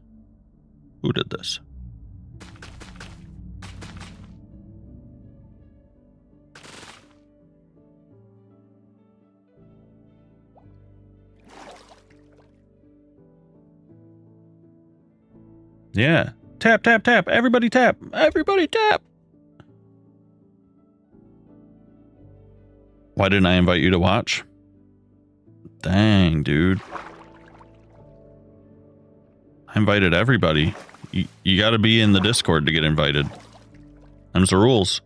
Speaker 1: Yeah. Tap, tap, tap. Everybody tap. Everybody tap. Why didn't I invite you to watch? Dang, dude. I invited everybody. You got to be in the Discord to get invited. Them's the rules.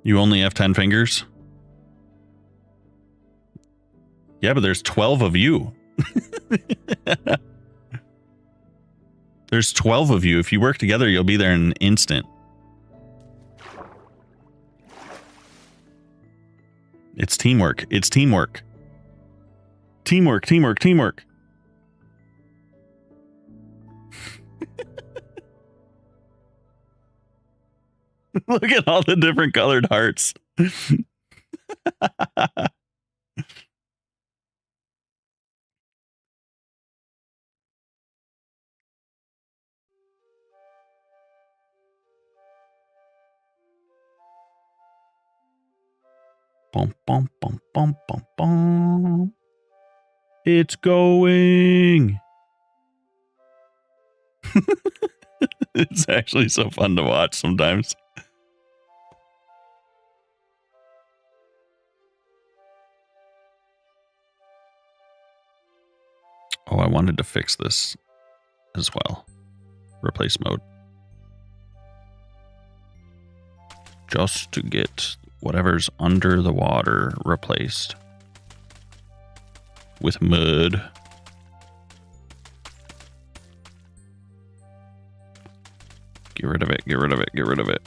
Speaker 1: You only have 10 fingers? Yeah, but there's 12 of you. There's 12 of you. If you work together, you'll be there in an instant. It's teamwork. It's teamwork. Teamwork, teamwork, teamwork. Look at all the different colored hearts. Bum, bum, bum, bum, bum, bum. It's going. It's actually so fun to watch sometimes. Oh, I wanted to fix this as well. Replace mode. Just to get whatever's under the water replaced with mud. Get rid of it, get rid of it, get rid of it.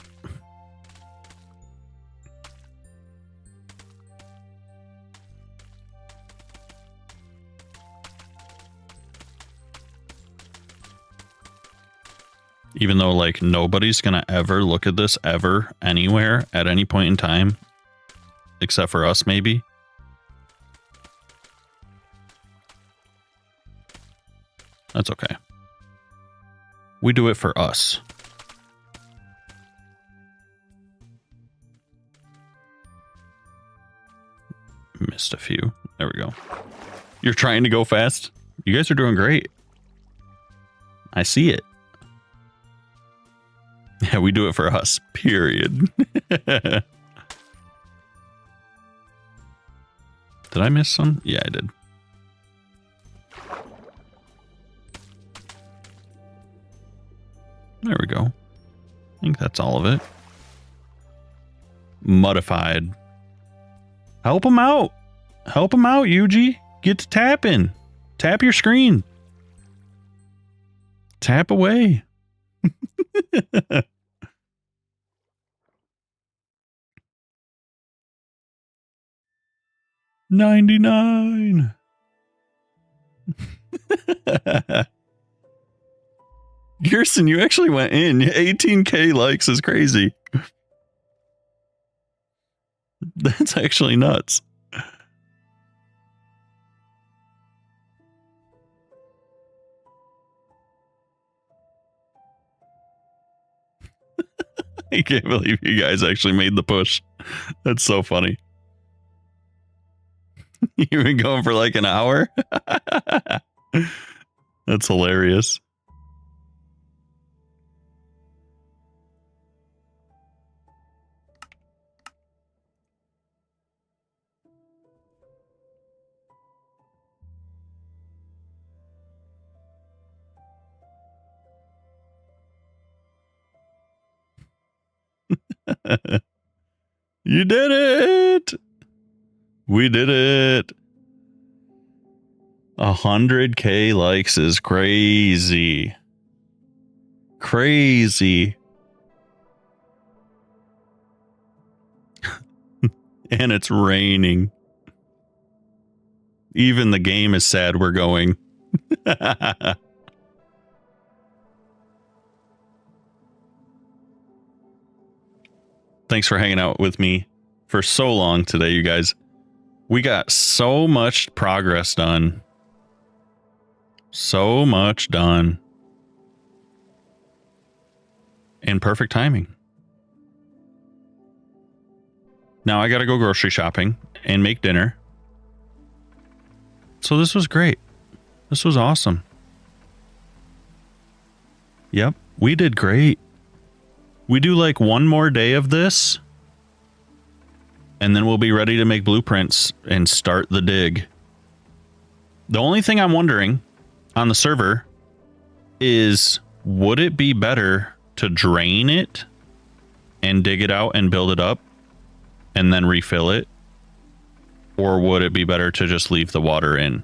Speaker 1: Even though, like, nobody's gonna ever look at this ever, anywhere, at any point in time. Except for us, maybe. That's okay. We do it for us. Missed a few. There we go. You're trying to go fast? You guys are doing great. I see it. Yeah, we do it for us, period. Did I miss some? Yeah, I did. There we go. I think that's all of it. Modified. Help him out. Help him out, Yuji. Get to tapping. Tap your screen. Tap away. 99. Gerson, you actually went in. 18K likes is crazy. That's actually nuts. I can't believe you guys actually made the push. That's so funny. You've been going for like an hour? That's hilarious. You did it! We did it! 100K likes is crazy. Crazy. And it's raining. Even the game is sad we're going. Thanks for hanging out with me for so long today, you guys. We got so much progress done. So much done. In perfect timing. Now I gotta go grocery shopping and make dinner. So this was great. This was awesome. Yep, we did great. We do like one more day of this, and then we'll be ready to make blueprints and start the dig. The only thing I'm wondering on the server is, would it be better to drain it and dig it out and build it up and then refill it? Or would it be better to just leave the water in?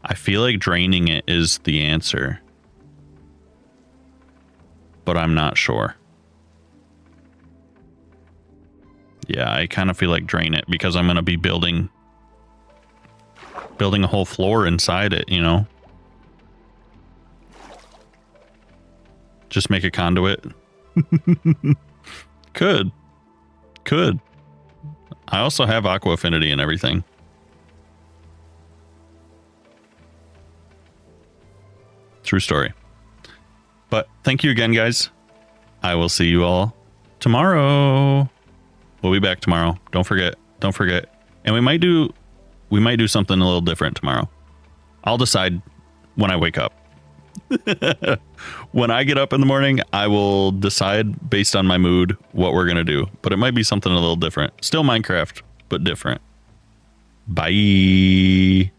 Speaker 1: I feel like draining it is the answer, but I'm not sure. Yeah, I kind of feel like drain it because I'm going to be building a whole floor inside it, you know? Just make a conduit. Could. I also have aqua affinity and everything. True story. But thank you again, guys. I will see you all tomorrow. We'll be back tomorrow. Don't forget. And we might do something a little different tomorrow. I'll decide when I wake up. When I get up in the morning, I will decide based on my mood what we're going to do. But it might be something a little different. Still Minecraft, but different. Bye.